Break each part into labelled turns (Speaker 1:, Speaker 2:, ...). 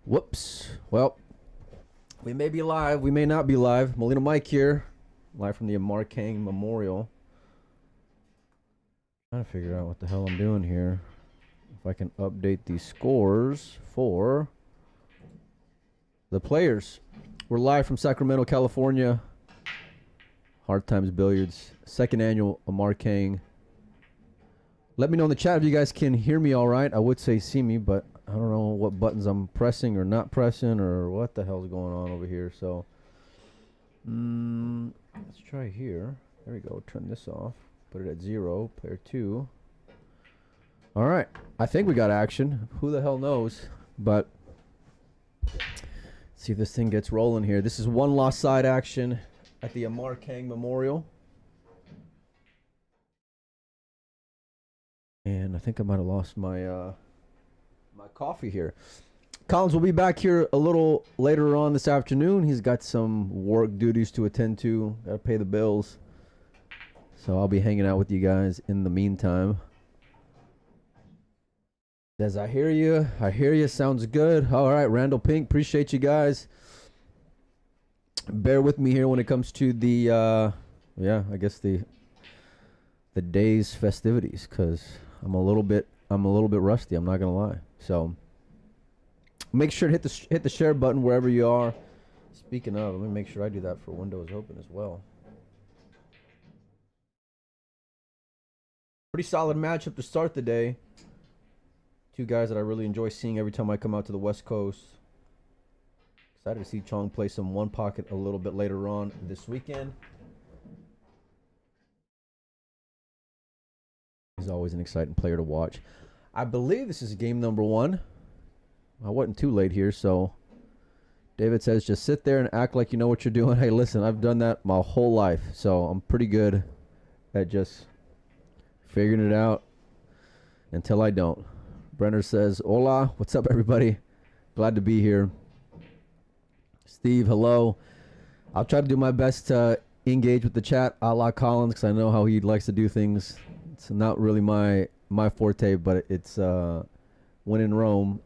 Speaker 1: Whoops. Well, we may be live. We may not be live. Molina Mike here. Live from the Amar Kang Memorial. Trying to figure out what the hell I'm doing here. If I can update the scores for the players. We're live from Sacramento, California. Hard Times Billiards. Second annual Amar Kang. Let me know in the chat if you guys can hear me all right. I would say see me, but I don't know what buttons I'm pressing or not pressing or what the hell's going on over here. So, let's try here. There we go. Turn this off. Put it at 0. Player 2. All right. I think we got action. Who the hell knows? But let's see if this thing gets rolling here. This is one lost side action at the Amar Kang Memorial. And I think I might have lost my my coffee here. Collins will be back here a little later on this afternoon. He's got some work duties to attend to. Got to pay the bills. So I'll be hanging out with you guys in the meantime. Says, I hear you. I hear you. Sounds good. All right, Randall Pink. Appreciate you guys. Bear with me here when it comes to the, yeah, I guess the day's festivities, because I'm a little bit rusty. I'm not gonna lie. So make sure to hit the share button wherever you are. Speaking of, let me make sure I do that for Windows Open as well. Pretty solid matchup to start the day. Two guys that I really enjoy seeing every time I come out to the West Coast. Excited to see Chong play some one pocket a little bit later on this weekend. He's always an exciting player to watch. I believe this is game number 1. I wasn't too late here, so David says just sit there and act like you know what you're doing. Hey, listen, I've done that my whole life, so I'm pretty good at just figuring it out until I don't. Brenner says, hola, what's up, everybody? Glad to be here. Steve, hello. I'll try to do my best to engage with the chat a la Collins, because I know how he likes to do things. It's not really my forte, but it's when in Rome,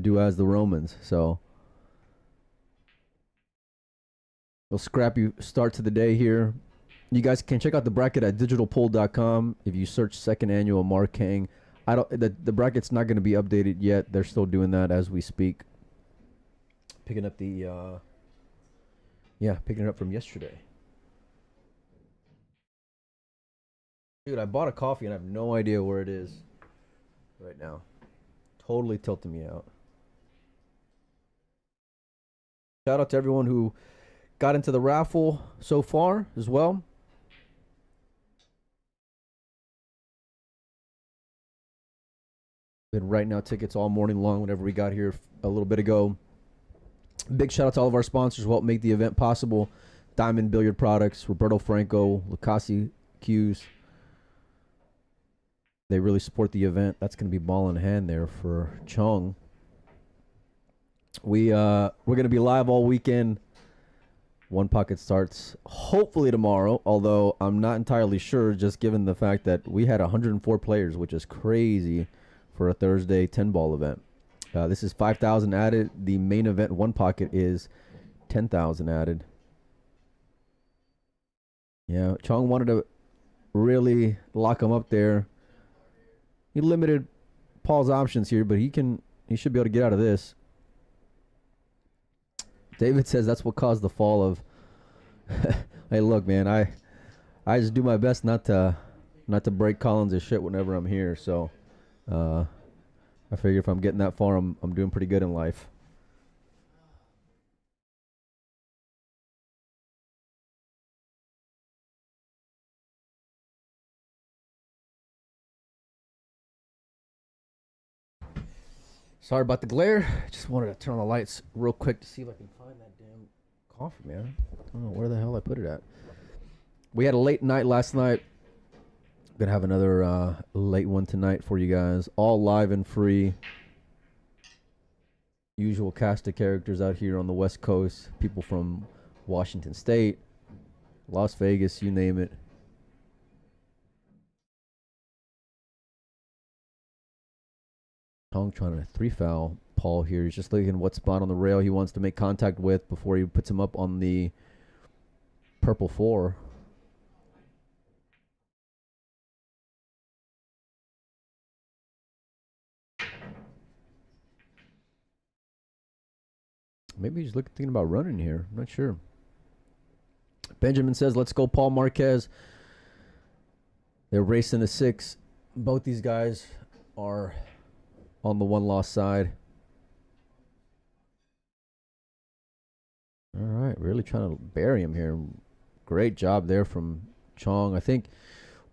Speaker 1: do as the Romans. So a scrappy start to the day here. You guys can check out the bracket at digitalpoll.com. If you search second annual Amar Kang, the bracket's not going to be updated yet. They're still doing that as we speak. Picking up the picking it up from yesterday. Dude, I bought a coffee and I have no idea where it is right now. Totally tilting me out. Shout out to everyone who got into the raffle so far as well. Been writing out tickets all morning long whenever we got here a little bit ago. Big shout out to all of our sponsors who helped make the event possible. Diamond Billiard Products, Roberto Franco, Lucasi Q's. They really support the event. That's going to be ball in hand there for Chong. We're going to be live all weekend. One pocket starts hopefully tomorrow, although I'm not entirely sure, just given the fact that we had 104 players, which is crazy for a Thursday 10-ball event. This is 5,000 added. The main event one pocket is 10,000 added. Yeah, Chong wanted to really lock him up there. He limited Paul's options here, but he should be able to get out of this. David says that's what caused the fall of. Hey, look, man, I just do my best not to break Collins' shit whenever I'm here. So, I figure if I'm getting that far, I'm doing pretty good in life. Sorry about the glare. Just wanted to turn on the lights real quick to see if I can find that damn coffee, man. I don't know where the hell I put it at. We had a late night last night. Gonna have another late one tonight for you guys. All live and free. Usual cast of characters out here on the West Coast. People from Washington State, Las Vegas, you name it. Chong trying to 3-foul Paul here. He's just looking what spot on the rail he wants to make contact with before he puts him up on the purple 4. Maybe he's thinking about running here. I'm not sure. Benjamin says, let's go Paul Marquez. They're racing to 6. Both these guys are on the 1-loss side. All right, really trying to bury him here. Great job there from Chong. I think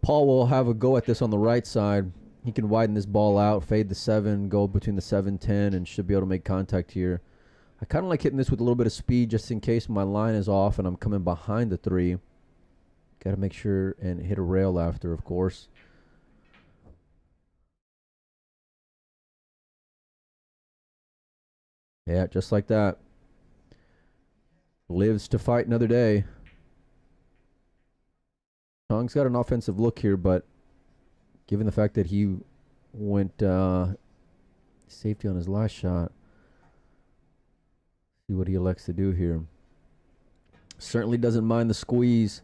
Speaker 1: Paul will have a go at this on the right side. He can widen this ball out, fade the 7, go between the 7-10, and should be able to make contact here. I kind of like hitting this with a little bit of speed just in case my line is off and I'm coming behind the 3. Got to make sure and hit a rail after, of course. Yeah, just like that. Lives to fight another day. Chong's got an offensive look here, but given the fact that he went safety on his last shot, see what he elects to do here. Certainly doesn't mind the squeeze.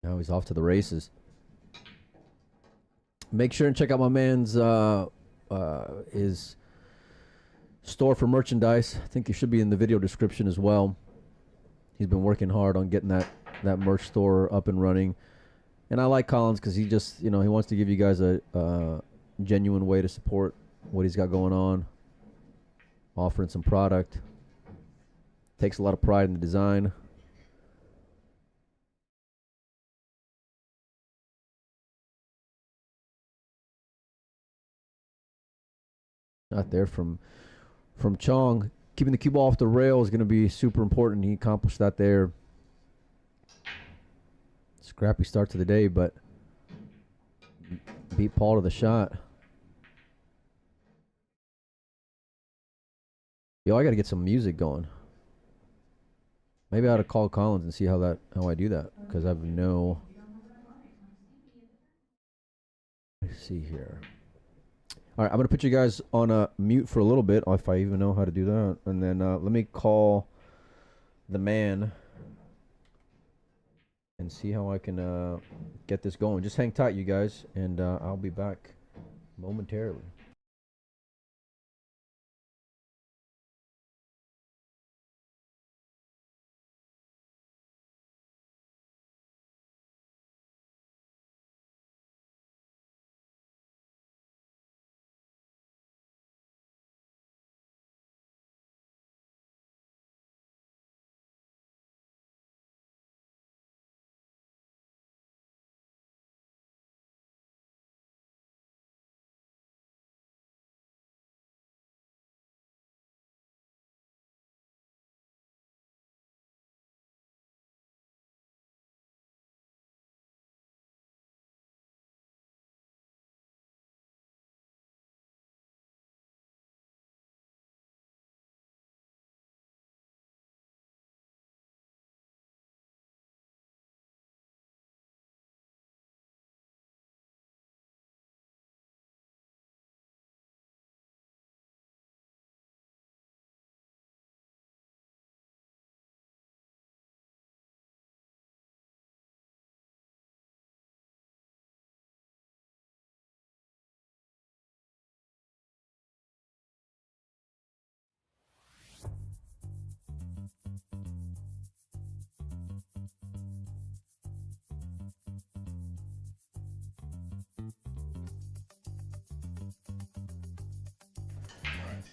Speaker 1: Now he's off to the races. Make sure and check out my man's his store for merchandise. I think it should be in the video description as well. He's been working hard on getting that merch store up and running. And I like Collins because he just, he wants to give you guys a genuine way to support what he's got going on. Offering some product. Takes a lot of pride in the design. Not there from Chong. Keeping the cue ball off the rail is going to be super important. He accomplished that there. Scrappy start to the day, but beat Paul to the shot. Yo, I got to get some music going. Maybe I ought to call Collins and see how I do that, because I have no. Let's see here. All right, I'm going to put you guys on a mute for a little bit, if I even know how to do that. And then let me call the man and see how I can get this going. Just hang tight, you guys, and I'll be back momentarily.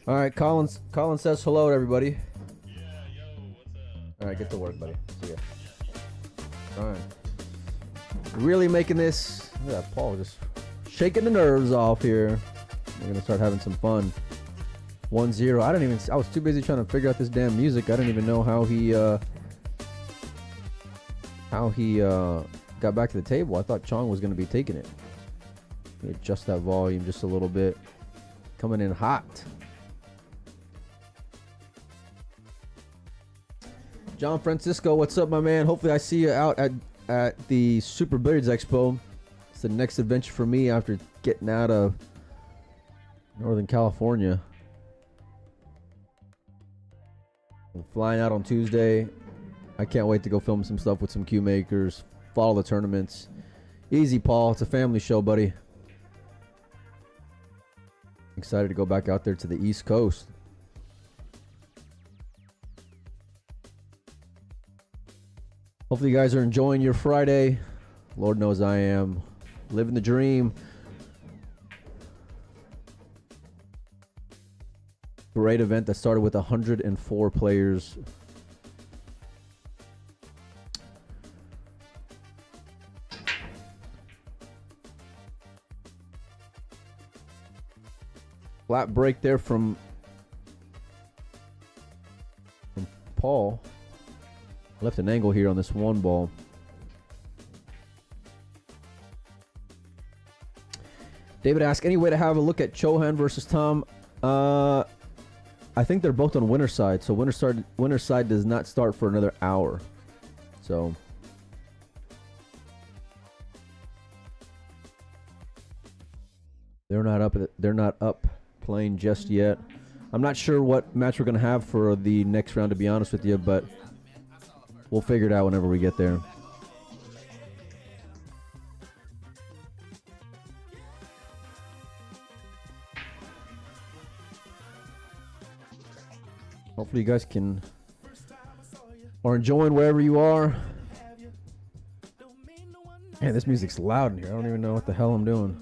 Speaker 1: All right, Collins says hello to everybody.
Speaker 2: Yeah, yo, what's up?
Speaker 1: All right, get to work, buddy. See ya. All right. Really making this. Look at that, Paul just shaking the nerves off here. We're going to start having some fun. 1-0. I was too busy trying to figure out this damn music. I didn't even know how he got back to the table. I thought Chong was going to be taking it. Adjust that volume just a little bit. Coming in hot. John Francisco, what's up, my man? Hopefully I see you out at the Super Billiards Expo. It's the next adventure for me after getting out of Northern California. I'm flying out on Tuesday. I can't wait to go film some stuff with some cue makers, follow the tournaments. Easy, Paul. It's a family show, buddy. Excited to go back out there to the East Coast. Hopefully you guys are enjoying your Friday. Lord knows I am. Living the dream. Great event that started with 104 players. Flat break there from Paul. Left an angle here on this one ball. David asked, any way to have a look at CHOHAN versus Tom? I think they're both on winner side, so winner side does not start for another hour. So they're not up playing just yet. I'm not sure what match we're gonna have for the next round, to be honest with you, but we'll figure it out whenever we get there. Hopefully you guys are enjoying wherever you are. Man, this music's loud in here. I don't even know what the hell I'm doing.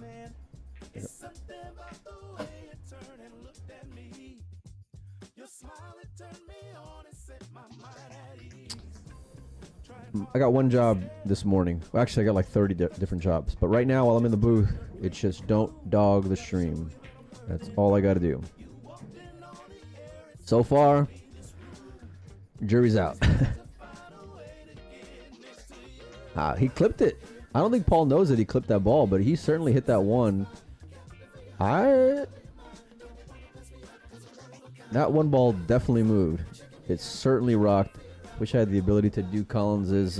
Speaker 1: I got one job this morning. Well, actually, I got like 30 different jobs. But right now, while I'm in the booth, it's just don't dog the stream. That's all I got to do. So far, jury's out. He clipped it. I don't think Paul knows that he clipped that ball, but he certainly hit that one. That one ball definitely moved. It certainly rocked. Wish I had the ability to do Collins's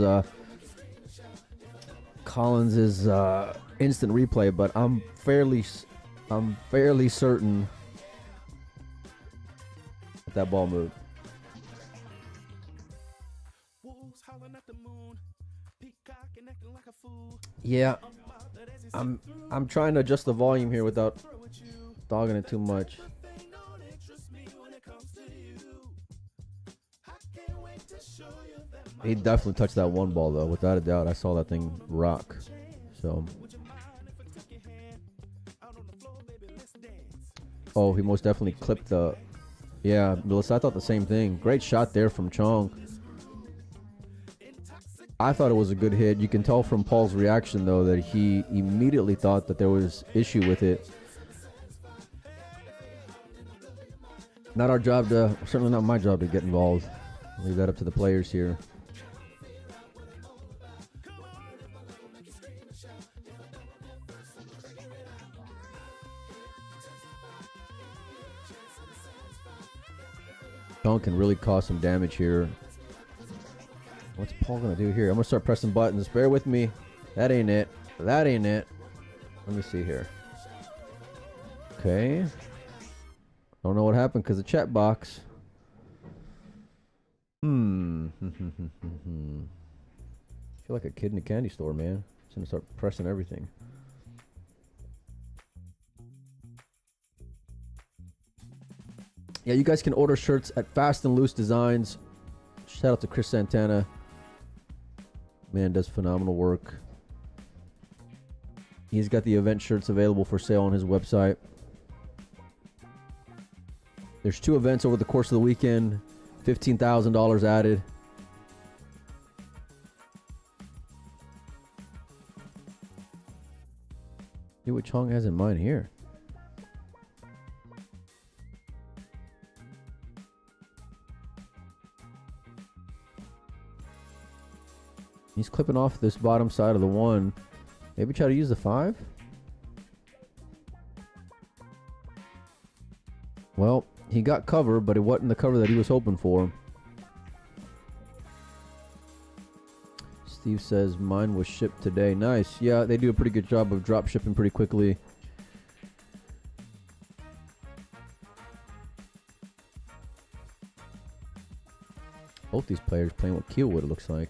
Speaker 1: instant replay, but I'm fairly certain that ball moved. Yeah, I'm trying to adjust the volume here without dogging it too much. He definitely touched that one ball though, without a doubt. I saw that thing rock. So, oh, he most definitely clipped the. Yeah, Melissa, I thought the same thing. Great shot there from Chong. I thought it was a good hit. You can tell from Paul's reaction, though, that he immediately thought that there was issue with it. Not our job to, certainly not my job to get involved. I'll leave that up to the players here. Chong can really cause some damage here. What's Paul gonna do here? I'm gonna start pressing buttons. Bear with me. That ain't it. That ain't it. Let me see here. Okay. Don't know what happened because the chat box. I feel like a kid in a candy store, man. Just gonna start pressing everything. Yeah, you guys can order shirts at Fast and Loose Designs. Shout out to Chris Santana. Man, does phenomenal work. He's got the event shirts available for sale on his website. There's 2 events over the course of the weekend. $15,000 added. See what Chong has in mind here. He's clipping off this bottom side of the 1. Maybe try to use the 5. Well, he got cover, but it wasn't the cover that he was hoping for. Steve says mine was shipped today. Nice. Yeah, they do a pretty good job of drop shipping pretty quickly. Both these players playing with Keelwood, it looks like.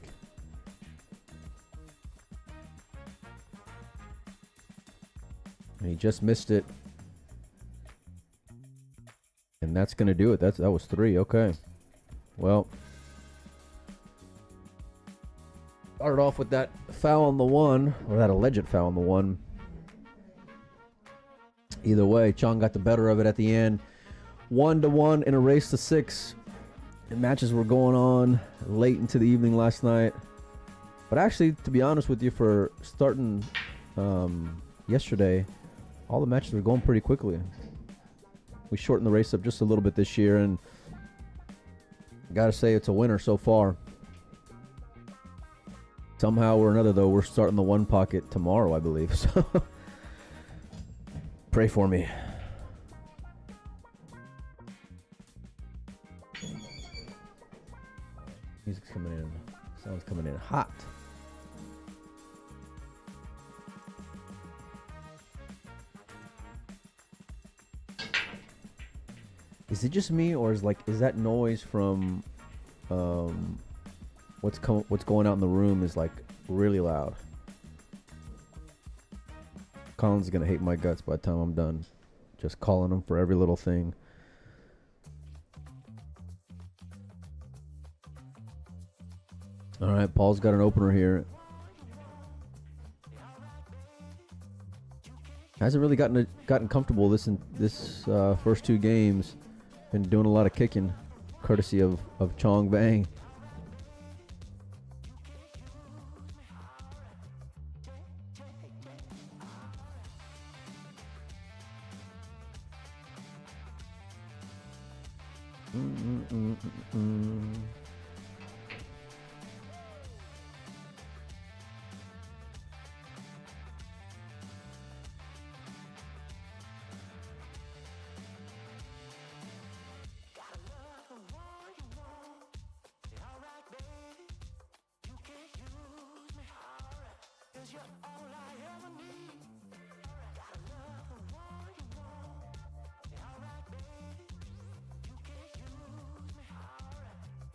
Speaker 1: And he just missed it. And that's going to do it. That was 3. Okay. Well, started off with that foul on the 1, or that alleged foul on the 1. Either way, Chong got the better of it at the end. 1-1 in a race to 6. And matches were going on late into the evening last night. But actually, to be honest with you, for starting yesterday, all the matches were going pretty quickly. We shortened the race up just a little bit this year, and gotta say it's a winner so far. Somehow or another, though, we're starting the 1 pocket tomorrow, I believe. So pray for me. Music's coming in. Sound's coming in hot. Is it just me, or is that noise from what's going out in the room is like really loud? Colin's gonna hate my guts by the time I'm done just calling him for every little thing. All right, Paul's got an opener here. Hasn't really gotten comfortable this first 2 games. Been doing a lot of kicking, courtesy of Chong Vang.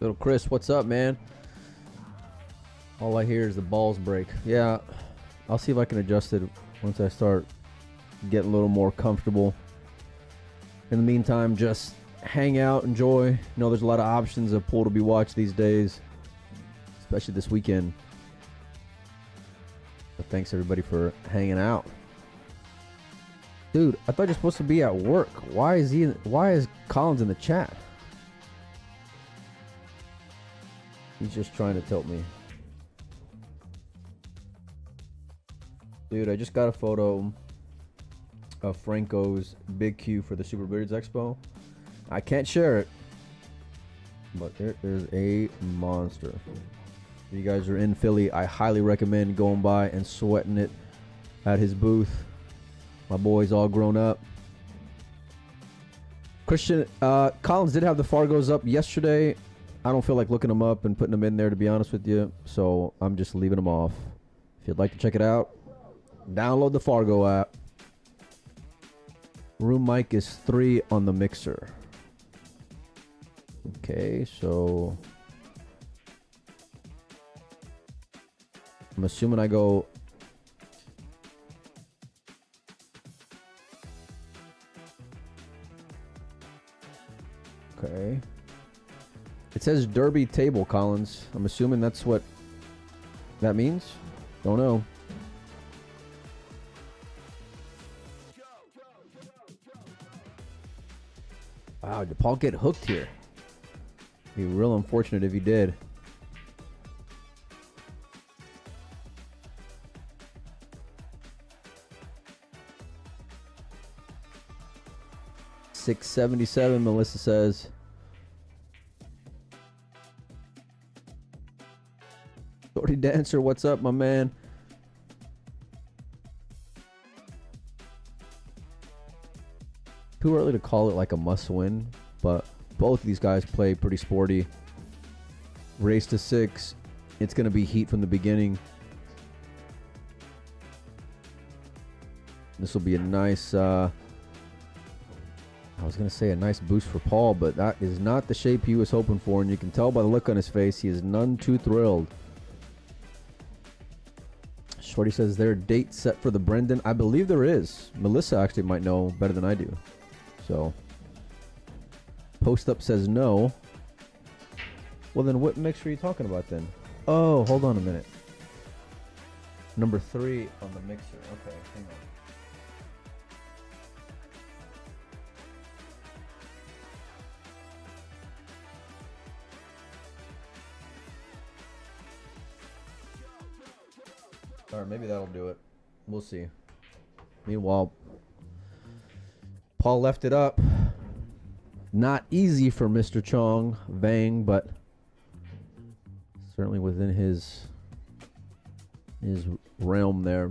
Speaker 1: Little Chris, what's up, man? All I hear is the balls break. Yeah, I'll see if I can adjust it once I start getting a little more comfortable. In the meantime, just hang out, enjoy. You know, there's a lot of options of pool to be watched these days, especially this weekend. But thanks everybody for hanging out. Dude, I thought you're supposed to be at work. Why is Collins in the chat? He's just trying to tilt me. Dude, I just got a photo of Franco's big Q for the Super Billiards Expo. I can't share it, but it is a monster. If you guys are in Philly, I highly recommend going by and sweating it at his booth. My boy's all grown up. Christian, Collins did have the Fargos up yesterday. I don't feel like looking them up and putting them in there, to be honest with you, so I'm just leaving them off. If you'd like to check it out, download the Fargo app. Room mic is 3 on the mixer. Okay, so I'm assuming I go okay. It says Derby table, Collins. I'm assuming that's what that means. Don't know. Wow, did Paul get hooked here? Be real unfortunate if he did. $677, Melissa says. Shorty Dancer, what's up, my man? Too early to call it like a must-win, but both of these guys play pretty sporty. Race to 6, It's going to be heat from the beginning. This will be a nice, I was going to say a nice boost for Paul, but that is not the shape he was hoping for, and you can tell by the look on his face, he is none too thrilled. Shorty says, is there a date set for the Brendan? I believe there is. Melissa actually might know better than I do. So, Post Up says no. Well, then what mixture are you talking about then? Oh, hold on a minute. Number 3 on the mixer. Okay, hang on. Or maybe that'll do it. We'll see. Meanwhile, Paul left it up. Not easy for Mr. Chong, Vang, but certainly within his realm there.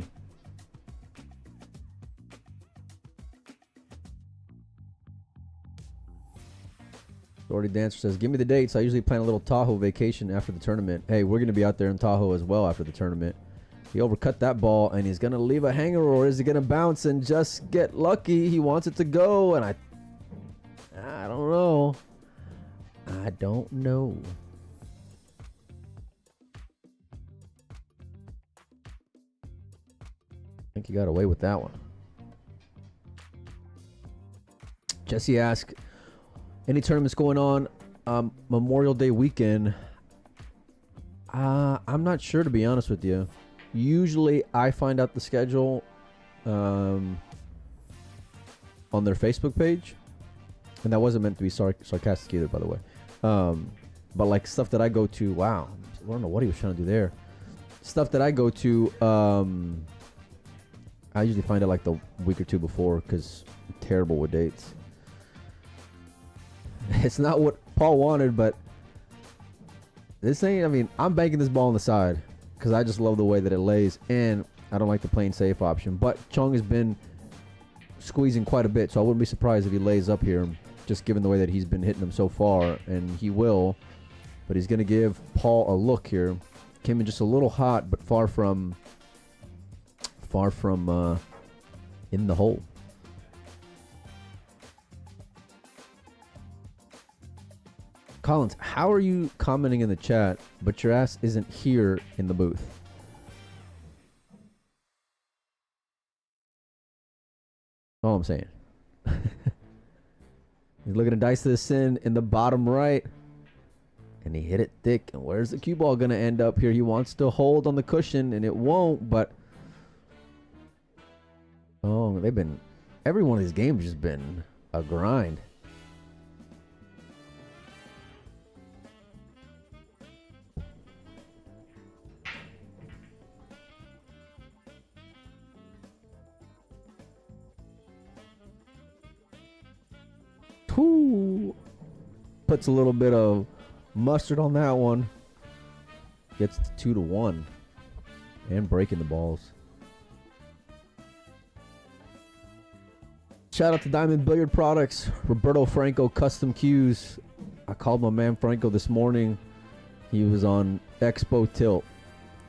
Speaker 1: Shorty Dancer says, give me the dates. I usually plan a little Tahoe vacation after the tournament. Hey, we're going to be out there in Tahoe as well after the tournament. He overcut that ball, and he's going to leave a hanger, or is he going to bounce and just get lucky? He wants it to go, and I don't know. I don't know. I think he got away with that one. Jesse asked, any tournaments going on Memorial Day weekend? I'm not sure, to be honest with you. Usually I find out the schedule on their Facebook page. And that wasn't meant to be sarcastic either, by the way. But like stuff that I go to, wow. I don't know what he was trying to do there. Stuff that I go to, I usually find out like the week or two before because I'm terrible with dates. It's not what Paul wanted, but this ain't, I mean, I'm banking this ball on the side because I just love the way that it lays, and I don't like the playing safe option. But Chong has been squeezing quite a bit, so I wouldn't be surprised if he lays up here, just given the way that he's been hitting them so far, and he will. But he's going to give Paul a look here. Came in just a little hot, but far from in the hole. Collins, how are you commenting in the chat, but your ass isn't here in the booth? All I'm saying. He's looking to dice this in the bottom right. And he hit it thick. And where's the cue ball going to end up here? He wants to hold on the cushion, and it won't, but... Oh, every one of these games has been a grind. Whoo! Puts a little bit of mustard on that one. Gets to 2-1. And breaking the balls. Shout out to Diamond Billiard Products. Roberto Franco Custom Cues. I called my man Franco this morning. He was on Expo Tilt.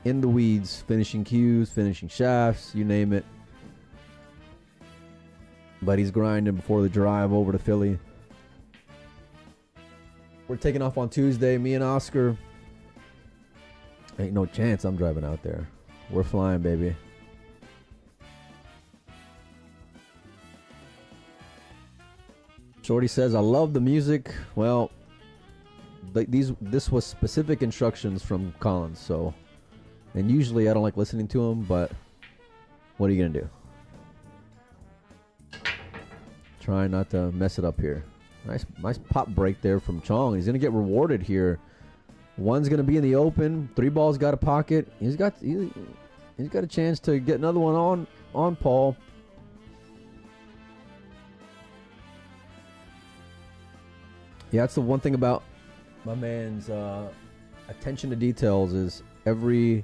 Speaker 1: In the weeds. Finishing cues, finishing shafts, you name it. But he's grinding before the drive over to Philly. We're taking off on Tuesday. Me and Oscar. Ain't no chance I'm driving out there. We're flying, baby. Shorty says, I love the music. Well, this was specific instructions from Collins, so. And usually I don't like listening to him, but what are you going to do? Try not to mess it up here. Nice pop break there from Chong. He's going to get rewarded here. One's going to be in the open. 3 balls got a pocket. He's got a chance to get another one on Paul. Yeah, that's the one thing about my man's attention to details is every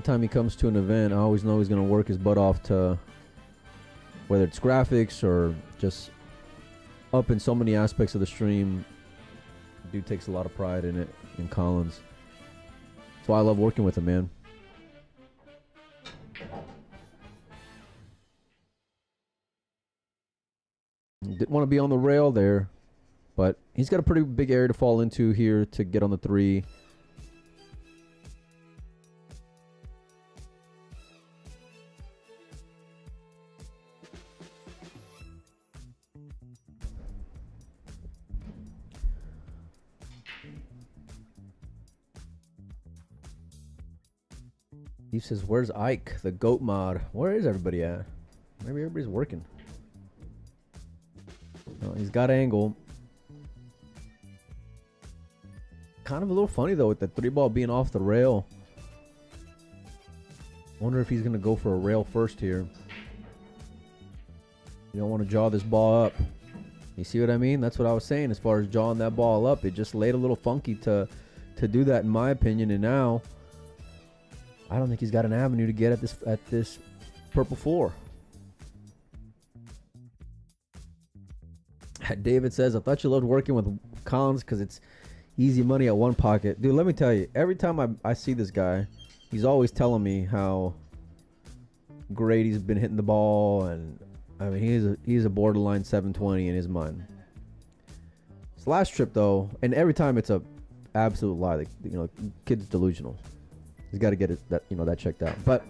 Speaker 1: time he comes to an event, I always know he's going to work his butt off to, whether it's graphics or just up in so many aspects of the stream. Dude takes a lot of pride in it, in Collins. That's why I love working with him, man. Didn't want to be on the rail there, but he's got a pretty big area to fall into here to get on the 3. He says, where's Ike, the GOAT mod? Where is everybody at? Maybe everybody's working. Oh, he's got angle. Kind of a little funny, though, with the 3-ball being off the rail. Wonder if he's going to go for a rail first here. You don't want to jaw this ball up. You see what I mean? That's what I was saying as far as jawing that ball up. It just laid a little funky to do that, in my opinion, and now I don't think he's got an avenue to get at this purple 4. David says, I thought you loved working with Collins because it's easy money at one pocket. Dude, let me tell you, every time I see this guy, he's always telling me how great he's been hitting the ball, and I mean he's a borderline 720 in his mind. This last trip though, and every time it's a absolute lie. Like, you know, kid's delusional. He's got to get it that checked out. But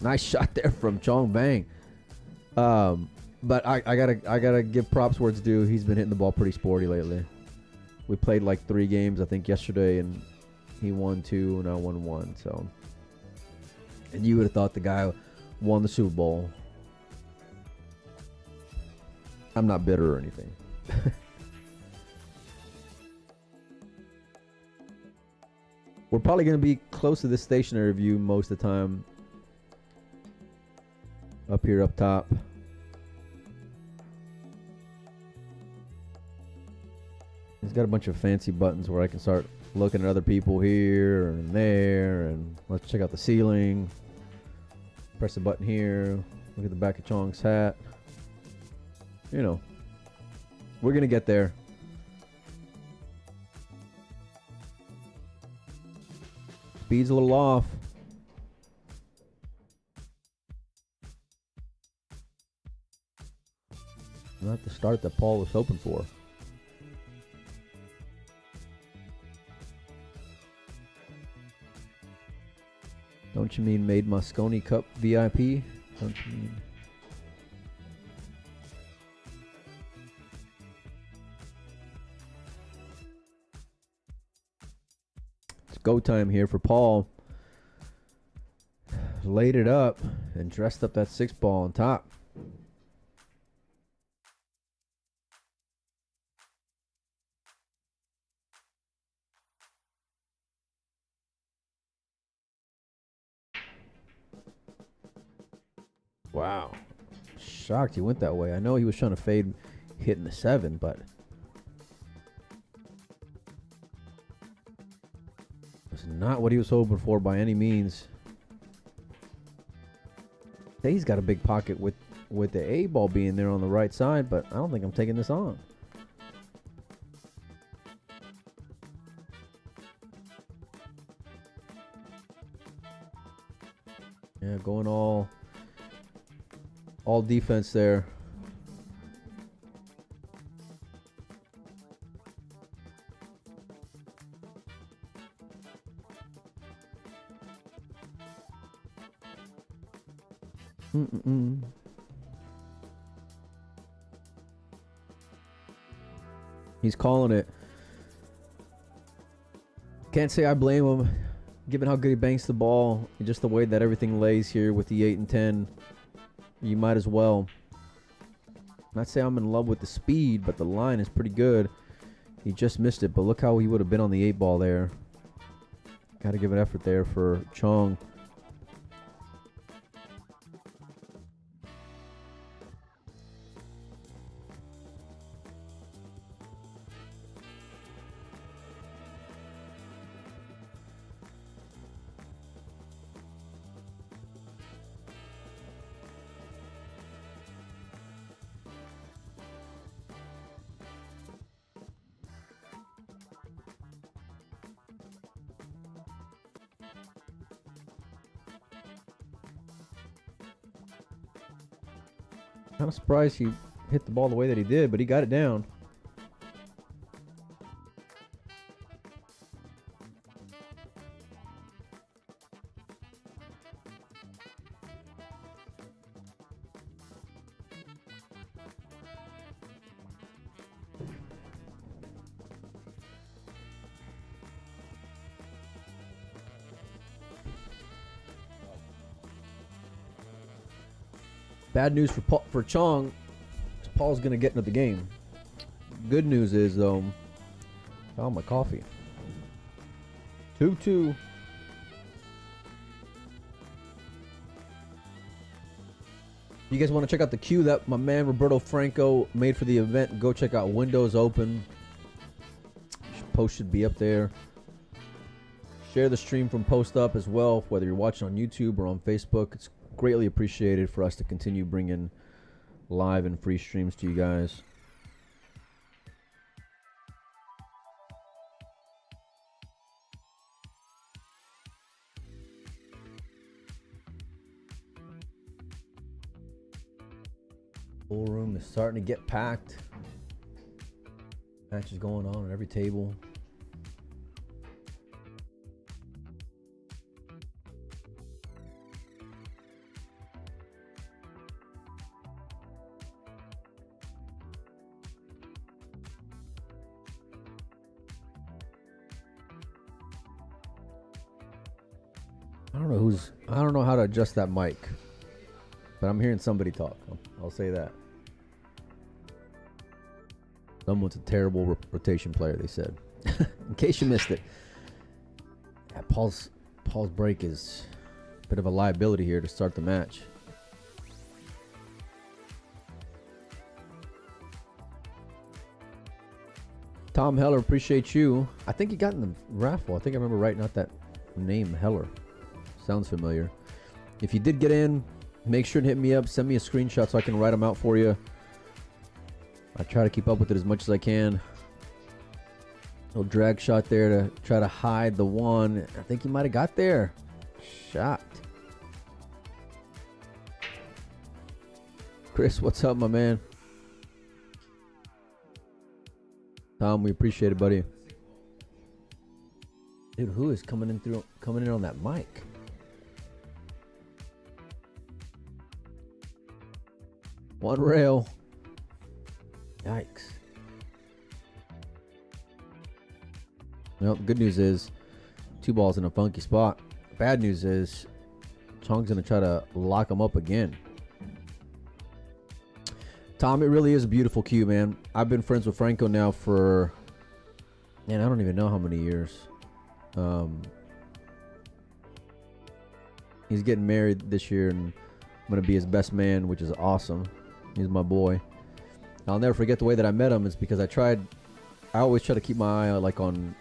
Speaker 1: nice shot there from Chong Vang. But I gotta give props where it's due. He's been hitting the ball pretty sporty lately. We played like 3 games, I think, yesterday, and he won 2, and I won 1. So, and you would have thought the guy won the Super Bowl. I'm not bitter or anything. We're probably going to be close to this stationary view most of the time. Up here, up top. He's got a bunch of fancy buttons where I can start looking at other people here and there. And let's check out the ceiling. Press a button here. Look at the back of Chong's hat. You know, we're going to get there. Speed's a little off. Not the start that Paul was hoping for. Don't you mean made Moscone Cup VIP? Don't you mean? It's go time here for Paul. Laid it up and dressed up that 6-ball on top. Wow. Shocked he went that way. I know he was trying to fade hitting the 7, but it's not what he was hoping for by any means. He's got a big pocket with the A ball being there on the right side, but I don't think I'm taking this on. Yeah, going all defense there. He's calling it. Can't say I blame him, given how good he banks the ball, and just the way that everything lays here with the 8 and 10. You might as well. Not say I'm in love with the speed, but the line is pretty good. He just missed it, but look how he would have been on the 8 ball there. Got to give an effort there for Chong. Kind of surprised he hit the ball the way that he did, but he got it down. Bad news for Chong. Paul's gonna get into the game. Good news is though, found my coffee. 2-2. You guys want to check out the queue that my man Roberto Franco made for the event? Go check out Windows Open. Post should be up there. Share the stream from Post Up as well, whether you're watching on YouTube or on Facebook. It's greatly appreciated for us to continue bringing live and free streams to you guys. Full room is starting to get packed. Matches going on at every table. I don't know how to adjust that mic, but I'm hearing somebody talk. I'll say that. Someone's a terrible rotation player, they said. In case you missed it. Yeah, Paul's break is a bit of a liability here to start the match. Tom Heller, appreciate you. I think he got in the raffle. I think I remember writing out that name, Heller. Sounds familiar. If you did get in, make sure to hit me up. Send me a screenshot so I can write them out for you. I try to keep up with it as much as I can. Little drag shot there to try to hide the one. I think he might have got there. Shocked. Chris, what's up, my man? Tom, we appreciate it, buddy. Dude, who is coming in on that mic? One rail. Yikes. Well, the good news is 2 balls in a funky spot. Bad news is Chong's going to try to lock him up again. Tom, it really is a beautiful cue, man. I've been friends with Franco now for, man, I don't even know how many years. He's getting married this year, and I'm going to be his best man, which is awesome. He's my boy. I'll never forget the way that I met him. Is because I always try to keep my eye like on,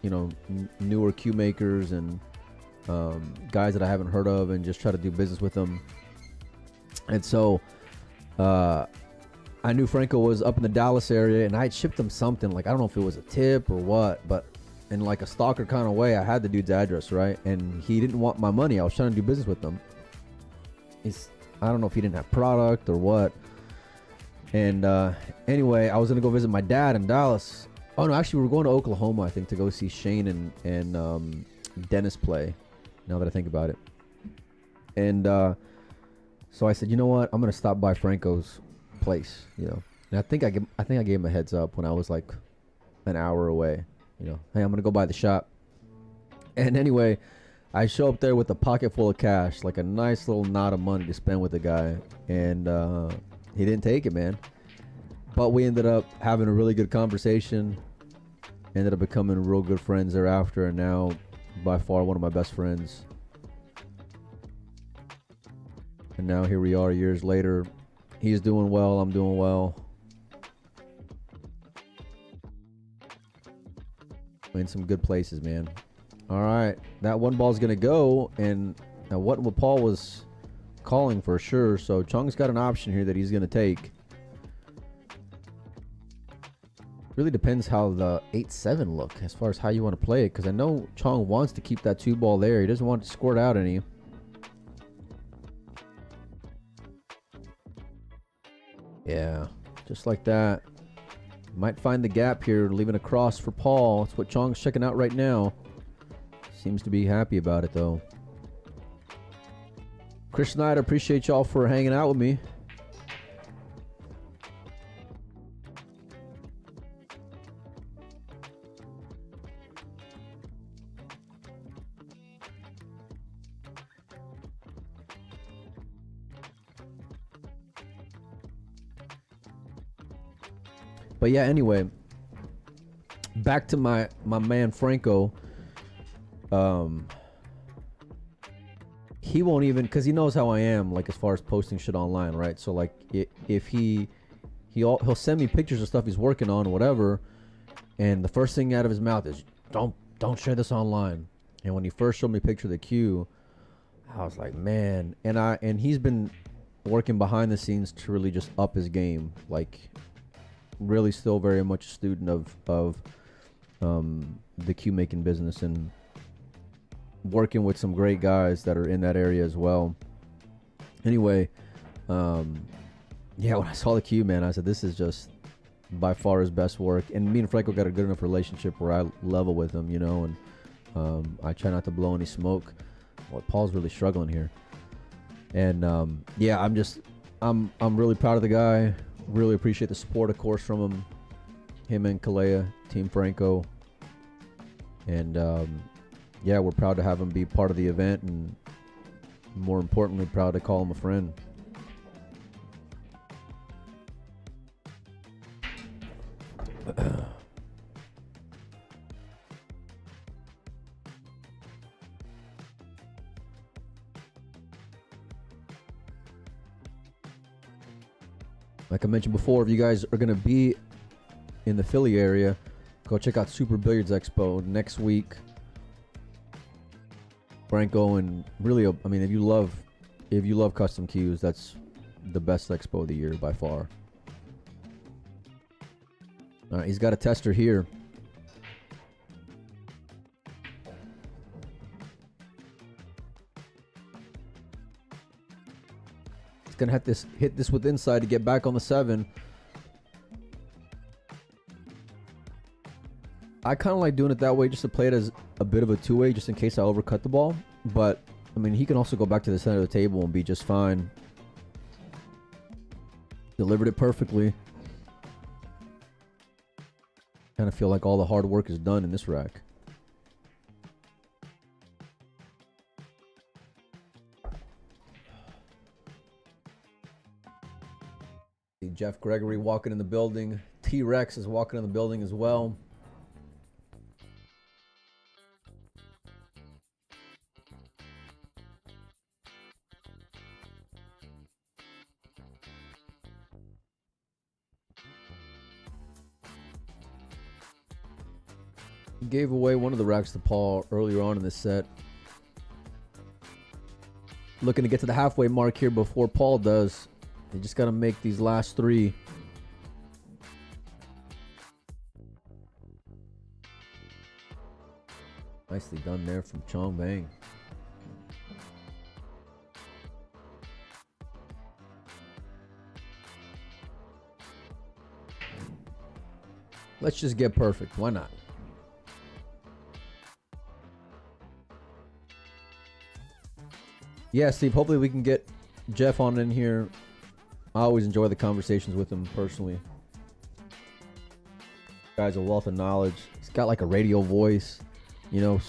Speaker 1: you know, newer cue makers and guys that I haven't heard of, and just try to do business with them. And so I knew Franco was up in the Dallas area, and I had shipped him something, like I don't know if it was a tip or what, but in like a stalker kind of way, I had the dude's address, right? And he didn't want my money. I was trying to do business with him. I don't know if he didn't have product or what. And anyway, I was gonna go visit my dad in Dallas. Oh no, actually we were going to Oklahoma, I think, to go see Shane and Dennis play. Now that I think about it. And so I said, you know what? I'm gonna stop by Franco's place, you know. And I think I gave him a heads up when I was like an hour away. You know, hey, I'm gonna go by the shop. And anyway, I show up there with a pocket full of cash, like a nice little knot of money to spend with the guy, and he didn't take it, man. But we ended up having a really good conversation. Ended up becoming real good friends thereafter, and now by far one of my best friends. And now here we are years later. He's doing well, I'm doing well. In some good places, man. All right, that one ball's gonna go, and now what Paul was calling for sure. So Chong's got an option here that he's gonna take. Really depends how the 8-7 look as far as how you want to play it, because I know Chong wants to keep that 2 ball there. He doesn't want to squirt out any. Yeah, just like that. Might find the gap here, leaving a cross for Paul. That's what Chong's checking out right now. Seems to be happy about it, though. Chris Snyder, appreciate y'all for hanging out with me. But yeah, anyway, back to my man Franco. He won't even, because he knows how I am, like as far as posting shit online, right? So like if he'll send me pictures of stuff he's working on or whatever, and the first thing out of his mouth is don't share this online. And when he first showed me a picture of the queue, I was like, man. And he's been working behind the scenes to really just up his game, like really still very much a student of the queue making business and working with some great guys that are in that area as well. Anyway, yeah, when I saw the queue, man, I said, this is just by far his best work. And me and Franco got a good enough relationship where I level with him, you know, and I try not to blow any smoke. Well, Paul's really struggling here. And yeah, I'm really proud of the guy. Really appreciate the support, of course, from him and Kalea, Team Franco. And yeah, we're proud to have him be part of the event, and more importantly, proud to call him a friend. Like I mentioned before, if you guys are going to be in the Philly area, go check out Super Billiards Expo next week. Franco, and really, I mean, if you love custom cues, that's the best expo of the year by far. All right, he's got a tester here. He's gonna hit this with inside to get back on the 7. I kind of like doing it that way just to play it as a bit of a two-way, just in case I overcut the ball. But I mean, he can also go back to the center of the table and be just fine. Delivered it perfectly. Kind of feel like all the hard work is done in this rack. See Jeff Gregory walking in the building. T-Rex is walking in the building as well. Gave away one of the racks to Paul earlier on in this set. Looking to get to the halfway mark here before Paul does. They just got to make these last 3. Nicely done there from Chong Vang. Let's just get perfect. Why not? Yeah, Steve, hopefully we can get Jeff on in here. I always enjoy the conversations with him personally. Guy's a wealth of knowledge. He's got like a radio voice, you know,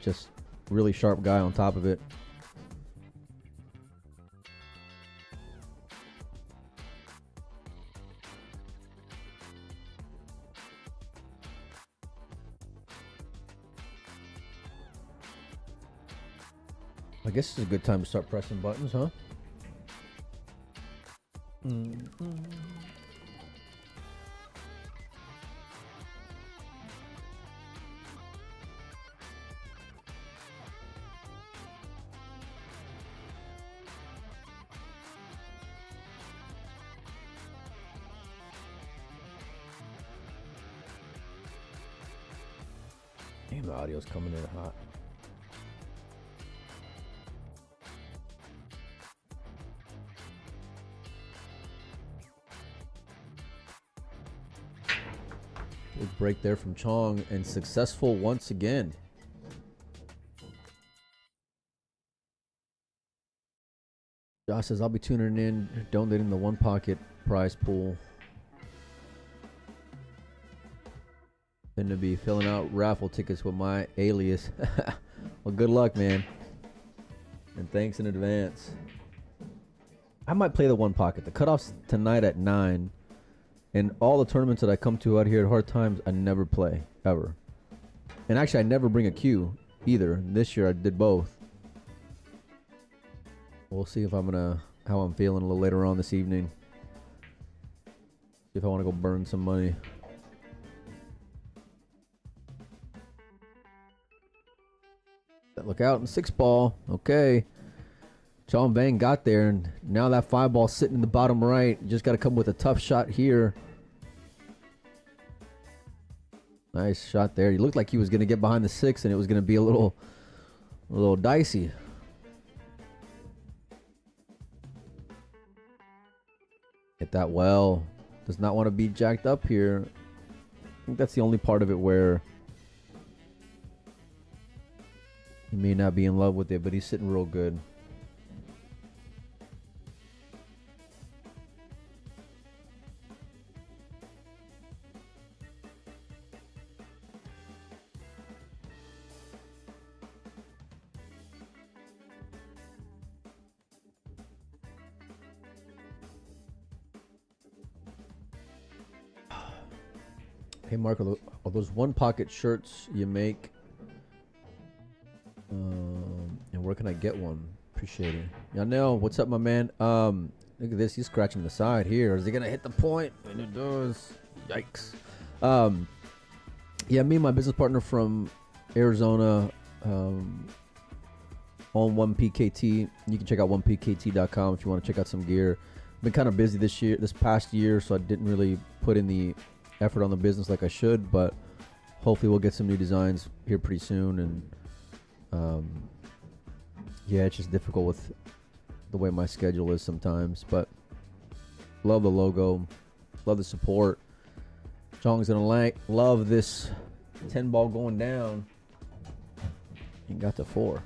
Speaker 1: just really sharp guy on top of it. I guess it's a good time to start pressing buttons, huh? Damn, the audio's coming in hot. break there from Chong, and successful once again. Josh says, I'll be tuning in, donating the one pocket prize pool. Going to be filling out raffle tickets with my alias. Well, good luck, man. And thanks in advance. I might play the one pocket. The cutoff's tonight at 9. And all the tournaments that I come to out here at Hard Times, I never play, ever. And actually, I never bring a queue either. This year, I did both. We'll see if how I'm feeling a little later on this evening. See if I want to go burn some money. Look out in 6-ball. Okay. John Vang got there, and now that 5-ball sitting in the bottom right. You just got to come with a tough shot here. Nice shot there. He looked like he was going to get behind the 6, and it was going to be a little dicey. Hit that well. Does not want to be jacked up here. I think that's the only part of it where he may not be in love with it, but he's sitting real good. Hey Mark, are those one pocket shirts you make? And where can I get one? Appreciate it. Yeah, no. What's up, my man? Look at this. He's scratching the side here. Is he gonna hit the point? And it does. Yikes. Yeah, me and my business partner from Arizona own 1PKT. You can check out 1PKT.com if you want to check out some gear. Been kind of busy this past year, so I didn't really put in the effort on the business like I should, but hopefully we'll get some new designs here pretty soon. And yeah, it's just difficult with the way my schedule is sometimes, but love the logo, love the support. Chong's gonna love this 10-ball going down. He got to 4.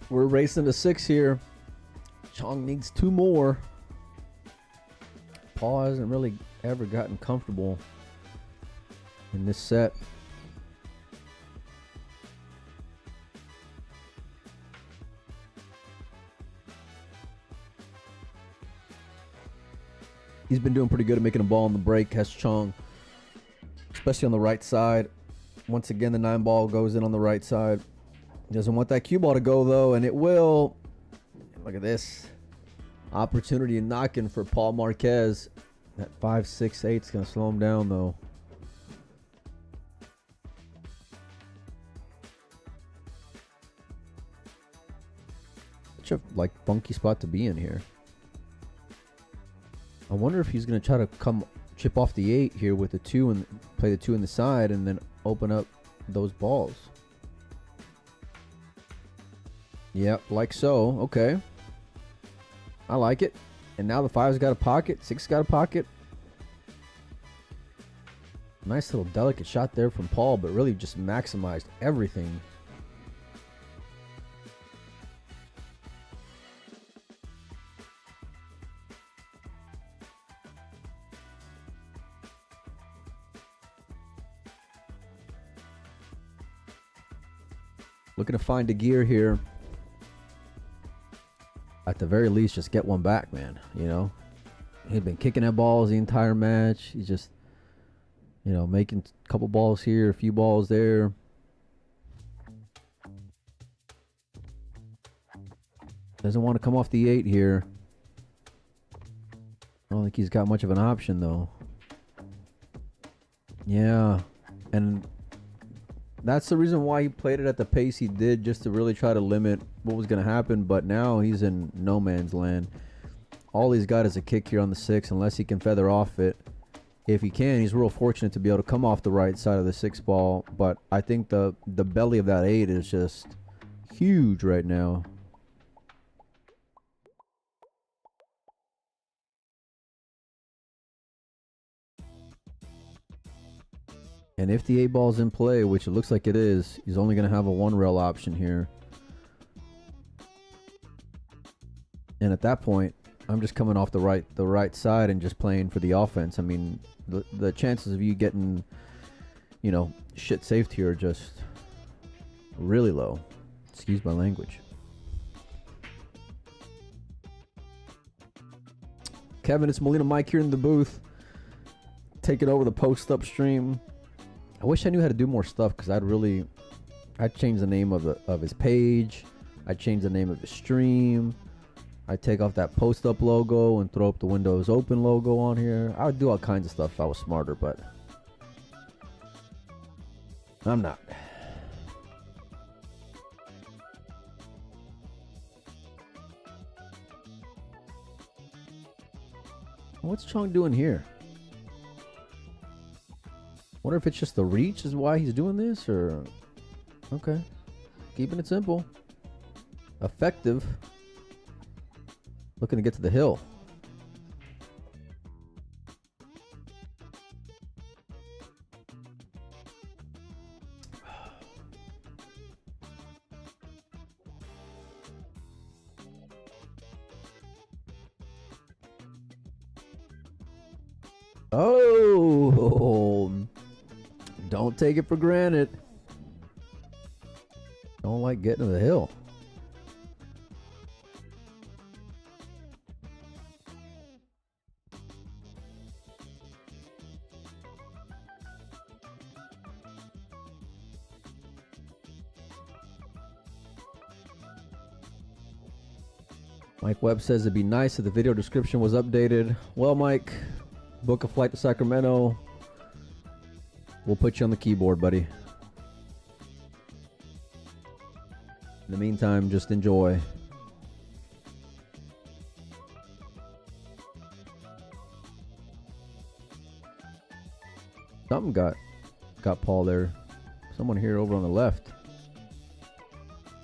Speaker 1: We're racing to 6 here. Chong needs 2 more. Paul hasn't really ever gotten comfortable in this set. He's been doing pretty good at making a ball on the break, has Chong, especially on the right side. Once again, the 9-ball goes in on the right side. Doesn't want that cue ball to go, though, and it will. Look at this. Opportunity knocking for Paul Marquez. That 5-6-8 is going to slow him down, though. Such a, funky spot to be in here. I wonder if he's going to try to chip off the 8 here with the 2 and play the 2 in the side and then open up those balls. Yep, like so. Okay. I like it. And now the 5's got a pocket. 6's got a pocket. Nice little delicate shot there from Paul, but really just maximized everything. Looking to find a gear here. At the very least, just get one back, man. You know, he'd been kicking at balls the entire match. He's just, making a couple balls here, a few balls there. Doesn't want to come off the 8 here. I don't think he's got much of an option, though. Yeah, and That's the reason why he played it at the pace he did, just to really try to limit what was going to happen. But now he's in no man's land. All he's got is a kick here on the 6, unless he can feather off it. If he can, he's real fortunate to be able to come off the right side of the 6 ball. But I think the belly of that 8 is just huge right now. And if the 8 ball's in play, which it looks like it is, he's only going to have a 1 rail option here. And at that point, I'm just coming off the right side and just playing for the offense. I mean, the chances of you getting, you know, shit saved here are just really low. Excuse my language. Kevin, it's Molina Mike here in the booth, taking over the post-up stream. I wish I knew how to do more stuff, because I'd change the name of his page. I'd change the name of his stream. I'd take off that post-up logo and throw up the Windows Open logo on here. I would do all kinds of stuff if I was smarter, but I'm not. What's Chong doing here? Wonder if it's just the reach is why he's doing this, or... Okay. Keeping it simple. Effective. Looking to get to the hill. Oh, don't take it for granted. Don't like getting to the hill. Mike Webb says it'd be nice if the video description was updated. Well, Mike, book a flight to Sacramento. We'll put you on the keyboard, buddy. In the meantime, just enjoy. Something got Paul there. Someone here over on the left.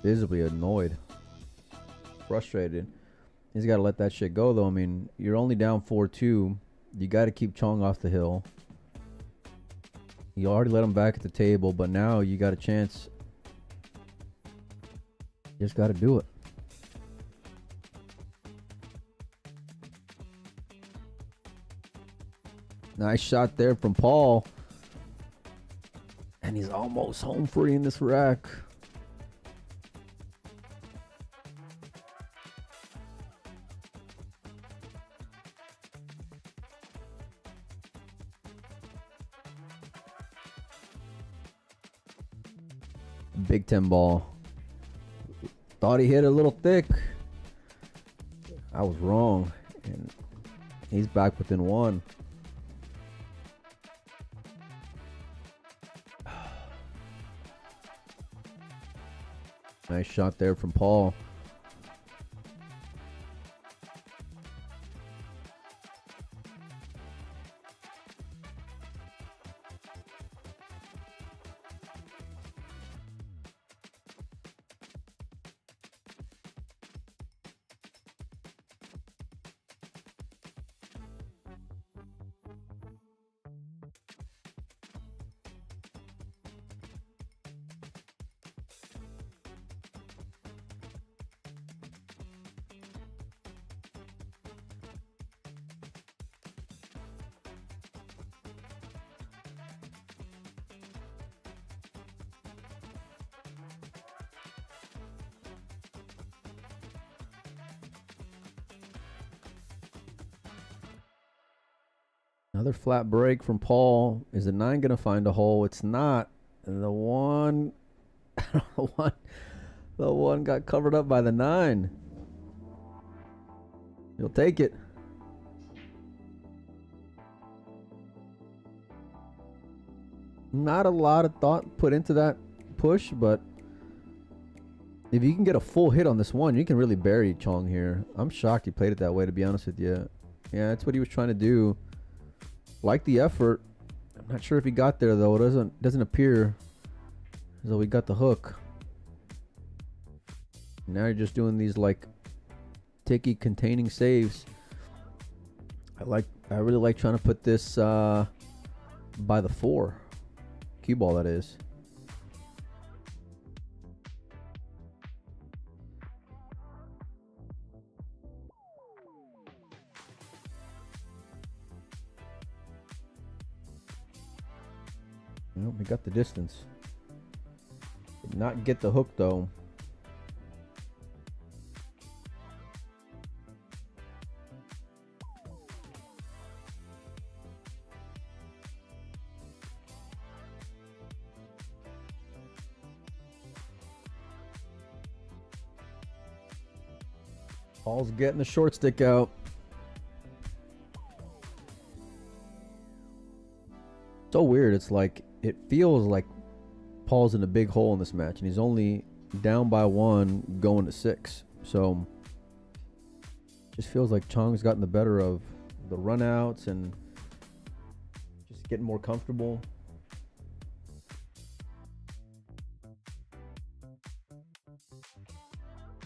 Speaker 1: Visibly annoyed. Frustrated. He's got to let that shit go, though. I mean, you're only down 4-2. You got to keep Chong off the hill. You already let him back at the table, but now you got a chance. You just got to do it. Nice shot there from Paul. And he's almost home free in this rack. Big 10 ball. Thought he hit a little thick. I was wrong. And he's back within 1. Nice shot there from Paul. Another flat break from Paul. Is the 9 going to find a hole? It's not. The one got covered up by the 9. He'll take it. Not a lot of thought put into that push, but if you can get a full hit on this one, you can really bury Chong here. I'm shocked he played it that way, to be honest with you. Yeah, that's what he was trying to do. Like the effort. I'm not sure if he got there though. It doesn't appear as though he got the hook. Now you're just doing these like ticky containing saves. I really like trying to put this by the 4. Cue ball, that is. Well, we got the distance. Did not get the hook though. Paul's getting the short stick out. So weird. It's like, it feels like Paul's in a big hole in this match, and he's only down by 1 going to 6. So just feels like Chong's gotten the better of the runouts and just getting more comfortable.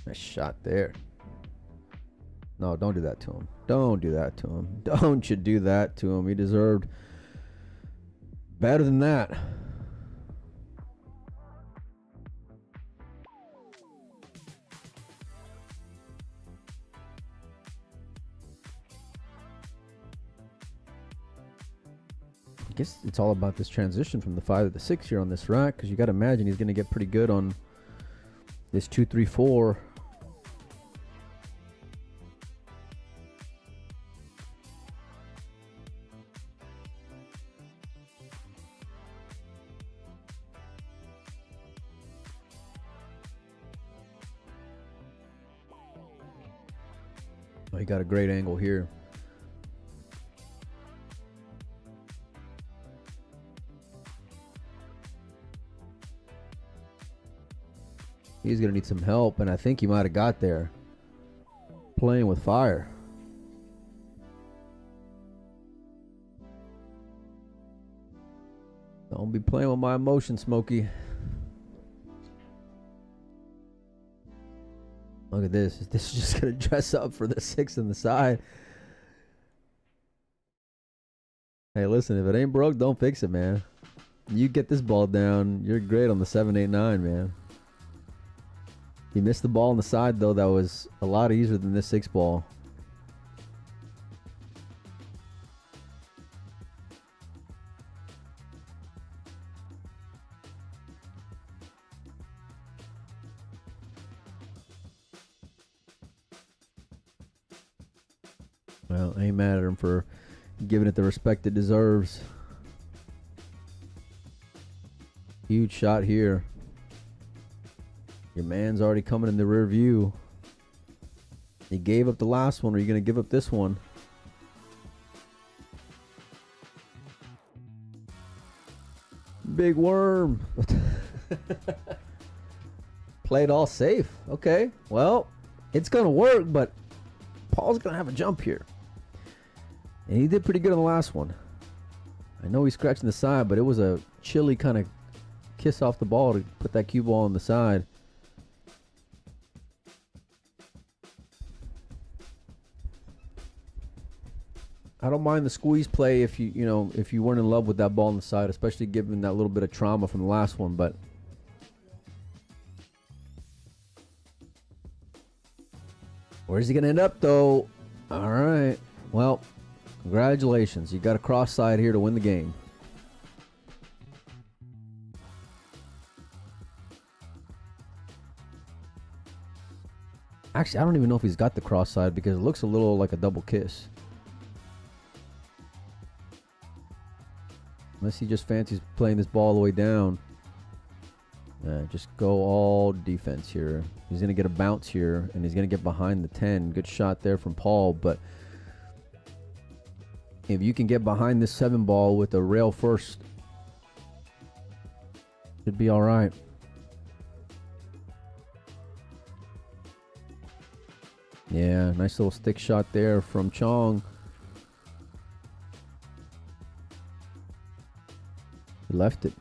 Speaker 1: Nice shot there. No, don't do that to him. Don't do that to him. Don't you do that to him. He deserved better than that. I guess it's all about this transition from the 5 to the 6 here on this rack, because you got to imagine he's going to get pretty good on this 2, 3, 4. Oh, he got a great angle here. He's going to need some help, and I think he might have got there. Playing with fire. Don't be playing with my emotions, Smokey. Look at this. This is just going to dress up for the 6 on the side. Hey, listen, if it ain't broke, don't fix it, man. You get this ball down, you're great on the 7, 8, 9, man. He missed the ball on the side, though. That was a lot easier than this 6 ball. Well, I ain't mad at him for giving it the respect it deserves. Huge shot here. Your man's already coming in the rear view. He gave up the last one. Are you going to give up this one? Big worm. Played all safe. Okay. Well, it's going to work, but Paul's going to have a jump here. And he did pretty good on the last one. I know he's scratching the side, but it was a chilly kind of kiss off the ball to put that cue ball on the side. I don't mind the squeeze play if if you weren't in love with that ball on the side, especially given that little bit of trauma from the last one, but where's he going to end up though? All right. Well, congratulations. You got a cross side here to win the game. Actually, I don't even know if he's got the cross side because it looks a little like a double kiss. Unless he just fancies playing this ball all the way down. Just go all defense here. He's going to get a bounce here, and he's going to get behind the 10. Good shot there from Paul, but if you can get behind this 7 ball with a rail first, should be all right. Yeah, nice little stick shot there from Chong. He left it.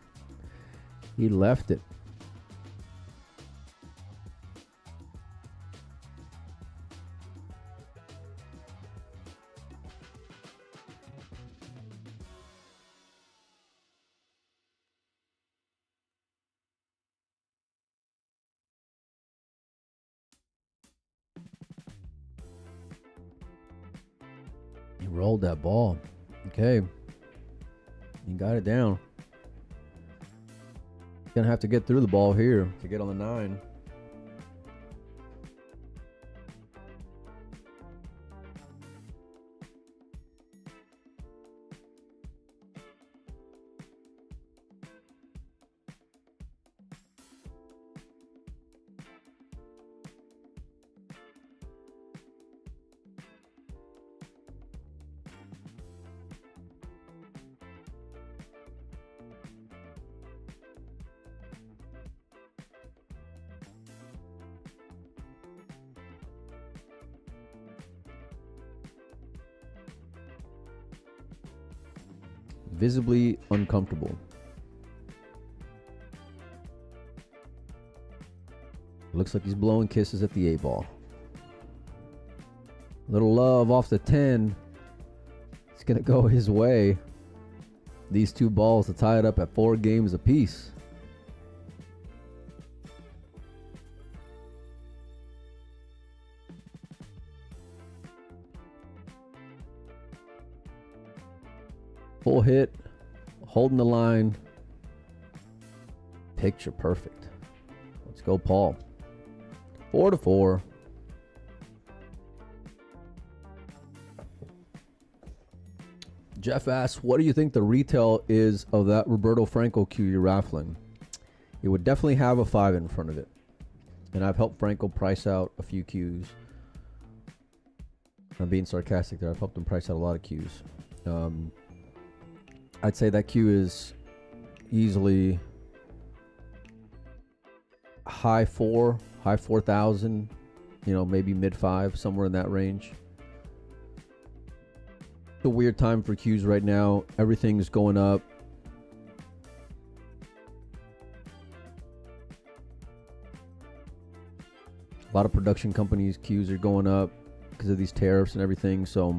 Speaker 1: He left it. He rolled that ball. Okay. He got it down. Gonna have to get through the ball here to get on the 9. Visibly uncomfortable. Looks like he's blowing kisses at the 8 ball. Little love off the 10. It's going to go his way. These 2 balls to tie it up at 4 games apiece. Full hit, holding the line. Picture perfect. Let's go, Paul. 4-4. Jeff asks, what do you think the retail is of that Roberto Franco cue you're raffling? It would definitely have a 5 in front of it. And I've helped Franco price out a few cues. I'm being sarcastic there. I've helped him price out a lot of cues. I'd say that cue is easily high 4,000, maybe mid 5, somewhere in that range. It's a weird time for cues right now. Everything's going up. A lot of production companies' cues are going up because of these tariffs and everything. So,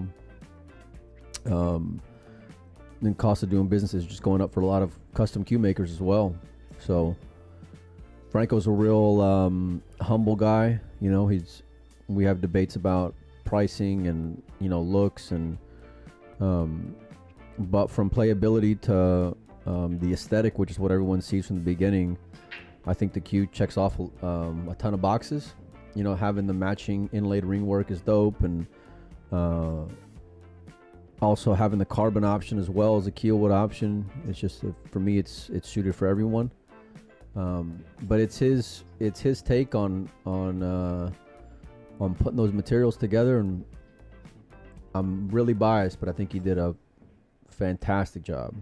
Speaker 1: then cost of doing business is just going up for a lot of custom cue makers as well. So Franco's a real humble guy. We have debates about pricing and looks and but from playability to the aesthetic, which is what everyone sees from the beginning, I think the cue checks off a ton of boxes. Having the matching inlaid ring work is dope, and also having the carbon option as well as the keelwood option. It's just for me, it's suited for everyone. But it's his take on putting those materials together, and I'm really biased, but I think he did a fantastic job.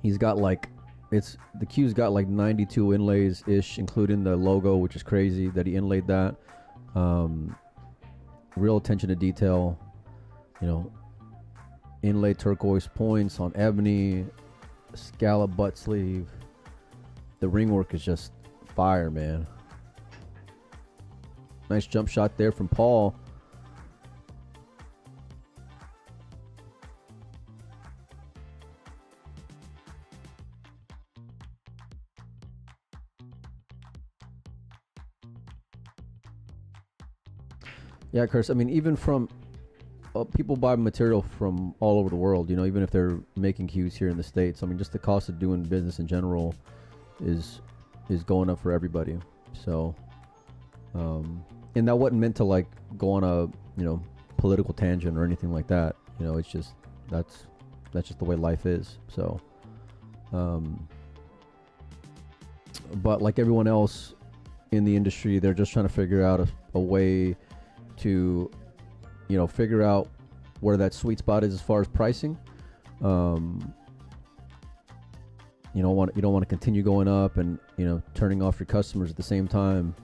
Speaker 1: He's got the cue's got 92 inlays ish, including the logo, which is crazy that he inlaid that. Real attention to detail, inlaid turquoise points on ebony, scallop butt sleeve. The ring work is just fire, man. Nice jump shot there from Paul. Yeah, Chris, even from people buy material from all over the world, even if they're making cues here in the States. Just the cost of doing business in general is going up for everybody. So, and that wasn't meant to go on a, political tangent or anything like that. It's just, that's just the way life is. So, but like everyone else in the industry, they're just trying to figure out a way to figure out where that sweet spot is as far as pricing. you don't want to continue going up and turning off your customers at the same time.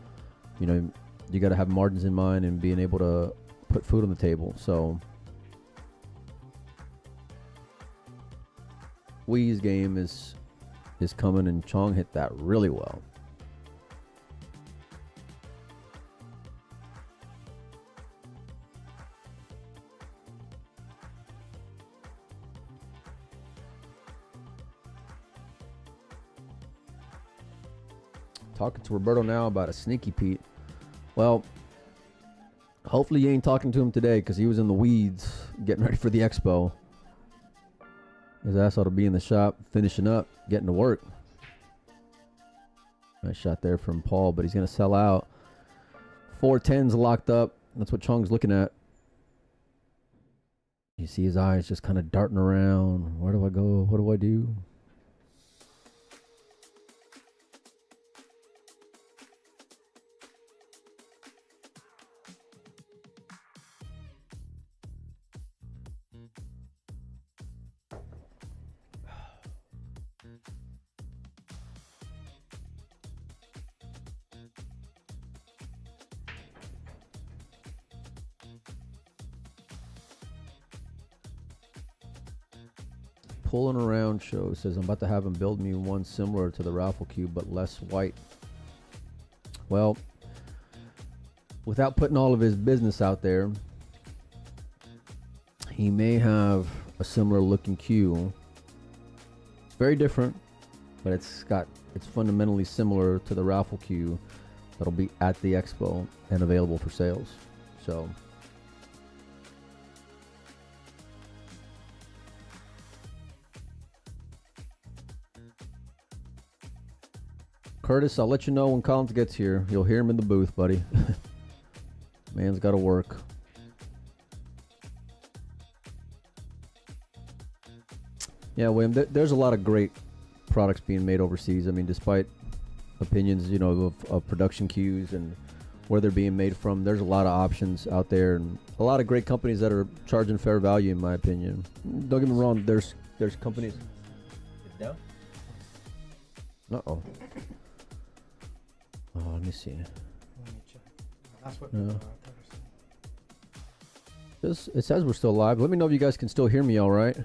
Speaker 1: You got to have margins in mind and being able to put food on the table. So Wee's game is coming, and Chong hit that really well. Talking to Roberto now about a sneaky Pete. Well, hopefully you ain't talking to him today, because he was in the weeds getting ready for the expo. His ass ought to be in the shop finishing up, getting to work. Nice shot there from Paul, but he's going to sell out. 410's locked up. That's what Chong's looking at. You see his eyes just kind of darting around. Where do I go? What do I do? Pulling around show says, I'm about to have him build me one similar to the raffle cube but less white. Well, without putting all of his business out there, he may have a similar looking cue. Very different, but it's fundamentally similar to the raffle cue that'll be at the expo and available for sales. So Curtis, I'll let you know when Collins gets here. You'll hear him in the booth, buddy. Man's got to work. Yeah, William, there's a lot of great products being made overseas. I mean, despite opinions, of production cues and where they're being made from, there's a lot of options out there and a lot of great companies that are charging fair value, in my opinion. Don't get me wrong, there's companies. It's down? Uh-oh. Oh, let me see.
Speaker 3: Let me check. That's what
Speaker 1: it says we're still live. Let me know if you guys can still hear me all right.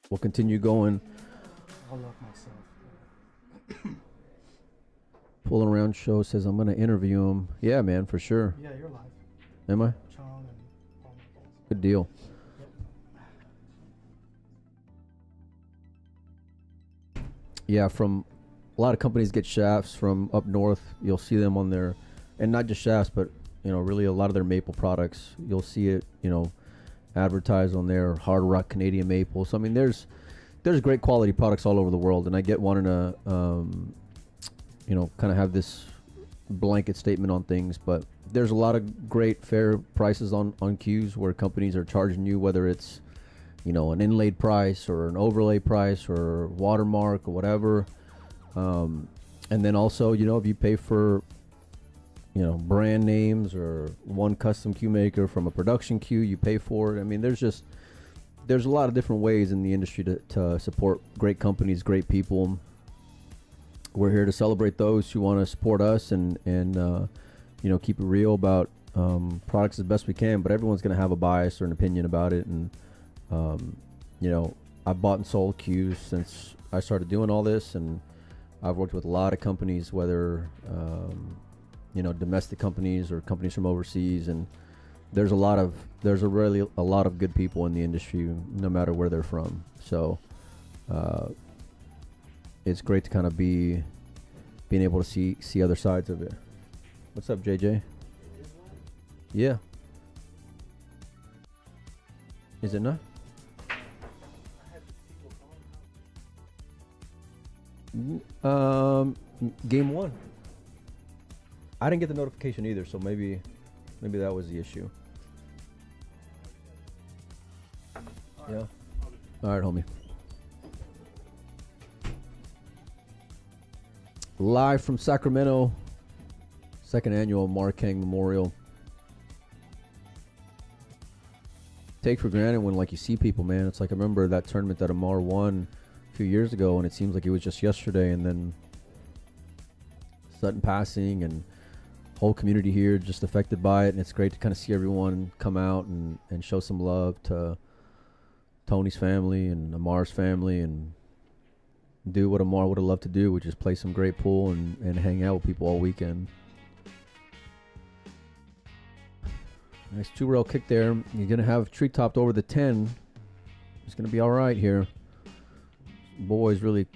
Speaker 1: We'll continue going.
Speaker 3: I'll lock myself.
Speaker 1: Pulling around show says I'm going to interview him. Yeah, man, for sure.
Speaker 3: Yeah, you're live.
Speaker 1: Am I?
Speaker 3: Chong and Paul.
Speaker 1: Good deal.
Speaker 3: Yep.
Speaker 1: Yeah, from a lot of companies get shafts from up north. You'll see them on their, and not just shafts, but really a lot of their maple products. You'll see it, advertised on their Hard Rock Canadian maple. So I mean, there's great quality products all over the world, and I get wanting to, kind of have this blanket statement on things, but there's a lot of great fair prices on cues where companies are charging you, whether it's an inlaid price or an overlay price or watermark or whatever. And then also, if you pay for, brand names or one custom cue maker from a production cue, you pay for it. I mean, there's a lot of different ways in the industry to support great companies, great people. We're here to celebrate those who want to support us and keep it real about products as best we can, but everyone's going to have a bias or an opinion about it. And I've bought and sold cues since I started doing all this, and I've worked with a lot of companies, whether domestic companies or companies from overseas, and there's really a lot of good people in the industry, no matter where they're from. So it's great to kind of being able to see other sides of it. What's up, JJ? Yeah. Is it not? Game one. I didn't get the notification either, so maybe that was the issue. Yeah. All right, homie. Live from Sacramento, second annual Amar Kang Memorial. take for granted when like you see people, man. It's like I remember that tournament that Amar won a few years ago, and it seems like it was just yesterday, and then sudden passing, and whole community here just affected by it, and it's great to kind of see everyone come out and show some love to Tony's family and Amar's family, and do what Amar would have loved to do, which is play some great pool and hang out with people all weekend. Nice 2-rail kick there. You're going to have tree topped over the 10. It's going to be all right here. Boys really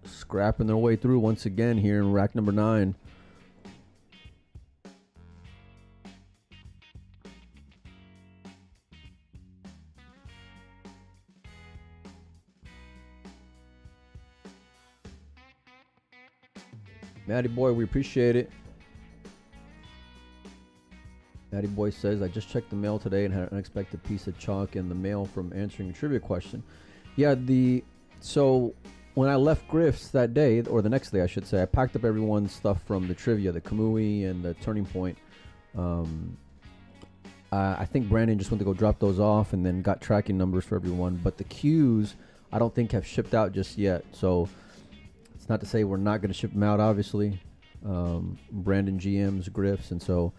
Speaker 1: scrapping their way through once again here in rack number 9. Matty Boy, we appreciate it. Matty Boy says, I just checked the mail today and had an unexpected piece of chalk in the mail from answering a trivia question. Yeah, so when I left Griff's that day, or the next day I should say, I packed up everyone's stuff from the trivia, the Kamui and the Turning Point. I think Brandon just went to go drop those off and then got tracking numbers for everyone. But the cues, I don't think have shipped out just yet. So it's not to say we're not going to ship them out, obviously. Brandon GM's Griff's, and so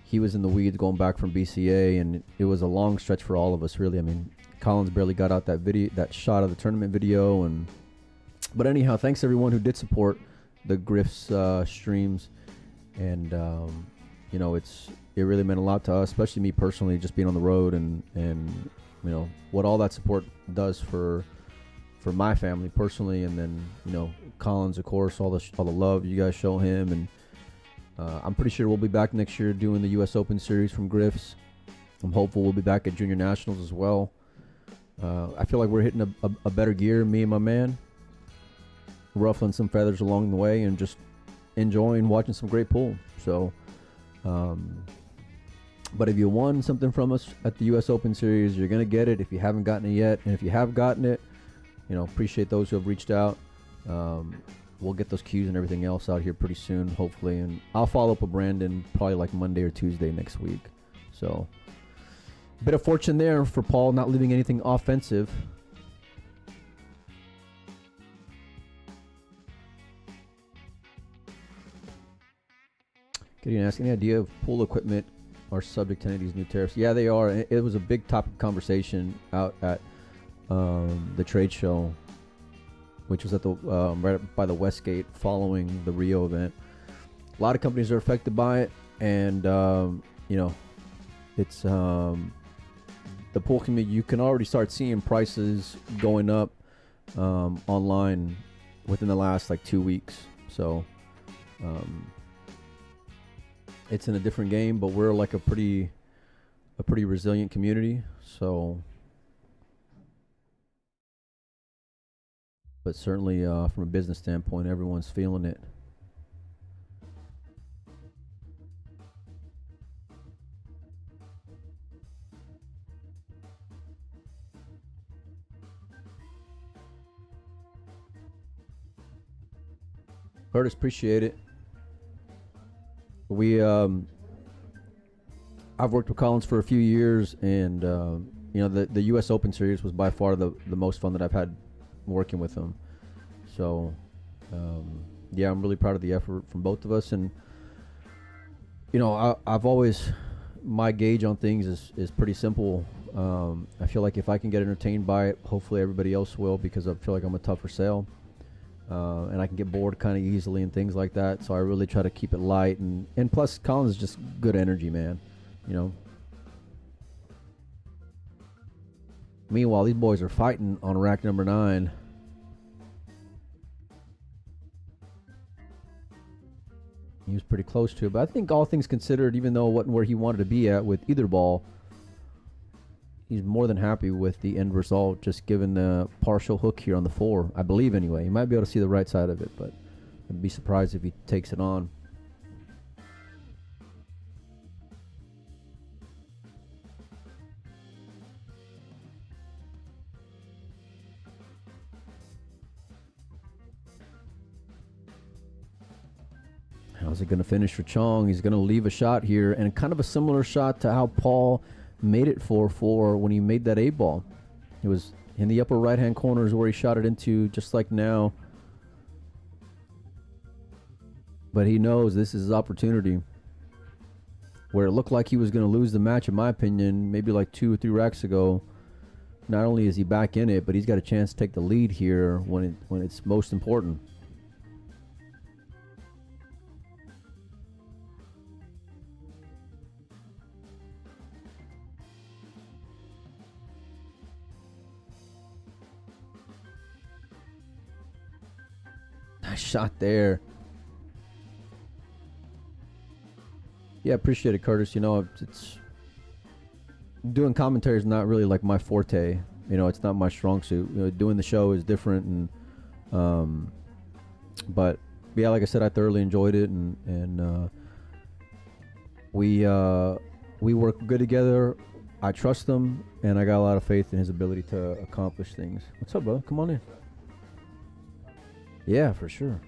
Speaker 1: he was in the weeds going back from BCA, and it was a long stretch for all of us, really. I mean, Collins barely got out that shot of the tournament video, but anyhow, thanks everyone who did support the Griff's streams, and you know, it really meant a lot to us, especially me personally, just being on the road, and you know what all that support does for my family personally, and then you know Collins, of course, all the love you guys show him, and I'm pretty sure we'll be back next year doing the U.S. Open Series from Griff's. I'm hopeful we'll be back at Junior Nationals as well. I feel like we're hitting a better gear, me and my man. Ruffling some feathers along the way and just enjoying watching some great pool. So, but if you won something from us at the U.S. Open Series, you're going to get it if you haven't gotten it yet. And if you have gotten it, you know, appreciate those who have reached out. We'll get those cues and everything else out here pretty soon, hopefully. And I'll follow up with Brandon probably like Monday or Tuesday next week. So, a bit of fortune there for Paul, not leaving anything offensive. Can you ask any idea of pool equipment are subject to any of these new tariffs? Yeah, they are. It was a big topic of conversation out at the trade show, which was at the right by the Westgate following the Rio event. A lot of companies are affected by it, and you know, it's the pool community. You can already start seeing prices going up online within the last like 2 weeks. So it's in a different game, but we're like a pretty resilient community. So. But certainly from a business standpoint, everyone's feeling it. Curtis, appreciate it. I've worked with Collins for a few years, and you know, the U.S. Open Series was by far the most fun that I've had working with him. So yeah, I'm really proud of the effort from both of us. And you know, I've always, my gauge on things is pretty simple. I feel like if I can get entertained by it, hopefully everybody else will, because I feel like I'm a tougher sell, and I can get bored kind of easily and things like that. So I really try to keep it light, and plus Collins is just good energy, man, you know. Meanwhile, these boys are fighting on rack number 9. He was pretty close to it, but I think all things considered, even though it wasn't where he wanted to be at with either ball, he's more than happy with the end result, just given the partial hook here on the 4, I believe anyway. He might be able to see the right side of it, but I'd be surprised if he takes it on. How's it going to finish for Chong? He's going to leave a shot here, and kind of a similar shot to how Paul made it 4-4 when he made that 8-ball. It was in the upper right-hand corners where he shot it into, just like now. But he knows this is his opportunity. Where it looked like he was going to lose the match, in my opinion, maybe like 2 or 3 racks ago. Not only is he back in it, but he's got a chance to take the lead here when it's most important. Nice shot there. Yeah, appreciate it, Curtis. You know, it's doing commentary is not really like my forte. You know, it's not my strong suit. You know, doing the show is different, and but yeah, like I said, I thoroughly enjoyed it, and we work good together. I trust him, and I got a lot of faith in his ability to accomplish things. What's up, bro? Come on in. Yeah, for sure.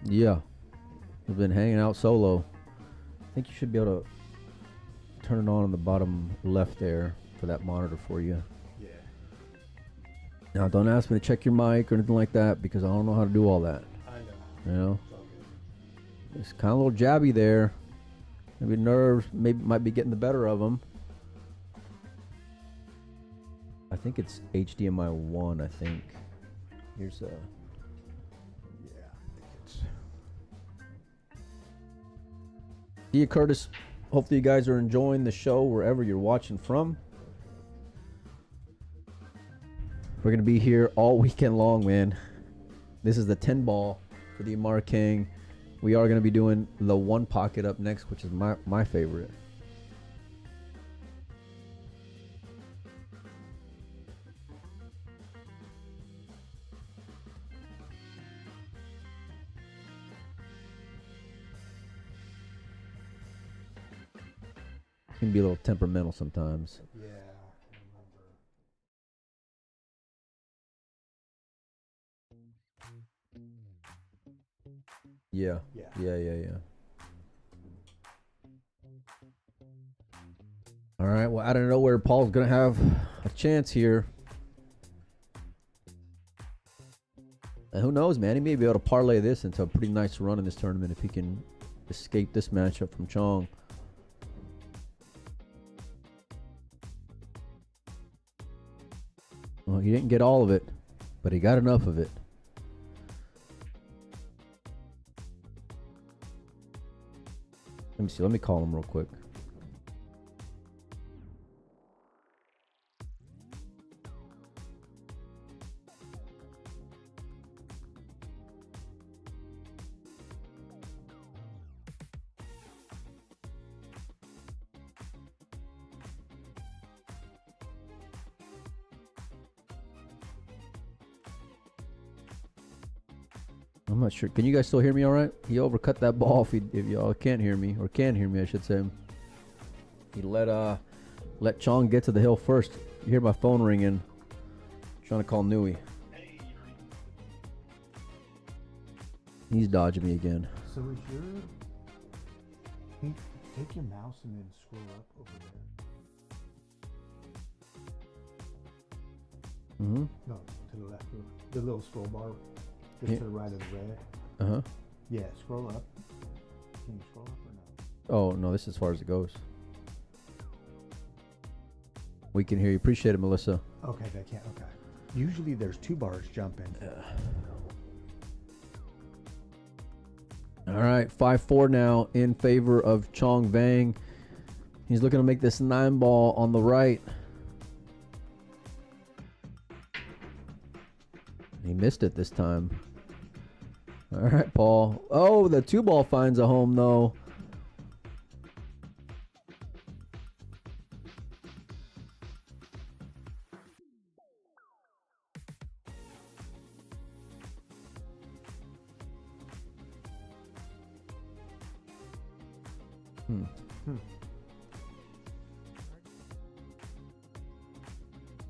Speaker 1: Yeah. We've been hanging out solo. I think you should be able to turn it on the bottom left there for that monitor for you.
Speaker 3: Yeah.
Speaker 1: Now, don't ask me to check your mic or anything like that because I don't know how to do all that.
Speaker 3: I know.
Speaker 1: You know?
Speaker 3: It's all good.
Speaker 1: It's kind of a little jabby there. Maybe nerves might be getting the better of them. I think it's HDMI 1, I think. Here's a...
Speaker 3: Yeah, I think it's...
Speaker 1: See you, Curtis. Hopefully you guys are enjoying the show wherever you're watching from. We're going to be here all weekend long, man. This is the 10 ball for the Amar Kang. We are going to be doing the 1 pocket up next, which is my favorite. Can be a little temperamental sometimes.
Speaker 3: Yeah, I remember.
Speaker 1: Yeah.
Speaker 3: Yeah.
Speaker 1: Yeah. All right. Well, out of nowhere, Paul's going to have a chance here. And who knows, man? He may be able to parlay this into a pretty nice run in this tournament if he can escape this matchup from Chong. Well, he didn't get all of it, but he got enough of it. Let me see. Let me call him real quick. I'm not sure. Can you guys still hear me all right? He overcut that ball if y'all can't hear me, or can hear me, I should say. He let Chong get to the hill first. You hear my phone ringing. Trying to call Nui. He's dodging me again.
Speaker 3: So is your... Take your mouse and then scroll up over there.
Speaker 1: Mm-hmm.
Speaker 3: No, to the left. The little scroll bar. Just
Speaker 1: Yeah.
Speaker 3: to the right of the red.
Speaker 1: Uh-huh.
Speaker 3: Yeah, scroll up. Can you scroll up or no?
Speaker 1: Oh, no, this is as far as it goes. We can hear you. Appreciate it, Melissa.
Speaker 3: Okay, they can't. Okay. Usually there's 2 bars jumping.
Speaker 1: All right, 5-4 now in favor of Chong Vang. He's looking to make this 9 ball on the right. He missed it this time. All right, Paul. Oh, the 2 ball finds a home, though.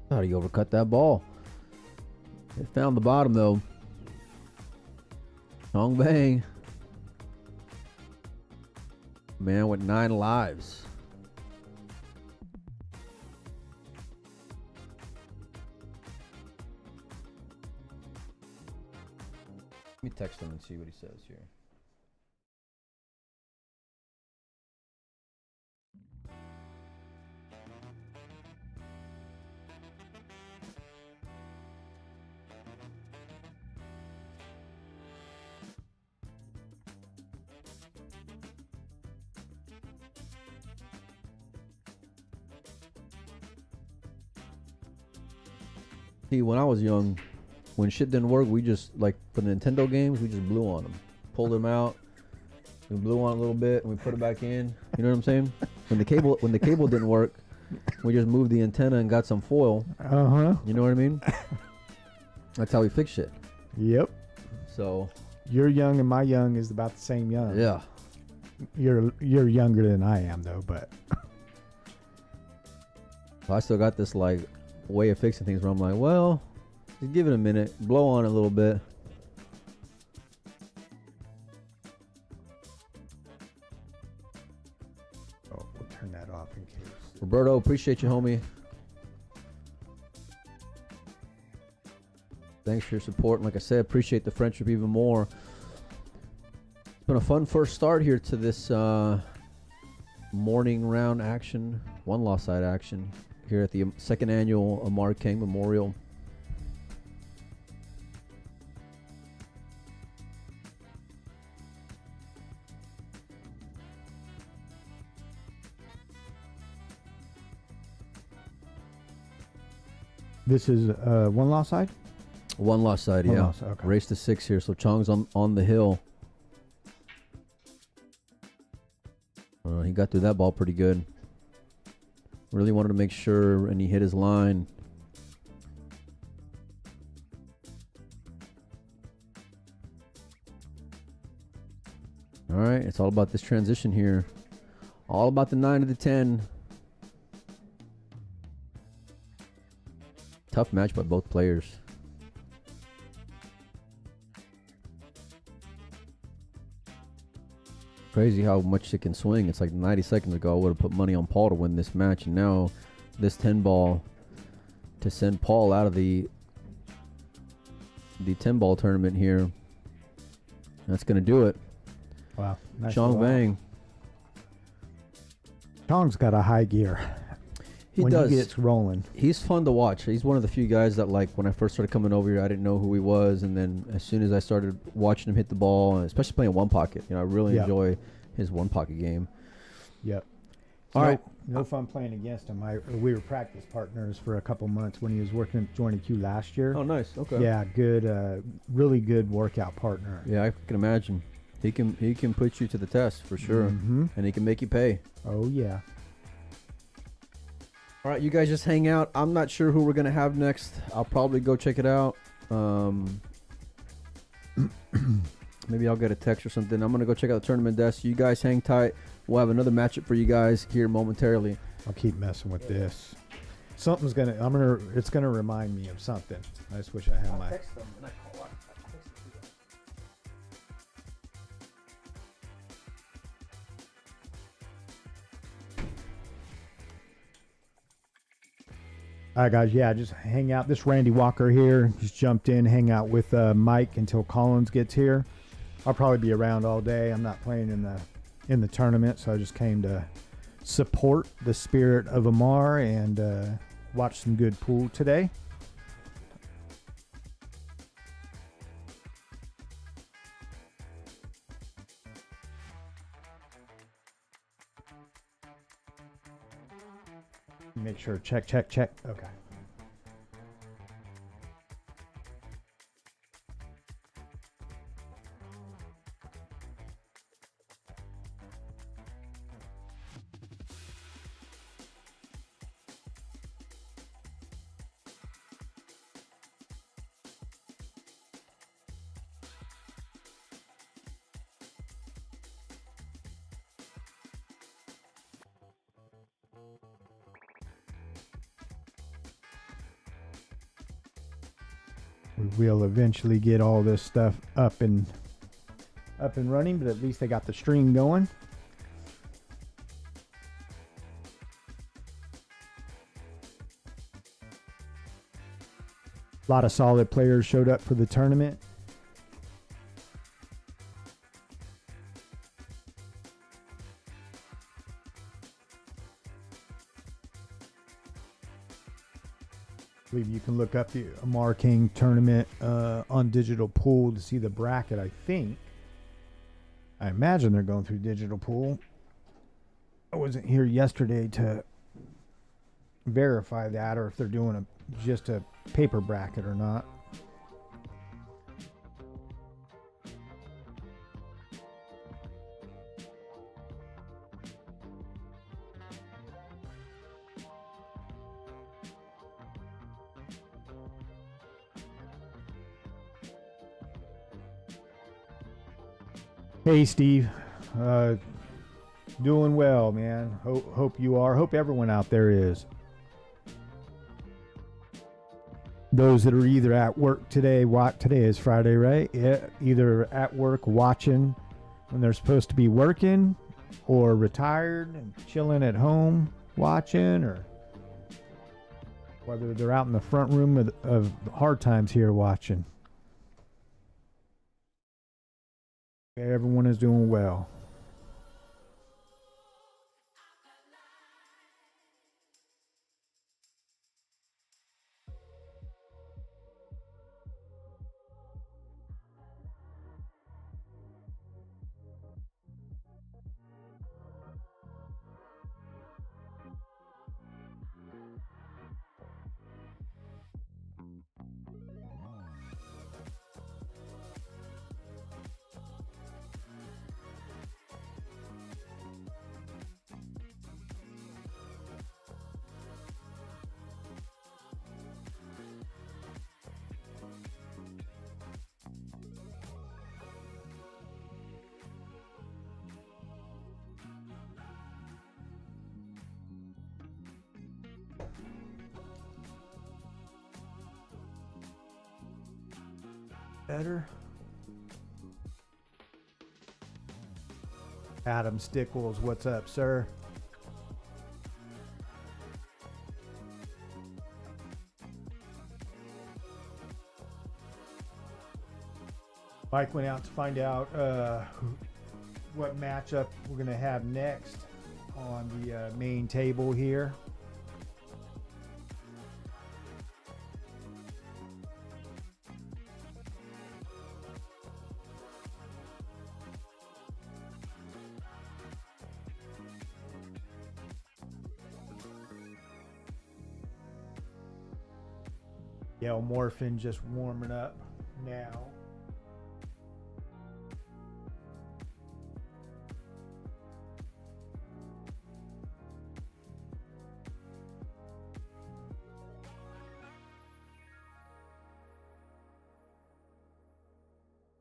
Speaker 1: Thought he overcut that ball. It found the bottom, though. Chong Vang. Man with 9 lives. Let me text him and see what he says here. See, when I was young, when shit didn't work, we just, like, for the Nintendo games, we just blew on them. Pulled them out, we blew on it a little bit, and we put it back in. You know what I'm saying? When the cable didn't work, we just moved the antenna and got some foil.
Speaker 4: Uh-huh.
Speaker 1: You know what I mean? That's how we fix shit.
Speaker 4: Yep.
Speaker 1: So
Speaker 4: Your young and my young is about the same young.
Speaker 1: yeah.
Speaker 4: You're younger than I am though, but
Speaker 1: I still got this, like, way of fixing things where I'm like, well, just give it a minute, blow on it a little bit.
Speaker 4: oh, we'll turn that off in case.
Speaker 1: Roberto, appreciate you, homie. Thanks for your support. And like I said, appreciate the friendship even more. It's been a fun first start here to this morning round action, one loss side action here at the second annual Amar Kang Memorial.
Speaker 4: This is one loss side?
Speaker 1: One loss side,
Speaker 4: One
Speaker 1: yeah.
Speaker 4: loss, okay.
Speaker 1: Race to 6 here. So Chong's on the hill. He got through that ball pretty good. Really wanted to make sure, and he hit his line. All right, it's all about this transition here. All about the 9 to the 10. Tough match by both players. Crazy how much it can swing. It's like 90 seconds ago I would have put money on Paul to win this match, and now this 10 ball to send Paul out of the 10 ball tournament here. That's going to do it.
Speaker 4: Wow. Nice
Speaker 1: Chong Vang.
Speaker 4: Chong's got a high gear.
Speaker 1: He
Speaker 4: when
Speaker 1: does.
Speaker 4: he gets rolling.
Speaker 1: He's fun to watch. He's one of the few guys that, like, when I first started coming over here, I didn't know who he was, and then as soon as I started watching him hit the ball, and especially playing one pocket, I really enjoy his one pocket game.
Speaker 4: Yep.
Speaker 1: All right.
Speaker 4: No fun playing against him. We were practice partners for a couple months when he was working at Joining Q last year.
Speaker 1: Oh, nice. Okay.
Speaker 4: Yeah, good, really good workout partner.
Speaker 1: Yeah, I can imagine. He can put you to the test for sure,
Speaker 4: Mm-hmm.
Speaker 1: and he can make you pay.
Speaker 4: Oh yeah.
Speaker 1: All right, you guys just hang out. I'm not sure who we're gonna have next. I'll probably go check it out. Maybe I'll get a text or something. I'm gonna go check out the tournament desk. You guys hang tight. We'll have another matchup for you guys here momentarily.
Speaker 4: I'll keep messing with this. It's gonna remind me of something. I just wish I had my.
Speaker 1: text them and I call out.
Speaker 4: All right, guys. Yeah, just hang out. This Randy Walker here just jumped in, hang out with Mike until Collins gets here. I'll probably be around all day. I'm not playing in the tournament, so I just came to support the spirit of Amar and watch some good pool today. Make sure, check. Okay. We will eventually get all this stuff up and running, but at least they got the stream going. A lot of solid players showed up for the tournament. I believe you can look up the Amar Kang tournament on Digital Pool to see the bracket, I think. I imagine they're going through Digital Pool. I wasn't here yesterday to verify that, or if they're doing just a paper bracket or not. Hey, Steve. Doing well, man. Hope you are. Hope everyone out there is. Those that are either at work today, today is Friday, right? Yeah, either at work watching when they're supposed to be working, or retired and chilling at home watching, or whether they're out in the front room of Hard Times here watching. Everyone is doing well. Better. Adam Stickles, what's up, sir? Mike went out to find out what matchup we're going to have next on the main table here. Yeah, Morphin just warming up now.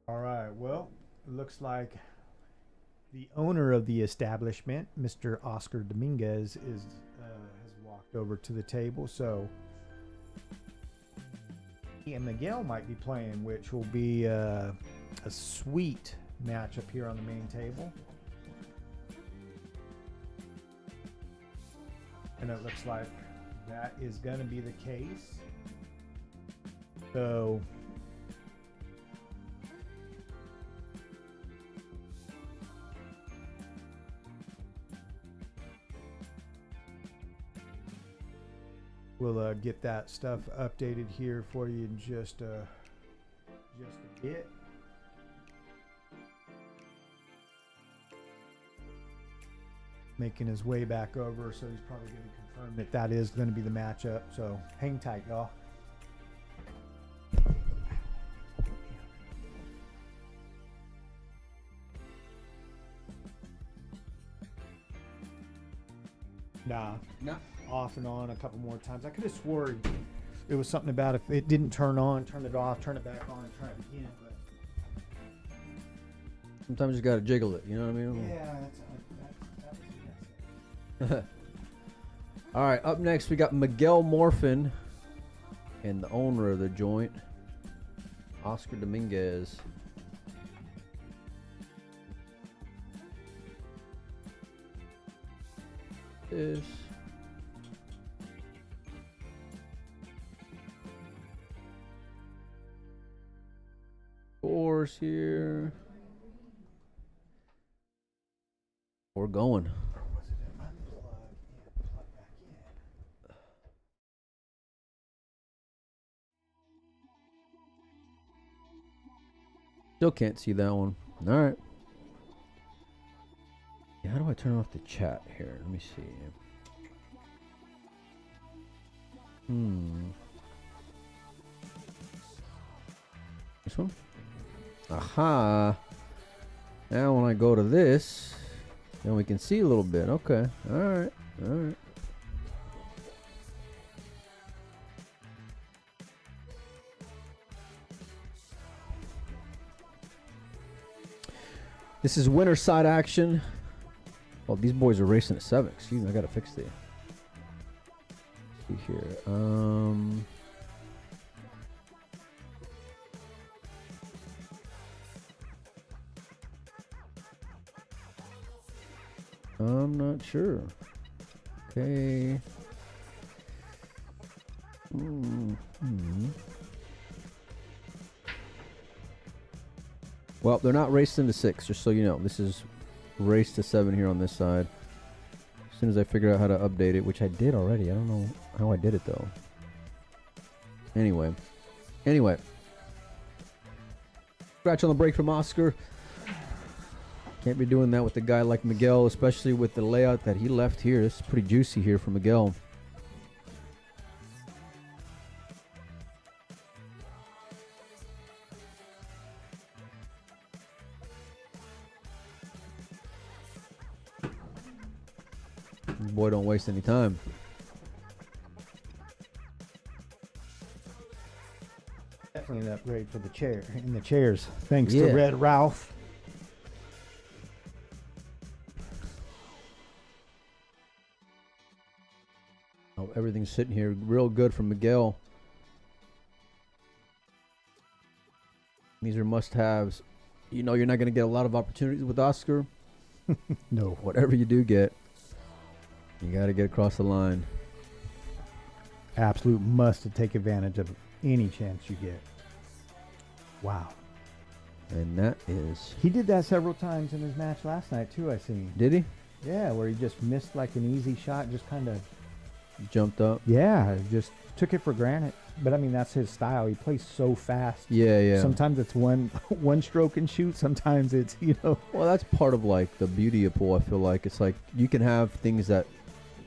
Speaker 4: All right, well, it looks like the owner of the establishment, Mr. Oscar Dominguez, has walked over to the table, so he and Miguel might be playing, which will be a sweet matchup here on the main table. And it looks like that is going to be the case. So we'll get that stuff updated here for you in just a bit. Making his way back over, so he's probably going to confirm that that is going to be the matchup. So hang tight, y'all. Nah.
Speaker 1: No.
Speaker 4: Off and on a couple more times. I could have swore it was something about if it didn't turn on, turn it off, turn it back on, and try it again. But
Speaker 1: Sometimes you gotta jiggle it, you know what I mean?
Speaker 4: yeah, that's
Speaker 1: All right, up next we got Miguel Morphin and the owner of the joint, Oscar Dominguez. This. Scores here. We're going. Still can't see that one. All right. Yeah, how do I turn off the chat here? Let me see. This one? Aha. Now when I go to this, then we can see a little bit. Okay. All right. All right. This is winter side action. Oh, these boys are racing at 7. Excuse me, I gotta fix the. See here. I'm not sure. Okay. Well, they're not racing to 6, just so you know. This is race to 7 here on this side. As soon as I figure out how to update it, which I did already. I don't know how I did it, though. Anyway. Scratch on the break from Oscar. Can't be doing that with a guy like Miguel, especially with the layout that he left here. This is pretty juicy here for Miguel. Boy, don't waste any time.
Speaker 4: Definitely an upgrade for the chair in the chairs. Thanks
Speaker 1: Yeah.
Speaker 4: to Red Ralph.
Speaker 1: Oh, everything's sitting here real good from Miguel. These are must-haves. You know you're not going to get a lot of opportunities with Oscar.
Speaker 4: No.
Speaker 1: Whatever you do get, you got to get across the line.
Speaker 4: Absolute must to take advantage of any chance you get. Wow.
Speaker 1: And that is...
Speaker 4: He did that several times in his match last night, too, I seen.
Speaker 1: Did he?
Speaker 4: Yeah, where he just missed like an easy shot, just kind of...
Speaker 1: Jumped up?
Speaker 4: Yeah, just took it for granted. But, I mean, that's his style. He plays so fast.
Speaker 1: Yeah, yeah.
Speaker 4: Sometimes it's one stroke and shoot. Sometimes it's, you know...
Speaker 1: Well, that's part of, like, the beauty of pool, I feel like. It's like you can have things that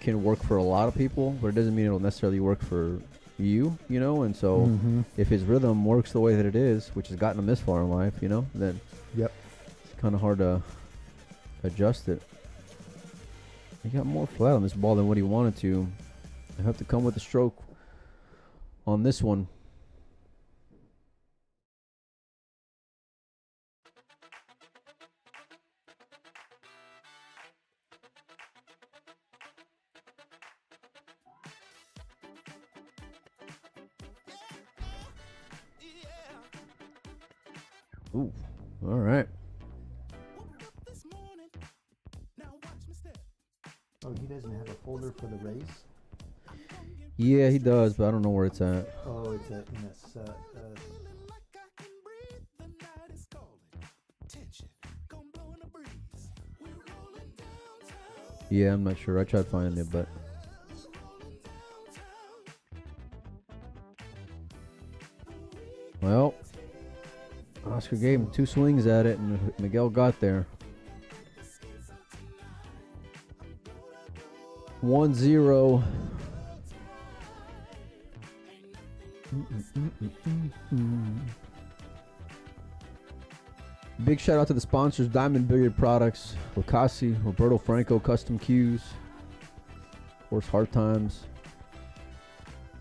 Speaker 1: can work for a lot of people, but it doesn't mean it'll necessarily work for you, you know? And so if his rhythm works the way that it is, which has gotten him this far in life, you know, then
Speaker 4: Yep.
Speaker 1: it's kind of hard to adjust it. He got more flat on this ball than what he wanted to. I have to come with a stroke on this one. Ooh, all right.
Speaker 4: Oh, he doesn't have a folder for the race?
Speaker 1: Yeah, he does, but I don't know where it's at.
Speaker 4: Oh, it's in this.
Speaker 1: Yeah, I'm not sure. I tried finding it, but... Well, Oscar gave him 2 swings at it, and Miguel got there. 1-0. Big shout out to the sponsors: Diamond Billiard Products, Lucasi, Roberto Franco Custom Cues, of course, Hard Times.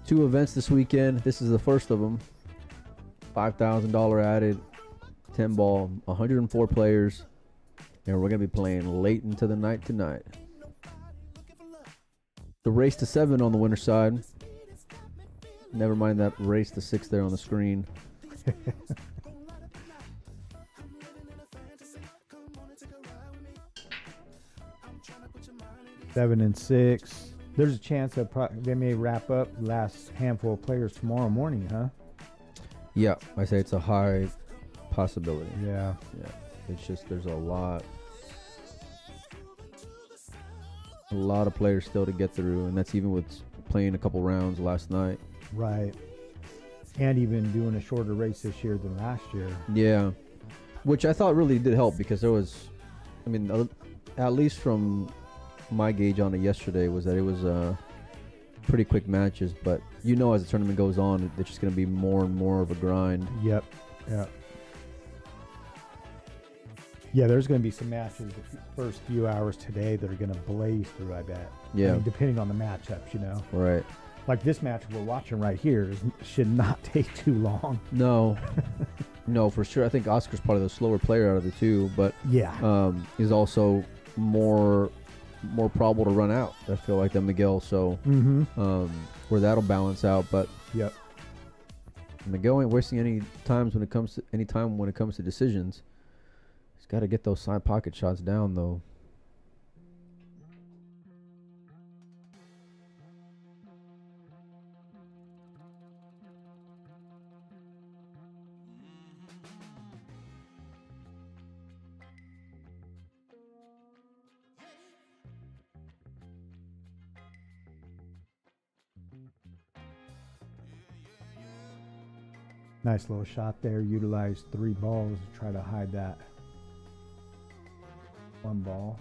Speaker 1: 2 events this weekend. This is the first of them. $5,000 added, 10 ball, 104 players, and we're gonna be playing late into the night tonight. The race to 7 on the winner side. Never mind that race to 6 there on the screen.
Speaker 4: 7 and 6. There's a chance that they may wrap up last handful of players tomorrow morning, huh?
Speaker 1: Yeah, I say it's a high possibility.
Speaker 4: Yeah.
Speaker 1: Yeah. It's just there's a lot of players still to get through, and that's even with playing a couple rounds last night.
Speaker 4: Right. And even doing a shorter race this year than last year.
Speaker 1: Yeah. Which I thought really did help because there was, I mean, at least from my gauge on it yesterday was that it was pretty quick matches, but you know as the tournament goes on, it's just going to be more and more of a grind.
Speaker 4: Yep. Yeah. Yeah, there's going to be some matches the first few hours today that are going to blaze through, I bet.
Speaker 1: Yeah.
Speaker 4: I mean, depending on the matchups, you know.
Speaker 1: Right.
Speaker 4: Like this match we're watching right here should not take too long.
Speaker 1: No. No, for sure. I think Oscar's probably the slower player out of the two, but
Speaker 4: yeah,
Speaker 1: he's also more probable to run out, I feel like, than Miguel. So where that'll balance out. But
Speaker 4: yep.
Speaker 1: Miguel ain't wasting any time when it comes to decisions. He's got to get those side pocket shots down, though.
Speaker 4: Nice little shot there. Utilized 3 balls to try to hide that 1 ball.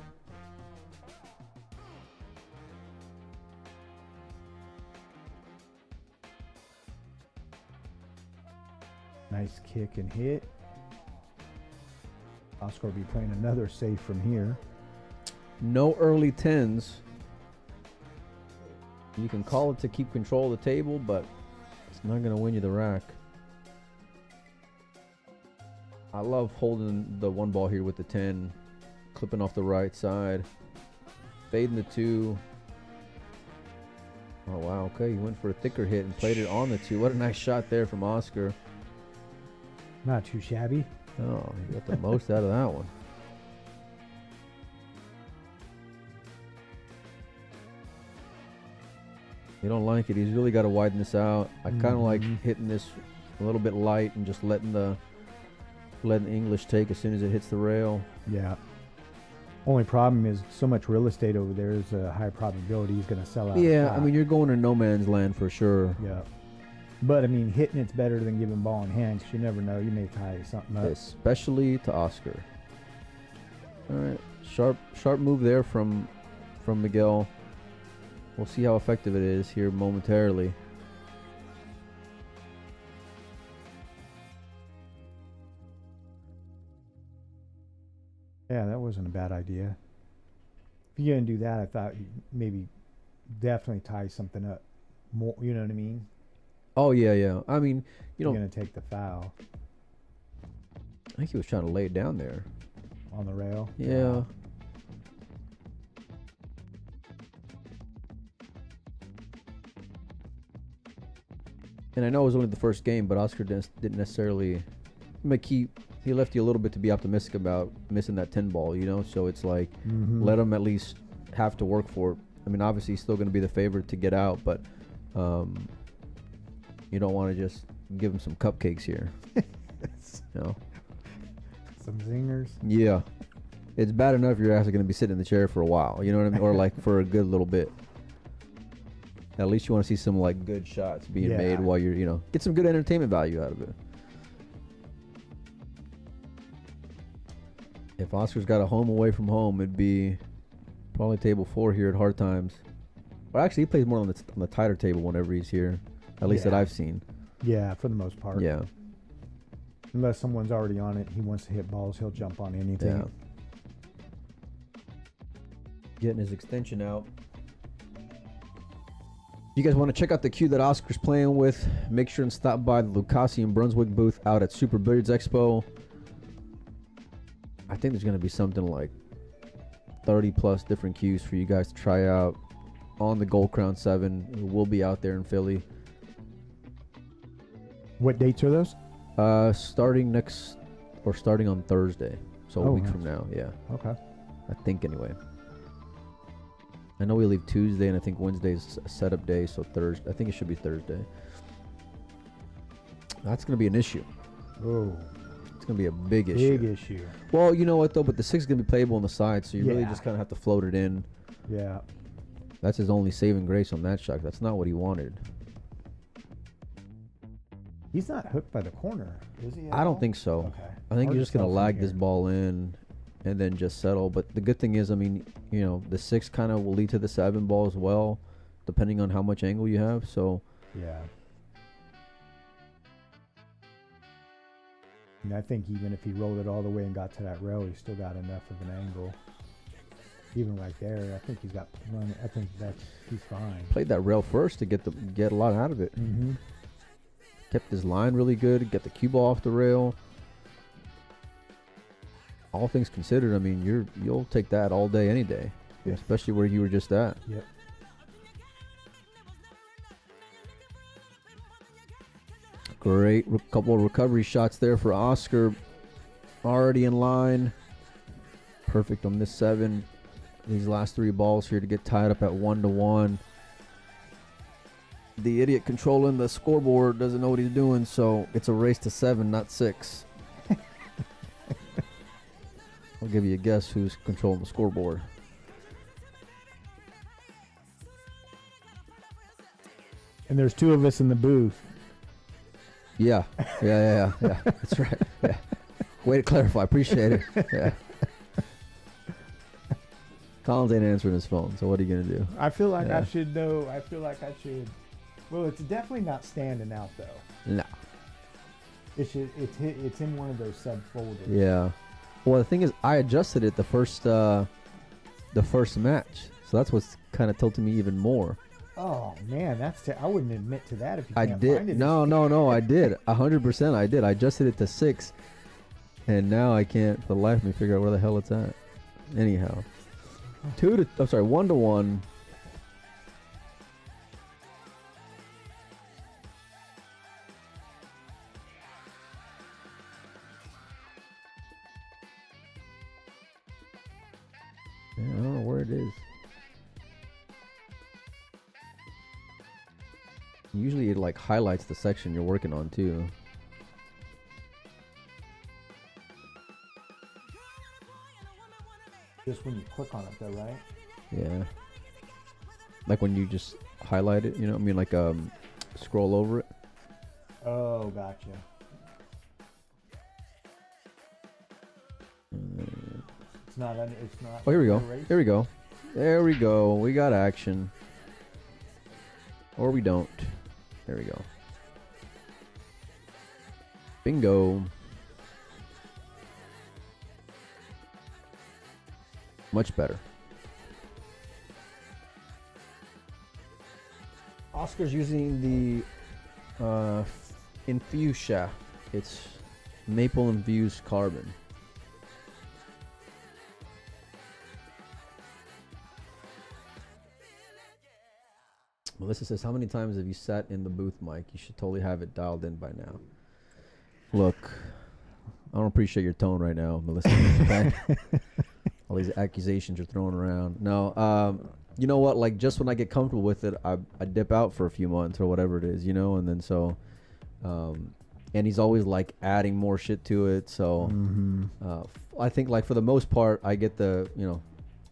Speaker 4: Nice kick and hit. Oscar will be playing another safe from here.
Speaker 1: No early 10s. You can call it to keep control of the table, but it's not going to win you the rack. I love holding the 1 ball here with the 10, clipping off the right side, fading the 2. Oh, wow. Okay, he went for a thicker hit and played it on the 2. What a nice shot there from Oscar.
Speaker 4: Not too shabby.
Speaker 1: Oh, he got the most out of that one. You don't like it. He's really got to widen this out. I kind of like hitting this a little bit light and just letting the English take as soon as it hits the rail.
Speaker 4: Yeah. Only problem is so much real estate over there is a high probability he's going to sell out.
Speaker 1: Yeah, I mean, you're going to no man's land for sure.
Speaker 4: Yeah. But, I mean, hitting it's better than giving ball in hand because you never know. You may tie something up.
Speaker 1: Especially to Oscar. All right. Sharp move there from Miguel. We'll see how effective it is here momentarily.
Speaker 4: Yeah, that wasn't a bad idea. If you're going to do that, I thought you'd maybe definitely tie something up more, you know what I mean?
Speaker 1: Oh, yeah, yeah. I mean,
Speaker 4: You're going to take the foul
Speaker 1: I think he was trying to lay it down there.
Speaker 4: on the rail.
Speaker 1: Yeah. And I know it was only the first game, but Oscar didn't necessarily make he left you a little bit to be optimistic about missing that 10 ball, you know? So it's like, let him at least have to work for it. I mean, obviously he's still going to be the favorite to get out, but you don't want to just give him some cupcakes here. You know?
Speaker 4: Some zingers.
Speaker 1: Yeah. It's bad enough you're actually going to be sitting in the chair for a while, you know what I mean? Or like for a good little bit. At least you want to see some like good shots being made while you're, you know, get some good entertainment value out of it. If Oscar's got a home away from home, it'd be probably table 4 here at Hard Times. But actually, he plays more on the tighter table whenever he's here, at least that I've seen.
Speaker 4: Yeah, for the most part.
Speaker 1: Yeah.
Speaker 4: Unless someone's already on it, he wants to hit balls, he'll jump on anything.
Speaker 1: Yeah. Getting his extension out. If you guys want to check out the queue that Oscar's playing with, make sure and stop by the Lucasi and Brunswick booth out at Super Billiards Expo. I think there's going to be something like 30 plus different cues for you guys to try out on the Gold Crown 7. We'll be out there in Philly.
Speaker 4: What dates are those?
Speaker 1: Starting on Thursday. So a week from now, yeah.
Speaker 4: Okay.
Speaker 1: I think anyway. I know we leave Tuesday, and I think Wednesday's a setup day, so Thursday. I think it should be Thursday. That's going to be an issue.
Speaker 4: Oh.
Speaker 1: It's It's gonna be a big issue.
Speaker 4: Big issue.
Speaker 1: Well, you know what though, but the 6 is gonna be playable on the side, so you really
Speaker 4: Yeah.
Speaker 1: just kind of have to float it in.
Speaker 4: Yeah.
Speaker 1: That's his only saving grace on that shot. That's not what he wanted.
Speaker 4: He's not hooked by the corner, is he?
Speaker 1: I don't think so.
Speaker 4: Okay.
Speaker 1: I think
Speaker 4: Hard
Speaker 1: you're
Speaker 4: to
Speaker 1: just gonna
Speaker 4: tell from
Speaker 1: lag this
Speaker 4: here.
Speaker 1: ball in, and then just settle. But the good thing is, I mean, you know, the 6 kind of will lead to the 7 ball as well, depending on how much angle you have. So
Speaker 4: Yeah. And I think even if he rolled it all the way and got to that rail, he still got enough of an angle. Even right there, I think he's got run. I think he's fine.
Speaker 1: played that rail first to get a lot out of it.
Speaker 4: Mm-hmm.
Speaker 1: Kept his line really good. Get the cue ball off the rail. All things considered, I mean, you'll take that all day, any day,
Speaker 4: Yeah.
Speaker 1: especially where you were just at.
Speaker 4: Yep.
Speaker 1: Great couple of recovery shots there for Oscar. Already in line. Perfect on this 7. These last 3 balls here to get tied up at 1-1. The idiot controlling the scoreboard doesn't know what he's doing, so it's a race to 7, not 6. I'll give you a guess who's controlling the scoreboard.
Speaker 4: And there's 2 of us in the booth.
Speaker 1: Yeah. That's right. Yeah. Way to clarify. Appreciate it. Yeah. Collins ain't answering his phone, so what are you gonna do?
Speaker 4: I feel like
Speaker 1: Yeah.
Speaker 4: I should know. I feel like I should. Well, it's definitely not standing out though.
Speaker 1: No.
Speaker 4: It should. It's in one of those subfolders.
Speaker 1: Yeah. Well, the thing is, I adjusted it the first match, so that's what's kind of tilting me even more.
Speaker 4: Oh man, I wouldn't admit to that if you
Speaker 1: I
Speaker 4: can't
Speaker 1: did.
Speaker 4: find it.
Speaker 1: No, I did. 100% I did. I adjusted it to 6, and now I can't for the life of me figure out where the hell it's at. Anyhow, 1-1. Yeah, I don't know where it is. Usually it like highlights the section you're working on too.
Speaker 4: Just when you click on it, though, right?
Speaker 1: Yeah. Like when you just highlight it, you know, I mean like scroll over it.
Speaker 4: Oh, gotcha. It's not. It's not.
Speaker 1: Oh, here we go.
Speaker 4: erased?
Speaker 1: Here we go. There we go. We got action. Or we don't. There we go. Bingo. Much better. Oscar's using the Infusia. It's maple infused carbon. Melissa says, how many times have you sat in the booth, Mike? You should totally have it dialed in by now. Look, I don't appreciate your tone right now, Melissa. Okay? All these accusations you're throwing around. No, you know what? Like, just when I get comfortable with it, I dip out for a few months or whatever it is, you know? And then so, and he's always, like, adding more shit to it. So, I think, like, for the most part, I get the, you know,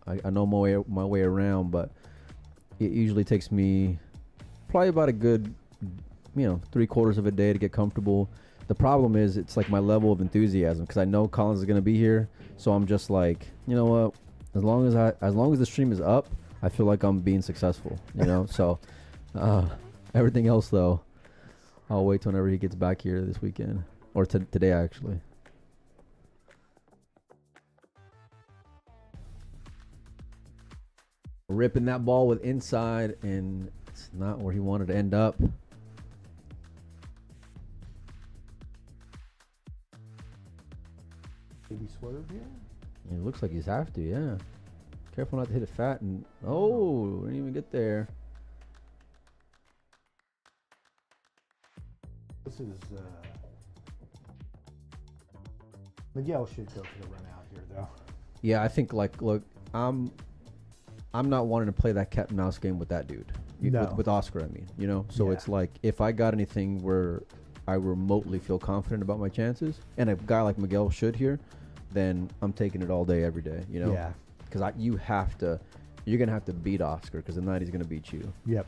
Speaker 1: I know my way around, but it usually takes me probably about a good, you know, 3/4 of a day to get comfortable. The problem is it's like my level of enthusiasm because I know Collins is going to be here. So I'm just like, you know what? As long as the stream is up, I feel like I'm being successful, you know? So everything else, though, I'll wait till whenever he gets back here this weekend or today, actually. Ripping that ball with inside, and it's not where he wanted to end up.
Speaker 4: Did he swerve here?
Speaker 1: It looks like he's have to, yeah. Careful not to hit it fat and didn't even get there.
Speaker 4: This is Miguel should go for the run out here, though.
Speaker 1: Yeah, I think look, I'm not wanting to play that cat and mouse game with that dude.
Speaker 4: No.
Speaker 1: With Oscar, I mean, you know. So
Speaker 4: Yeah.
Speaker 1: it's like if I got anything where I remotely feel confident about my chances, and a guy like Miguel should here, then I'm taking it all day, every day. You know,
Speaker 4: Yeah.
Speaker 1: because you're gonna have to beat Oscar, because the night he's gonna beat you.
Speaker 4: Yep.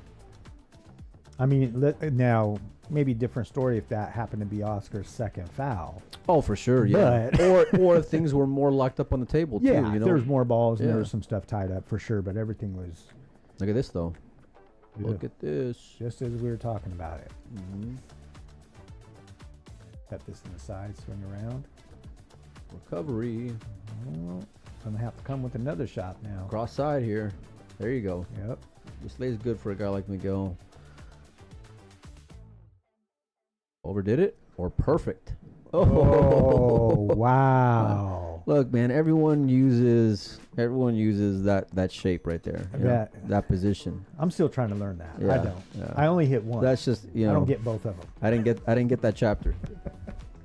Speaker 4: I mean, now maybe different story if that happened to be Oscar's second foul.
Speaker 1: Oh, for sure, yeah. or if things were more locked up on the table too.
Speaker 4: Yeah,
Speaker 1: You know,
Speaker 4: there was more balls and there
Speaker 1: Yeah.
Speaker 4: was some stuff tied up for sure, but everything was
Speaker 1: look at this though. Look
Speaker 4: good,
Speaker 1: at this.
Speaker 4: just as we were talking about it.
Speaker 1: Hmm.
Speaker 4: Cut this in the side, swing around.
Speaker 1: Recovery.
Speaker 4: Well, gonna have to come with another shot now.
Speaker 1: Cross side here. There you go.
Speaker 4: Yep.
Speaker 1: This lays good for a guy like Miguel. Overdid it or perfect?
Speaker 4: Oh wow!
Speaker 1: Look, man, everyone uses that shape right there. You know, that position.
Speaker 4: I'm still trying to learn that. I
Speaker 1: Yeah,
Speaker 4: don't.
Speaker 1: yeah.
Speaker 4: I only hit one.
Speaker 1: That's just, you know,
Speaker 4: I don't get both of them.
Speaker 1: I didn't get that chapter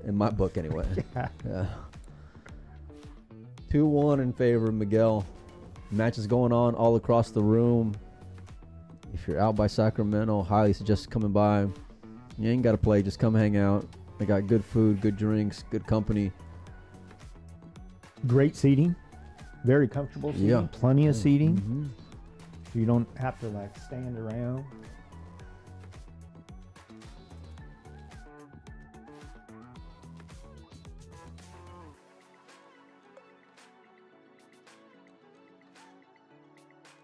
Speaker 1: in my book anyway. Yeah. 2-1 in favor of Miguel. Matches going on all across the room. If you're out by Sacramento, highly suggest coming by. You ain't got to play, just come hang out. They got good food, good drinks, good company.
Speaker 4: Great seating, very comfortable seating.
Speaker 1: Yeah.
Speaker 4: Plenty of seating,
Speaker 1: Mhm.
Speaker 4: so you don't have to like stand around.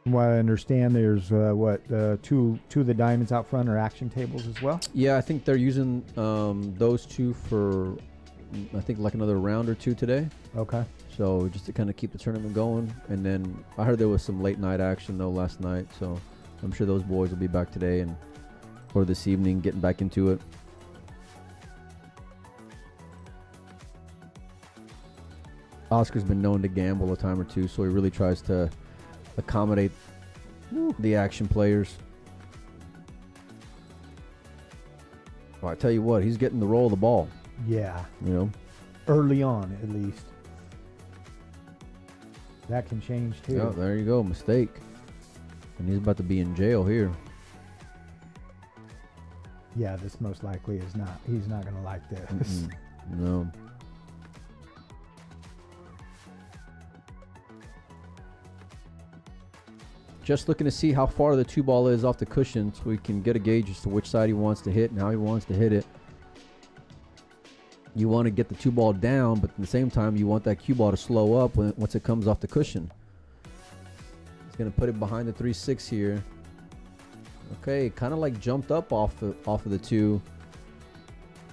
Speaker 4: From what I understand, there's two of the diamonds out front are action tables as well.
Speaker 1: Yeah, I think they're using those two for, I think, like another round or two today.
Speaker 4: Okay.
Speaker 1: So just to kind of keep the tournament going. And then I heard there was some late night action though last night. So I'm sure those boys will be back today and or this evening getting back into it. Oscar's been known to gamble a time or two, so he really tries to accommodate the action players. Well, I tell you what, he's getting the roll of the ball,
Speaker 4: Yeah,
Speaker 1: you know.
Speaker 4: early on at least. That can change too.
Speaker 1: Yeah, there you go, mistake. And he's about to be in jail here.
Speaker 4: Yeah, this most likely is not. He's not going to like this.
Speaker 1: Mm-mm. No. Just looking to see how far the two ball is off the cushion so we can get a gauge as to which side he wants to hit and how he wants to hit it. You want to get the two ball down, but at the same time, you want that cue ball to slow up once it comes off the cushion. He's going to put it behind the 3-6 here. Okay, kind of like jumped up off of the two.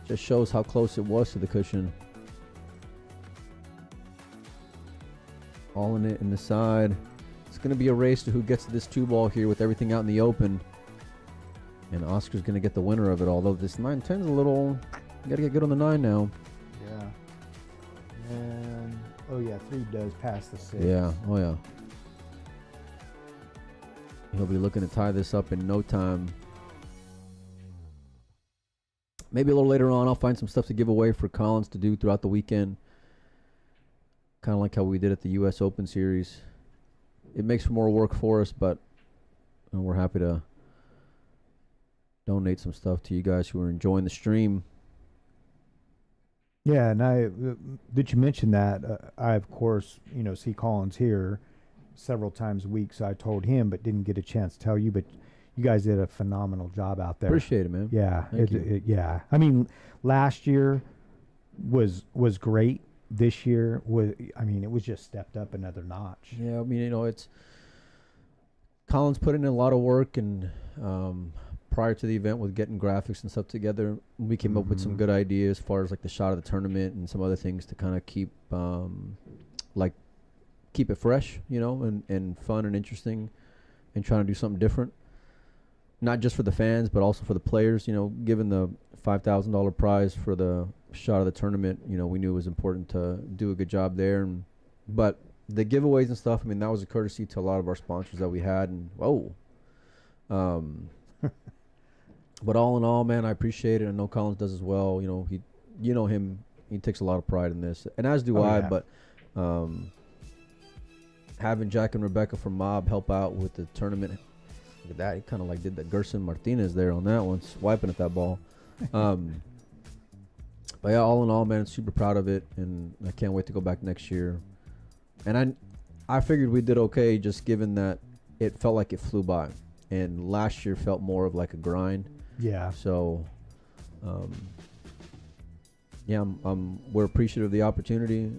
Speaker 1: Just shows how close it was to the cushion. All in it in the side. It's going to be a race to who gets to this two ball here with everything out in the open. And Oscar's going to get the winner of it, although this 9-10's a little... You got to get good on the 9 now.
Speaker 4: Yeah. And oh yeah, 3 does pass the 6.
Speaker 1: Yeah, oh yeah. He'll be looking to tie this up in no time. Maybe a little later on, I'll find some stuff to give away for Collins to do throughout the weekend. Kind of like how we did at the U.S. Open Series. It makes for more work for us, but we're happy to donate some stuff to you guys who are enjoying the stream.
Speaker 4: Yeah, and I did you mention that I of course see Collins here several times a week, so I told him, but didn't get a chance to tell you. But you guys did a phenomenal job out there.
Speaker 1: Appreciate it, man.
Speaker 4: Yeah,
Speaker 1: Thank you.
Speaker 4: yeah. I mean, last year was great. This year it was just stepped up another notch.
Speaker 1: Yeah, I mean, it's Collins put in a lot of work, and prior to the event with getting graphics and stuff together, we came up with some good ideas as far as like the shot of the tournament and some other things to kind of keep keep it fresh, and fun and interesting, and trying to do something different. Not just for the fans, but also for the players. Given the $5,000 prize for the shot of the tournament, we knew it was important to do a good job there. But the giveaways and stuff, I mean, that was a courtesy to a lot of our sponsors that we had. And but all in all, man, I appreciate it. I know Collins does as well. Him, he takes a lot of pride in this, and as do I.
Speaker 4: Yeah.
Speaker 1: But having Jack and Rebecca from Mob help out with the tournament, look at that. He kind of like did the Gerson Martinez there on that one, swiping at that ball. But yeah, all in all, man, super proud of it, and I can't wait to go back next year. And I figured we did okay, just given that it felt like it flew by, and last year felt more of like a grind.
Speaker 4: Yeah.
Speaker 1: So, yeah, we're appreciative of the opportunity,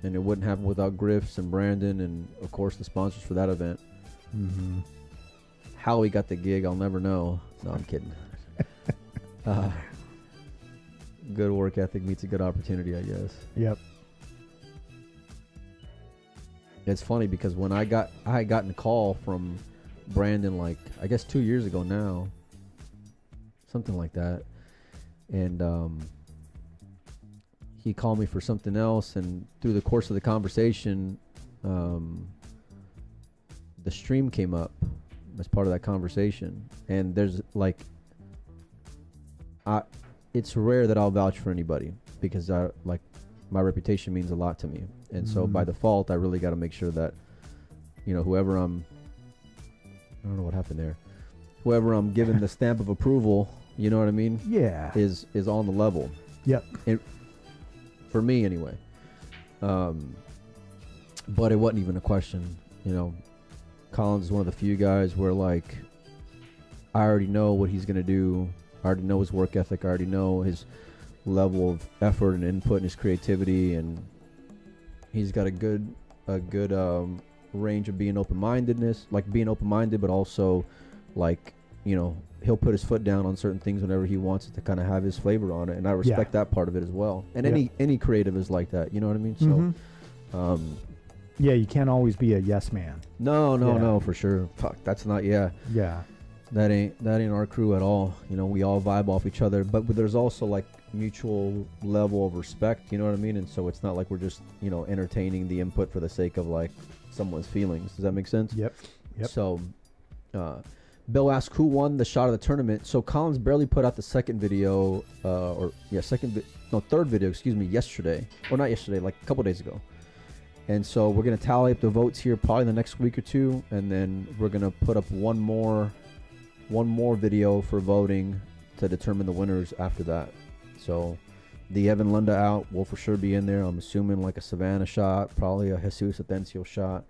Speaker 1: and it wouldn't happen without Griff's and Brandon, and of course the sponsors for that event.
Speaker 4: Mm-hmm.
Speaker 1: How we got the gig, I'll never know. No, I'm kidding. Good work ethic meets a good opportunity, I guess.
Speaker 4: Yep.
Speaker 1: It's funny because when I had gotten a call from Brandon, like I guess 2 years ago now, something like that, and he called me for something else, and through the course of the conversation, the stream came up as part of that conversation, and there's like, it's rare that I'll vouch for anybody because my reputation means a lot to me. And so by default, I really got to make sure that, whoever I don't know what happened there. Whoever I'm giving the stamp of approval, you know what I mean?
Speaker 4: Yeah.
Speaker 1: Is on the level.
Speaker 4: Yep.
Speaker 1: For me anyway. But it wasn't even a question, Collins is one of the few guys where like, I already know what he's going to do. I already know his work ethic. I already know his level of effort and input and his creativity, and he's got a good range of being open-minded, but also like, he'll put his foot down on certain things whenever he wants it to kind of have his flavor on it, and I respect that part of it as well. And any creative is like that, you know what I mean? So
Speaker 4: yeah, you can't always be a yes man.
Speaker 1: No, for sure. Fuck, that's not. Yeah. That ain't our crew at all. We all vibe off each other, but there's also like mutual level of respect, you know what I mean? And so it's not like we're just, entertaining the input for the sake of like someone's feelings. Does that make sense?
Speaker 4: Yep.
Speaker 1: So, Bill asked who won the shot of the tournament. So Collins barely put out the third video, yesterday, or not yesterday, like a couple days ago. And so we're gonna tally up the votes here probably in the next week or two, and then we're gonna put up one more video for voting to determine the winners after that. So the Evan Lunda out will for sure be in there. I'm assuming like a Savannah shot, probably a Jesus Atencio shot.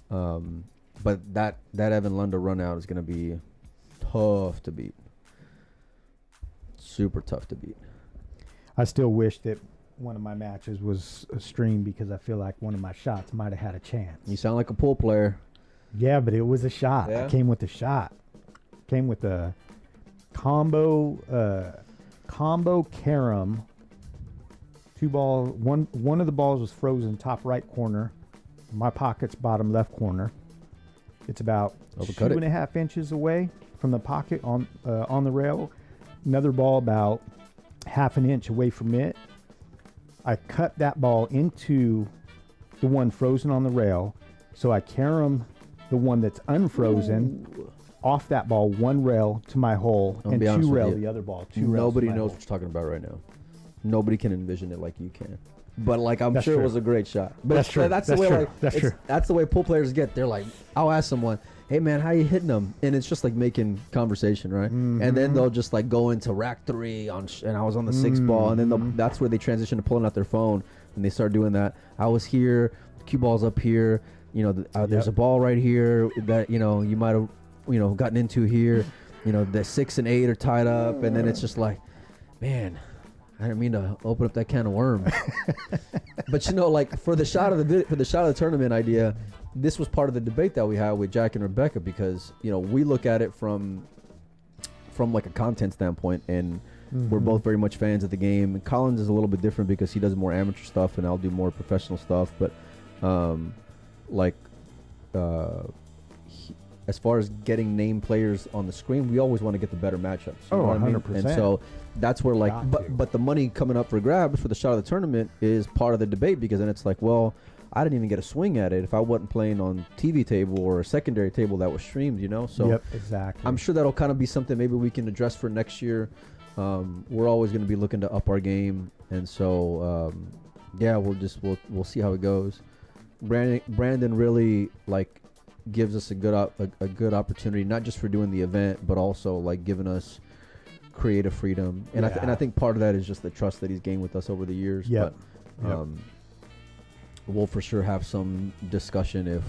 Speaker 1: But that Evan Lunda run out is going to be tough to beat. Super tough to beat.
Speaker 4: I still wish that one of my matches was a stream because I feel like one of my shots might have had a chance.
Speaker 1: You sound like a pool player.
Speaker 4: Yeah, but it was a shot.
Speaker 1: Yeah?
Speaker 4: I came with a shot. Came with a combo carom. Two ball. One of the balls was frozen top right corner. My pocket's bottom left corner. It's about 2.5 inches away from the pocket on the rail. Another ball about 1/2 inch away from it. I cut that ball into the one frozen on the rail, so I carom the one that's unfrozen. Ooh. Off that ball, one rail to my hole, and two rail the other ball.
Speaker 1: Nobody knows what you're talking about right now. Nobody can envision it like you can. But like, I'm sure it was a great shot. But
Speaker 4: that's true.
Speaker 1: That's the way. That's the way pool players get. They're like, I'll ask someone, "Hey man, how you hitting them?" And it's just like making conversation, right? Mm-hmm. And then they'll just like go into rack 3 and I was on the 6th ball, and then that's where they transition to pulling out their phone and they start doing that. I was here, the cue ball's up here. There's a ball right here that you might have gotten into here. The 6 and 8 are tied up, and then it's just like, man, I didn't mean to open up that can of worms. But like for the shot of the tournament idea, this was part of the debate that we had with Jack and Rebecca, because we look at it from like a content standpoint, and we're both very much fans of the game. And Collins is a little bit different because he does more amateur stuff and I'll do more professional stuff. But as far as getting name players on the screen, we always want to get the better matchups. You know what
Speaker 4: 100%.
Speaker 1: I mean? And so that's where but the money coming up for grabs for the shot of the tournament is part of the debate, because then it's like, well, I didn't even get a swing at it if I wasn't playing on TV table or a secondary table that was streamed, So
Speaker 4: yep, exactly.
Speaker 1: I'm sure that'll kind of be something maybe we can address for next year. We're always going to be looking to up our game, and so we'll see how it goes. Brandon really gives us a good opportunity, not just for doing the event, but also giving us creative freedom, and I think part of that is just the trust that he's gained with us over the years.
Speaker 4: Yep.
Speaker 1: But we'll for sure have some discussion if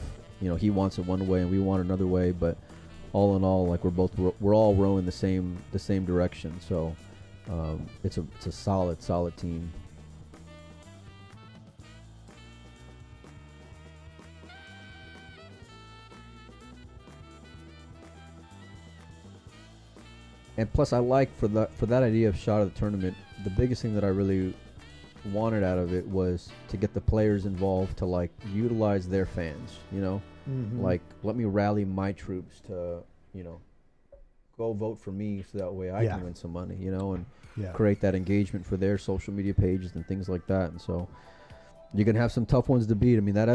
Speaker 1: he wants it one way and we want another way. But all in all, like we're all rowing the same direction. So it's a solid team. And plus, I like for that idea of shot of the tournament, the biggest thing that I really wanted out of it was to get the players involved to like utilize their fans, like let me rally my troops to, go vote for me so that way I can win some money, and create that engagement for their social media pages and things like that. And so you're gonna have some tough ones to beat. I mean, that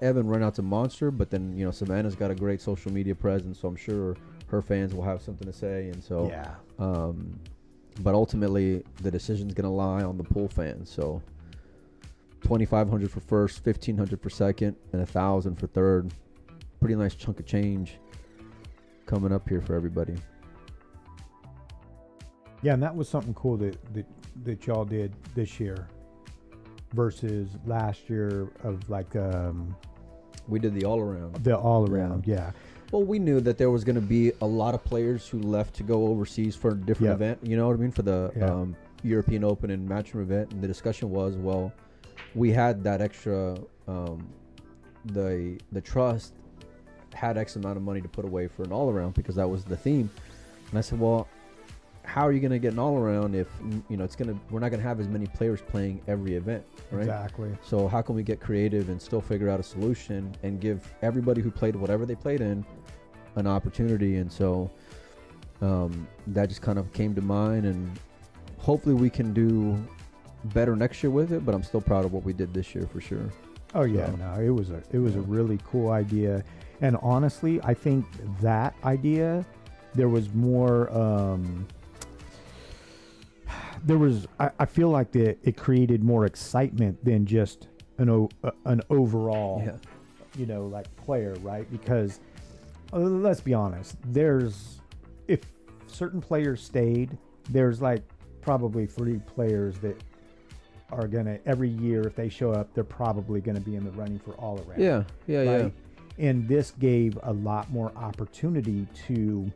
Speaker 1: Evan run out's a monster, but then Savannah's got a great social media presence, so I'm sure her fans will have something to say. And so but ultimately the decision's gonna lie on the pool fans. So $2,500 for first, $1,500 for second, and $1,000 for third. Pretty nice chunk of change coming up here for everybody.
Speaker 4: Yeah, and that was something cool that y'all did this year versus last year of like
Speaker 1: we did the all around.
Speaker 4: Yeah.
Speaker 1: Well, we knew that there was going to be a lot of players who left to go overseas for a different event, you know what I mean, for the European Open and Matchroom event. And the discussion was, well, we had that extra, the trust had X amount of money to put away for an all-around because that was the theme. And I said, well, how are you going to get an all-around if, we're not going to have as many players playing every event, right? Exactly. So how can we get creative and still figure out a solution and give everybody who played whatever they played in an opportunity? And so that just kind of came to mind, and hopefully we can do better next year with it, but I'm still proud of what we did this year for sure.
Speaker 4: Oh yeah, no, it was a really cool idea. And honestly, I think that idea, there was more I feel like it created more excitement than just an overall like player, right? Because let's be honest, if certain players stayed, there's like probably 3 players that are gonna, every year if they show up, they're probably gonna be in the running for all around. Yeah. And this gave a lot more opportunity to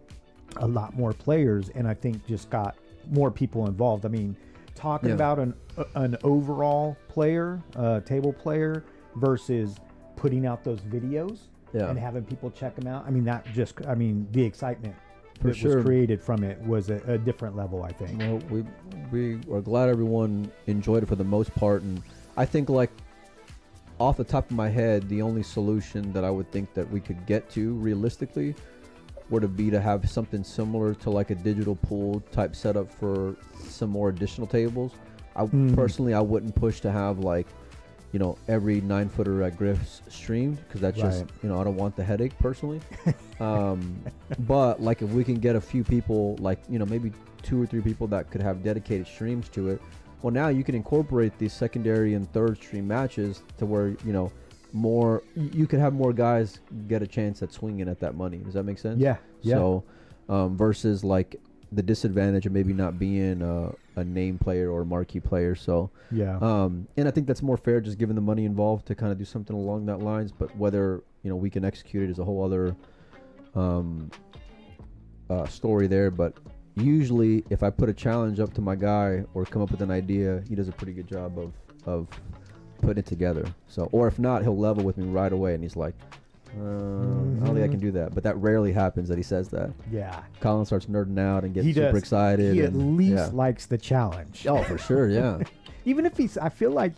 Speaker 4: a lot more players, and I think just got more people involved. I mean, talking about an overall player, table player, versus putting out those videos and having people check them out. I mean, the excitement that was created from it was a different level, I think.
Speaker 1: Well, we are glad everyone enjoyed it for the most part, and I think, like, off the top of my head, the only solution that I would think that we could get to realistically were to be to have something similar to like a digital pool type setup for some more additional tables. Personally, I wouldn't push to have like, every 9-footer at Griff's streamed, because that's just, I don't want the headache personally. But like if we can get a few people, like, maybe 2 or 3 people that could have dedicated streams to it. Well, now you can incorporate these secondary and third stream matches to where, more, you could have more guys get a chance at swinging at that money. Does that make sense?
Speaker 4: Yeah.
Speaker 1: So versus like the disadvantage of maybe not being a name player or a marquee player. So and I think that's more fair, just given the money involved, to kind of do something along that lines. But whether we can execute it is a whole other story there. But usually if I put a challenge up to my guy or come up with an idea, he does a pretty good job of putting it together. So, or if not, he'll level with me right away, and he's like, I don't think I can do that. But that rarely happens that he says that.
Speaker 4: Yeah.
Speaker 1: Colin starts nerding out and gets super excited.
Speaker 4: He at least likes the challenge.
Speaker 1: Oh, for sure, yeah.
Speaker 4: Even if I feel like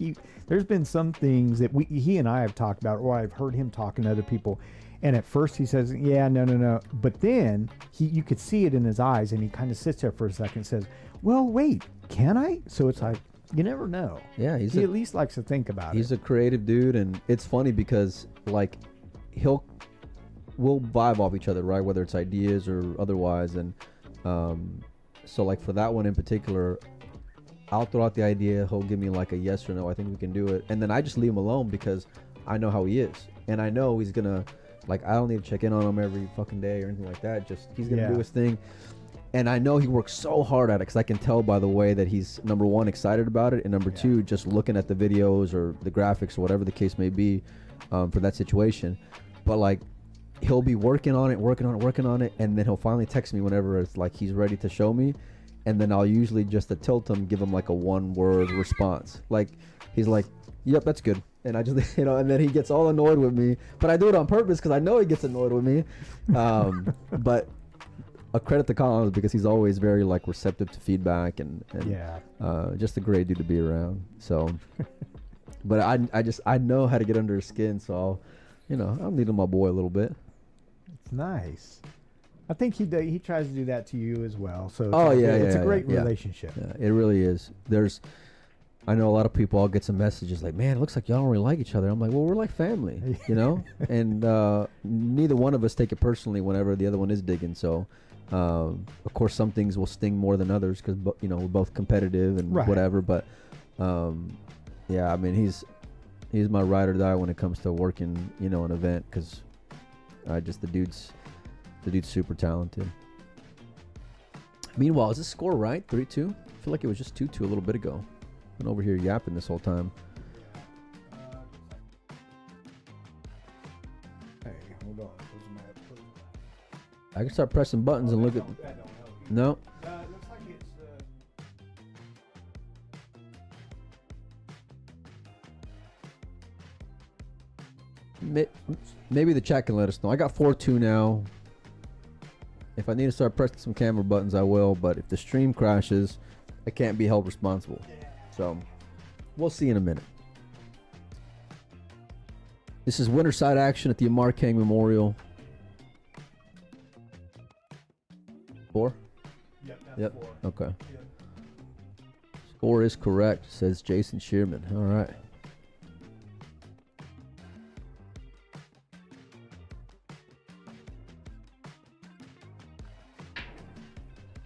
Speaker 4: there's been some things that he and I have talked about, or I've heard him talking to other people, and at first he says, yeah, no. But then you could see it in his eyes, and he kind of sits there for a second and says, well, wait, can I? So it's like, you never know.
Speaker 1: Yeah,
Speaker 4: he at least likes to think about it.
Speaker 1: He's a creative dude, and it's funny because like we'll vibe off each other, right? Whether it's ideas or otherwise. And so like for that one in particular, I'll throw out the idea, he'll give me like a yes or no, I think we can do it, and then I just leave him alone because I know how he is, and I know he's gonna, like, I don't need to check in on him every fucking day or anything like that. Just he's gonna do his thing. And I know he works so hard at it because I can tell by the way that he's, number one, excited about it, and number two, just looking at the videos or the graphics or whatever the case may be for that situation. But like, he'll be working on it, and then he'll finally text me whenever it's like he's ready to show me, and then I'll usually just to tilt him, give him like a one-word response. Like, he's like, "Yep, that's good," and I just, you know, and then he gets all annoyed with me, but I do it on purpose because I know he gets annoyed with me. But a credit to Collins because he's always very like receptive to feedback and just a great dude to be around. So, but I know how to get under his skin, so I'll needle my boy a little bit.
Speaker 4: It's nice. I think he tries to do that to you as well. So
Speaker 1: it's
Speaker 4: a great relationship.
Speaker 1: Yeah, it really is. I know a lot of people. I'll get some messages like, "Man, it looks like y'all don't really like each other." I'm like, "Well, we're like family, and neither one of us take it personally whenever the other one is digging." So, of course, some things will sting more than others because we're both competitive and whatever. But I mean, he's my ride or die when it comes to working, an event because the dude's super talented. Meanwhile, is this score right? 3-2? I feel like it was just 2-2 a little bit ago. Been over here yapping this whole time.
Speaker 4: Hey, hold on.
Speaker 1: I can start pressing buttons and look at. No.
Speaker 4: It looks like
Speaker 1: it's. Maybe the chat can let us know. I got 4-2 now. If I need to start pressing some camera buttons, I will. But if the stream crashes, I can't be held responsible. So, we'll see in a minute. This is Winterside action at the Amar Kang Memorial. 4? Yep. 4. Okay. Yep. Score is correct, says Jason Shearman. All right.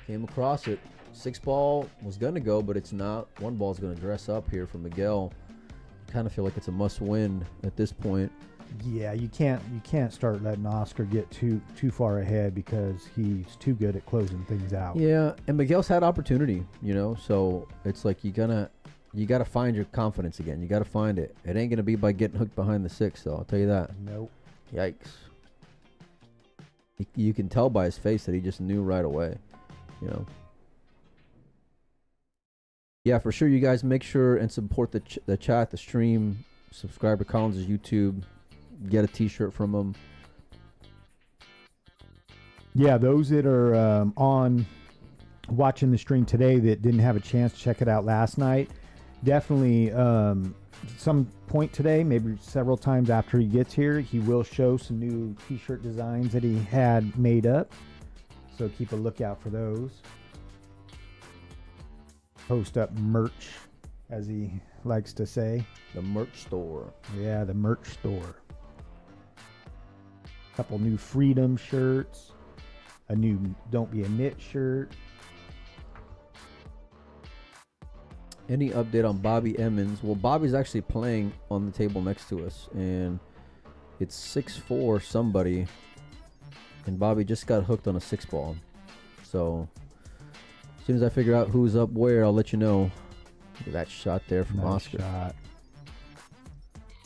Speaker 1: Came across it. 6 ball was going to go, but it's not. 1 ball is going to dress up here for Miguel. Kind of feel like it's a must win at this point.
Speaker 4: Yeah, you can't start letting Oscar get too far ahead because he's too good at closing things out.
Speaker 1: Yeah, and Miguel's had opportunity, so it's like you gotta find your confidence again. You gotta find it. It ain't gonna be by getting hooked behind the 6, though. I'll tell you that.
Speaker 4: Nope.
Speaker 1: Yikes. You can tell by his face that he just knew right away. Yeah, for sure. You guys make sure and support the chat, the stream. Subscribe to Collins' YouTube. Get a T-shirt from him.
Speaker 4: Yeah, those that are on watching the stream today that didn't have a chance to check it out last night, definitely some point today, maybe several times after he gets here, he will show some new T-shirt designs that he had made up. So keep a lookout for those. Post up merch, as he likes to say.
Speaker 1: The merch store.
Speaker 4: Yeah, the merch store. Couple new Freedom shirts. A new Don't Be a Knit shirt.
Speaker 1: Any update on Bobby Emmons? Well, Bobby's actually playing on the table next to us, and it's 6-4 somebody, and Bobby just got hooked on a 6 ball. So as soon as I figure out who's up where, I'll let you know. Look at that shot there from
Speaker 4: Nice
Speaker 1: Oscar.
Speaker 4: shot.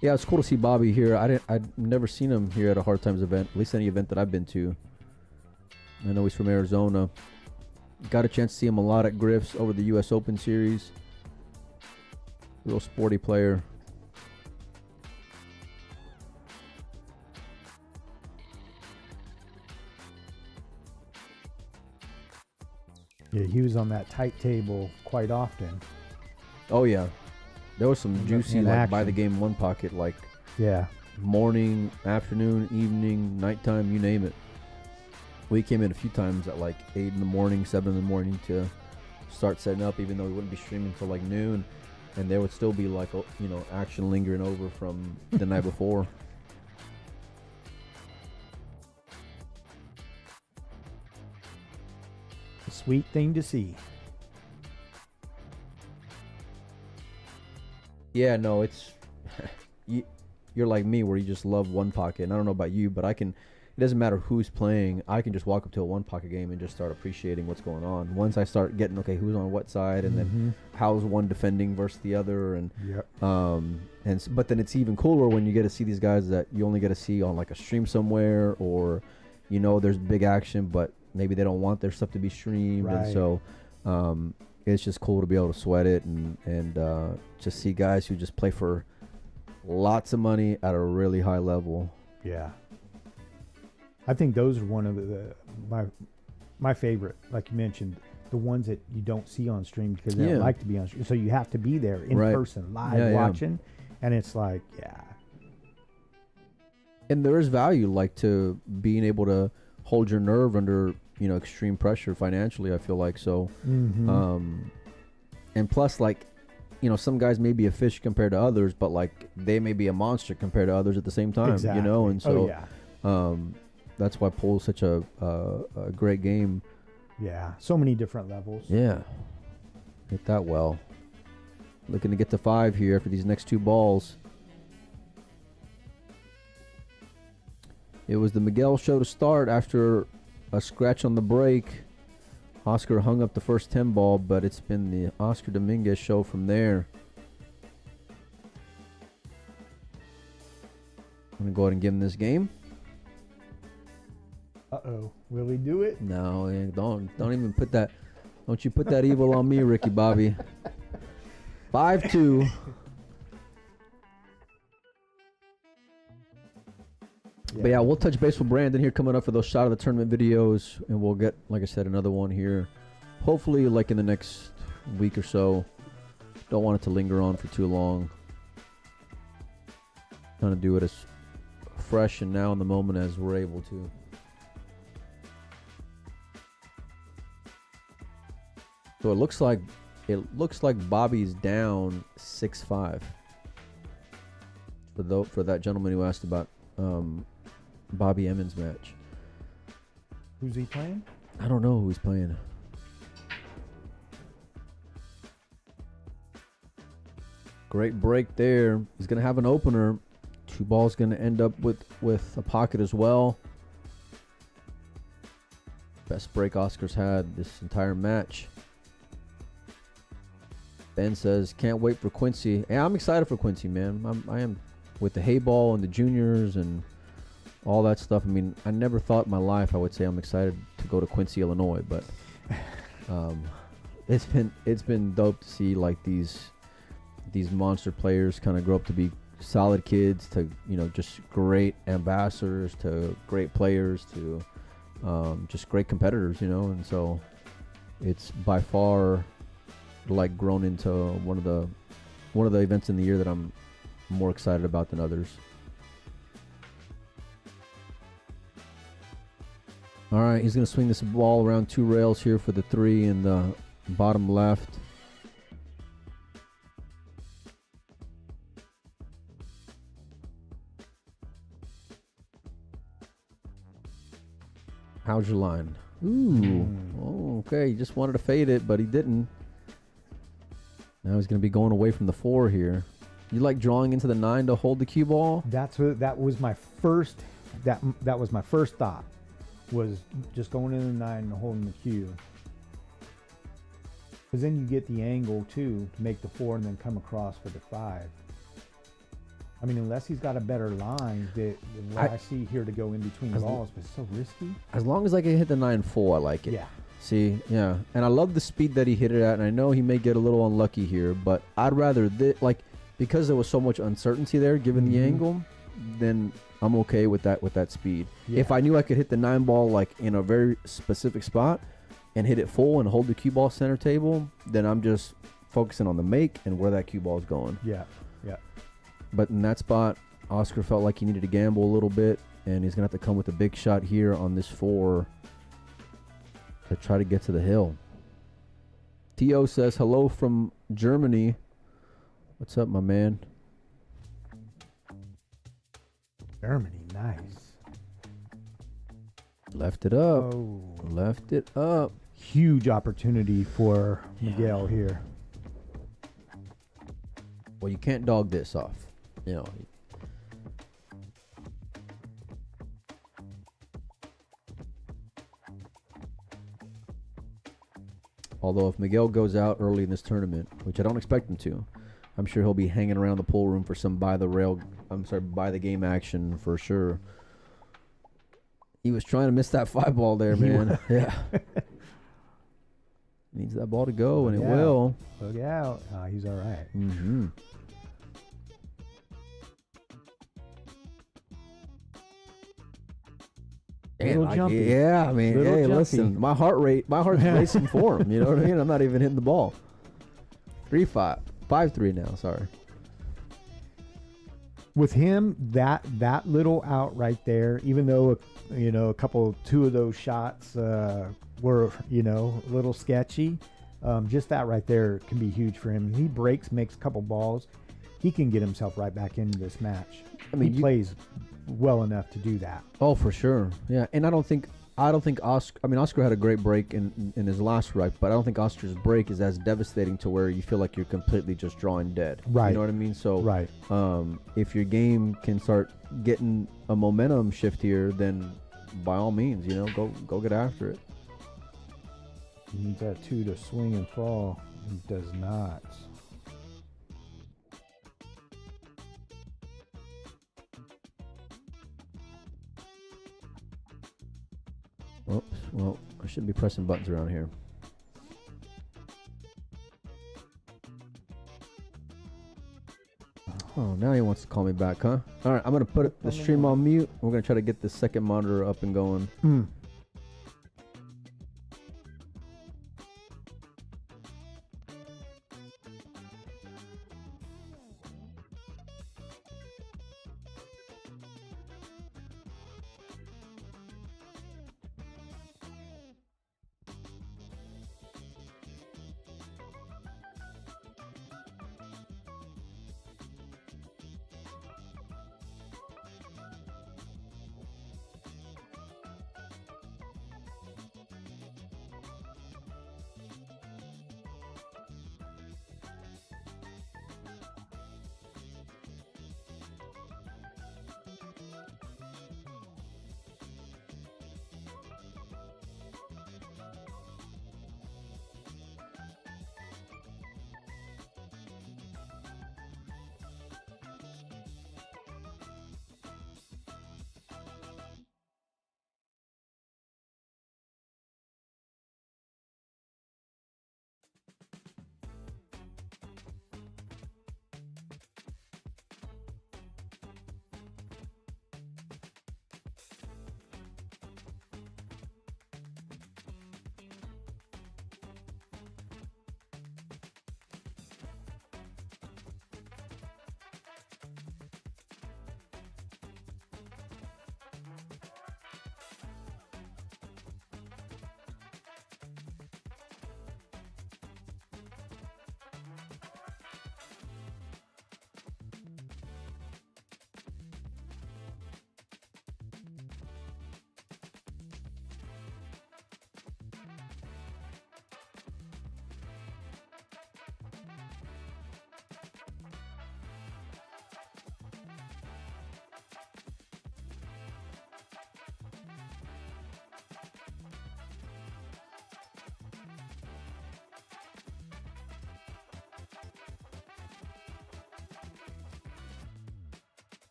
Speaker 1: Yeah, it's cool to see Bobby here. I'd never seen him here at a Hard Times event, at least any event that I've been to. I know he's from Arizona. Got a chance to see him a lot at Griff's over the U.S. Open Series. Real sporty player.
Speaker 4: Yeah, he was on that tight table quite often.
Speaker 1: Oh, yeah. There was some juicy,
Speaker 4: in
Speaker 1: like,
Speaker 4: action.
Speaker 1: by the game one pocket, like
Speaker 4: Yeah.
Speaker 1: morning, afternoon, evening, nighttime, you name it. We came in a few times at like 8 in the morning, 7 in the morning to start setting up, even though we wouldn't be streaming till like noon. And there would still be like, action lingering over from the night before.
Speaker 4: A sweet thing to see.
Speaker 1: Yeah, no, it's you're like me where you just love one pocket. And I don't know about you, but I can, doesn't matter who's playing. I can just walk up to a one pocket game and just start appreciating what's going on. Once I start getting, okay, who's on what side, and then how's one defending versus the other, and but then it's even cooler when you get to see these guys that you only get to see on like a stream somewhere, or there's big action, but maybe they don't want their stuff to be streamed, and so it's just cool to be able to sweat it and just see guys who just play for lots of money at a really high level.
Speaker 4: Yeah. I think those are one of my favorite, like you mentioned, the ones that you don't see on stream because they don't like to be on stream. So you have to be there in person, live, watching. And it's like,
Speaker 1: And there is value, like, to being able to hold your nerve under, extreme pressure financially, I feel like. So, and plus, like, some guys may be a fish compared to others, but, like, they may be a monster compared to others at the same time, and so, that's why pool is such a great game.
Speaker 4: Yeah, so many different levels.
Speaker 1: Yeah, hit that well. Looking to get to 5 here for these next 2 balls. It was the Miguel show to start after a scratch on the break. Oscar hung up the first 10 ball, but it's been the Oscar Dominguez show from there. I'm going to go ahead and give him this game.
Speaker 4: Uh-oh. Will he do it?
Speaker 1: No, don't even put that. Don't you put that evil on me, Ricky Bobby. 5-2. But yeah, we'll touch base with Brandon here coming up for those shot of the tournament videos, and we'll get, like I said, another one here. Hopefully, like in the next week or so. Don't want it to linger on for too long. Trying to do it as fresh and now in the moment as we're able to. So it looks like Bobby's down 6-5 for that gentleman who asked about Bobby Emmons' match.
Speaker 4: Who's he playing?
Speaker 1: I don't know who he's playing. Great break there. He's gonna have an opener. 2 balls gonna end up with a pocket as well. Best break Oscar's had this entire match. Ben says, can't wait for Quincy. Yeah, I'm excited for Quincy, man. I am with the hay ball and the juniors and all that stuff. I mean, I never thought in my life I would say I'm excited to go to Quincy, Illinois, but it's been dope to see like these monster players kind of grow up to be solid kids, to just great ambassadors, to great players, to just great competitors, and so it's by far like grown into one of the events in the year that I'm more excited about than others. All right, he's going to swing this ball around 2 rails here for the 3 in the bottom left. How's your line? Ooh. Oh, okay. He just wanted to fade it, but he didn't. Now he's going to be going away from the 4 here. You like drawing into the 9 to hold the cue ball?
Speaker 4: That was my first thought, was just going in the 9 and holding the cue. Because then you get the angle too to make the 4 and then come across for the 5. I mean, unless he's got a better line than what I see here to go in between balls, but it's so risky.
Speaker 1: As long as I can hit the 9-4, I like it.
Speaker 4: Yeah.
Speaker 1: See, yeah. And I love the speed that he hit it at, and I know he may get a little unlucky here, but I'd rather, because there was so much uncertainty there, given the angle, then I'm okay with that speed. Yeah. If I knew I could hit the 9 ball, like, in a very specific spot and hit it full and hold the cue ball center table, then I'm just focusing on the make and where that cue ball is going.
Speaker 4: Yeah, yeah.
Speaker 1: But in that spot, Oscar felt like he needed to gamble a little bit, and he's going to have to come with a big shot here on this 4 to try to get to the hill. T.O. says, hello from Germany. What's up, my man?
Speaker 4: Germany, nice.
Speaker 1: Left it up.
Speaker 4: Oh.
Speaker 1: Left it up.
Speaker 4: Huge opportunity for Miguel here.
Speaker 1: Well, you can't dog this off. Although if Miguel goes out early in this tournament, which I don't expect him to, I'm sure he'll be hanging around the pool room for some by the game action for sure. He was trying to miss that 5 ball there, man. Yeah. Needs that ball to go, and it will.
Speaker 4: Look out. He's all right.
Speaker 1: Mm-hmm.
Speaker 4: Little jumpy.
Speaker 1: Yeah, I mean,
Speaker 4: Little
Speaker 1: hey,
Speaker 4: jumpy.
Speaker 1: listen, my heart's racing for him. You know what I mean? I'm not even hitting the ball. 3-5, 5-3 now. Sorry.
Speaker 4: With him, that little out right there, even though two of those shots were a little sketchy, just that right there can be huge for him. He breaks, makes a couple balls, he can get himself right back into this match. I mean, he plays well enough to do that.
Speaker 1: Oh, for sure. Yeah, and I don't think Oscar. I mean, Oscar had a great break in his last strike, but I don't think Oscar's break is as devastating to where you feel like you're completely just drawing dead.
Speaker 4: Right.
Speaker 1: You know what I mean? So,
Speaker 4: right.
Speaker 1: If your game can start getting a momentum shift here, then by all means, go get after it.
Speaker 4: He needs that 2 to swing and fall. He does not.
Speaker 1: Oops. Well, I shouldn't be pressing buttons around here. Oh, now he wants to call me back, huh? All right, I'm going to put the stream on mute. We're going to try to get this second monitor up and going.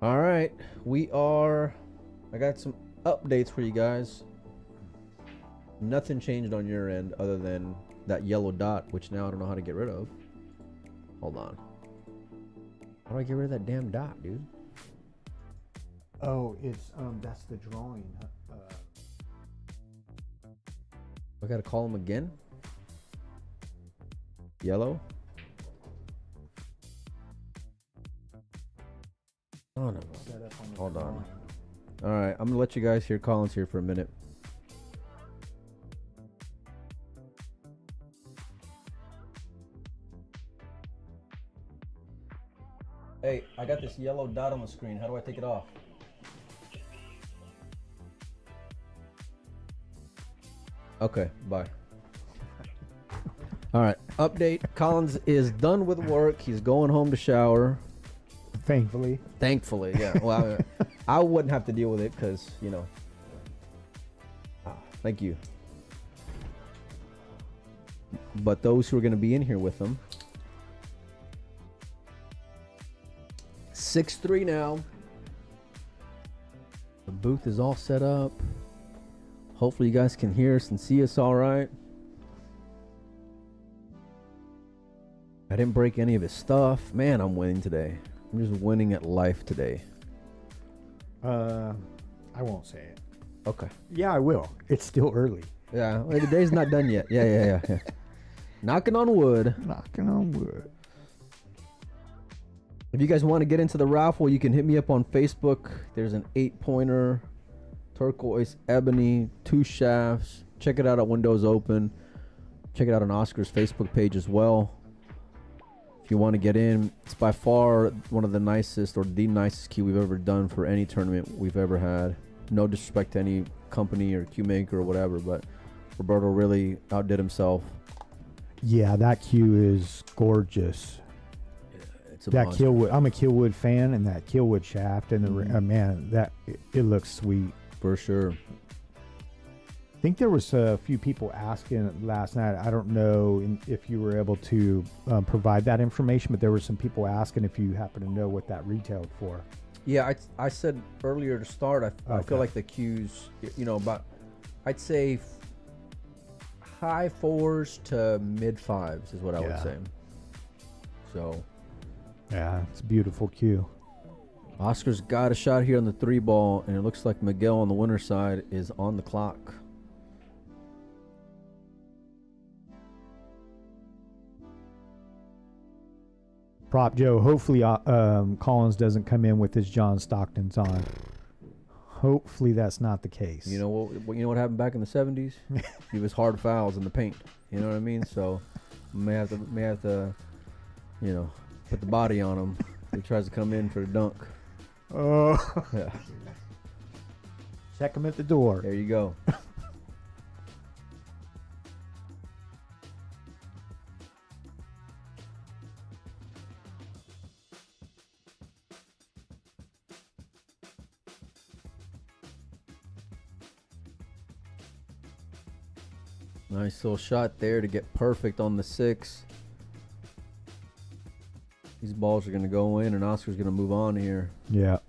Speaker 1: All right, I got some updates for you guys. Nothing changed on your end other than that yellow dot, which now I don't know how to get rid of. Hold on. How do I get rid of that damn dot, dude?
Speaker 4: Oh, it's that's the drawing
Speaker 1: I gotta call him again. Yellow. Oh no. Hold on. All right, I'm gonna let you guys hear Collins here for a minute. Hey, I got this yellow dot on the screen. How do I take it off? Okay, bye. All right, update. Collins is done with work. He's going home to shower.
Speaker 4: Thankfully.
Speaker 1: Thankfully, yeah. Well, I wouldn't have to deal with it because, you know. Thank you. But those who are going to be in here with him. 6-3 now. The booth is all set up. Hopefully you guys can hear us and see us all right. I didn't break any of his stuff. Man, I'm winning today. I'm just winning at life today.
Speaker 4: I won't say it.
Speaker 1: Okay.
Speaker 4: Yeah, I will. It's still early.
Speaker 1: Yeah, well, the day's not done yet. Yeah. Knocking on wood.
Speaker 4: Knocking on wood.
Speaker 1: If you guys want to get into the raffle, you can hit me up on Facebook. There's an 8-pointer, turquoise, ebony, 2 shafts. Check it out at Windows Open. Check it out on Oscar's Facebook page as well. If you want to get in, it's by far one of the nicest or the nicest key we've ever done for any tournament we've ever had. No disrespect to any company or cue maker or whatever, but Roberto really outdid himself.
Speaker 4: Yeah, that cue is gorgeous.
Speaker 1: It's a
Speaker 4: That
Speaker 1: monster.
Speaker 4: Killwood, I'm a Killwood fan, and that Killwood shaft and the man, that it looks sweet.
Speaker 1: For sure.
Speaker 4: I think there was a few people asking last night. I don't know if you were able to provide that information, but there were some people asking if you happen to know what that retailed for.
Speaker 1: Yeah, I said earlier to start, I
Speaker 4: Okay.
Speaker 1: feel like the cues, you know, about, I'd say high 4s to mid 5s is what I would
Speaker 4: Yeah.
Speaker 1: say. So
Speaker 4: Yeah, it's a beautiful cue.
Speaker 1: Oscar's got a shot here on the 3 ball, and it looks like Miguel on the winner's side is on the clock.
Speaker 4: Prop Joe, hopefully Collins doesn't come in with his John Stockton's on. Hopefully that's not the case.
Speaker 1: You know what happened back in the 70s? He was hard fouls in the paint. You know what I mean? So may have to, you know, put the body on him if he tries to come in for a dunk.
Speaker 4: Oh,
Speaker 1: Yeah.
Speaker 4: check him at the door.
Speaker 1: There you go. Nice little shot there to get perfect on the 6. These balls are going to go in, and Oscar's going to move on here.
Speaker 4: Yeah.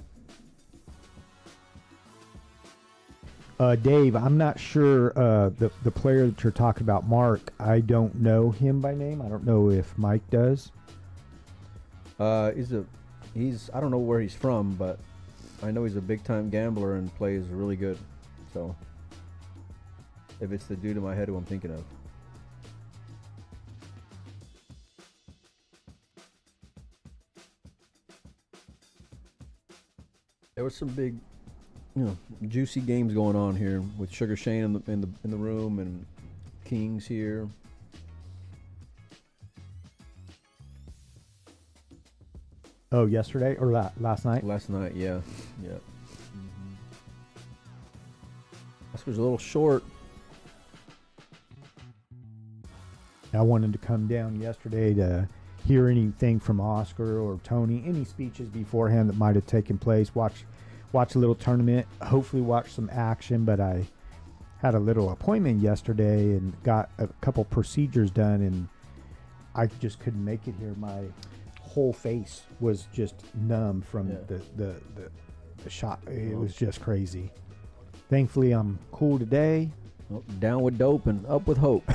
Speaker 4: Dave, I'm not sure the player that you're talking about, Mark. I don't know him by name. I don't know if Mike does.
Speaker 1: He's I don't know where he's from, but I know he's a big time gambler and plays really good. So if it's the dude in my head who I'm thinking of. There was some big, you know, juicy games going on here with Sugar Shane in the room and Kings here.
Speaker 4: Oh, yesterday or last night?
Speaker 1: Last night, yeah. Oscar's a little short.
Speaker 4: I wanted to come down yesterday to hear anything from Oscar or Tony, any speeches beforehand that might have taken place. Watch a little tournament, hopefully watch some action. But I had a little appointment yesterday and got a couple procedures done, and I just couldn't make it here. My whole face was just numb from the shot. It was just crazy. Thankfully, I'm cool today.
Speaker 1: Oh, down with dope and up with hope.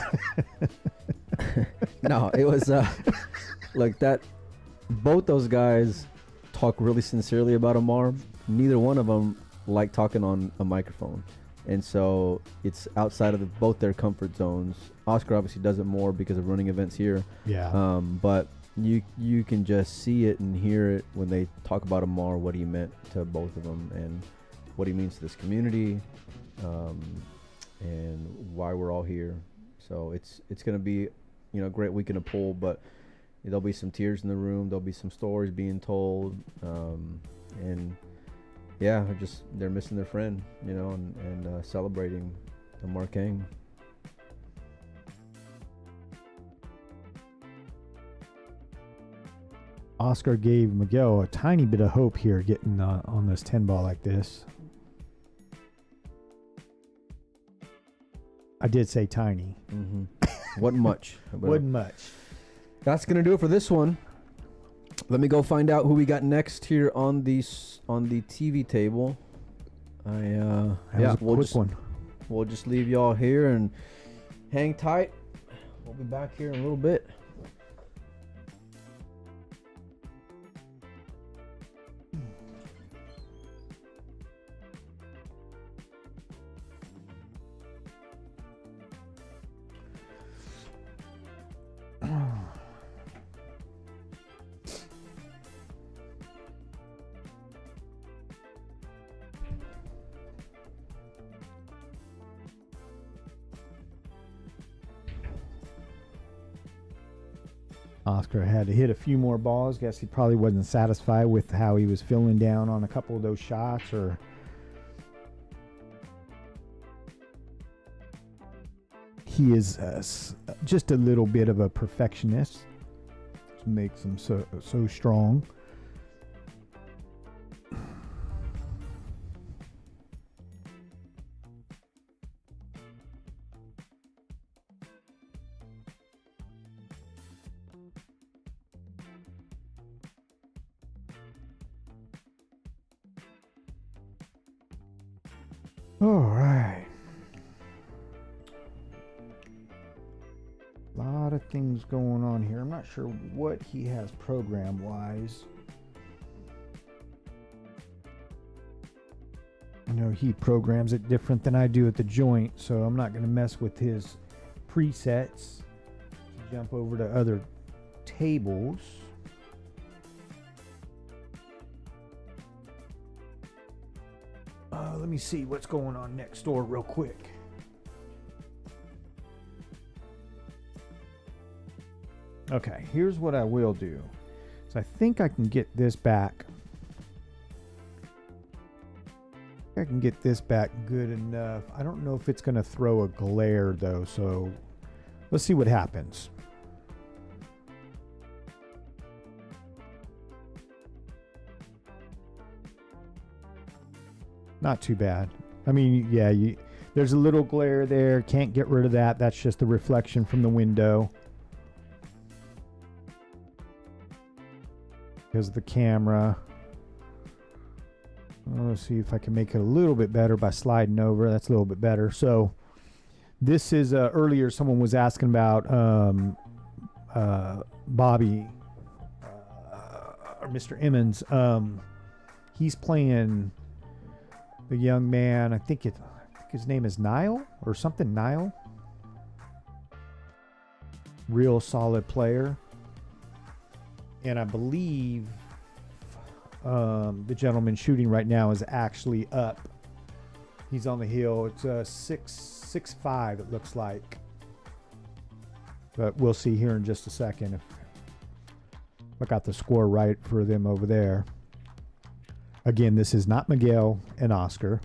Speaker 1: No, it was like that. Both those guys talk really sincerely about Amar. Neither one of them like talking on a microphone. and so it's outside of both their comfort zones. Oscar obviously does it more because of running events here.
Speaker 4: Yeah.
Speaker 1: But you can just see it and hear it when they talk about Amar, what he meant to both of them and what he means to this community, and why we're all here. So it's going to be, a great weekend of pool, but there'll be some tears in the room. There'll be some stories being told, and yeah, they're missing their friend, and celebrating Amar Kang.
Speaker 4: Oscar gave Miguel a tiny bit of hope here getting on this 10 ball like this. I did say tiny.
Speaker 1: Mm-hmm. Wasn't much.
Speaker 4: Wasn't much.
Speaker 1: That's going to do it for this one. Let me go find out who we got next here on the TV table. We'll just leave y'all here and hang tight. We'll be back here in a little bit.
Speaker 4: Oscar had to hit a few more balls. Guess he probably wasn't satisfied with how he was feeling down on a couple of those shots, or he is just a little bit of a perfectionist, which makes him so strong. All right. A lot of things going on here. I'm not sure what he has program-wise. I know he programs it different than I do at the joint, so I'm not going to mess with his presets. Jump over to other tables. Let me see what's going on next door real quick. Okay, here's what I will do. So I think I can get this back. I can get this back good enough. I don't know if it's going to throw a glare though, so let's see what happens. Not too bad. I mean, yeah, there's a little glare there. Can't get rid of that. That's just the reflection from the window. Because of the camera. Let's see if I can make it a little bit better by sliding over. That's a little bit better. So this is earlier someone was asking about Bobby or Mr. Emmons. He's playing the young man. I think his name is Nile or something. Nile. Real solid player. And I believe the gentleman shooting right now is actually up. He's on the hill. It's 6'5", it looks like. But we'll see here in just a second if I got the score right for them over there. Again, this is not Miguel and Oscar.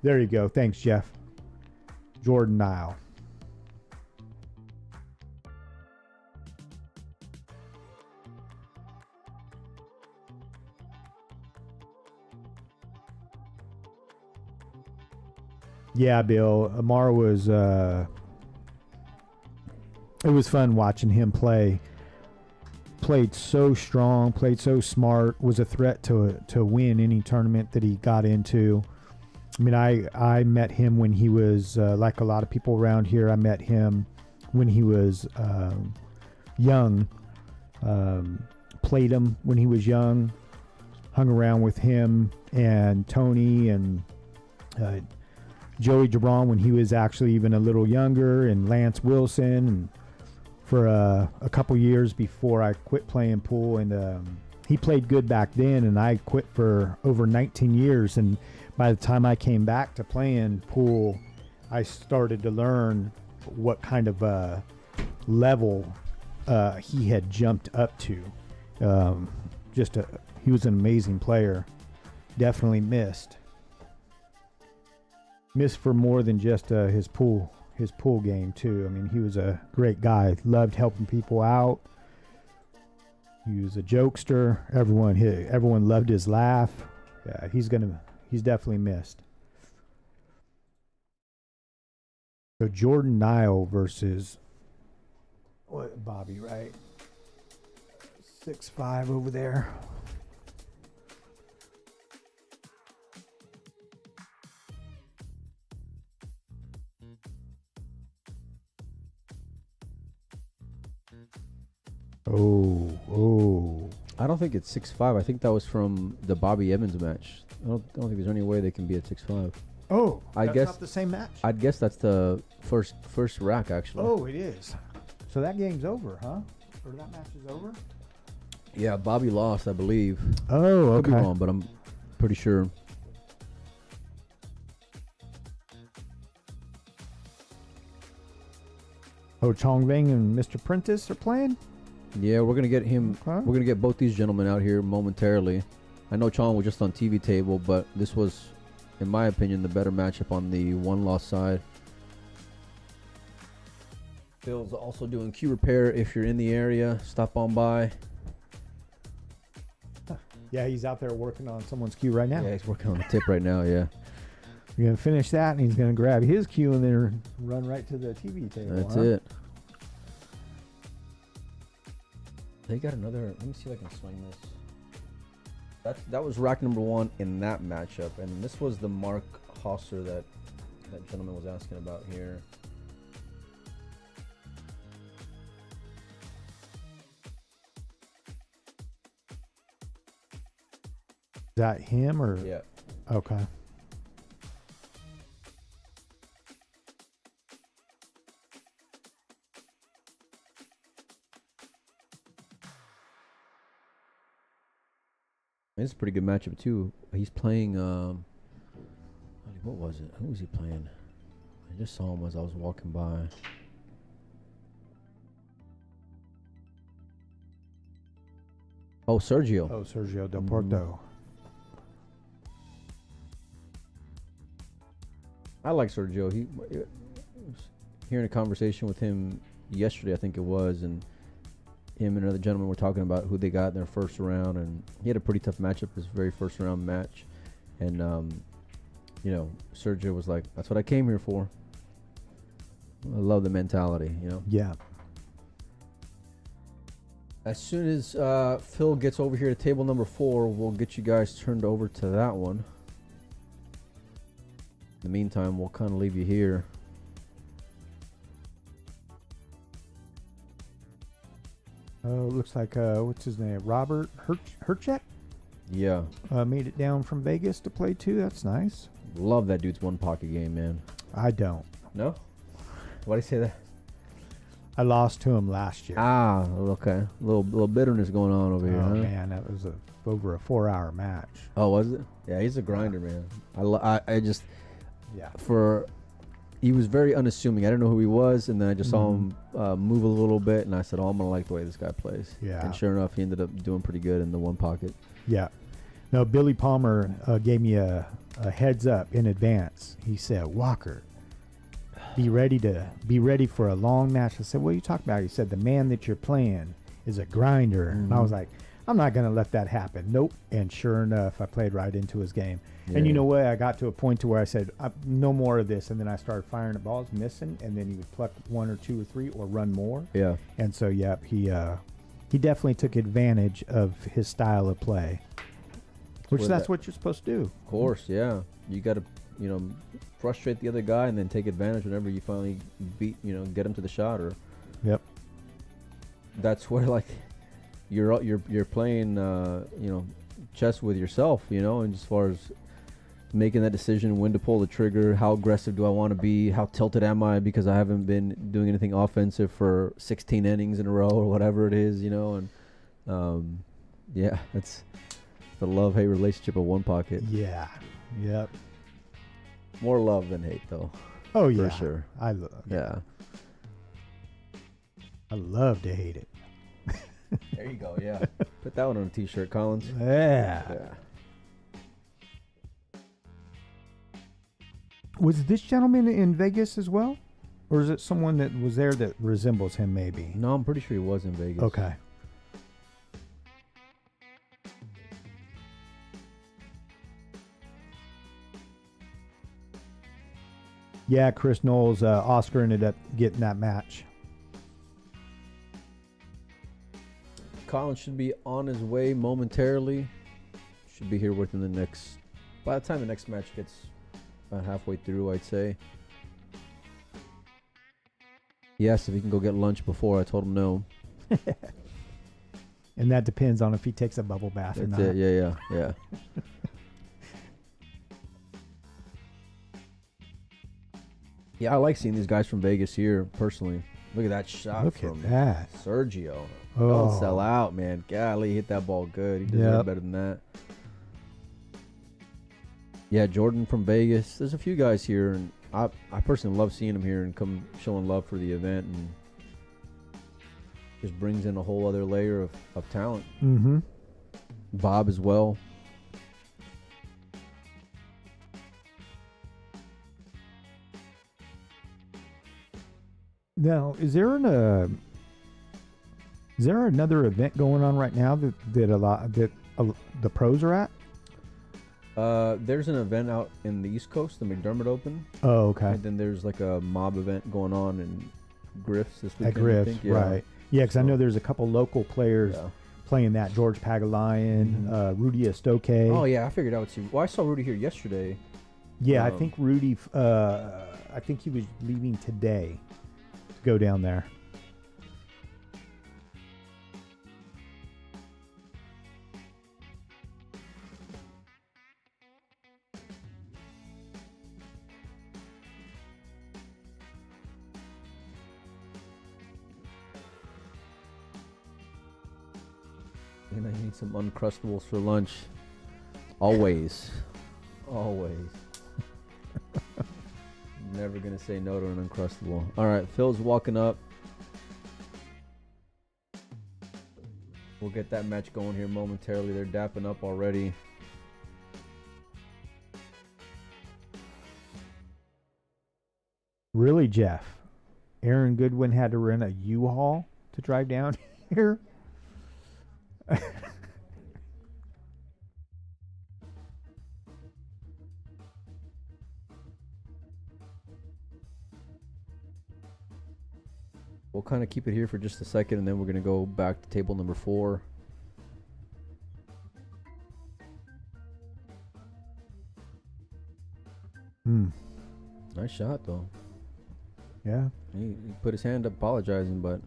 Speaker 4: There you go. Thanks, Jeff. Jordan Nile. Yeah, Bill. Amar was. It was fun watching him play. Played so strong, played so smart, was a threat to win any tournament that he got into. I mean, I met him when he was, like a lot of people around here, I met him when he was young. Played him when he was young. Hung around with him and Tony and Joey Jabron when he was actually even a little younger, and Lance Wilson, and for a couple years before I quit playing pool. And he played good back then, and I quit for over 19 years. And by the time I came back to playing pool, I started to learn what kind of level he had jumped up to. He was an amazing player. Definitely missed for more than just his pool game too. I mean, he was a great guy. Loved helping people out. He was a jokester. Everyone loved his laugh. Yeah, he's definitely missed. So Jordan Nile versus Bobby, right? 6'5" over there. Oh.
Speaker 1: I don't think it's 6'5". I think that was from the Bobby Evans match. I don't think there's any way they can be at 6'5".
Speaker 4: Oh,
Speaker 1: I
Speaker 4: that's
Speaker 1: guess
Speaker 4: not the same match?
Speaker 1: I'd guess that's the first rack, actually.
Speaker 4: Oh, it is. So that game's over, huh? Or that match is over?
Speaker 1: Yeah, Bobby lost, I believe.
Speaker 4: Oh,
Speaker 1: Could be wrong, but I'm pretty sure.
Speaker 4: Oh, Chong Vang and Mr. Prentice are playing?
Speaker 1: Yeah, we're gonna get him.
Speaker 4: Okay.
Speaker 1: We're gonna get both these gentlemen out here momentarily. I know Chong was just on TV table, but this was, in my opinion, the better matchup on the one-loss side. Phil's also doing queue repair. If you're in the area, stop on by.
Speaker 4: Yeah, he's out there working on someone's queue right now.
Speaker 1: Yeah, he's working on the tip right now. Yeah,
Speaker 4: You're going to finish that, and he's going to grab his queue and then run right to the TV table.
Speaker 1: that's it. They got another. Let me see if I can swing this. That was rack number 1 in that matchup, and this was the Mark Hosser that gentleman was asking about here.
Speaker 4: Is that him or?
Speaker 1: Yeah.
Speaker 4: Okay.
Speaker 1: It's a pretty good matchup too. He's playing. What was it? Who was he playing? I just saw him as I was walking by. Oh, Sergio.
Speaker 4: Oh, Sergio Del Porto.
Speaker 1: I like Sergio. He was hearing a conversation with him yesterday, I think it was, and him and another gentleman were talking about who they got in their first round, and he had a pretty tough matchup, his very first round match. And, you know, Sergio was like, that's what I came here for. I love the mentality, you know?
Speaker 4: Yeah.
Speaker 1: As soon as Phil gets over here to table number 4, we'll get you guys turned over to that one. In the meantime, we'll kind of leave you here.
Speaker 4: Oh, looks like, what's his name? Robert Herchek?
Speaker 1: Yeah.
Speaker 4: Made it down from Vegas to play too. That's nice.
Speaker 1: Love that dude's one pocket game, man.
Speaker 4: I don't.
Speaker 1: No? Why'd he say that?
Speaker 4: I lost to him last year.
Speaker 1: Ah, okay. A little bitterness going on over here,
Speaker 4: Oh
Speaker 1: huh?
Speaker 4: man, that was over a 4-hour match.
Speaker 1: Oh, was it? Yeah, he's a grinder, man. I just,
Speaker 4: Yeah.
Speaker 1: he was very unassuming. I didn't know who he was, and then I just saw him move a little bit, and I said, oh, I'm going to like the way this guy plays.
Speaker 4: Yeah.
Speaker 1: And sure enough, he ended up doing pretty good in the one pocket.
Speaker 4: Yeah. No, Billy Palmer gave me a heads up in advance. He said, Walker, be ready for a long match. I said, what are you talking about? He said, the man that you're playing is a grinder. And I was like, I'm not going to let that happen. Nope. And sure enough, I played right into his game.
Speaker 1: Yeah.
Speaker 4: And you know what? I got to a point to where I said, no more of this. And then I started firing at balls, missing, and then he would pluck 1 or 2 or 3 or run more.
Speaker 1: Yeah.
Speaker 4: And so, yep, he definitely took advantage of his style of play, which that's what you're supposed to do.
Speaker 1: Of course, yeah. You got to, frustrate the other guy and then take advantage whenever you finally get him to the shot. Or
Speaker 4: Yep.
Speaker 1: that's where, like, you're playing, chess with yourself, and as far as making that decision, when to pull the trigger, how aggressive do I want to be, how tilted am I because I haven't been doing anything offensive for 16 innings in a row or whatever it is, you know, and yeah, that's the love-hate relationship of one pocket.
Speaker 4: Yeah. Yep.
Speaker 1: More love than hate, though.
Speaker 4: Oh yeah.
Speaker 1: For sure. Yeah.
Speaker 4: I love to hate it.
Speaker 1: There you go. Yeah. Put that one on a T-shirt, Collins.
Speaker 4: Yeah. Was this gentleman in Vegas as well? Or is it someone that was there that resembles him maybe?
Speaker 1: No, I'm pretty sure he was in Vegas.
Speaker 4: Okay. Yeah, Chris Knowles, Oscar ended up getting that match.
Speaker 1: Collins should be on his way momentarily. Should be here within the next... By the time the next match gets about halfway through, I'd say. He asked if he can go get lunch before. I told him no.
Speaker 4: And that depends on if he takes a bubble bath or
Speaker 1: That's
Speaker 4: not.
Speaker 1: it. Yeah. Yeah, I like seeing these guys from Vegas here, personally. Look at that shot.
Speaker 4: Look
Speaker 1: from
Speaker 4: at that.
Speaker 1: Sergio.
Speaker 4: Oh.
Speaker 1: Don't sell out, man. Golly, he hit that ball good. He deserved better than that. Yeah, Jordan from Vegas. There's a few guys here, and I personally love seeing them here and come showing love for the event, and just brings in a whole other layer of talent.
Speaker 4: Mm-hmm.
Speaker 1: Bob as well.
Speaker 4: Now, is there another event going on right now that the pros are at?
Speaker 1: There's an event out in the East Coast, the McDermott Open.
Speaker 4: Oh, okay.
Speaker 1: And then there's like a mob event going on in Griff's this weekend.
Speaker 4: At Griff's, right. Yeah, because I know there's a couple local players playing that. George Pagalion, Rudy Estoque.
Speaker 1: Oh, yeah, I figured out what you... Well, I saw Rudy here yesterday.
Speaker 4: Yeah, I think Rudy... I think he was leaving today to go down there.
Speaker 1: And I need some Uncrustables for lunch. Always. Always. Never going to say no to an Uncrustable. All right, Phil's walking up. We'll get that match going here momentarily. They're dapping up already.
Speaker 4: Really, Jeff? Aaron Goodwin had to rent a U-Haul to drive down here?
Speaker 1: We'll kind of keep it here for just a second, and then we're going to go back to table number 4. Nice shot, though.
Speaker 4: Yeah.
Speaker 1: He put his hand up apologizing, but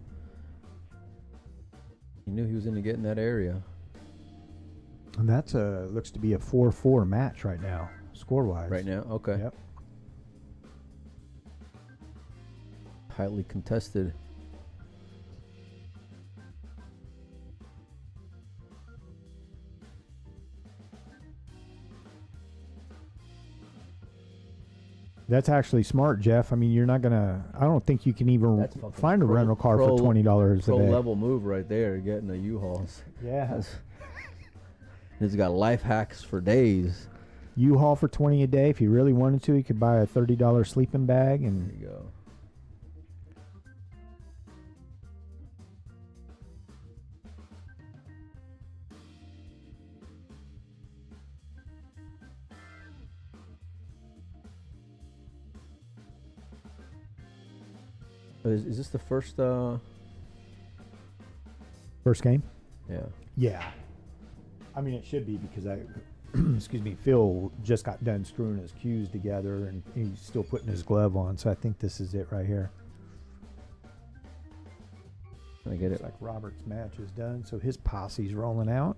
Speaker 1: he knew he was going to get in that area.
Speaker 4: And that's looks to be a 4-4 match right now, score-wise.
Speaker 1: Right now? Okay.
Speaker 4: Yep.
Speaker 1: Highly contested.
Speaker 4: That's actually smart, Jeff. I mean, you're not gonna. I don't think you can even find a
Speaker 1: pro-
Speaker 4: rental car for $20 a day.
Speaker 1: Pro level move right there, getting a U-Hauls.
Speaker 4: Yeah.
Speaker 1: He's got life hacks for days.
Speaker 4: U-Haul for $20 a day. If he really wanted to, he could buy a $30 sleeping bag and.
Speaker 1: There you go. Is this the first?
Speaker 4: First game?
Speaker 1: Yeah.
Speaker 4: Yeah. I mean, it should be because excuse me, Phil just got done screwing his cues together and he's still putting his glove on. So I think this is it right here.
Speaker 1: I get
Speaker 4: Looks
Speaker 1: it.
Speaker 4: like Robert's match is done, so his posse's rolling out.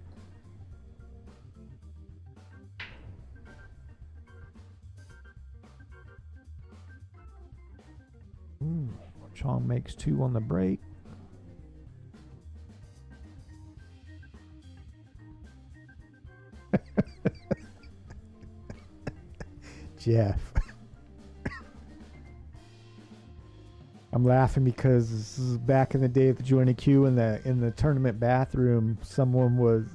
Speaker 4: Chong makes 2 on the break. Jeff. I'm laughing because this is back in the day at the joining queue in the tournament bathroom, someone was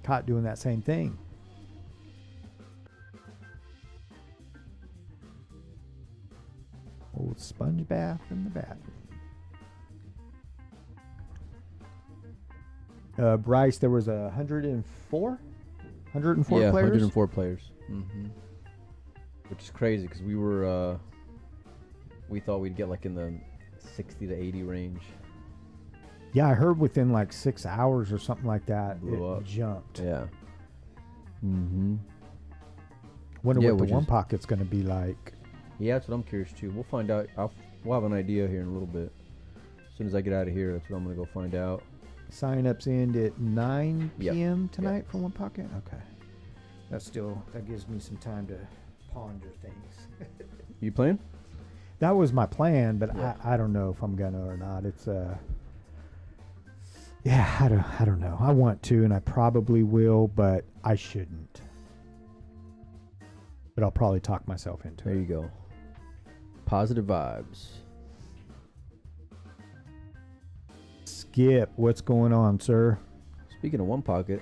Speaker 4: caught doing that same thing. Old sponge bath in the bathroom. Bryce, there was 104? 104
Speaker 1: yeah,
Speaker 4: players?
Speaker 1: 104 players. Mm-hmm. Which is crazy because we were, we thought we'd get like in the 60 to 80 range.
Speaker 4: Yeah, I heard within like 6 hours or something like that,
Speaker 1: Blew
Speaker 4: it
Speaker 1: up.
Speaker 4: jumped.
Speaker 1: Yeah. Mm-hmm.
Speaker 4: Wonder
Speaker 1: Yeah,
Speaker 4: what the
Speaker 1: which
Speaker 4: one
Speaker 1: is-
Speaker 4: pocket's going to be like.
Speaker 1: Yeah, that's what I'm curious too. We'll find out. We'll have an idea here in a little bit. As soon as I get out of here, that's what I'm going to go find out.
Speaker 4: Sign-ups end at 9
Speaker 1: Yep.
Speaker 4: p.m. tonight for one pocket? Okay. That gives me some time to ponder things.
Speaker 1: You playing?
Speaker 4: That was my plan, but
Speaker 1: Yeah.
Speaker 4: I don't know if I'm going to or not. It's, yeah, I don't know. I want to, and I probably will, but I shouldn't. But I'll probably talk myself into
Speaker 1: There
Speaker 4: it.
Speaker 1: you go. Positive vibes.
Speaker 4: Skip, what's going on, sir?
Speaker 1: Speaking of one pocket,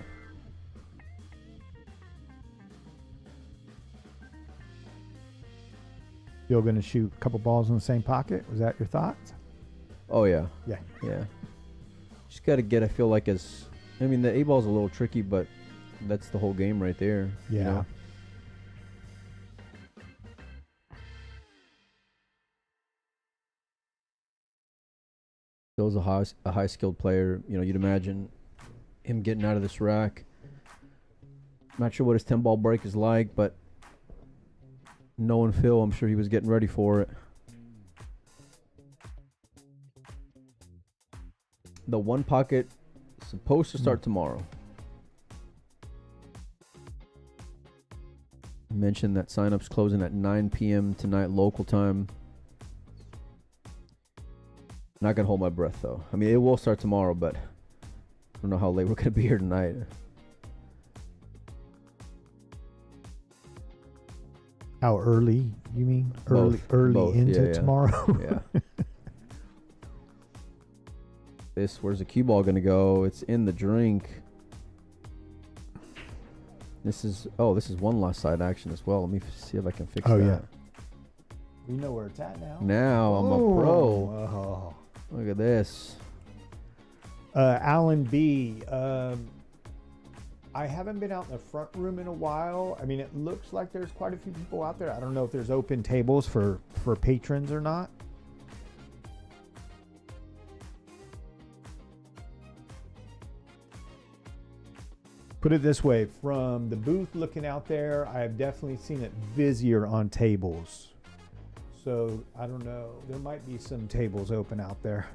Speaker 4: Still going to shoot a couple balls in the same pocket? Was that your thoughts?
Speaker 1: oh yeah,
Speaker 4: Yeah.
Speaker 1: yeah. Just got to get. I feel like I mean, the 8-ball's a little tricky, but that's the whole game right there.
Speaker 4: Yeah.
Speaker 1: You know? Bill's a high skilled player. You know, you'd imagine him getting out of this rack. Not sure what his 10-ball break is like, but knowing Phil, I'm sure he was getting ready for it. The one pocket is supposed to start tomorrow. I mentioned that sign-ups closing at 9 p.m. tonight local time. Not gonna hold my breath though. I mean, it will start tomorrow, but I don't know how late we're gonna be here tonight.
Speaker 4: How early, you mean? Early,
Speaker 1: Both.
Speaker 4: early
Speaker 1: Both.
Speaker 4: into
Speaker 1: Yeah.
Speaker 4: tomorrow?
Speaker 1: Yeah. Where's the cue ball gonna go? It's in the drink. This is one last side action as well. Let me see if I can fix
Speaker 4: Oh,
Speaker 1: that.
Speaker 4: yeah. You know where it's at now.
Speaker 1: Now I'm a pro.
Speaker 4: Oh.
Speaker 1: Look at this.
Speaker 4: Alan B. I haven't been out in the front room in a while. I mean, it looks like there's quite a few people out there. I don't know if there's open tables for patrons or not. Put it this way, from the booth looking out there, I have definitely seen it busier on tables. So I don't know. There might be some tables open out there.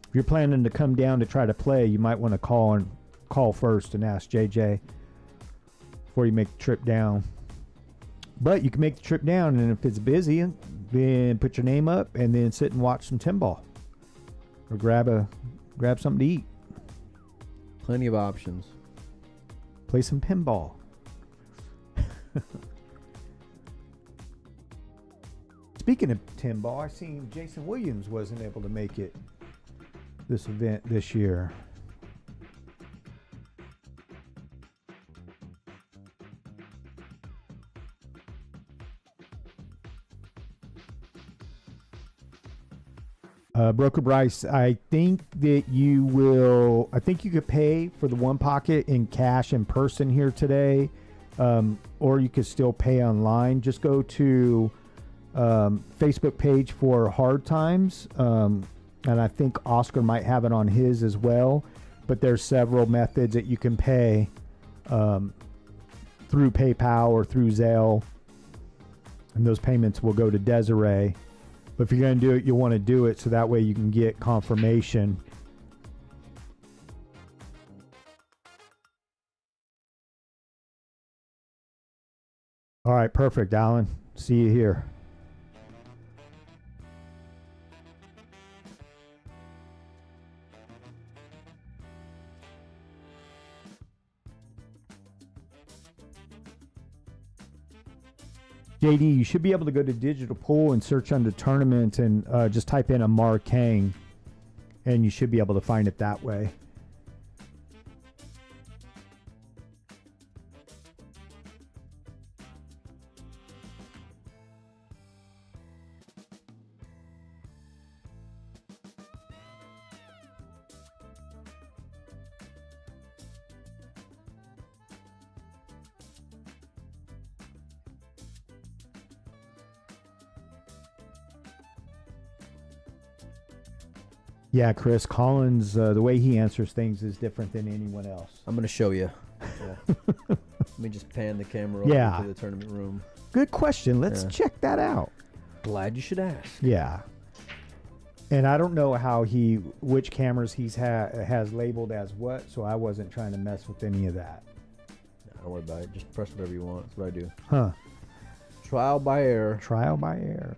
Speaker 4: If you're planning to come down to try to play, you might want to call first and ask JJ before you make the trip down. But you can make the trip down, and if it's busy, then put your name up and then sit and watch some Timball or grab something to eat.
Speaker 1: Plenty of options.
Speaker 4: Play some pinball. Speaking of pinball, I seen Jason Williams wasn't able to make it this event this year. Broker Bryce, I think that I think you could pay for the one pocket in cash in person here today, or you could still pay online. Just go to Facebook page for Hard Times, and I think Oscar might have it on his as well, but there's several methods that you can pay through PayPal or through Zelle, and those payments will go to Desiree. But if you're going to do it, you'll want to do it so that way you can get confirmation. All right, perfect, Alan. See you here. JD, you should be able to go to Digital Pool and search under tournament and just type in Amar Kang, and you should be able to find it that way. Yeah, Chris Collins, the way he answers things is different than anyone else.
Speaker 1: I'm gonna show you. Yeah. Let me just pan the camera
Speaker 4: Yeah.
Speaker 1: over to the tournament room.
Speaker 4: Good question. Let's
Speaker 1: Yeah.
Speaker 4: check that out.
Speaker 1: Glad you should ask.
Speaker 4: Yeah. And I don't know how which cameras has labeled as what, so I wasn't trying to mess with any of that.
Speaker 1: Nah, don't worry about it. Just press whatever you want. That's what I do.
Speaker 4: Huh.
Speaker 1: Trial by error.
Speaker 4: Trial by error.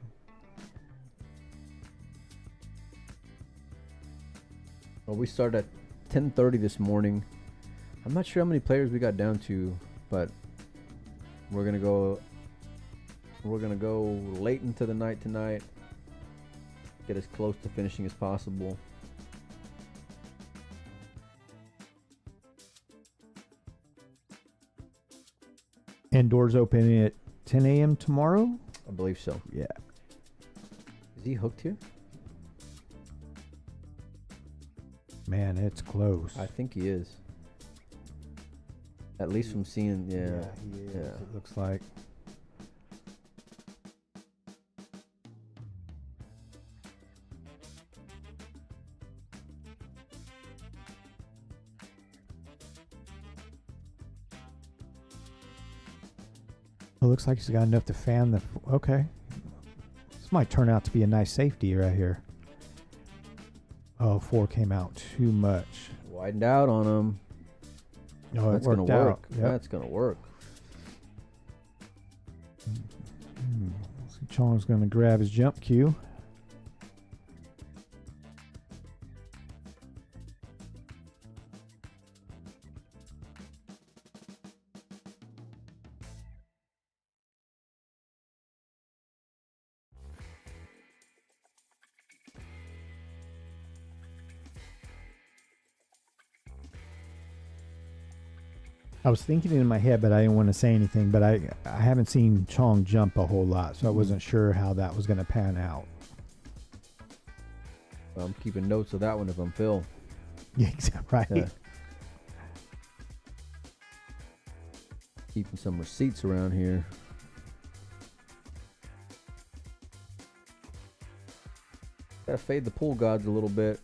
Speaker 1: Well, we started at 10:30 this morning. I'm not sure how many players we got down to, but we're gonna go late into the night tonight. Get as close to finishing as possible.
Speaker 4: And doors open at 10 a.m. tomorrow?
Speaker 1: I believe so.
Speaker 4: Yeah.
Speaker 1: Is he hooked here?
Speaker 4: Man, it's close.
Speaker 1: I think he is. At least from seeing, yeah.
Speaker 4: he is.
Speaker 1: Yeah.
Speaker 4: It looks like. It looks like he's got enough to fan the. Okay. This might turn out to be a nice safety right here. Oh, 4 came out too much.
Speaker 1: Widened out on him.
Speaker 4: No,
Speaker 1: That's
Speaker 4: it
Speaker 1: gonna
Speaker 4: worked
Speaker 1: work.
Speaker 4: out. Yep.
Speaker 1: That's gonna work.
Speaker 4: So Chong's going to grab his jump cue. I was thinking it in my head, but I didn't want to say anything. But I haven't seen Chong jump a whole lot, so I wasn't sure how that was going to pan out.
Speaker 1: I'm keeping notes of that one if I'm Phil.
Speaker 4: Yeah, right.
Speaker 1: Yeah. Keeping some receipts around here. Gotta fade the pool gods a little bit.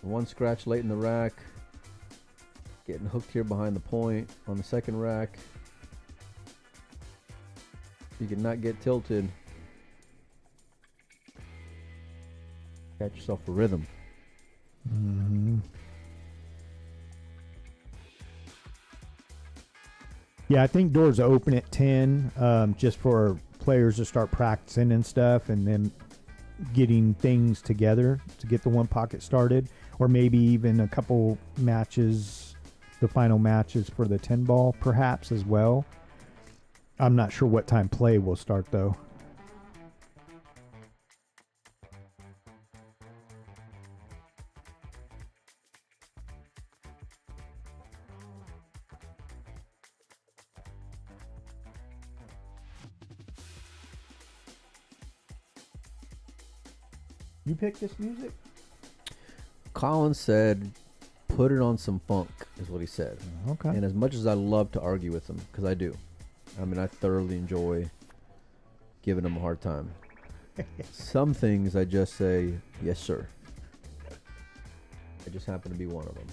Speaker 1: One scratch late in the rack. Getting hooked here behind the point on the second rack. You can not get tilted. Got yourself a rhythm.
Speaker 4: Mm-hmm. Yeah, I think doors open at 10, just for players to start practicing and stuff, and then getting things together to get the one pocket started, or maybe even a couple matches, the final matches for the 10 ball perhaps as well. I'm not sure what time play will start though. You picked this music?
Speaker 1: Colin said, put it on some funk, is what he said.
Speaker 4: Okay.
Speaker 1: And as much as I love to argue with him, because I do, I mean, I thoroughly enjoy giving him a hard time. Some things I just say, yes, sir. I just happen to be one of them.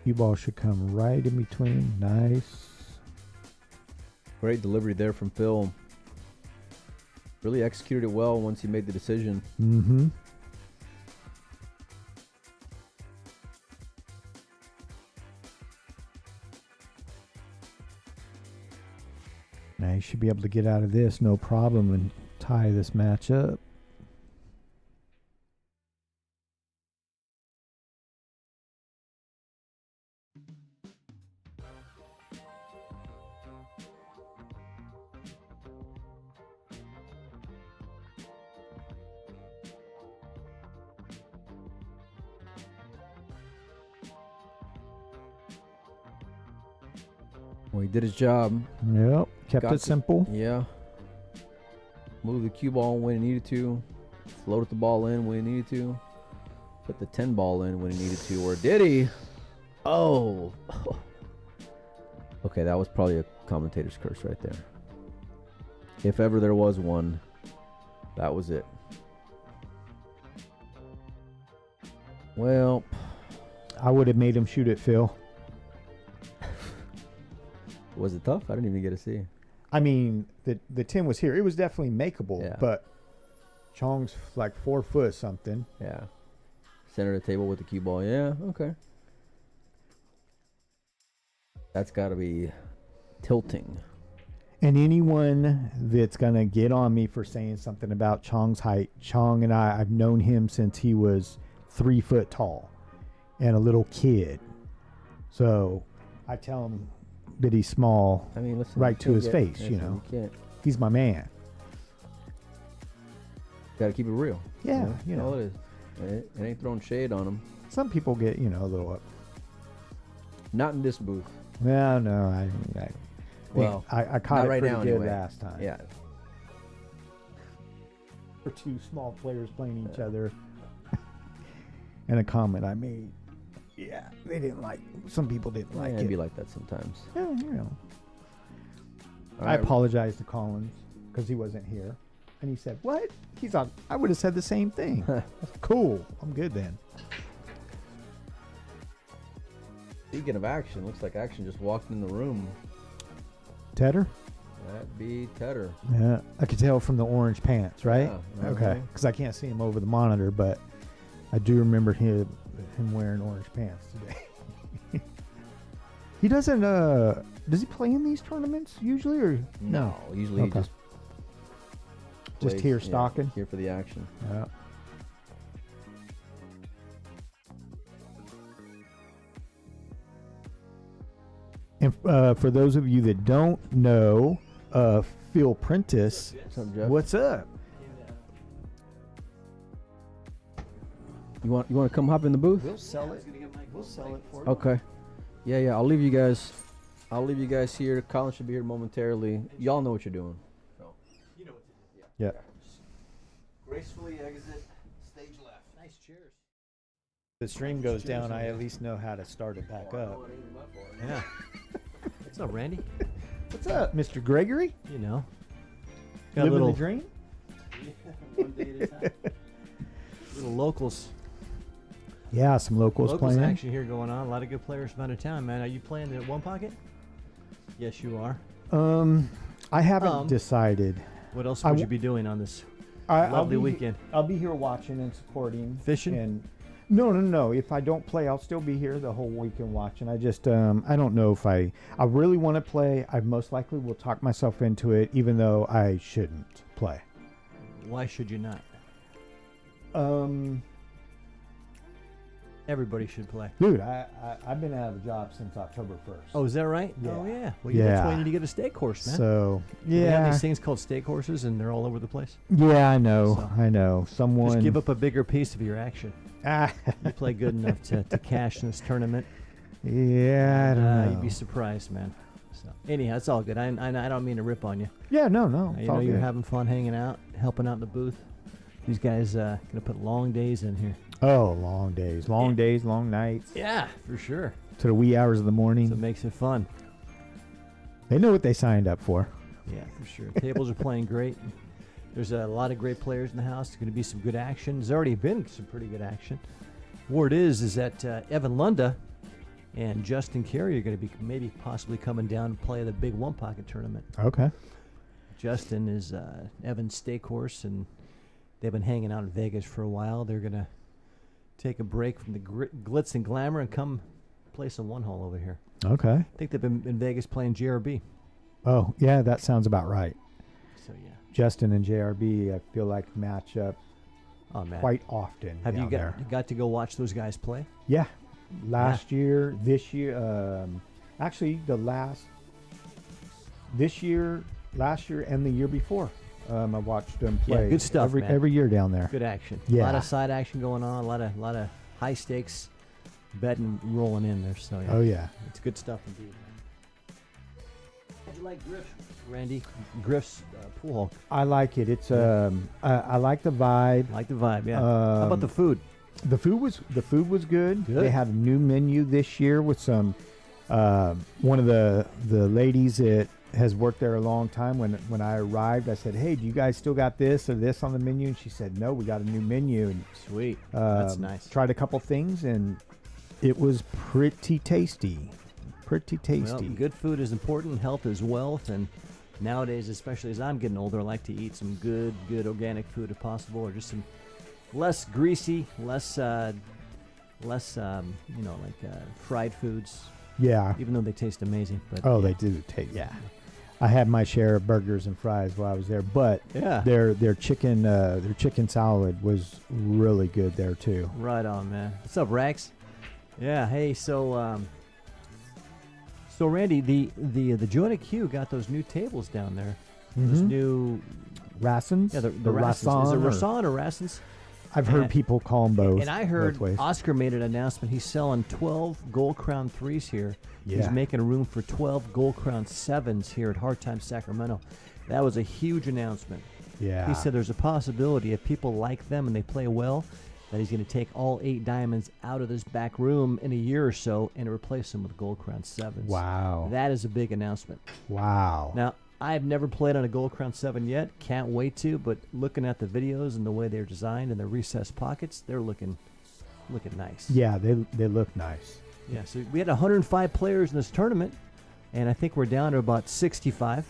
Speaker 4: Cue ball should come right in between. Nice.
Speaker 1: Great delivery there from Phil. Really executed it well once he made the decision.
Speaker 4: Mm-hmm. Now you should be able to get out of this no problem and tie this match up.
Speaker 1: Well, he did his job.
Speaker 4: Yep. Kept
Speaker 1: Got
Speaker 4: it simple.
Speaker 1: Yeah. Moved the cue ball when he needed to. Floated the ball in when he needed to. Put the 10 ball in when he needed to. Or did he? Oh. Okay, that was probably a commentator's curse right there. If ever there was one, that was it. Well,
Speaker 4: I would have made him shoot it, Phil.
Speaker 1: was it tough? I didn't even get to see.
Speaker 4: I mean, the 10 was here. It was definitely makeable,
Speaker 1: Yeah.
Speaker 4: but Chong's like 4 foot something.
Speaker 1: Yeah. Center of the table with the cue ball. Yeah, okay. That's got to be tilting.
Speaker 4: And anyone that's going to get on me for saying something about Chong's height, Chong and I've known him since he was 3 foot tall and a little kid. So I tell him that he's small,
Speaker 1: I mean, listen,
Speaker 4: right to his face, you know.
Speaker 1: You can't.
Speaker 4: He's my man.
Speaker 1: Got to keep it real.
Speaker 4: Yeah, you
Speaker 1: That's all
Speaker 4: know.
Speaker 1: it is. It ain't throwing shade on him.
Speaker 4: Some people get, you know, a little up.
Speaker 1: Not in this booth.
Speaker 4: Well, no,
Speaker 1: Well,
Speaker 4: I caught
Speaker 1: not
Speaker 4: it
Speaker 1: right
Speaker 4: pretty
Speaker 1: now
Speaker 4: good
Speaker 1: anyway.
Speaker 4: last time.
Speaker 1: Yeah.
Speaker 4: For 2 small players playing each other. And a comment I made. Yeah, they didn't like. Some people didn't like
Speaker 1: It'd
Speaker 4: it.
Speaker 1: be like that sometimes.
Speaker 4: Yeah, you know.
Speaker 1: All
Speaker 4: I
Speaker 1: right.
Speaker 4: apologized to Collins because he wasn't here, and he said, "What?" He's on. I would have said the same thing. Cool. I'm good then.
Speaker 1: Speaking of action, looks like action just walked in the room.
Speaker 4: Tedder.
Speaker 1: That'd be Tedder.
Speaker 4: Yeah, I could tell from the orange pants, right?
Speaker 1: Yeah,
Speaker 4: Okay,
Speaker 1: uh-huh.
Speaker 4: because I can't see him over the monitor, but I do remember him wearing orange pants today. He doesn't. Does he play in these tournaments usually, or
Speaker 1: No, usually
Speaker 4: Okay.
Speaker 1: he just plays,
Speaker 4: here
Speaker 1: yeah,
Speaker 4: stalking?
Speaker 1: here for the action.
Speaker 4: Yeah. And for those of you that don't know, Phil Prentice,
Speaker 1: What's up, Jeff?
Speaker 4: what's up?
Speaker 1: You want to come hop in the booth?
Speaker 3: We'll sell it. We'll sell it for you.
Speaker 1: Okay. Yeah. I'll leave you guys. Here. Colin should be here momentarily. Y'all know what you're doing.
Speaker 2: You know what to do.
Speaker 4: Yeah.
Speaker 2: Gracefully exit stage left.
Speaker 3: Nice cheers.
Speaker 4: The stream goes down, I at least know how to start it back up.
Speaker 3: Yeah. What's up, Randy?
Speaker 4: What's up, Mr. Gregory?
Speaker 3: You know. Got a
Speaker 4: Living
Speaker 3: little,
Speaker 4: the dream?
Speaker 2: One day at a time.
Speaker 3: little locals.
Speaker 4: Yeah, some locals playing.
Speaker 3: action here going on. A lot of good players from out of town, man. Are you playing at One Pocket? Yes, you are.
Speaker 4: I haven't decided.
Speaker 3: What else
Speaker 4: I
Speaker 3: would
Speaker 4: w-
Speaker 3: you be doing on this
Speaker 4: I'll
Speaker 3: lovely
Speaker 4: be-
Speaker 3: weekend?
Speaker 4: I'll be here watching and supporting.
Speaker 3: Fishing?
Speaker 4: And no. If I don't play, I'll still be here the whole weekend watching. I just I don't know if I really want to play. I most likely will talk myself into it, even though I shouldn't play.
Speaker 3: Why should you not?
Speaker 4: Um,
Speaker 3: Everybody should play.
Speaker 4: dude, I've been out of a job since October 1st.
Speaker 3: Oh, is that right?
Speaker 4: Yeah.
Speaker 3: Oh, yeah. Well, that's why
Speaker 4: Yeah.
Speaker 3: you need to get a stake course, man.
Speaker 4: So
Speaker 3: They have
Speaker 4: yeah,
Speaker 3: these things called stake courses, and they're all over the place.
Speaker 4: yeah, I know,
Speaker 3: So,
Speaker 4: I know. Someone
Speaker 3: Just give up a bigger piece of your action.
Speaker 4: Ah,
Speaker 3: You play good enough to cash in this tournament.
Speaker 4: yeah, I don't know.
Speaker 3: You'd be surprised, man. So anyhow, it's all good. I don't mean to rip on you.
Speaker 4: Yeah, no.
Speaker 3: You
Speaker 4: It's
Speaker 3: know
Speaker 4: all
Speaker 3: you're
Speaker 4: good.
Speaker 3: having fun hanging out, helping out in the booth. These guys gonna put long days in here.
Speaker 4: Oh, long days, long nights,
Speaker 3: Yeah, for sure.
Speaker 4: to the wee hours of the morning.
Speaker 3: So it makes it fun.
Speaker 4: They know what they signed up for.
Speaker 3: Yeah, for sure. Tables are playing great. There's a lot of great players in the house. There's going to be some good action. There's already been some pretty good action. Word is that Evan Lunda and Justin Carey are going to be maybe possibly coming down to play the big One Pocket tournament.
Speaker 4: Okay.
Speaker 3: Justin is Evan's stake horse, and they've been hanging out in Vegas for a while. They're going to take a break from the glitz and glamour and come play some one hole over here.
Speaker 4: Okay.
Speaker 3: I think they've been in Vegas playing JRB.
Speaker 4: Oh, yeah, that sounds about right.
Speaker 3: So, yeah.
Speaker 4: Justin and JRB, I feel like match up
Speaker 3: Oh, man.
Speaker 4: quite often.
Speaker 3: Have you
Speaker 4: down there.
Speaker 3: got to go watch those guys play?
Speaker 4: Yeah. Last year, this year, actually this year, last year, and the year before, I watched them
Speaker 3: Yeah,
Speaker 4: play.
Speaker 3: good stuff, man.
Speaker 4: every year down there.
Speaker 3: Good action. A
Speaker 4: Yeah.
Speaker 3: lot of side action going on. A lot of high stakes betting rolling in there. So yeah,
Speaker 4: Oh yeah.
Speaker 3: it's good stuff indeed. Man. You like Griff, Randy? Griff's pool hall.
Speaker 4: I like it. It's I like the vibe.
Speaker 3: I like the vibe. Yeah. How about the food?
Speaker 4: The food was good.
Speaker 3: Good.
Speaker 4: They had a new menu this year with some one of the ladies that has worked there a long time. When I arrived, I said, "Hey, do you guys still got this or this on the menu?" And she said, "No, we got a new menu." And
Speaker 3: Sweet. That's nice.
Speaker 4: Tried a couple things and it was pretty tasty. Pretty tasty.
Speaker 3: Well, good food is important. Health is wealth, and nowadays, especially as I'm getting older, I like to eat some good organic food if possible, or just some less greasy, less fried foods.
Speaker 4: Yeah.
Speaker 3: Even though they taste amazing. But
Speaker 4: Oh, they do taste. Yeah. I had my share of burgers and fries while I was there, but
Speaker 3: yeah,
Speaker 4: their chicken salad was really good there too.
Speaker 3: right on, man. What's up, Rags? Yeah. Hey, so Randy, the Joint at Q got those new tables down there. Those new
Speaker 4: Rassins?
Speaker 3: the
Speaker 4: Rasson
Speaker 3: Is it
Speaker 4: or-
Speaker 3: Rasson or Rassins?
Speaker 4: I've heard people call them both.
Speaker 3: And I heard
Speaker 4: both ways.
Speaker 3: Oscar made an announcement. He's selling 12 Gold Crown 3s here. He's
Speaker 4: Yeah.
Speaker 3: making room for 12 Gold Crown 7s here at Hard Time Sacramento. That was a huge announcement.
Speaker 4: Yeah.
Speaker 3: He said there's a possibility if people like them and they play well, that he's going to take all 8 diamonds out of this back room in a year or so and replace them with Gold Crown 7s.
Speaker 4: Wow.
Speaker 3: That is a big announcement.
Speaker 4: Wow.
Speaker 3: Now, I've never played on a Gold Crown 7 yet. Can't wait to, but looking at the videos and the way they're designed and the recessed pockets, they're looking nice.
Speaker 4: Yeah, they look nice.
Speaker 3: Yeah, so we had 105 players in this tournament, and I think we're down to about 65.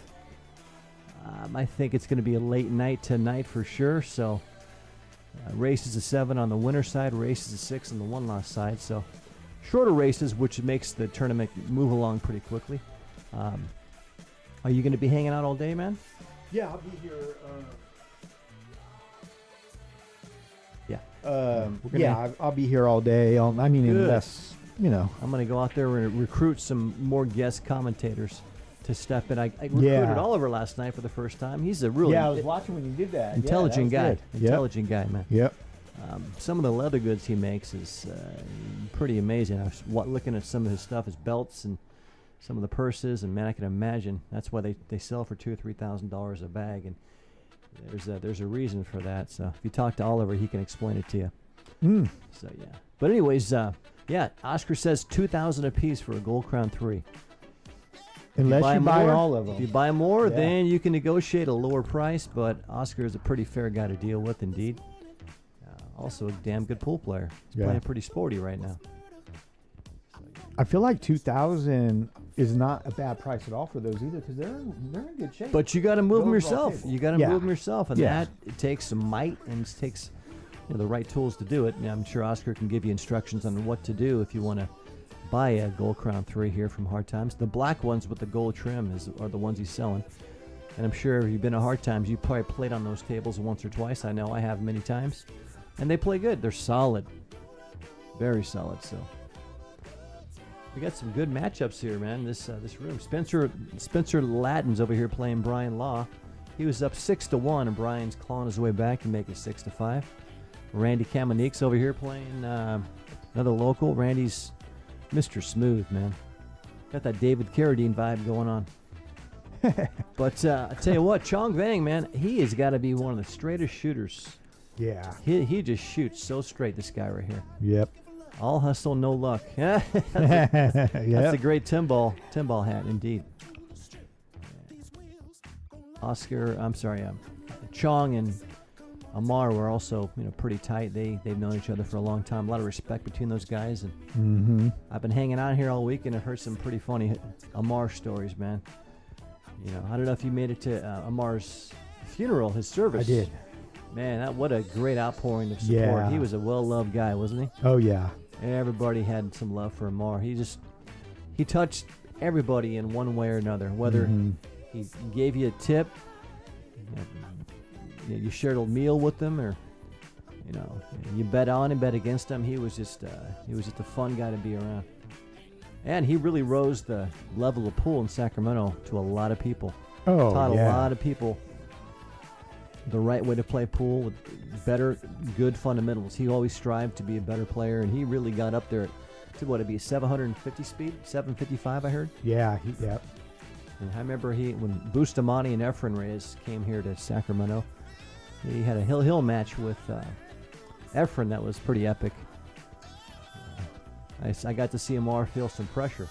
Speaker 3: I think it's going to be a late night tonight for sure, so races of 7 on the winner side, races of 6 on the one-loss side, so shorter races, which makes the tournament move along pretty quickly. Are you going to be hanging out all day, man?
Speaker 4: Yeah, I'll be here.
Speaker 3: Yeah.
Speaker 4: Yeah, I'll be here all day.
Speaker 3: Good.
Speaker 4: Unless,
Speaker 3: I'm going to go out there and recruit some more guest commentators to step in. I recruited Oliver last night for the first time. He's a really
Speaker 4: I was watching when you did that.
Speaker 3: intelligent
Speaker 4: yeah,
Speaker 3: guy.
Speaker 4: that was good.
Speaker 3: Intelligent guy, man.
Speaker 4: Yep.
Speaker 3: Some of the leather goods he makes is pretty amazing. I was looking at some of his stuff, his belts and some of the purses, and man, I can imagine that's why they sell for $2,000 or $3,000 a bag, and there's a reason for that. So if you talk to Oliver, he can explain it to you. So yeah. But anyways, Oscar says 2,000 apiece for a Gold Crown 3.
Speaker 4: Unless you buy all of them.
Speaker 3: If you buy more,
Speaker 4: Yeah.
Speaker 3: then you can negotiate a lower price. But Oscar is a pretty fair guy to deal with, indeed. Also a damn good pool player. He's playing pretty sporty right now.
Speaker 4: I feel like 2,000 is not a bad price at all for those either, because they're in good shape.
Speaker 3: But you got to move them
Speaker 4: Those all
Speaker 3: yourself.
Speaker 4: table.
Speaker 3: You got to
Speaker 4: Yeah.
Speaker 3: move them yourself, and
Speaker 4: Yeah.
Speaker 3: that it takes some might and it takes the right tools to do it. And I'm sure Oscar can give you instructions on what to do if you want to buy a Gold Crown 3 here from Hard Times. The black ones with the gold trim are the ones he's selling. And I'm sure if you've been to Hard Times, you probably played on those tables once or twice. I know I have many times. And they play good. They're solid. Very solid, so. We got some good matchups here, man. This room. Spencer Lattin's over here playing Brian Law. He was up 6-1, and Brian's clawing his way back and make it 6-5. Randy Kamanique's over here playing another local. Randy's Mr. Smooth, man. Got that David Carradine vibe going on. But I tell you what, Chong Vang, man, he has got to be one of the straightest shooters.
Speaker 4: Yeah.
Speaker 3: He just shoots so straight, this guy right here.
Speaker 4: Yep.
Speaker 3: All hustle, no luck. That's
Speaker 4: Yep.
Speaker 3: a great Timball hat, indeed. Chong and Amar were also pretty tight. They've known each other for a long time. A lot of respect between those guys. And I've been hanging out here all week and I've heard some pretty funny Amar stories, man. I don't know if you made it to Amar's funeral, his service.
Speaker 4: I did.
Speaker 3: Man, what a great outpouring of support.
Speaker 4: Yeah.
Speaker 3: He was a well-loved guy, wasn't he?
Speaker 4: Oh, yeah.
Speaker 3: Everybody had some love for Amar. He touched everybody in one way or another. Whether he gave you a tip, you shared a meal with them, or you bet on him, bet against him. He was just a fun guy to be around. And he really rose the level of pool in Sacramento to a lot of people.
Speaker 4: Oh,
Speaker 3: Taught
Speaker 4: yeah.
Speaker 3: a lot of people the right way to play pool with good fundamentals. He always strived to be a better player, and he really got up there to 750 speed, 755, I heard.
Speaker 4: Yeah. Yep.
Speaker 3: And I remember when Bustamante and Efren Reyes came here to Sacramento, he had a hill match with Efren that was pretty epic. I got to see Amar feel some pressure.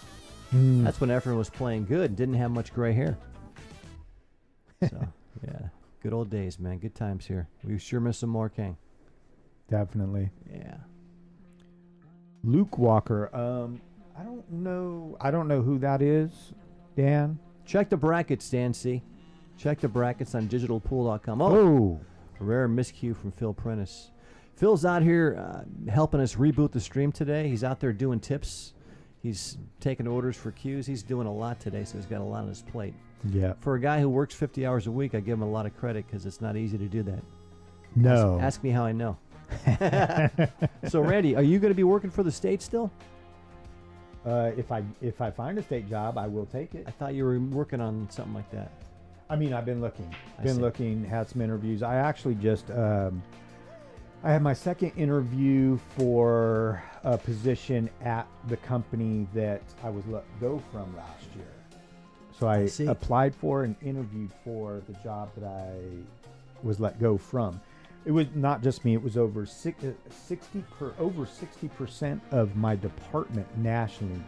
Speaker 3: That's when Efren was playing good and didn't have much gray hair. So, yeah, good old days, man. Good times here. We sure miss Amar Kang.
Speaker 4: Definitely.
Speaker 3: Yeah.
Speaker 4: Luke Walker. I don't know who that is, Dan.
Speaker 3: Check the brackets, Dan C. Check the brackets on digitalpool.com.
Speaker 4: Oh.
Speaker 3: A rare miscue from Phil Prentice. Phil's out here helping us reboot the stream today. He's out there doing tips. He's taking orders for cues. He's doing a lot today, so he's got a lot on his plate.
Speaker 4: Yeah.
Speaker 3: For a guy who works 50 hours a week, I give him a lot of credit because it's not easy to do that.
Speaker 4: No.
Speaker 3: Ask me how I know. So, Randy, are you going to be working for the state still?
Speaker 4: If I find a state job, I will take it.
Speaker 3: I thought you were working on something like that.
Speaker 4: I mean, I've been looking. Had some interviews. I actually just I had my second interview for a position at the company that I was let go from last year. So I applied for and interviewed for the job that I was let go from. It was not just me. It was over 60% of my department nationally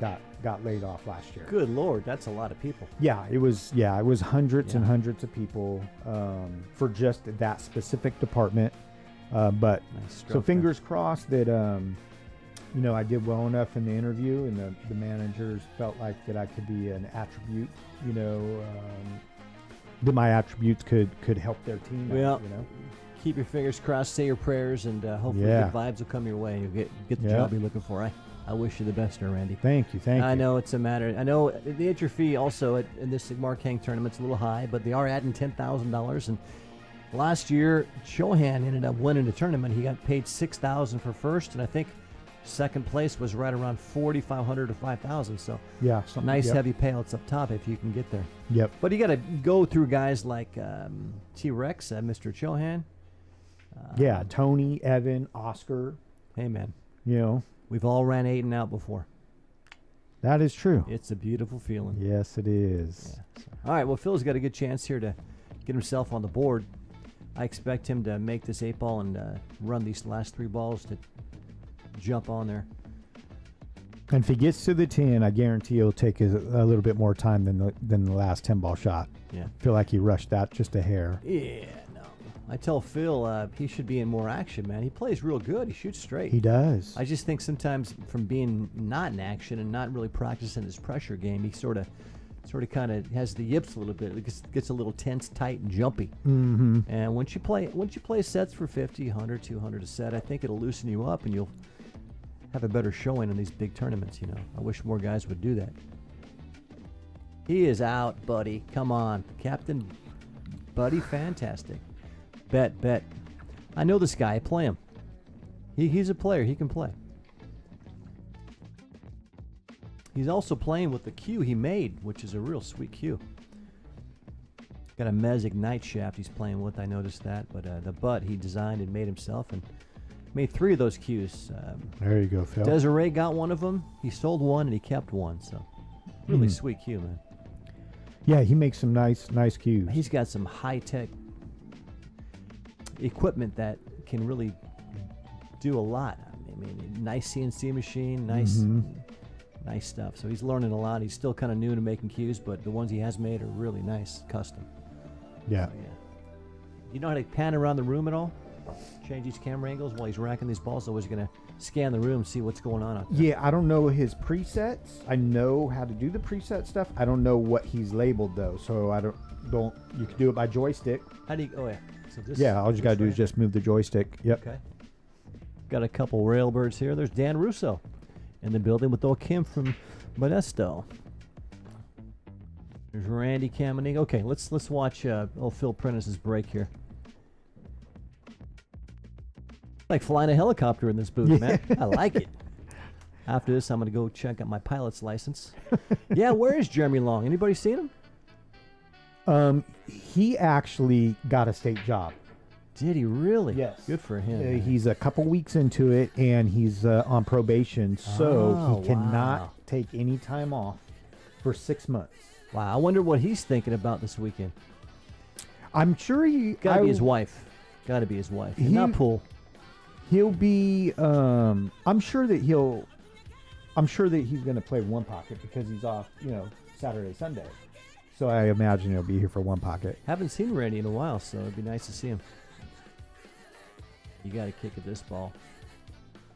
Speaker 4: got laid off last year.
Speaker 3: Good Lord, that's a lot of people.
Speaker 4: Yeah, it was hundreds and hundreds of people for just that specific department. But so fingers crossed that I did well enough in the interview, and the managers felt like that I could be an attribute. That my attributes could help their team.
Speaker 3: Well, keep your fingers crossed, say your prayers, and hopefully good vibes will come your way. You'll get the job you're looking for. I wish you the best there, Randy.
Speaker 4: Thank you.
Speaker 3: I know it's a matter. I know the entry fee also in this Amar Kang tournament's a little high, but they are adding $10,000. And last year, CHOHAN ended up winning the tournament. He got paid $6,000 for first, and I think second place was right around $4,500 to $5,000. So nice heavy payouts up top if you can get there.
Speaker 4: Yep.
Speaker 3: But you got to go through guys like T-Rex, Mr. CHOHAN.
Speaker 4: Tony, Evan, Oscar.
Speaker 3: Hey, man.
Speaker 4: We've
Speaker 3: all ran 8 and out before.
Speaker 4: That is true.
Speaker 3: It's a beautiful feeling.
Speaker 4: Yes, it is.
Speaker 3: Yeah, all right, well, Phil's got a good chance here to get himself on the board. I expect him to make this 8 ball and run these last 3 balls to jump on there.
Speaker 4: And if he gets to the 10, I guarantee he'll take a little bit more time than the last 10 ball shot.
Speaker 3: Yeah.
Speaker 4: I feel like he rushed that just a hair.
Speaker 3: Yeah, no. I tell Phil he should be in more action, man. He plays real good. He shoots straight.
Speaker 4: He does.
Speaker 3: I just think sometimes from being not in action and not really practicing his pressure game, he sort of kind of has the yips a little bit. It gets a little tense, tight, and jumpy.
Speaker 4: Mm-hmm.
Speaker 3: And once you play sets for 50, 100, 200 a set, I think it'll loosen you up and you'll have a better showing in these big tournaments. I wish more guys would do that. He is out, buddy. Come on, Captain Buddy, fantastic. Bet. I know this guy. I play him. He's a player. He can play. He's also playing with the cue he made, which is a real sweet cue. Got a Mez Ignite shaft he's playing with. I noticed that. But the butt he designed and made himself and made 3 of those cues.
Speaker 4: There you go, Phil.
Speaker 3: Desiree got one of them. He sold one and he kept one. So really sweet cue, man.
Speaker 4: Yeah, he makes some nice cues.
Speaker 3: He's got some high-tech equipment that can really do a lot. I mean, nice CNC machine, nice stuff. So he's learning a lot. He's still kind of new to making cues, but the ones he has made are really nice, custom.
Speaker 4: Yeah.
Speaker 3: So, you know how to pan around the room at all? Change these camera angles while he's racking these balls? So he's going to scan the room, see what's going on out there.
Speaker 4: Yeah, I don't know his presets. I know how to do the preset stuff. I don't know what he's labeled though. So I don't. You can do it by joystick.
Speaker 3: How do you? Oh yeah. So this.
Speaker 4: Yeah, all you gotta do is just move the joystick. Yep.
Speaker 3: Okay. Got a couple railbirds here. There's Dan Russo in the building with old Kim from Modesto. There's Randy Kamening. Okay, let's watch old Phil Prentice's break here. Like flying a helicopter in this booth, man. I like it. After this, I'm going to go check out my pilot's license. Yeah, where is Jeremy Long? Anybody seen him?
Speaker 4: He actually got a state job.
Speaker 3: Did he really?
Speaker 4: Yes.
Speaker 3: Good for him.
Speaker 4: He's a couple weeks into it, and he's on probation, so he cannot take any time off for 6 months.
Speaker 3: Wow, I wonder what he's thinking about this weekend.
Speaker 4: I'm sure he
Speaker 3: Gotta be his wife. Gotta be his wife. And not Pool.
Speaker 4: He'll be. I'm sure that he's going to play one pocket because he's off. Saturday, Sunday. So I imagine he'll be here for one pocket.
Speaker 3: Haven't seen Randy in a while, so it'd be nice to see him. You got to kick at this ball.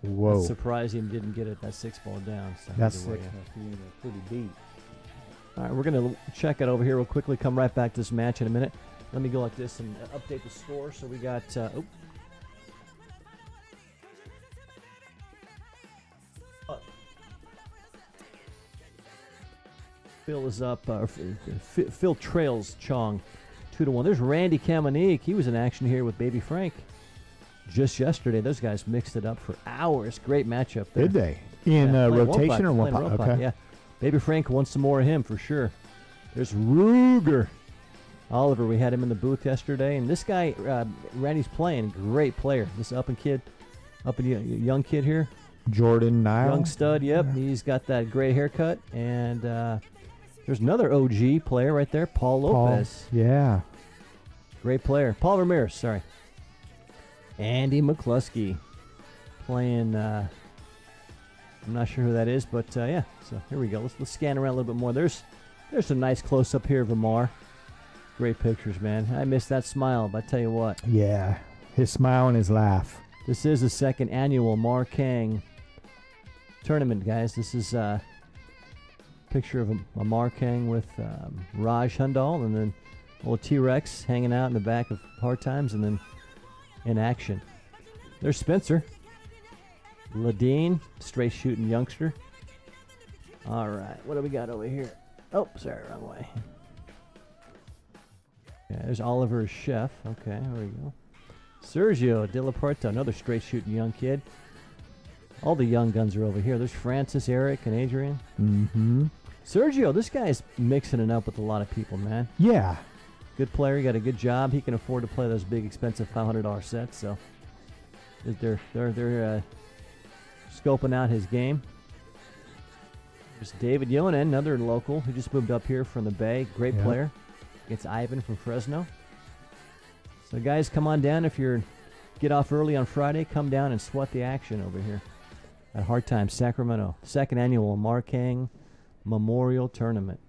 Speaker 4: Whoa!
Speaker 3: It's surprising he didn't get it that 6 ball down. So
Speaker 4: That's
Speaker 3: either way,
Speaker 4: 6 must be pretty deep.
Speaker 3: All right, we're gonna check it over here real quickly. Come right back to this match in a minute. Let me go like this and update the score. So we got. Phil is up. Phil trails Chong 2-1. There's Randy Kamanique. He was in action here with Baby Frank just yesterday. Those guys mixed it up for hours. Great matchup there.
Speaker 4: Did they? In rotation or one
Speaker 3: pot?
Speaker 4: pot? Okay.
Speaker 3: Yeah. Baby Frank wants some more of him for sure. There's Ruger. Oliver, we had him in the booth yesterday. And this guy, Randy's playing. Great player. This young kid here.
Speaker 4: Jordan Nile.
Speaker 3: Young stud, yep. He's got that gray haircut. And there's another OG player right there, Paul Lopez.
Speaker 4: Yeah.
Speaker 3: Great player. Paul Ramirez, sorry. Andy McCluskey playing, I'm not sure who that is, but yeah. So here we go. Let's scan around a little bit more. There's some nice close-up here of Amar. Great pictures, man. I miss that smile, but I tell you what.
Speaker 4: Yeah. His smile and his laugh.
Speaker 3: This is the second annual Amar Kang tournament, guys. This is a picture of Amar Kang with Raj Hundal and then old T-Rex hanging out in the back of Hard Times and then in action. There's Spencer. Ladine, straight shooting youngster. All right, what do we got over here? Oh, sorry, wrong way. Yeah, there's Oliver Chef. Okay, there we go. Sergio De La Porta, another straight shooting young kid. All the young guns are over here. There's Francis, Eric, and Adrian.
Speaker 4: Mm-hmm.
Speaker 3: Sergio, this guy's mixing it up with a lot of people, man.
Speaker 4: Yeah.
Speaker 3: Good player. He got a good job. He can afford to play those big, expensive $500 sets. So they're scoping out his game. There's David Yonan, another local who just moved up here from the Bay. Great player. Against Ivan from Fresno. So guys, come on down. If you're get off early on Friday, come down and sweat the action over here at Hard Times, Sacramento. Second annual Amar Kang Memorial Tournament.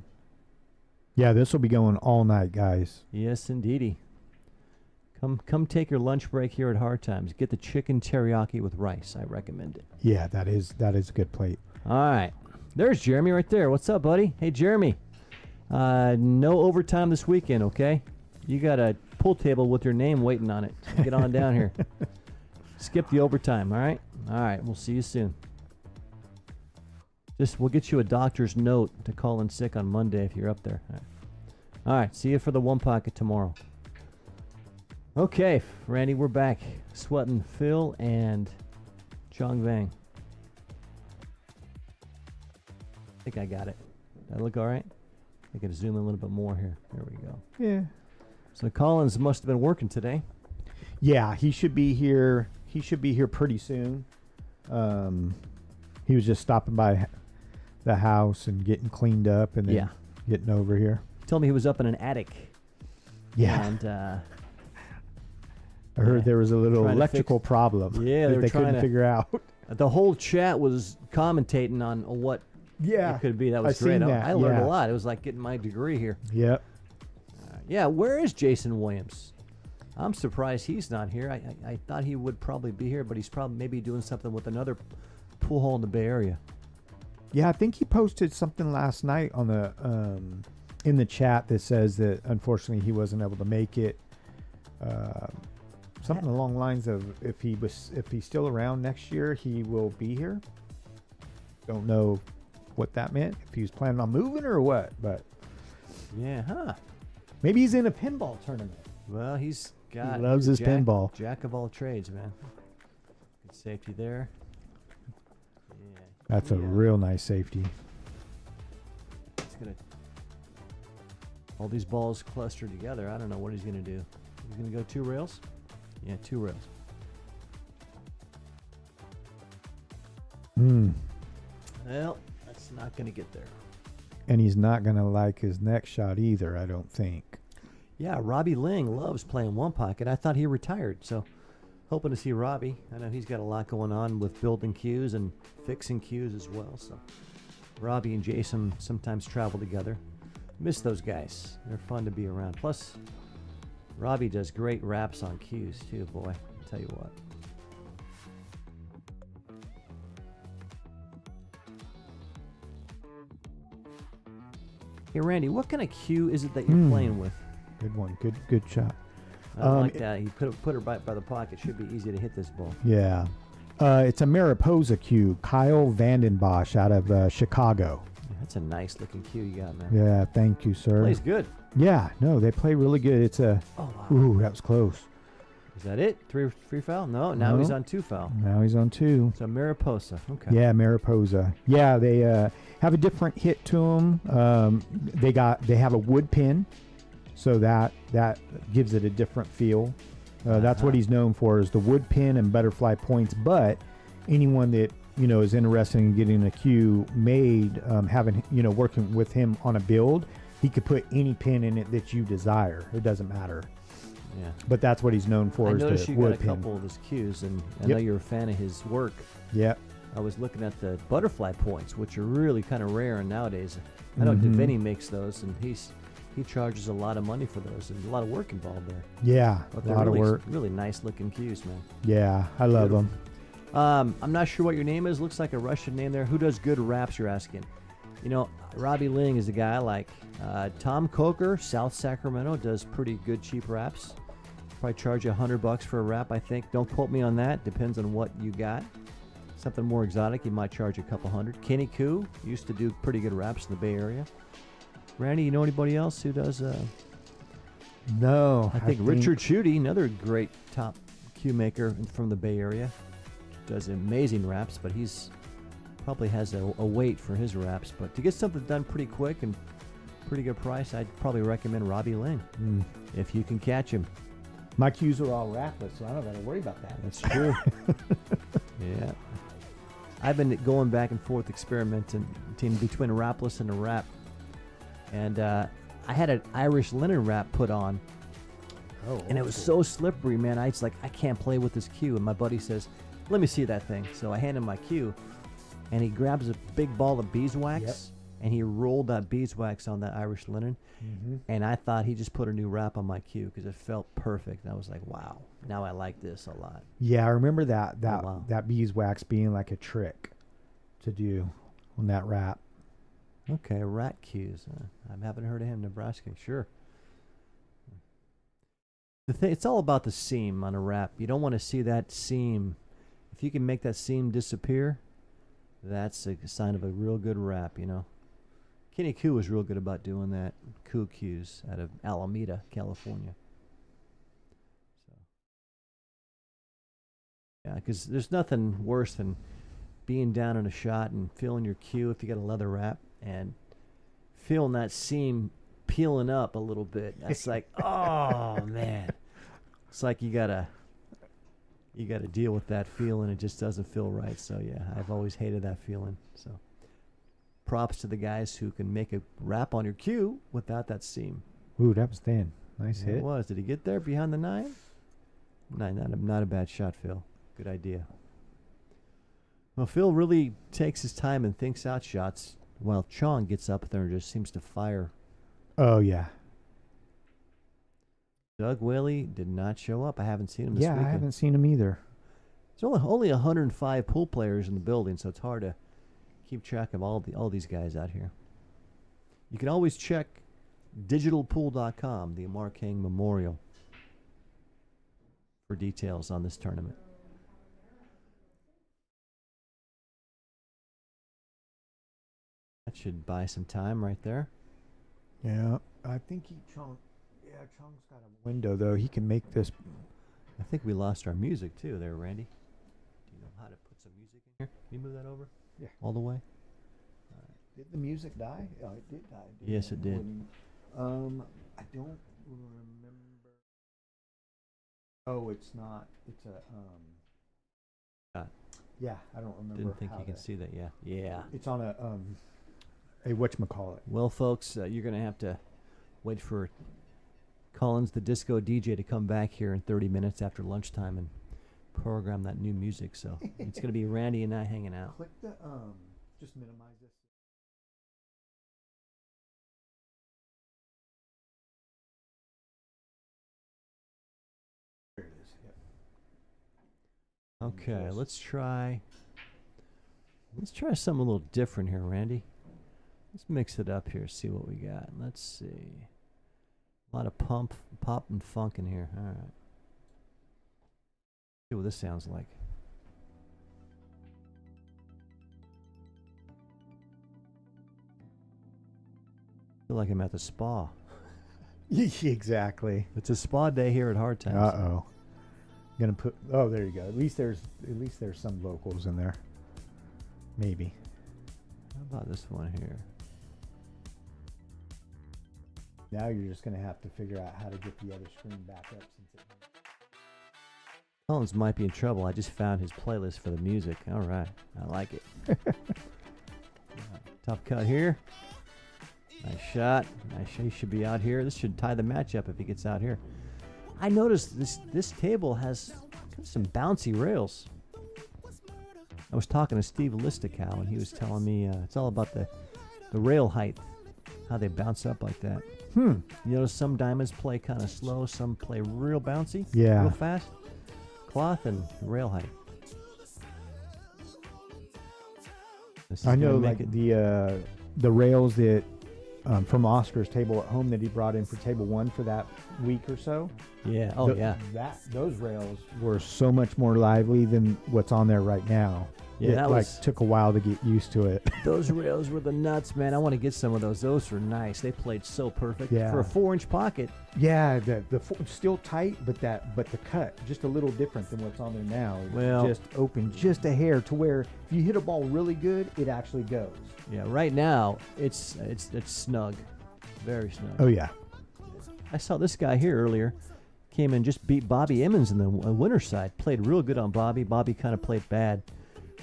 Speaker 4: Yeah, this will be going all night, guys.
Speaker 3: Yes, indeedy. Come take your lunch break here at Hard Times. Get the chicken teriyaki with rice. I recommend it.
Speaker 4: Yeah, that is a good plate.
Speaker 3: All right. There's Jeremy right there. What's up, buddy? Hey, Jeremy. No overtime this weekend, okay? You got a pool table with your name waiting on it. So get on down here. Skip the overtime, all right? All right, we'll see you soon. We'll get you a doctor's note to call in sick on Monday if you're up there. All right, see you for the one pocket tomorrow. Okay, Randy, we're back. Sweating Phil and Chong Vang. I think I got it. Did I look all right? I can zoom in a little bit more here. There we go.
Speaker 4: Yeah.
Speaker 3: So Collins must have been working today.
Speaker 4: Yeah, he should be here. He should be here pretty soon. He was just stopping by the house and getting cleaned up and then getting over here.
Speaker 3: He told me he was up in an attic.
Speaker 4: Yeah.
Speaker 3: And
Speaker 4: I heard there was a little electrical problem.
Speaker 3: Yeah,
Speaker 4: that they couldn't figure out.
Speaker 3: The whole chat was commentating on what it could be. That was great. I learned a lot. It was like getting my degree here.
Speaker 4: Yep.
Speaker 3: Yeah, where is Jason Williams? I'm surprised he's not here. I thought he would probably be here, but he's probably maybe doing something with another pool hall in the Bay Area.
Speaker 4: Yeah, I think he posted something last night on the in the chat that says that unfortunately he wasn't able to make it. Something along the lines of if he's still around next year, he will be here. Don't know what that meant. If he was planning on moving or what, but maybe he's in a pinball tournament.
Speaker 3: Well, he
Speaker 4: loves his pinball.
Speaker 3: Jack of all trades, man. Good safety there. Yeah.
Speaker 4: That's a real nice safety.
Speaker 3: It's gonna all these balls clustered together. I don't know what he's gonna do. He's gonna go 2 rails. Yeah, 2 rails.
Speaker 4: Hmm.
Speaker 3: Well, that's not gonna get there.
Speaker 4: and he's not going to like his next shot either, I don't think.
Speaker 3: Yeah, Robbie Ling loves playing one pocket. I thought he retired, so hoping to see Robbie. I know he's got a lot going on with building cues and fixing cues as well. So Robbie and Jason sometimes travel together. Miss those guys. They're fun to be around. Plus, Robbie does great raps on cues too, boy. I'll tell you what. Hey, Randy, what kind of cue is it that you're playing with?
Speaker 4: Good one. Good shot.
Speaker 3: I like that. He put it right by the pocket. Should be easy to hit this ball.
Speaker 4: Yeah. It's a Mariposa cue. Kyle Vandenbosch out of Chicago.
Speaker 3: Yeah, that's a nice looking cue you got, man.
Speaker 4: Yeah, thank you, sir.
Speaker 3: Plays good.
Speaker 4: Yeah, no, they play really good. It's a.
Speaker 3: Oh, wow.
Speaker 4: Ooh, that was close.
Speaker 3: Is that it? Three foul? No, now he's on 2 foul.
Speaker 4: Now he's on 2.
Speaker 3: So Mariposa. Okay.
Speaker 4: Yeah, Mariposa. Yeah, they have a different hit to them. They have a wood pin, so that gives it a different feel. That's what he's known for, is the wood pin and butterfly points. But anyone that is interested in getting a cue made, working with him on a build, he could put any pin in it that you desire. It doesn't matter.
Speaker 3: Yeah.
Speaker 4: But that's what he's known for.
Speaker 3: I
Speaker 4: is
Speaker 3: noticed
Speaker 4: the
Speaker 3: you got
Speaker 4: wood
Speaker 3: a
Speaker 4: pin.
Speaker 3: couple of his cues, and I know you're a fan of his work.
Speaker 4: Yep.
Speaker 3: I was looking at the butterfly points, which are really kind of rare nowadays. I know Davini makes those, and he charges a lot of money for those, and a lot of work involved there.
Speaker 4: Yeah,
Speaker 3: But
Speaker 4: a
Speaker 3: they're
Speaker 4: lot
Speaker 3: really,
Speaker 4: of work.
Speaker 3: really nice looking cues, man.
Speaker 4: Yeah, I love them.
Speaker 3: I'm not sure what your name is. Looks like a Russian name there. Who does good raps, you're asking? Robbie Ling is the guy I like. Tom Coker, South Sacramento, does pretty good cheap raps. Probably charge you $100 for a rap, I think. Don't quote me on that. Depends on what you got. Something more exotic, you might charge a couple hundred. Kenny Koo used to do pretty good raps in the Bay Area. Randy, you know anybody else who does?
Speaker 4: No.
Speaker 3: I think Richard Chudy, another great top cue maker from the Bay Area, does amazing raps, but he's probably has a wait for his raps. But to get something done pretty quick and pretty good price, I'd probably recommend Robbie Ling if you can catch him.
Speaker 4: My cues are all rapless, so I don't got to worry about that.
Speaker 3: That's true. Yeah. I've been going back and forth experimenting between a rapless and a rap. And I had an Irish linen wrap put on. And it was so slippery, man. I can't play with this cue. And my buddy says, let me see that thing. So I hand him my cue. And he grabs a big ball of beeswax. And he rolled that beeswax on that Irish linen. And I thought he just put a new wrap on my cue because it felt perfect. And I was like, wow, now I like this a lot.
Speaker 4: Yeah, I remember that
Speaker 3: wow.
Speaker 4: that beeswax being like a trick to do on that wrap.
Speaker 3: Okay, rat cues. I haven't heard of him, Nebraska. Sure. It's all about the seam on a wrap. You don't want to see that seam. If you can make that seam disappear, that's a sign of a real good wrap, Kenny Koo was real good about doing that. Koo cues out of Alameda, California. So, yeah, because there's nothing worse than being down in a shot and feeling your cue if you got a leather wrap and feeling that seam peeling up a little bit. That's like, oh man, it's like you gotta deal with that feeling. It just doesn't feel right. So yeah, I've always hated that feeling. So props to the guys who can make a wrap on your cue without that seam.
Speaker 4: Ooh, that was thin. Nice
Speaker 3: Yeah,
Speaker 4: hit.
Speaker 3: it was. Did he get there behind the 9? Not a bad shot, Phil. Good idea. Well, Phil really takes his time and thinks out shots, while Chong gets up there and just seems to fire.
Speaker 4: Oh, yeah.
Speaker 3: Doug Whaley did not show up. I haven't seen him this weekend.
Speaker 4: I haven't seen him either.
Speaker 3: There's only 105 pool players in the building, so it's hard to keep track of all these guys out here. You can always check digitalpool.com, the Amar Kang Memorial, for details on this tournament. That should buy some time right there.
Speaker 4: Yeah, I think Chong's got a window, though. He can make this.
Speaker 3: I think we lost our music, too, there, Randy. Do you know how to put some music in here? Can you move that over?
Speaker 4: Yeah.
Speaker 3: All the way?
Speaker 4: Did the music die? Oh, it did die.
Speaker 3: Yes, it did.
Speaker 4: I don't remember. Oh, it's not. It's a. Yeah, I don't remember.
Speaker 3: Didn't think
Speaker 4: how
Speaker 3: you can see that. Yeah. Yeah.
Speaker 4: It's on a whatchamacallit.
Speaker 3: Well, folks, you're going to have to wait for Collins, the disco DJ, to come back here in 30 minutes after lunchtime and program that new music. So it's going to be Randy and I hanging out.
Speaker 4: Click the just minimize this. There it is. Yep.
Speaker 3: Okay, let's try something a little different here, Randy. Let's mix it up here, see what we got. Let's see. A lot of pop and funk in here. All right. See what this sounds like. Feel like I'm at the spa.
Speaker 4: Exactly.
Speaker 3: It's a spa day here at Hard Times.
Speaker 4: Uh-oh. Gonna put. Oh, there you go. At least there's some vocals in there. Maybe.
Speaker 3: How about this one here?
Speaker 4: Now you're just gonna have to figure out how to get the other screen back up since it.
Speaker 3: Collins might be in trouble. I just found his playlist for the music. All right, I like it. Top cut here. Nice shot. He should be out here. This should tie the match up if he gets out here. I noticed this table has some bouncy rails. I was talking to Steve Listicow, and he was telling me it's all about the rail height, how they bounce up like that. You notice some diamonds play kind of slow, some play real bouncy,
Speaker 4: Yeah.
Speaker 3: real fast. Cloth and rail height.
Speaker 4: I know, like the rails that from Oscar's table at home that he brought in for table one for that week or so.
Speaker 3: Yeah. Oh, yeah.
Speaker 4: Those rails were so much more lively than what's on there right now.
Speaker 3: Yeah,
Speaker 4: it
Speaker 3: that
Speaker 4: like
Speaker 3: was,
Speaker 4: took a while to get used to it.
Speaker 3: those rails were the nuts, man. I want to get some of those. Those were nice. They played so perfect.
Speaker 4: Yeah.
Speaker 3: For a 4-inch pocket.
Speaker 4: Yeah, still tight, but the cut just a little different than what's on there now.
Speaker 3: Well,
Speaker 4: just open just a hair to where if you hit a ball really good, it actually goes.
Speaker 3: Yeah, right now it's snug, very snug.
Speaker 4: Oh yeah.
Speaker 3: I saw this guy here earlier. Came in, just beat Bobby Emmons in the winner side. Played real good on Bobby. Bobby kind of played bad.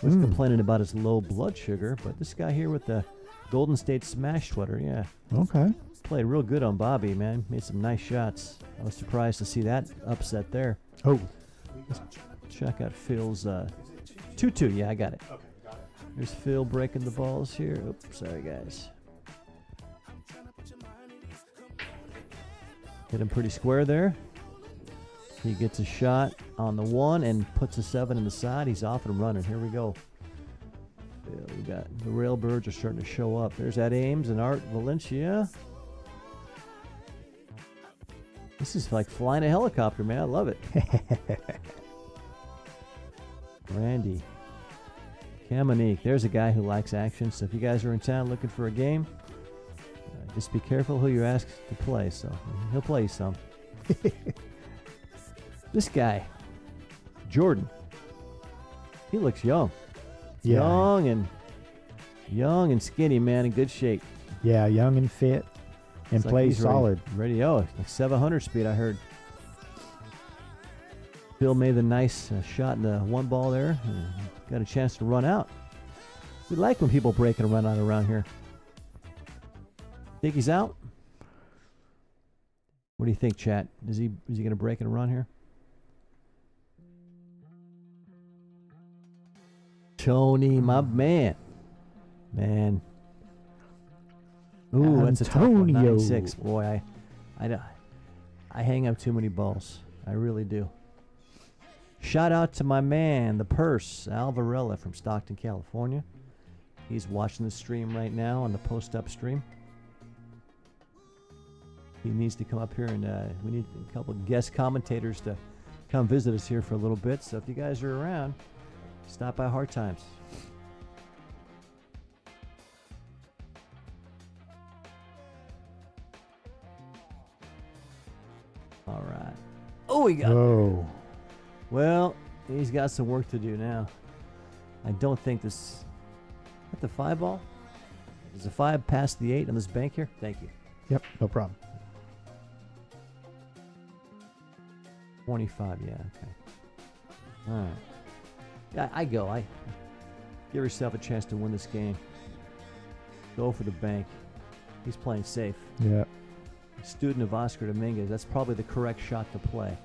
Speaker 3: Was complaining about his low blood sugar, but this guy here with the Golden State Smash sweater, yeah.
Speaker 4: Okay.
Speaker 3: Played real good on Bobby, man. Made some nice shots. I was surprised to see that upset there.
Speaker 4: Oh.
Speaker 3: Let's check out Phil's 2-2. Yeah, I got it.
Speaker 2: Okay, got it.
Speaker 3: There's Phil breaking the balls here. Oops, sorry guys. Hit him pretty square there. He gets a shot on the one and puts a 7 in the side. He's off and running. Here we go. We got the Railbirds are starting to show up. There's Ed Ames and Art Valencia. This is like flying a helicopter, man. I love it. Randy. Kamanique. There's a guy who likes action. So if you guys are in town looking for a game, just be careful who you ask to play. So he'll play you some. This guy, Jordan, he looks young.
Speaker 4: Yeah.
Speaker 3: Young and skinny, man, in good shape.
Speaker 4: Yeah, young and fit, and
Speaker 3: It's like
Speaker 4: plays
Speaker 3: he's
Speaker 4: solid.
Speaker 3: Ready, like 700 speed, I heard. Bill made the nice shot in the one ball there. And got a chance to run out. We like when people break and run out around here. Think he's out? What do you think, chat? Is he going to break and run here? Tony, my man. Man. Ooh, that's a tough one.
Speaker 4: Antonio.
Speaker 3: 96. Boy, I hang up too many balls. I really do. Shout out to my man, the purse, Al Varela from Stockton, California. He's watching the stream right now on the PostUpStream. He needs to come up here, and we need a couple of guest commentators to come visit us here for a little bit. So if you guys are around, stop by Hard Times. All right. Oh, we got.
Speaker 4: Oh.
Speaker 3: Well, he's got some work to do now. I don't think this. Is that the 5 ball? Is the 5 past the 8 on this bank here? Thank you.
Speaker 4: Yep, no problem.
Speaker 3: 25, yeah, okay. All right. Yeah, I go. Give yourself a chance to win this game. Go for the bank. He's playing safe.
Speaker 4: Yeah.
Speaker 3: Student of Oscar Dominguez. That's probably the correct shot to play.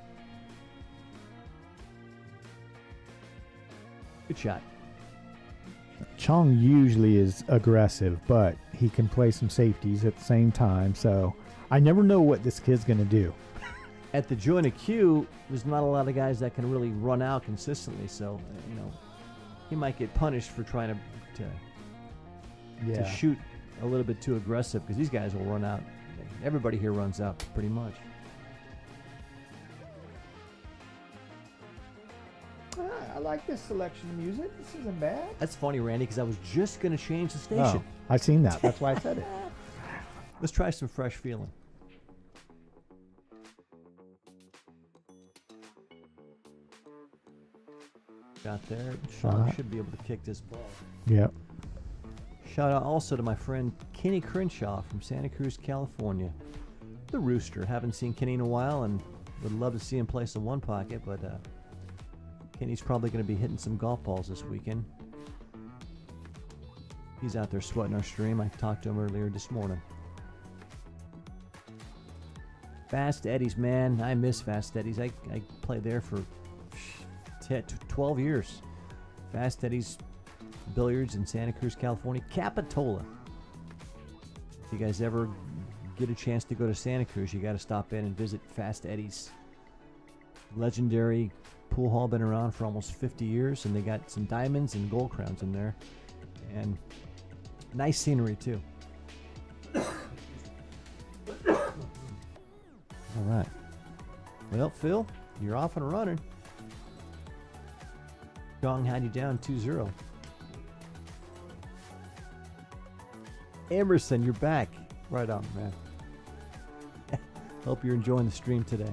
Speaker 3: Good shot.
Speaker 4: Chong usually is aggressive, but he can play some safeties at the same time. So I never know what this kid's going to do.
Speaker 3: At the joint of Q, there's not a lot of guys that can really run out consistently. So, he might get punished for trying to shoot a little bit too aggressive, because these guys will run out. Everybody here runs out pretty much.
Speaker 4: I like this selection of music. This isn't bad.
Speaker 3: That's funny, Randy, because I was just going to change the station.
Speaker 4: Oh, I've seen that. That's why I said it.
Speaker 3: Let's try some fresh feeling. Got there. Sean should be able to kick this ball.
Speaker 4: Yep.
Speaker 3: Shout out also to my friend Kenny Crenshaw from Santa Cruz, California. The Rooster. Haven't seen Kenny in a while and would love to see him play some one pocket, but Kenny's probably going to be hitting some golf balls this weekend. He's out there sweating our stream. I talked to him earlier this morning. Fast Eddie's, man. I miss Fast Eddie's. I played there for 12 years. Fast Eddie's Billiards in Santa Cruz, California. Capitola. If you guys ever get a chance to go to Santa Cruz, you got to stop in and visit Fast Eddie's. Legendary pool hall, been around for almost 50 years, and they got some diamonds and gold crowns in there. And nice scenery, too. All right. Well, Phil, you're off and running. Gong had you down 2-0. Emerson, you're back. Right on, man. Hope you're enjoying the stream today.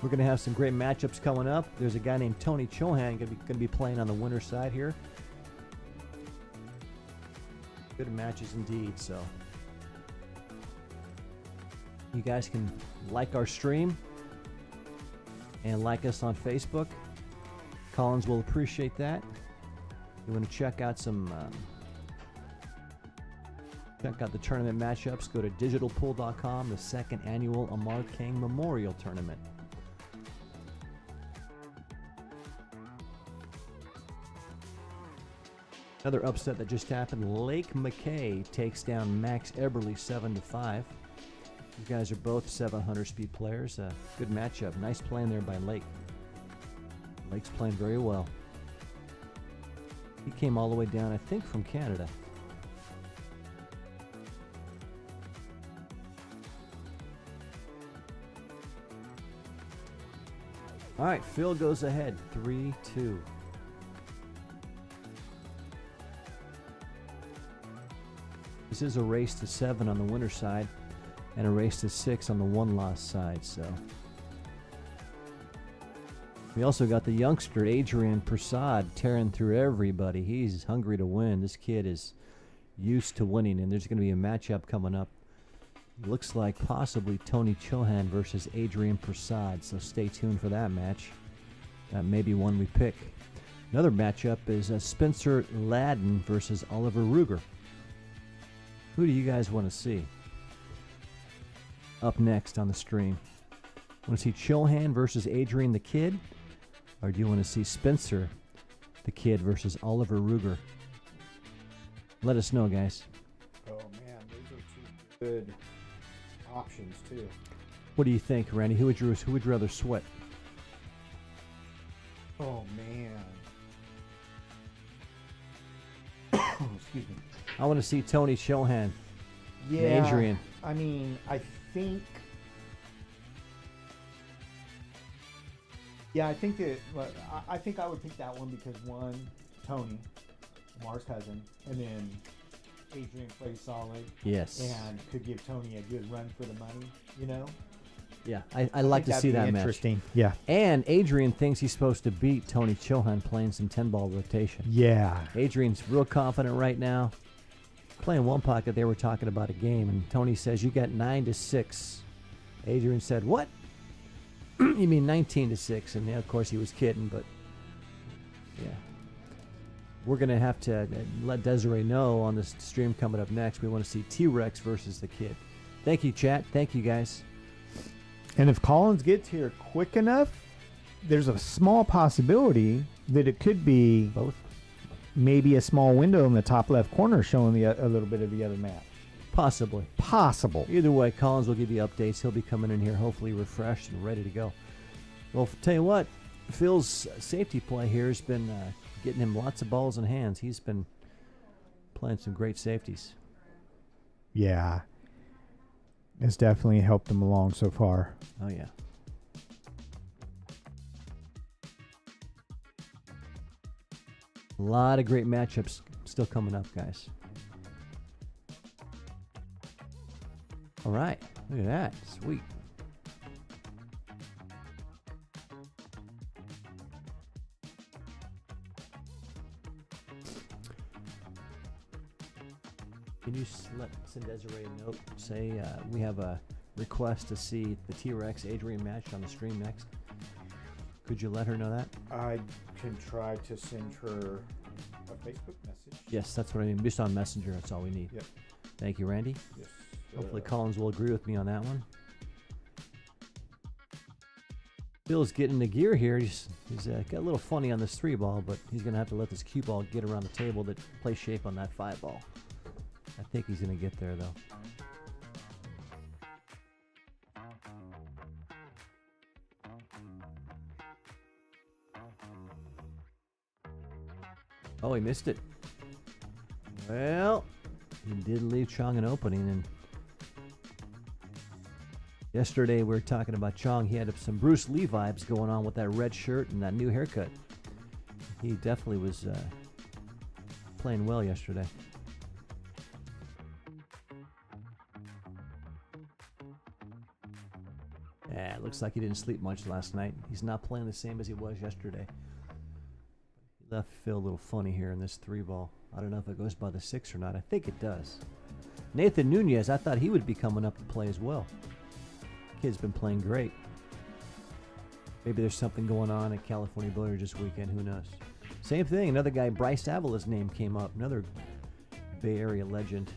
Speaker 3: We're going to have some great matchups coming up. There's a guy named Tony Chohan going to be playing on the winner's side here. Good matches indeed, so you guys can like our stream and like us on Facebook. Collins will appreciate that. You want to check out some check out the tournament matchups, go to digitalpool.com, the second annual Amar Kang Memorial Tournament. Another upset that just happened, Lake McKay takes down Max Eberly 7-5. You guys are both 700 speed players. Good matchup. Nice playing there by Lake. Lake's playing very well. He came all the way down, I think, from Canada. All right, Phil goes ahead, 3-2. This is a race to 7 on the winner side and a race to 6 on the one-loss side, so. We also got the youngster, ADRIAN PRASAD, tearing through everybody. He's hungry to win. This kid is used to winning, and there's going to be a matchup coming up. Looks like possibly Tony Chohan versus ADRIAN PRASAD, so stay tuned for that match. That may be one we pick. Another matchup is Spencer Ladden versus Oliver Ruger. Who do you guys want to see up next on the stream? Want to see Chohan versus Adrian the Kid? Or do you want to see Spencer the Kid versus Oliver Ruger? Let us know, guys.
Speaker 4: Oh, man. Those are two good options, too.
Speaker 3: What do you think, Randy? Who would you rather sweat?
Speaker 4: Oh, man. Excuse me.
Speaker 3: I want to see Tony Chohan.
Speaker 4: Yeah.
Speaker 3: Adrian.
Speaker 4: I mean, I think. Yeah, I think that. Well, I think I would pick that one because one, Tony, Amar's cousin, and then Adrian plays solid.
Speaker 3: Yes.
Speaker 4: And could give Tony a good run for the money. You know.
Speaker 3: Yeah, I like to see that match.
Speaker 4: Interesting. Yeah.
Speaker 3: And Adrian thinks he's supposed to beat Tony Chohan playing some 10-ball rotation.
Speaker 4: Yeah.
Speaker 3: Adrian's real confident right now. Playing one pocket, they were talking about a game, and Tony says, you got 9-6. Adrian said, what? You mean 19-6? And of course he was kidding, but yeah. we're going to have to let Desiree know on this stream coming up next. We want to see T-Rex versus the kid. Thank you, chat. Thank you, guys.
Speaker 4: And if Collins gets here quick enough, there's a small possibility that it could be
Speaker 3: Both?
Speaker 4: maybe a small window in the top left corner showing a little bit of the other map.
Speaker 3: Possibly.
Speaker 4: Possible.
Speaker 3: Either way, Collins will give you updates. He'll be coming in here hopefully refreshed and ready to go. Well, tell you what, Phil's safety play here has been getting him lots of balls in hands. He's been playing some great safeties.
Speaker 4: Yeah. It's definitely helped him along so far.
Speaker 3: Oh, yeah. A lot of great matchups still coming up, guys. All right. Look at that. Sweet. Can you send Desiree a note? Say we have a request to see the T-Rex Adrian match on the stream next. Could you let her know that?
Speaker 4: I can try to send her a Facebook message.
Speaker 3: Yes, that's what I mean. Just on Messenger, that's all we need.
Speaker 4: Yep.
Speaker 3: Thank you, Randy.
Speaker 4: Yes.
Speaker 3: Hopefully Collins will agree with me on that one. Bill's getting the gear here. He's got a little funny on this 3 ball, but he's going to have to let this cue ball get around the table to play shape on that 5 ball. I think he's going to get there, though. Oh, he missed it. Well, he did leave Chong an opening. And yesterday we were talking about Chong. He had some Bruce Lee vibes going on with that red shirt and that new haircut. He definitely was playing well yesterday. Yeah, it looks like he didn't sleep much last night. He's not playing the same as he was yesterday. He left Phil a little funny here in this 3 ball. I don't know if it goes by the 6 or not. I think it does. Nathan Nunez, I thought he would be coming up to play as well. Kid's been playing great. Maybe there's something going on at California Billiards this weekend. Who knows? Same thing. Another guy, Bryce Avila's name came up. Another Bay Area legend.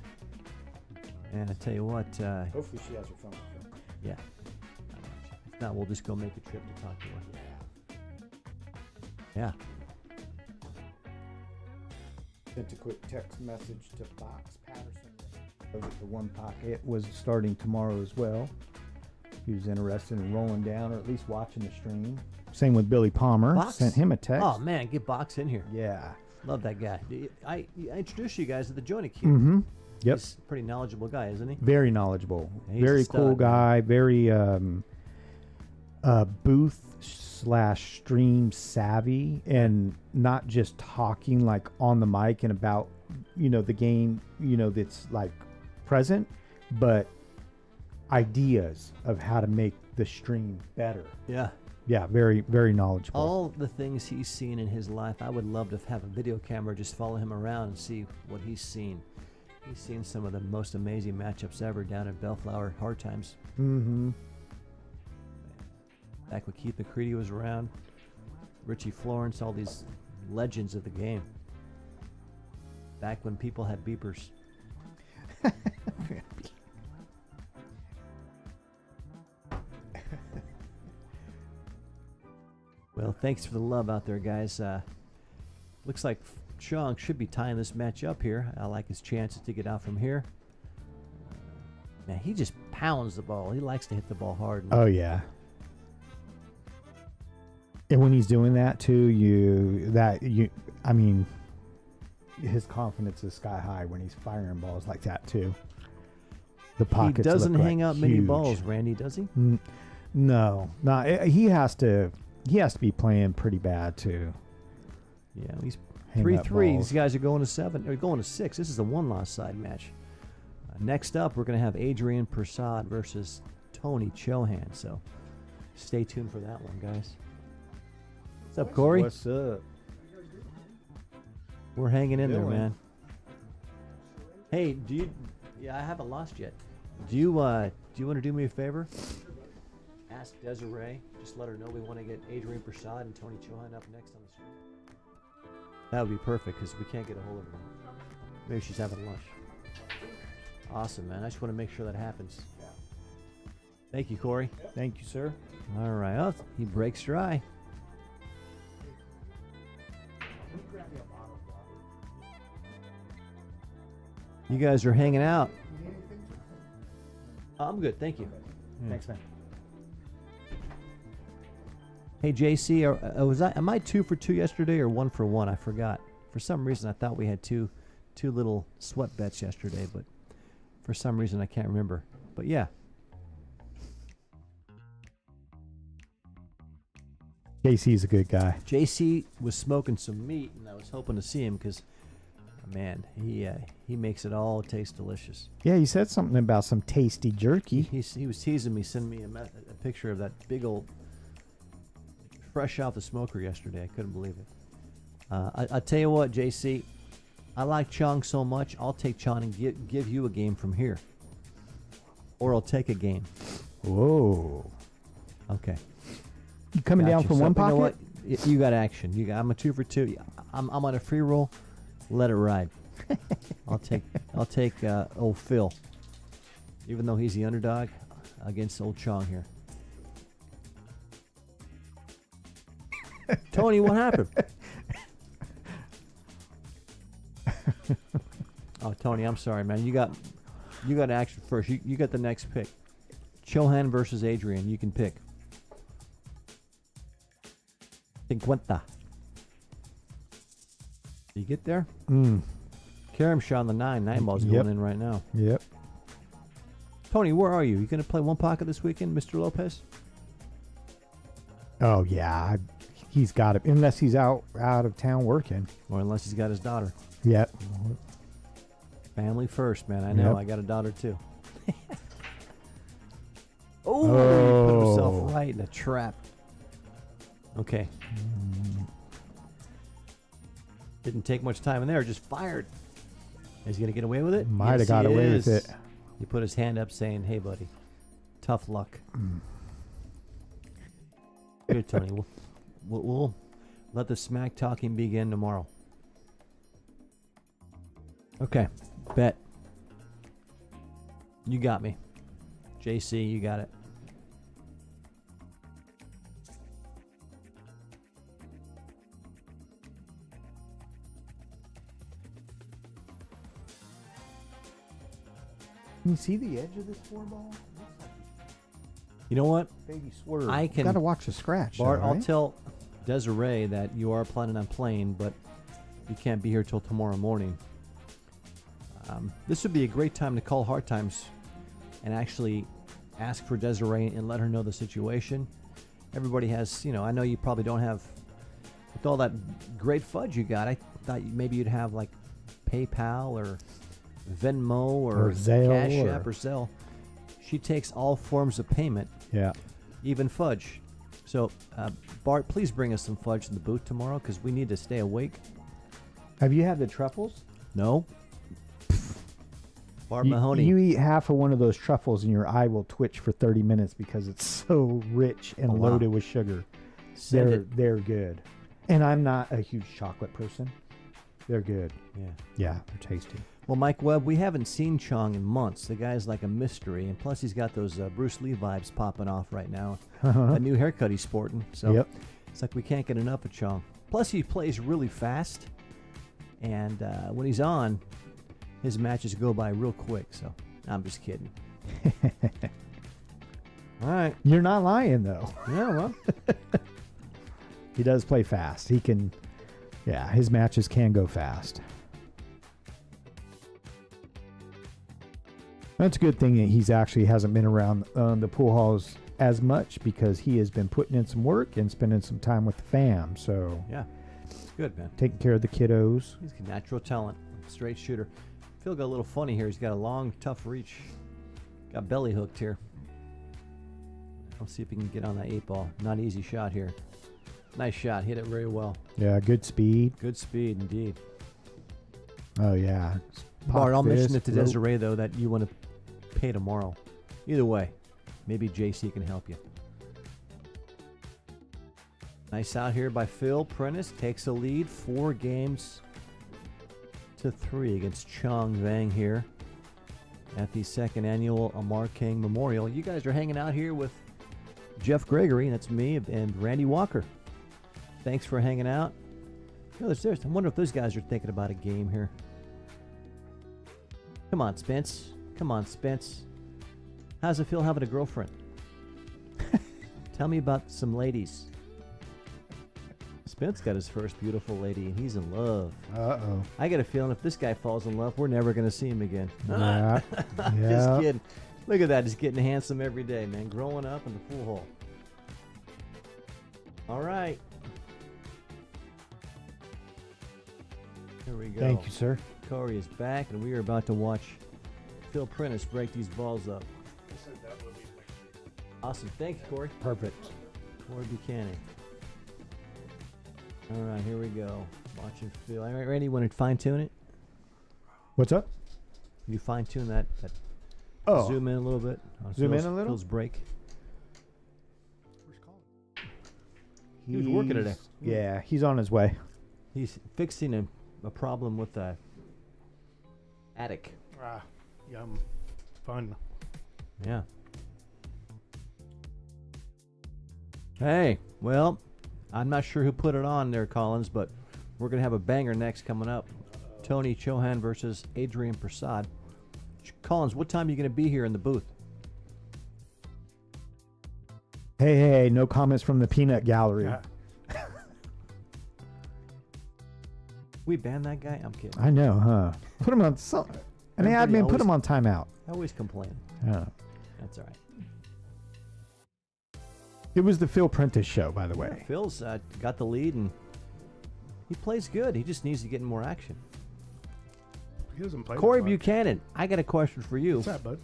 Speaker 3: And I tell you what.
Speaker 4: Hopefully she has her phone with her.
Speaker 3: Yeah. If not, we'll just go make a trip to talk to her. Yeah.
Speaker 4: Sent a quick text message to Fox Patterson. The one pocket was starting tomorrow as well. He was interested in rolling down or at least watching the stream. Same with Billy Palmer.
Speaker 3: Box?
Speaker 4: Sent him a text.
Speaker 3: Oh, man, get Box in here.
Speaker 4: Yeah.
Speaker 3: Love that guy. I introduced you guys to the Johnny Q.
Speaker 4: Mm-hmm. Yep.
Speaker 3: He's a pretty knowledgeable guy, isn't he?
Speaker 4: Very knowledgeable.
Speaker 3: Yeah, he's
Speaker 4: very
Speaker 3: a stud,
Speaker 4: cool
Speaker 3: man.
Speaker 4: guy. Very booth/stream savvy, and not just talking like on the mic and about the game that's like present, but ideas of how to make the stream better.
Speaker 3: Yeah.
Speaker 4: Yeah, very, very knowledgeable.
Speaker 3: All the things he's seen in his life, I would love to have a video camera just follow him around and see what he's seen. He's seen some of the most amazing matchups ever down at Bellflower Hard Times.
Speaker 4: Mm-hmm.
Speaker 3: Back when Keith McCready was around, Richie Florence, all these legends of the game. Back when people had beepers. Well, thanks for the love out there, guys. Looks like Chong should be tying this match up here. I like his chances to get out from here. Man, he just pounds the ball. He likes to hit the ball hard.
Speaker 4: Oh yeah. And when he's doing that too, his confidence is sky high when he's firing balls like that too. The pockets.
Speaker 3: He doesn't
Speaker 4: look
Speaker 3: hang
Speaker 4: like
Speaker 3: out many
Speaker 4: huge.
Speaker 3: balls, Randy, does he?
Speaker 4: No, he has to be playing pretty bad too.
Speaker 3: Yeah, he's
Speaker 4: Hang up
Speaker 3: 3-3.
Speaker 4: balls.
Speaker 3: These guys are going to 7 or going to 6. This is a 1-loss side match. Next up, we're going to have Adrian Prasad versus Tony Chohan. So stay tuned for that one, guys. What's up, Corey?
Speaker 4: What's up?
Speaker 3: We're hanging in there,
Speaker 4: Doing?
Speaker 3: man. Hey, I haven't lost yet. Do you want to do me a favor? Ask Desiree. Just let her know we want to get Adrian Prasad and Tony Chohan up next on the stream. That would be perfect because we can't get a hold of her. Maybe she's having lunch. Awesome, man. I just want to make sure that happens. Thank you, Corey.
Speaker 4: Thank you, sir.
Speaker 3: All right. Oh, he breaks dry. You guys are hanging out. I'm good, thank you.
Speaker 4: Thanks, man.
Speaker 3: Hey, JC, am I 2 for 2 yesterday or 1 for 1? I forgot. For some reason, I thought we had two little sweat bets yesterday, but for some reason, I can't remember. But yeah.
Speaker 4: JC's a good guy.
Speaker 3: JC was smoking some meat, and I was hoping to see him because, man, he makes it all taste delicious.
Speaker 4: Yeah, he said something about some tasty jerky.
Speaker 3: He was teasing me, sending me a picture of that big old fresh out the smoker yesterday. I couldn't believe it. I tell you what, JC, I like Chong so much. I'll take Chong and give you a game from here, or I'll take a game.
Speaker 4: Whoa.
Speaker 3: Okay.
Speaker 4: You coming down
Speaker 3: Gotcha.
Speaker 4: from
Speaker 3: So,
Speaker 4: one
Speaker 3: you know
Speaker 4: pocket?
Speaker 3: what? You got action. I'm a 2 for 2. I'm on a free roll. Let it ride. I'll take old Phil, even though he's the underdog against old Chong here. Tony, what happened? Oh, Tony, I'm sorry, man. You got action first. You got the next pick. Chohan versus Adrian. You can pick. 50. You get there? Karam shot on the 9. 9 ball's
Speaker 4: Yep.
Speaker 3: going in right now.
Speaker 4: Yep.
Speaker 3: Tony, where are you? You going to play one pocket this weekend, Mr. Lopez?
Speaker 4: Oh, yeah. He's got it. Unless he's out of town working.
Speaker 3: Or unless he's got his daughter.
Speaker 4: Yep.
Speaker 3: Family first, man. I know.
Speaker 4: Yep.
Speaker 3: I got a daughter, too. Oh, he put himself right in a trap. Okay. Didn't take much time in there. Just fired. Is he going to get away with it?
Speaker 4: Might have
Speaker 3: Yes,
Speaker 4: got
Speaker 3: he
Speaker 4: away
Speaker 3: is.
Speaker 4: with it.
Speaker 3: He put his hand up saying, hey, buddy, tough luck. Here, Tony. We'll let the smack talking begin tomorrow. Okay. Bet. You got me. JC, you got it.
Speaker 4: Can you see the edge of this 4-ball?
Speaker 3: You know what?
Speaker 4: Baby swerve.
Speaker 3: I can-
Speaker 4: Got to watch the scratch.
Speaker 3: Bart,
Speaker 4: though,
Speaker 3: I'll
Speaker 4: right?
Speaker 3: tell Desiree that you are planning on playing, but you can't be here till tomorrow morning. This would be a great time to call Hard Times and actually ask for Desiree and let her know the situation. Everybody has, I know you probably don't have, with all that great fudge you got, I thought maybe you'd have like PayPal or Venmo or
Speaker 4: Zelle
Speaker 3: Cashapp or Zelle. She takes all forms of payment,
Speaker 4: Yeah.
Speaker 3: even fudge. So, Bart, please bring us some fudge in the booth tomorrow because we need to stay awake.
Speaker 4: Have you had the truffles?
Speaker 3: No? Bart
Speaker 4: You,
Speaker 3: Mahoney.
Speaker 4: you eat half of one of those truffles and your eye will twitch for 30 minutes because it's so rich and
Speaker 3: Oh, wow.
Speaker 4: loaded with sugar.
Speaker 3: Send it.
Speaker 4: They're good. And I'm not a huge chocolate person. They're good.
Speaker 3: Yeah.
Speaker 4: Yeah, they're tasty.
Speaker 3: Well, Mike Webb, we haven't seen Chong in months. The guy's like a mystery, and plus he's got those Bruce Lee vibes popping off right now. A new haircut he's sporting, so
Speaker 4: Yep.
Speaker 3: it's like we can't get enough of Chong. Plus he plays really fast, and when he's on, his matches go by real quick. So I'm just kidding. All right.
Speaker 4: You're not lying, though.
Speaker 3: Yeah. Well.
Speaker 4: He does play fast. He can, yeah, his matches can go fast. That's a good thing that he's actually hasn't been around the pool halls as much because he has been putting in some work and spending some time with the fam. So
Speaker 3: Yeah. It's good, man.
Speaker 4: taking care of the kiddos.
Speaker 3: He's a natural talent, straight shooter. Phil got a little funny here. He's got a long, tough reach. Got belly hooked here. Let's see if he can get on that 8-ball. Not an easy shot here. Nice shot. Hit it very well.
Speaker 4: Yeah, good speed.
Speaker 3: Good speed indeed.
Speaker 4: Oh yeah.
Speaker 3: Bart, I'll
Speaker 4: Pop
Speaker 3: mention
Speaker 4: this,
Speaker 3: it to
Speaker 4: rope.
Speaker 3: Desiree, though, that you want to pay tomorrow. Either way, maybe JC can help you. Nice out here by Phil. Prentice takes a lead 4-3 against Chong Vang here at the 2nd annual Amar Kang Memorial. You guys are hanging out here with Jeff Gregory, that's me, and Randy Walker. Thanks for hanging out. I wonder if those guys are thinking about a game here. Come on, Spence. Come on, Spence. How's it feel having a girlfriend? Tell me about some ladies. Spence got his first beautiful lady, and he's in love.
Speaker 4: Uh-oh.
Speaker 3: I got a feeling if this guy falls in love, we're never going to see him again.
Speaker 4: Yeah.
Speaker 3: Just kidding. Look at that. He's getting handsome every day, man. Growing up in the pool hole. All right. Here we go.
Speaker 4: Thank you, sir.
Speaker 3: Corey is back, and we are about to watch Phil Prentice break these balls up. Awesome. Thank you, Corey.
Speaker 4: Perfect.
Speaker 3: Corey Buchanan. All right, here we go. Watching Phil. All right, Randy, you want to fine-tune it?
Speaker 4: What's up?
Speaker 3: You fine-tune that
Speaker 4: Oh.
Speaker 3: zoom in a little bit. On
Speaker 4: Zoom
Speaker 3: Phil's,
Speaker 4: in a little?
Speaker 3: Phil's break.
Speaker 4: Where's Colin?
Speaker 3: He was working today.
Speaker 4: Yeah, he's on his way.
Speaker 3: He's fixing a problem with the attic.
Speaker 5: Ah, yum. Fun.
Speaker 3: Yeah. Hey, well, I'm not sure who put it on there, Collins, but we're going to have a banger next coming up. Tony Chohan versus Adrian Prasad. Collins, what time are you going to be here in the booth?
Speaker 4: Hey, no comments from the peanut gallery.
Speaker 5: Yeah.
Speaker 3: We banned that guy? I'm kidding.
Speaker 4: I know, huh? Put him on an
Speaker 3: Everybody
Speaker 4: admin, put
Speaker 3: always-
Speaker 4: him on timeout.
Speaker 3: I always complain.
Speaker 4: Yeah.
Speaker 3: That's all right.
Speaker 4: It was the Phil Prentice show, by the way.
Speaker 3: Yeah, Phil's got the lead, and he plays good. He just needs to get in more action.
Speaker 5: He doesn't play.
Speaker 3: Corey
Speaker 5: that much.
Speaker 3: Buchanan, I got a question for you.
Speaker 5: What's that, bud?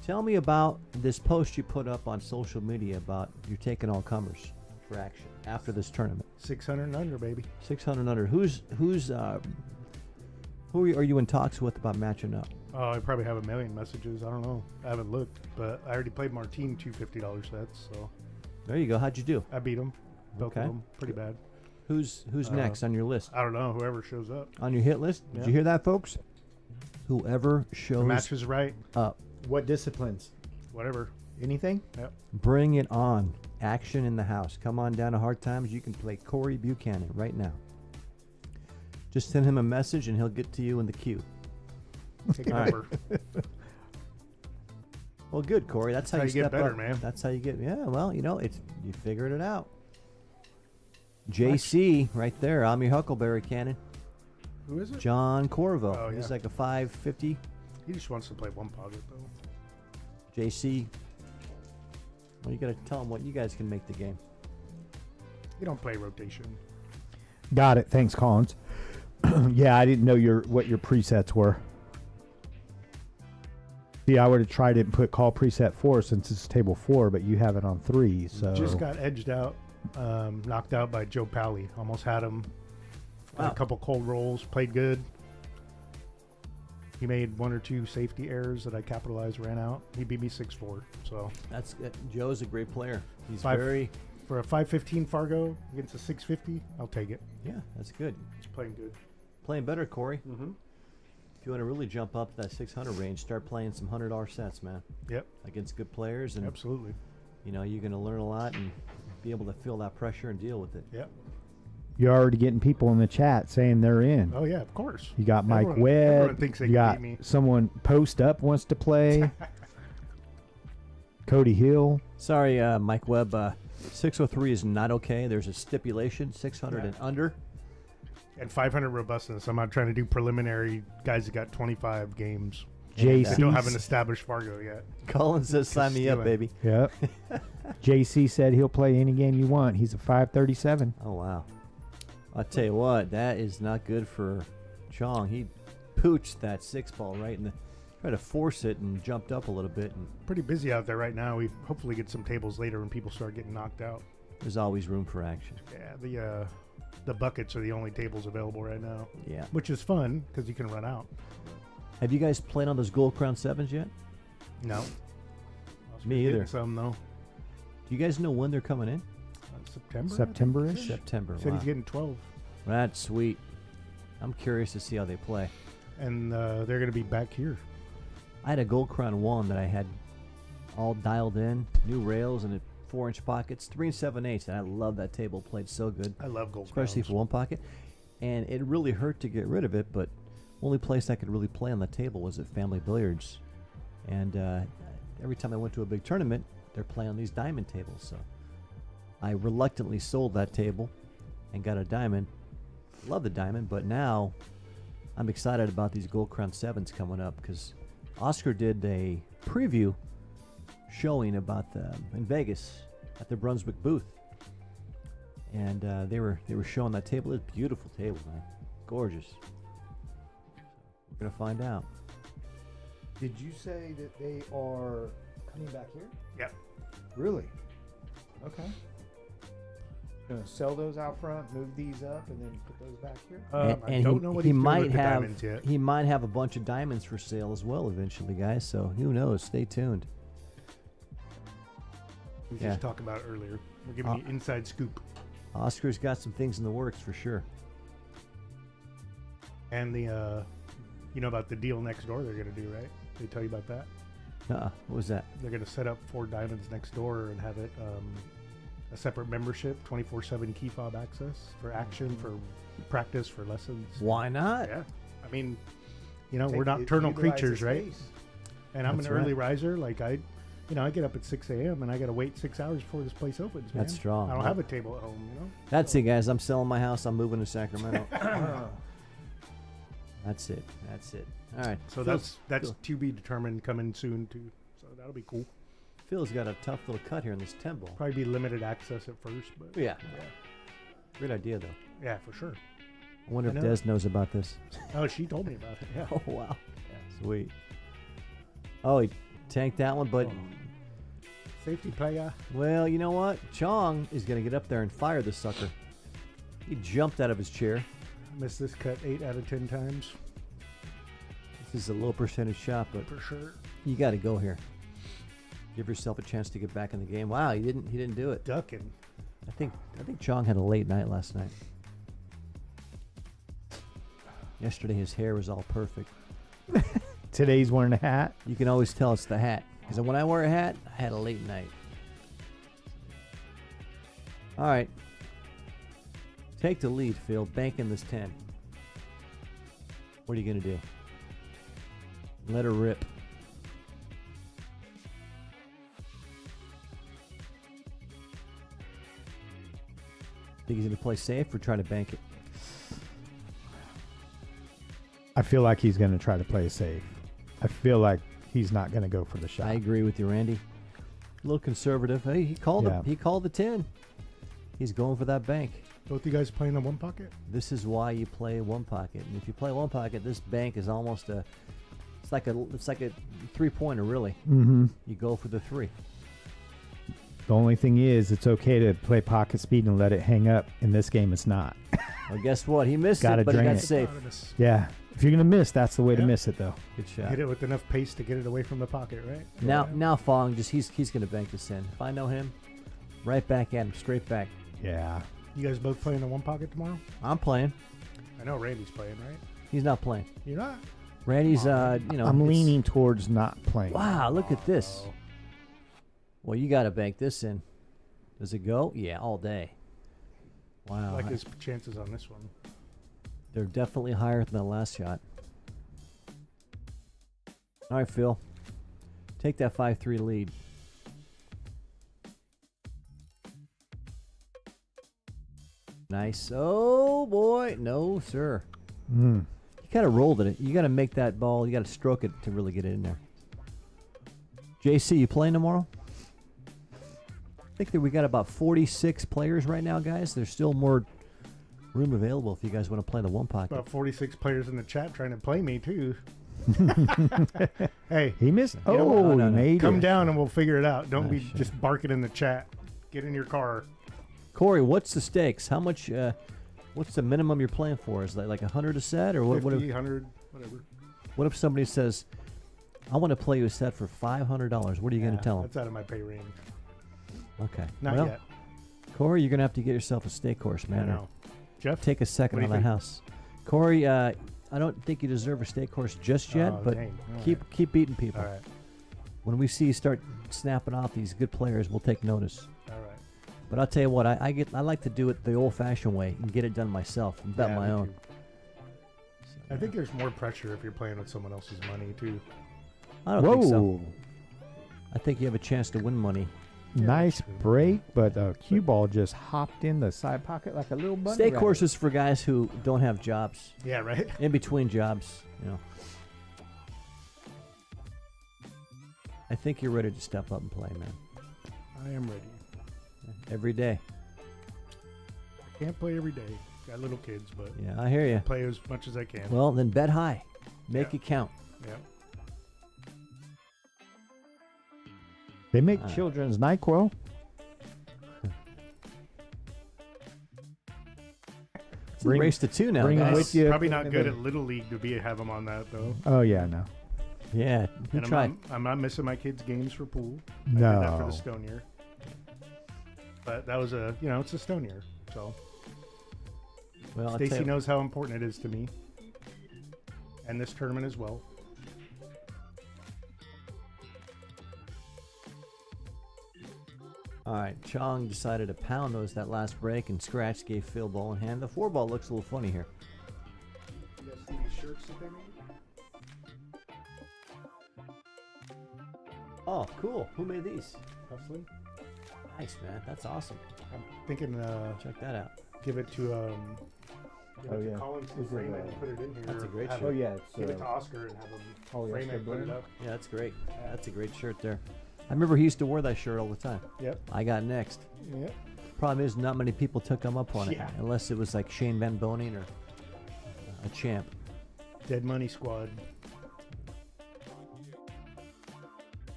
Speaker 3: Tell me about this post you put up on social media about you're taking all comers for action after this tournament.
Speaker 5: 600 and under, baby.
Speaker 3: 600 under. Who are you in talks with about matching up?
Speaker 5: Oh, I probably have a million messages. I don't know. I haven't looked, but I already played Martine two $50 sets, so
Speaker 3: There you go. How'd you do?
Speaker 5: I beat him. Both
Speaker 3: Okay.
Speaker 5: of them. Pretty bad.
Speaker 3: Who's next on your list?
Speaker 5: I don't know. Whoever shows up.
Speaker 3: On your hit list? Did
Speaker 5: Yeah.
Speaker 3: you hear that, folks? Whoever
Speaker 5: The
Speaker 3: shows
Speaker 5: match is right.
Speaker 3: up.
Speaker 4: What disciplines?
Speaker 5: Whatever.
Speaker 4: Anything?
Speaker 5: Yep.
Speaker 3: Bring it on. Action in the house. Come on down to Hard Times. You can play Corey Buchanan right now. Just send him a message and he'll get to you in the queue.
Speaker 5: Take it
Speaker 3: All right.
Speaker 5: over.
Speaker 3: Well, good, Corey. That's how you
Speaker 5: get
Speaker 3: step
Speaker 5: better,
Speaker 3: up.
Speaker 5: man.
Speaker 3: That's how you get. Yeah, well, you figured it out. JC, right there. I'm your Huckleberry Cannon.
Speaker 5: Who is it?
Speaker 3: John Corvo.
Speaker 5: Oh,
Speaker 3: He's
Speaker 5: yeah.
Speaker 3: like a 550.
Speaker 5: He just wants to play one pocket, though.
Speaker 3: JC. Well, you got to tell him what you guys can make the game.
Speaker 5: You don't play rotation.
Speaker 4: Got it. Thanks, Collins. Yeah, I didn't know what your presets were. See, I would have tried it and put call preset 4 since it's table 4, but you have it on 3. So
Speaker 5: Just got edged out, knocked out by Joe Pally. Almost had him. Had
Speaker 3: Wow.
Speaker 5: a couple cold rolls. Played good. He made one or two safety errors that I capitalized, ran out. He beat me 6-4. So
Speaker 3: That's Joe's a great player. He's
Speaker 5: Five.
Speaker 3: very.
Speaker 5: for a 515 Fargo against a 650, I'll take it.
Speaker 3: Yeah, that's good.
Speaker 5: He's playing good.
Speaker 3: Playing better, Corey.
Speaker 5: Mm-hmm.
Speaker 3: If you want to really jump up to that 600 range, start playing some $100 sets, man.
Speaker 5: Yep,
Speaker 3: Against good players, and
Speaker 5: absolutely.
Speaker 3: you're going to learn a lot and be able to feel that pressure and deal with it.
Speaker 5: Yep.
Speaker 4: you're already getting people in the chat saying they're in.
Speaker 5: Oh yeah, of course.
Speaker 4: You got Mike
Speaker 5: Everyone
Speaker 4: Webb.
Speaker 5: thinks they
Speaker 4: You
Speaker 5: can
Speaker 4: got
Speaker 5: beat me.
Speaker 4: someone post up wants to play. Cody Hill.
Speaker 3: Sorry, Mike Webb. 603 is not okay. There's a stipulation, 600 and under.
Speaker 5: And 500 robustness. I'm not trying to do preliminary guys that got 25 games. I
Speaker 4: JC.
Speaker 5: don't have an established Fargo yet.
Speaker 3: Colin says, sign me up,
Speaker 5: stealing.
Speaker 3: baby.
Speaker 4: Yep. JC said he'll play any game you want. He's a 537.
Speaker 3: Oh, wow. I'll tell you what, that is not good for Chong. He pooched that 6-ball right in the... Tried to force it and jumped up a little bit, and
Speaker 5: Pretty busy out there right now. We hopefully get some tables later when people start getting knocked out.
Speaker 3: there's always room for action.
Speaker 5: Yeah, the buckets are the only tables available right now,
Speaker 3: Yeah.
Speaker 5: which is fun because you can run out.
Speaker 3: Have you guys played on those Gold Crown 7s yet?
Speaker 5: No.
Speaker 3: Me either.
Speaker 5: Some though.
Speaker 3: Do you guys know when they're coming in?
Speaker 5: September.
Speaker 4: September-ish.
Speaker 3: September.
Speaker 5: Said
Speaker 3: Wow.
Speaker 5: he's getting 12,
Speaker 3: That's sweet. I'm curious to see how they play.
Speaker 5: and they're going to be back here.
Speaker 3: I had a Gold Crown 1 that I had all dialed in, new rails and 4-inch pockets, 3 7/8, and I love that table. Played so good,
Speaker 5: I love gold
Speaker 3: especially
Speaker 5: crowns.
Speaker 3: for one pocket. And it really hurt to get rid of it, but only place I could really play on the table was at Family Billiards. And every time I went to a big tournament, they're playing on these diamond tables. So I reluctantly sold that table and got a diamond. Love the diamond, but now I'm excited about these Gold Crown 7s coming up because Oscar did a preview showing about them in Vegas at the Brunswick booth. And they were showing that table. It's a beautiful table, man. Gorgeous. We're going to find out.
Speaker 4: Did you say that they are coming back here?
Speaker 5: Yep.
Speaker 4: Really? Okay. Gonna sell those out front, move these up, and then put those back here.
Speaker 5: I don't know what
Speaker 3: he
Speaker 5: he's doing
Speaker 3: might
Speaker 5: with the
Speaker 3: have
Speaker 5: diamonds yet.
Speaker 3: he might have a bunch of diamonds for sale as well eventually, guys. So who knows? Stay tuned.
Speaker 5: We were
Speaker 3: Yeah.
Speaker 5: just talking about earlier. We're giving you inside scoop.
Speaker 3: Oscar's got some things in the works for sure.
Speaker 5: And the, you know about the deal next door they're going to do, right? They tell you about that?
Speaker 3: What was that?
Speaker 5: They're going to set up 4 diamonds next door and have it a separate membership, 24/7 key fob access for action, for practice, for lessons.
Speaker 3: Why not?
Speaker 5: Yeah. I mean, you know, we're nocturnal creatures, right? And I'm
Speaker 3: That's
Speaker 5: an early
Speaker 3: right.
Speaker 5: riser. Like I get up at 6 a.m. and I got to wait 6 hours before this place opens, man.
Speaker 3: That's strong.
Speaker 5: I don't have a table at home, you know?
Speaker 3: That's it, guys. I'm selling my house. I'm moving to Sacramento. That's it. That's it. All right.
Speaker 5: So
Speaker 3: Phil's-
Speaker 5: that's to be determined, coming soon too. So that'll be cool.
Speaker 3: Phil's got a tough little cut here in this 10 ball.
Speaker 5: Probably be limited access at first, but
Speaker 3: Yeah. Great idea, though.
Speaker 5: yeah, for sure.
Speaker 3: I wonder
Speaker 5: I
Speaker 3: if
Speaker 5: know.
Speaker 3: Des knows about this.
Speaker 5: Oh, she told me about it. Yeah.
Speaker 3: Oh, wow. Sweet. Oh, he tanked that one, but,
Speaker 5: Safety player.
Speaker 3: well, you know what? Chong is going to get up there and fire this sucker. He jumped out of his chair.
Speaker 5: Missed this cut 8 out of 10 times
Speaker 3: This is a low percentage shot, but
Speaker 5: for sure.
Speaker 3: you got to go here. Give yourself a chance to get back in the game. Wow, he didn't do it.
Speaker 5: Ducking.
Speaker 3: I think Chong had a late night last night. Yesterday his hair was all perfect.
Speaker 4: Today's wearing a hat.
Speaker 3: You can always tell it's the hat. Because when I wear a hat, I had a late night. All right. Take the lead, Phil. Bank in this 10. What are you going to do? Let her rip. Think he's going to play safe or try to bank it?
Speaker 4: I feel like he's going to try to play it safe. I feel like he's not going to go for the shot.
Speaker 3: I agree with you, Randy. A little conservative. Hey, he called
Speaker 4: Yeah.
Speaker 3: him. He called the 10. He's going for that bank.
Speaker 5: Both you guys playing the one pocket?
Speaker 3: This is why you play one pocket. And if you play one pocket, this bank is almost it's like a 3-pointer really.
Speaker 4: Mm-hmm.
Speaker 3: You go for the 3.
Speaker 4: The only thing is, it's okay to play pocket speed and let it hang up. In this game, it's not.
Speaker 3: Well, guess what? He missed
Speaker 4: Gotta
Speaker 3: it, but he
Speaker 4: drain
Speaker 3: got
Speaker 4: it.
Speaker 3: safe.
Speaker 4: Yeah. If you're going to miss, that's the way to
Speaker 5: Yeah.
Speaker 4: miss it, though.
Speaker 3: Good shot.
Speaker 5: Hit it with enough pace to get it away from the pocket, right?
Speaker 3: Now Fong he's going to bank this in. If I know him, right back at him, straight back.
Speaker 4: Yeah.
Speaker 5: You guys both playing the one pocket tomorrow?
Speaker 3: I'm playing.
Speaker 5: I know Randy's playing, right?
Speaker 3: He's not playing.
Speaker 5: You're not?
Speaker 3: Randy's
Speaker 4: I'm
Speaker 3: it's-
Speaker 4: leaning towards not playing.
Speaker 3: Wow, look at this.
Speaker 5: Oh.
Speaker 3: Well, you got to bank this in. Does it go? Yeah, all day.
Speaker 5: I
Speaker 3: Wow.
Speaker 5: like his chances on this one.
Speaker 3: They're definitely higher than the last shot. All right, Phil. Take that 5-3 lead. Nice. Oh, boy. No, sir.
Speaker 4: Mm.
Speaker 3: You kind of rolled it. You got to make that ball. You got to stroke it to really get it in there. JC, you playing tomorrow? I think that we got about 46 players right now, guys. There's still more room available if you guys want to play the one pocket.
Speaker 5: About 46 players in the chat trying to play me, too. Hey,
Speaker 4: He missed.
Speaker 5: You know what?
Speaker 3: No,
Speaker 4: He
Speaker 3: no.
Speaker 4: made
Speaker 5: come
Speaker 4: it.
Speaker 5: down and we'll figure it out. Don't
Speaker 3: Ah,
Speaker 5: be
Speaker 3: shit.
Speaker 5: just barking in the chat. Get in your car.
Speaker 3: Corey, what's the stakes? How much? What's the minimum you're playing for? Is that like 100 a set, or what?
Speaker 5: 50, 100, whatever.
Speaker 3: What if somebody says, "I want to play you a set for $500"? What are you going
Speaker 5: Yeah,
Speaker 3: to tell them?
Speaker 5: That's out of my pay range.
Speaker 3: Okay.
Speaker 5: Not
Speaker 3: well,
Speaker 5: yet.
Speaker 3: Corey, you're gonna have to get yourself a steak course,
Speaker 5: I
Speaker 3: man. or
Speaker 5: know. Jeff?
Speaker 3: Take a second
Speaker 5: What
Speaker 3: on
Speaker 5: do you
Speaker 3: that
Speaker 5: think?
Speaker 3: house. Corey, I don't think you deserve a steak course just yet,
Speaker 5: Oh,
Speaker 3: but
Speaker 5: dang. All
Speaker 3: keep beating people.
Speaker 5: All right.
Speaker 3: When we see you start snapping off these good players, we'll take notice.
Speaker 5: All right.
Speaker 3: But I'll tell you what, I like to do it the old-fashioned way and get it done myself and bet
Speaker 5: Yeah,
Speaker 3: my
Speaker 5: me
Speaker 3: own.
Speaker 5: too. I think there's more pressure if you're playing with someone else's money, too.
Speaker 3: I don't
Speaker 4: Whoa.
Speaker 3: think so. I think you have a chance to win money.
Speaker 5: Yeah,
Speaker 4: Nice
Speaker 5: that's true.
Speaker 4: break, but the cue ball just hopped in the side pocket like a little bunny
Speaker 3: Steak
Speaker 4: rabbit.
Speaker 3: courses for guys who don't have jobs,
Speaker 5: Yeah, right?
Speaker 3: in between jobs, you know. I think you're ready to step up and play, man.
Speaker 5: I am ready.
Speaker 3: Every day.
Speaker 5: Can't play every day. Got little kids, but
Speaker 3: Yeah, I hear you.
Speaker 5: play as much as I can.
Speaker 3: Well, then bet high. Make
Speaker 5: Yeah.
Speaker 3: it count.
Speaker 5: Yeah.
Speaker 4: They make
Speaker 3: Ah.
Speaker 4: children's NyQuil.
Speaker 3: It's
Speaker 4: Bring-
Speaker 3: a race to two now,
Speaker 4: bring 'em
Speaker 3: guys.
Speaker 4: with you.
Speaker 5: Probably not good
Speaker 4: Never-
Speaker 5: at Little League to have them on that, though.
Speaker 4: Oh yeah, no,
Speaker 3: Yeah, you
Speaker 5: And
Speaker 3: tried.
Speaker 5: I'm not missing my kids' games for pool. I did that for
Speaker 4: no.
Speaker 5: the Stone Year. But that was it's a Stone Year. So
Speaker 3: Well, I'll tell
Speaker 5: Stacy
Speaker 3: you-
Speaker 5: knows how important it is to me. And this tournament as well.
Speaker 3: All right, Chong decided to pound those that last break, and Scratch gave Phil ball in hand. The 4-ball looks a little funny here.
Speaker 5: You guys see these shirts that they made?
Speaker 3: Oh, cool. Who made these?
Speaker 5: Hustling.
Speaker 3: Nice, man. That's awesome.
Speaker 5: I'm thinking
Speaker 3: Check that out.
Speaker 5: give it to
Speaker 4: Oh, yeah.
Speaker 5: Collins to
Speaker 4: Is it,
Speaker 5: frame it and put it in here.
Speaker 3: That's a great
Speaker 5: Have
Speaker 3: shirt.
Speaker 5: it-
Speaker 4: yeah, it's
Speaker 5: Give it to Oscar and have him
Speaker 4: polyester
Speaker 5: frame it and put it
Speaker 4: blend.
Speaker 5: up.
Speaker 3: Yeah, that's great. That's a great shirt there. I remember he used to wear that shirt all the time.
Speaker 5: Yep.
Speaker 3: I got next.
Speaker 5: Yep.
Speaker 3: Problem is, not many people took him up on it,
Speaker 5: Yeah.
Speaker 3: unless it was like Shane Van Boning or a champ.
Speaker 5: Dead Money Squad.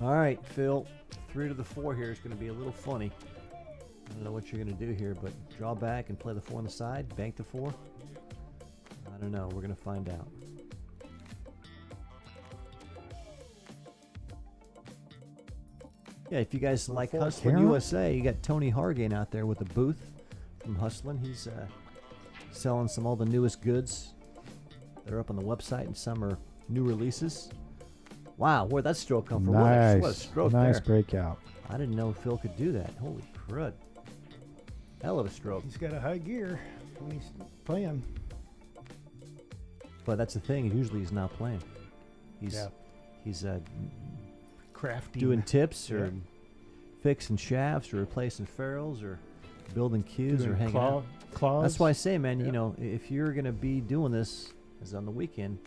Speaker 3: All right, Phil. 3 to the 4 here is going to be a little funny. I don't know what you're going to do here, but draw back and play the 4 on the side, bank the 4. I don't know. We're going to find out. Yeah, if you guys like
Speaker 4: for
Speaker 3: Hustlin'
Speaker 4: camera?
Speaker 3: USA, you got Tony Hargane out there with a booth from Hustlin'. He's selling all the newest goods. They're up on the website, and some are new releases. Wow, where'd that stroke come from? What a
Speaker 4: Nice,
Speaker 3: stroke
Speaker 4: nice
Speaker 3: there.
Speaker 4: breakout.
Speaker 3: I didn't know Phil could do that. Holy crud. Hell of a stroke.
Speaker 5: He's got a high gear when he's playing.
Speaker 3: But that's the thing. Usually he's not playing. He's
Speaker 5: Yeah.
Speaker 3: he's
Speaker 5: Crafty.
Speaker 3: doing tips or
Speaker 5: Yeah.
Speaker 3: fixing shafts or replacing ferrules or building cues or hanging out.
Speaker 5: claws.
Speaker 3: That's why I say, man,
Speaker 5: Yeah.
Speaker 3: you know, if you're going to be doing this as on the weekend,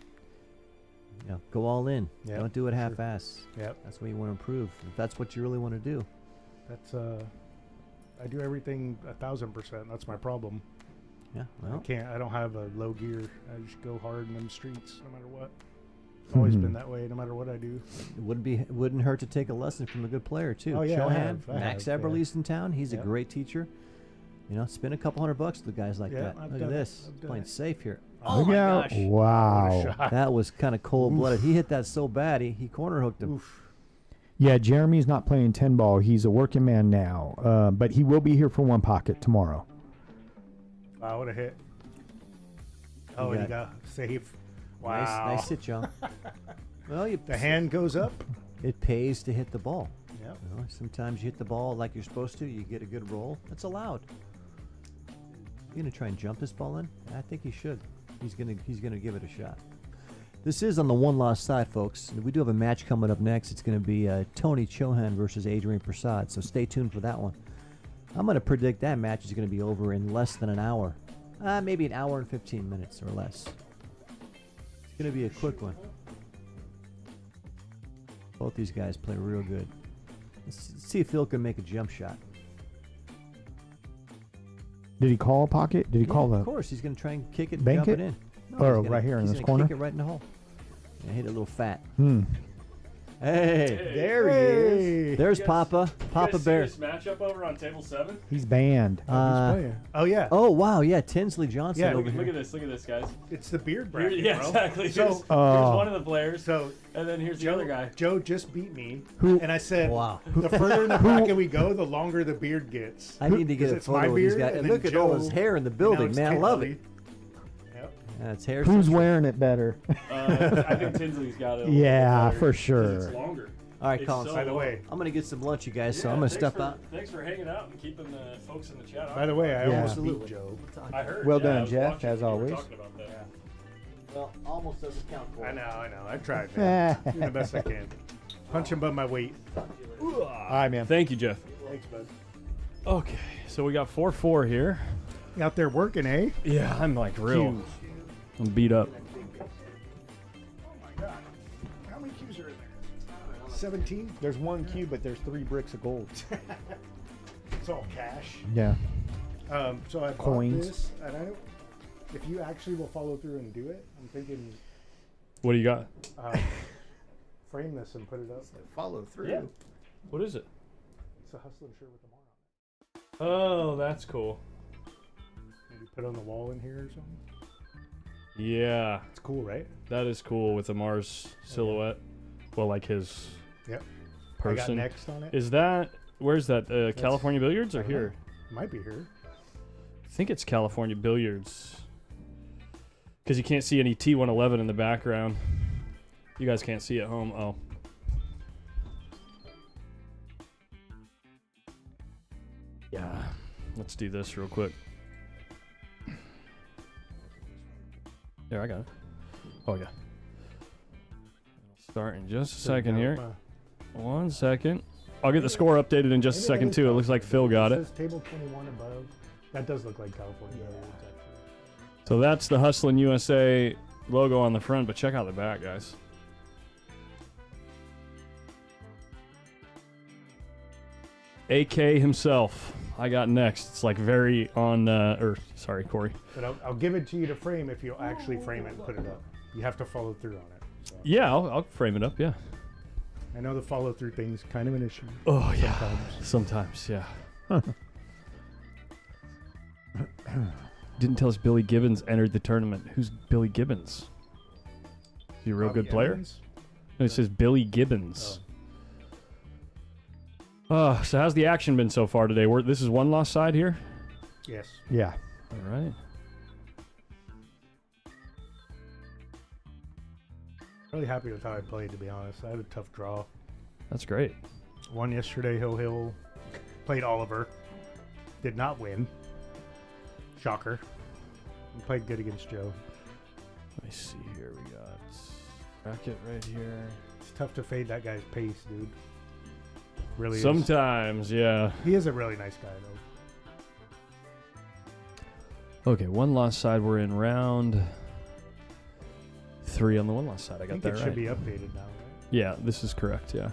Speaker 3: you know, go all in.
Speaker 5: Yeah,
Speaker 3: Don't do it
Speaker 5: sure.
Speaker 3: half-ass.
Speaker 5: Yep.
Speaker 3: That's what you want to improve. If that's what you really want to do.
Speaker 5: That's I do everything 1,000%. That's my problem.
Speaker 3: Yeah,
Speaker 5: I
Speaker 3: well,
Speaker 5: can't. I don't have a low gear. I just go hard in them streets, no matter what. It's always been that way, no matter what I do.
Speaker 3: it wouldn't hurt to take a lesson from a good player, too.
Speaker 5: Oh, yeah, I
Speaker 3: Chohan,
Speaker 5: have,
Speaker 3: Max
Speaker 5: yeah.
Speaker 3: Eberle's in town. He's a
Speaker 5: Yeah.
Speaker 3: great teacher. You know, spend a couple $100 with guys like
Speaker 5: Yeah,
Speaker 3: that.
Speaker 5: I've
Speaker 3: Look
Speaker 5: done
Speaker 3: at
Speaker 5: it.
Speaker 3: this.
Speaker 5: I've done
Speaker 3: Playing
Speaker 5: it.
Speaker 3: safe here.
Speaker 5: Oh,
Speaker 4: Look
Speaker 3: my
Speaker 4: out.
Speaker 3: gosh.
Speaker 4: Wow.
Speaker 5: shot.
Speaker 3: That was kind of cold-blooded. He hit that so bad, he corner hooked him.
Speaker 5: Oof.
Speaker 4: Yeah, Jeremy's not playing 10 ball. He's a working man now. But he will be here for one pocket tomorrow.
Speaker 5: Wow, what a hit. Oh, and he got safe. Wow.
Speaker 3: Nice hit, John. Well,
Speaker 5: The hand goes up.
Speaker 3: it pays to hit the ball.
Speaker 5: Yep.
Speaker 3: You know, sometimes you hit the ball like you're supposed to. You get a good roll. That's allowed. You gonna try and jump this ball in? I think he should. He's gonna give it a shot. This is on the one-loss side, folks. We do have a match coming up next. It's going to be Tony Chohan versus Adrian Prasad, so stay tuned for that one. I'm going to predict that match is going to be over in less than an hour. Maybe an hour and 15 minutes or less. It's going to be a quick one. Both these guys play real good. Let's see if Phil can make a jump shot.
Speaker 4: Did he call a pocket? Did he call
Speaker 3: Of
Speaker 4: the?
Speaker 3: course, he's going to try and kick it and
Speaker 4: Bank
Speaker 3: jump it
Speaker 4: it?
Speaker 3: in. No,
Speaker 4: Or
Speaker 3: he's gonna-
Speaker 4: right here in
Speaker 3: he's
Speaker 4: this
Speaker 3: gonna
Speaker 4: corner?
Speaker 3: Kick it right in the hole. Yeah, hit it a little fat.
Speaker 4: Hmm.
Speaker 3: Hey,
Speaker 5: There he
Speaker 3: There's
Speaker 6: You guys-
Speaker 3: Papa.
Speaker 6: You
Speaker 3: Papa
Speaker 6: guys see
Speaker 3: Bear.
Speaker 6: this matchup over on table 7?
Speaker 4: He's banned.
Speaker 5: Oh yeah.
Speaker 3: Oh wow, yeah, Tinsley Johnson
Speaker 5: Yeah,
Speaker 3: over
Speaker 6: Look
Speaker 3: here.
Speaker 6: at this. Look at this, guys.
Speaker 5: It's the beard
Speaker 6: Here-
Speaker 5: bracket,
Speaker 6: yeah,
Speaker 5: bro.
Speaker 6: exactly.
Speaker 5: So,
Speaker 6: Here's
Speaker 4: Oh.
Speaker 6: one of the players.
Speaker 5: so
Speaker 6: And then here's the other guy.
Speaker 5: Joe just beat me,
Speaker 4: Who-
Speaker 5: and I said,
Speaker 3: Wow.
Speaker 5: the further in the bracket we go, the longer the beard gets.
Speaker 3: I need to get a
Speaker 5: It's my
Speaker 3: photo of these
Speaker 5: beard,
Speaker 3: guys.
Speaker 5: and
Speaker 3: And
Speaker 5: then
Speaker 3: look at all
Speaker 5: Joe-
Speaker 3: his hair in the
Speaker 5: Now
Speaker 3: building,
Speaker 5: it's
Speaker 3: man. I love
Speaker 5: Tinsley.
Speaker 3: it.
Speaker 5: Yep.
Speaker 3: That's hair.
Speaker 4: Who's wearing it better?
Speaker 6: I think Tinsley's got it.
Speaker 4: Yeah, for
Speaker 6: 'cause
Speaker 4: sure.
Speaker 6: It's longer.
Speaker 3: All right,
Speaker 6: It's
Speaker 3: Colin.
Speaker 6: so
Speaker 5: By the
Speaker 6: long.
Speaker 5: way,
Speaker 3: I'm gonna get some lunch, you guys. So
Speaker 6: Yeah,
Speaker 3: I'm gonna
Speaker 6: thanks
Speaker 3: step
Speaker 6: for-
Speaker 3: out.
Speaker 6: Thanks for hanging out and keeping the folks in the chat.
Speaker 5: by the way, I almost
Speaker 3: Absolutely.
Speaker 5: beat Joe.
Speaker 6: I heard.
Speaker 4: Well
Speaker 6: yeah,
Speaker 4: done,
Speaker 6: I was
Speaker 4: Jeff,
Speaker 6: watching
Speaker 4: as
Speaker 6: when you were
Speaker 4: always.
Speaker 6: talking about that.
Speaker 3: Well, almost doesn't count for
Speaker 5: I know. I tried, man. Doing the best I can. Punch above my weight.
Speaker 4: All right, man.
Speaker 6: Thank you, Jeff.
Speaker 5: Thanks, bud.
Speaker 6: Okay, so we got 4-4 here.
Speaker 5: You out there working, eh?
Speaker 6: Yeah, I'm like real.
Speaker 5: Cues.
Speaker 6: I'm beat up.
Speaker 5: Oh my god. How many cues are in there? 17?
Speaker 4: There's one cube, but there's 3 bricks of gold.
Speaker 5: It's all cash.
Speaker 4: Yeah.
Speaker 5: So I bought
Speaker 4: Coins.
Speaker 5: this, and I don't. If you actually will follow through and do it, I'm thinking
Speaker 6: What do you got?
Speaker 5: frame this and put it up.
Speaker 4: Follow through.
Speaker 6: Yeah. What is it?
Speaker 5: It's a hustling shirt with Amar on it.
Speaker 6: Oh, that's cool.
Speaker 5: Maybe put it on the wall in here or something.
Speaker 6: Yeah,
Speaker 5: It's cool, right?
Speaker 6: that is cool with Amar's silhouette. Well, like his
Speaker 5: Yep.
Speaker 6: person.
Speaker 5: I got next on it.
Speaker 6: Is that, where's that? California Billiards or
Speaker 5: I don't know.
Speaker 6: here?
Speaker 5: Might be here.
Speaker 6: I think it's California Billiards. Because you can't see any T111 in the background. You guys can't see at home. Oh. Yeah. Let's do this real quick. There, I got it. Oh, yeah. It'll start in just a second here. 1 second. I'll get the score updated in just a second, too. It looks like Phil got it.
Speaker 5: Says table 21 above. That does look like California. Billiards, actually.
Speaker 6: So that's the Hustlin' USA logo on the front, but check out the back, guys. AK himself. I got next. It's like very on, sorry, Corey.
Speaker 5: But I'll give it to you to frame if you'll actually frame it and put it up. You have to follow through on it. So.
Speaker 6: Yeah, I'll frame it up, yeah.
Speaker 5: I know the follow through thing's kind of an issue.
Speaker 6: Oh, yeah.
Speaker 5: Sometimes.
Speaker 6: Sometimes, yeah. Didn't tell us Billy Gibbons entered the tournament. Who's Billy Gibbons? Is he a real
Speaker 5: Bobby
Speaker 6: good player?
Speaker 5: Evans?
Speaker 6: No, it says Billy Gibbons. So how's the action been so far today? This is one lost side here?
Speaker 5: Yes.
Speaker 4: Yeah.
Speaker 6: All right.
Speaker 5: Really happy with how I played, to be honest. I had a tough draw.
Speaker 6: That's great.
Speaker 5: Won yesterday, Hill. Played Oliver. Did not win. Shocker. And played good against Joe.
Speaker 6: Let me see here. We got bracket right here.
Speaker 5: It's tough to fade that guy's pace, dude. Really is.
Speaker 6: Sometimes, yeah.
Speaker 5: He is a really nice guy, though.
Speaker 6: Okay, one lost side. We're in round 3 on the one lost side. I
Speaker 5: I
Speaker 6: got
Speaker 5: think
Speaker 6: that
Speaker 5: it
Speaker 6: right.
Speaker 5: should be updated now, right?
Speaker 6: Yeah, this is correct, yeah.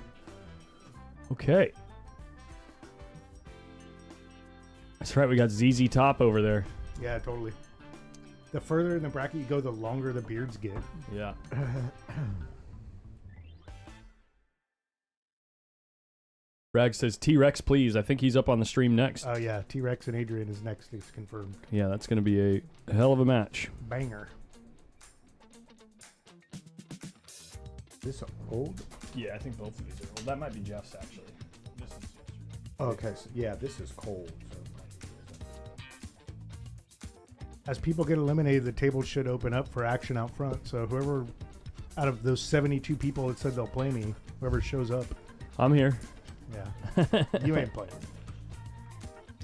Speaker 6: Okay. That's right, we got ZZ Top over there.
Speaker 5: Yeah, totally. The further in the bracket you go, the longer the beards get.
Speaker 6: Yeah. Rag says T-Rex, please. I think he's up on the stream next.
Speaker 5: Oh, yeah. T-Rex and Adrian is next. It's confirmed.
Speaker 6: Yeah, that's going to be a hell of a match.
Speaker 5: Banger.
Speaker 4: This old?
Speaker 6: Yeah, I think both of these are old. That might be Jeff's, actually. This is
Speaker 4: Okay, so yeah, this is cold. So.
Speaker 5: As people get eliminated, the table should open up for action out front. So whoever, out of those 72 people that said they'll play me, whoever shows up,
Speaker 6: I'm here.
Speaker 5: yeah, you ain't playing.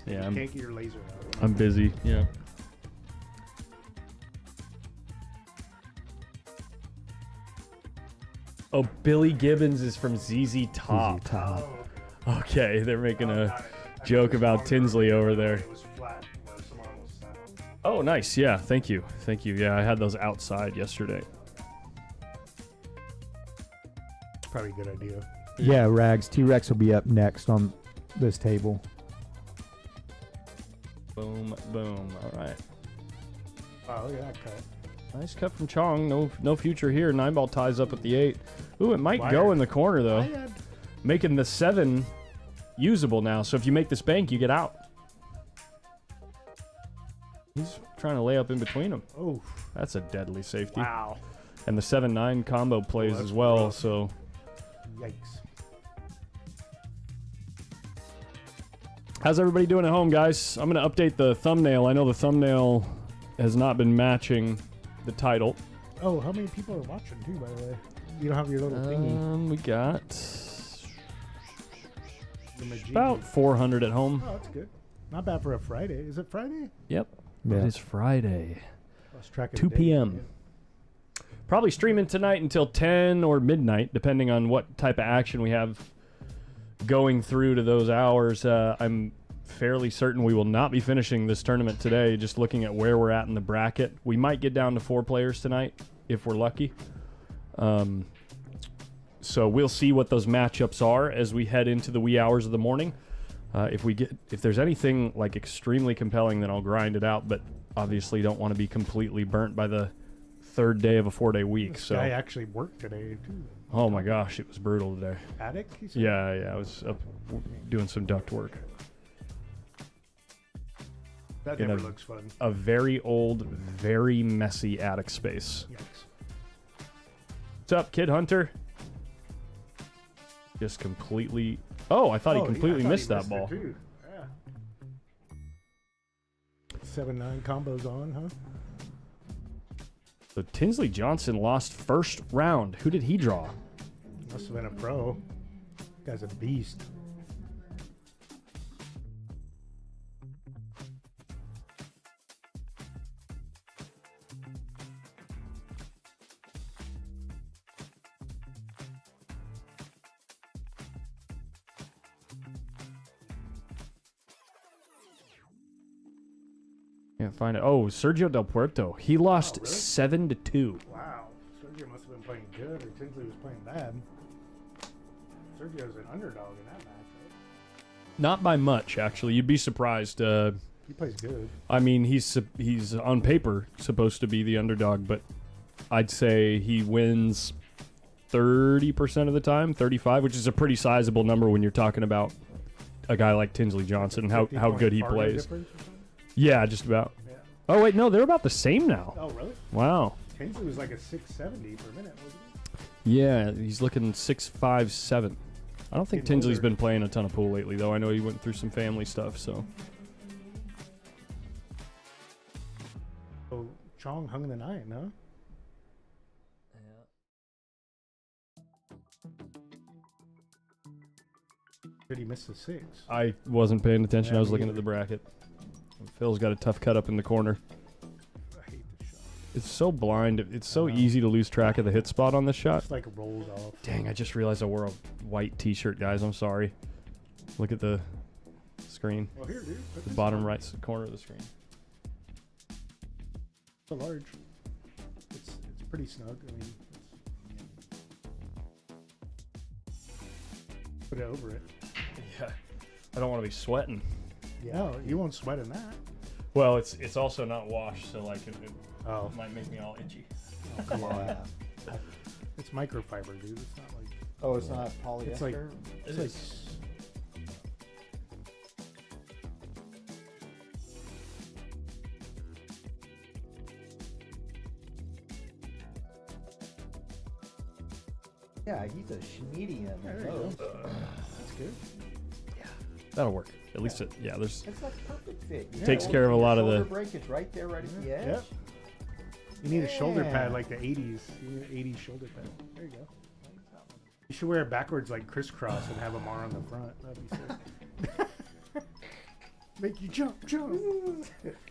Speaker 6: Yeah,
Speaker 5: You can't get your laser out.
Speaker 6: I'm busy. Yeah. Oh, Billy Gibbons is from ZZ Top.
Speaker 4: Top.
Speaker 6: Okay, they're making a joke about Tinsley over there.
Speaker 5: It was flat where someone almost sat on.
Speaker 6: Oh, nice. Yeah, thank you. Thank you. Yeah, I had those outside yesterday.
Speaker 5: Probably a good idea.
Speaker 4: Yeah, Rags. T-Rex will be up next on this table.
Speaker 6: Boom, boom. All right.
Speaker 5: Oh, yeah, cut.
Speaker 6: Nice cut from Chong. No future here. 9 ball ties up at the 8. Ooh, it might
Speaker 5: Wire.
Speaker 6: go in the corner, though.
Speaker 5: I had
Speaker 6: making the 7 usable now. So if you make this bank, you get out. He's trying to lay up in between them.
Speaker 5: Oh,
Speaker 6: That's a deadly safety.
Speaker 5: wow.
Speaker 6: And the 7-9 combo plays
Speaker 5: that's
Speaker 6: as well,
Speaker 5: rough.
Speaker 6: so...
Speaker 5: Yikes.
Speaker 6: How's everybody doing at home, guys? I'm going to update the thumbnail. I know the thumbnail has not been matching the title.
Speaker 5: Oh, how many people are watching, too, by the way? You don't have your little thingy.
Speaker 6: We got
Speaker 5: The Majiggy.
Speaker 6: about 400 at home.
Speaker 5: Oh, that's good. Not bad for a Friday. Is it Friday?
Speaker 6: Yep.
Speaker 4: Yeah.
Speaker 6: It is Friday.
Speaker 5: Lost track of
Speaker 6: 2
Speaker 5: the day.
Speaker 6: p.m. Probably streaming tonight until 10 or midnight, depending on what type of action we have going through to those hours. I'm fairly certain we will not be finishing this tournament today, just looking at where we're at in the bracket. We might get down to 4 players tonight if we're lucky. So we'll see what those matchups are as we head into the wee hours of the morning. If there's anything like extremely compelling, then I'll grind it out, but obviously don't want to be completely burnt by the 3rd day of a 4-day week.
Speaker 5: This
Speaker 6: So
Speaker 5: guy actually worked today, too.
Speaker 6: oh my gosh, it was brutal today.
Speaker 5: Attic, he said?
Speaker 6: Yeah, I was up doing some duct work.
Speaker 5: That
Speaker 6: in
Speaker 5: never
Speaker 6: a-
Speaker 5: looks fun.
Speaker 6: A very old, very messy attic space.
Speaker 5: Yikes.
Speaker 6: What's up, Kid Hunter? Just completely... Oh, I thought he completely missed that ball.
Speaker 5: It too. Yeah. 7-9 combos on, huh?
Speaker 6: So Tinsley Johnson lost first round. Who did he draw?
Speaker 5: Must have been a pro. Guy's a beast.
Speaker 6: Can't find it. Oh, Sergio Del Puerto. He lost
Speaker 5: really?
Speaker 6: 7-2.
Speaker 5: Wow. Sergio must have been playing good, or Tinsley was playing bad. Sergio's an underdog in that match, right?
Speaker 6: Not by much, actually. You'd be surprised.
Speaker 5: He plays good.
Speaker 6: I mean, he's on paper supposed to be the underdog, but I'd say he wins 30% of the time, 35, which is a pretty sizable number when you're talking about a guy like Tinsley Johnson and how
Speaker 5: 50-point
Speaker 6: good he
Speaker 5: Fargo
Speaker 6: plays.
Speaker 5: difference or something?
Speaker 6: Yeah, just about.
Speaker 5: Yeah.
Speaker 6: Oh, wait, no, they're about the same now.
Speaker 5: Oh, really?
Speaker 6: Wow.
Speaker 5: Tinsley was like a 670 for a minute, wasn't he?
Speaker 6: Yeah, he's looking 6'5", 7". I don't think
Speaker 5: Getting
Speaker 6: Tinsley's
Speaker 5: older.
Speaker 6: been playing a ton of pool lately, though. I know he went through some family stuff, so.
Speaker 5: So Chong hung the 9, huh? Did he miss the 6?
Speaker 6: I wasn't paying attention.
Speaker 5: Yeah,
Speaker 6: I was
Speaker 5: me
Speaker 6: looking
Speaker 5: either.
Speaker 6: at the bracket. Phil's got a tough cut up in the corner.
Speaker 5: I hate this shot.
Speaker 6: It's so blind. It's so
Speaker 5: I know.
Speaker 6: easy to lose track of the hit spot on this shot.
Speaker 5: Just like rolls off.
Speaker 6: Dang, I just realized I wore a white t-shirt, guys. I'm sorry. Look at the screen.
Speaker 5: Well, here, dude. put
Speaker 6: The
Speaker 5: this
Speaker 6: bottom
Speaker 5: on.
Speaker 6: right corner of the screen.
Speaker 5: So large. It's pretty snug. I mean, put it over it.
Speaker 6: Yeah. I don't want to be sweating.
Speaker 5: Yeah, no, you won't sweat in that.
Speaker 6: Well, it's also not washed, so like it
Speaker 5: Oh,
Speaker 6: might make me all itchy.
Speaker 4: Come on.
Speaker 5: it's microfiber, dude. It's not like
Speaker 4: Oh, it's not polyester?
Speaker 5: it's like it's like
Speaker 2: Yeah, he's a schmedium.
Speaker 5: There you go. That's good.
Speaker 6: That'll work. At least it. Yeah. There's.
Speaker 2: It's like perfect fit. You
Speaker 6: Takes
Speaker 2: know,
Speaker 6: care of a lot of
Speaker 2: shoulder
Speaker 6: the-
Speaker 2: break is right there, right at the edge.
Speaker 5: Yep. You need a shoulder
Speaker 2: Yeah.
Speaker 5: pad like the 80s. You need an 80s shoulder pad. There you go. You should wear it backwards like crisscross and have Amar on the front. That'd be sick. Make you jump.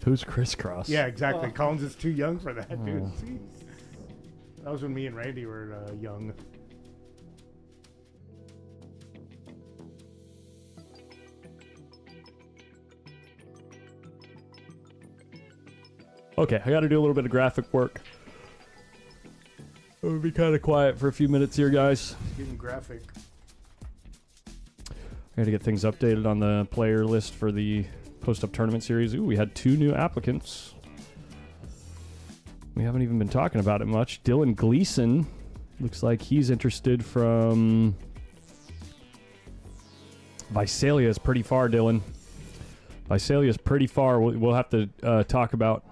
Speaker 6: Who's crisscross?
Speaker 5: Yeah, exactly. Collins is too young for that, dude.
Speaker 6: Oh.
Speaker 5: Jeez. That was when me and Randy were young.
Speaker 6: Okay, I got to do a little bit of graphic work. I'm gonna be kind of quiet for a few minutes here, guys.
Speaker 5: It's getting graphic.
Speaker 6: I got to get things updated on the player list for the post-up tournament series. Ooh, we had 2 new applicants. We haven't even been talking about it much. Dylan Gleason looks like he's interested from Visalia is pretty far, Dylan. Visalia is pretty far. We'll have to talk about.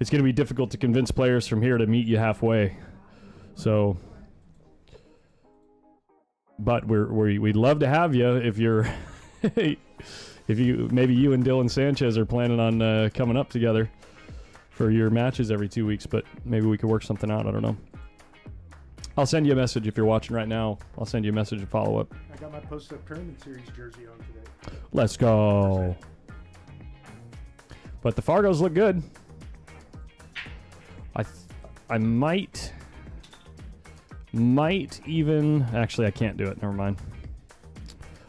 Speaker 6: It's going to be difficult to convince players from here to meet you halfway. So, but we'd love to have you if you're, if you maybe you and Dylan Sanchez are planning on coming up together for your matches every 2 weeks. But maybe we could work something out. I don't know. I'll send you a message if you're watching right now. I'll send you a message and follow up.
Speaker 5: I got my post-up tournament series jersey on today.
Speaker 6: Let's go. But the Fargos look good. I might even... Actually, I can't do it. Never mind.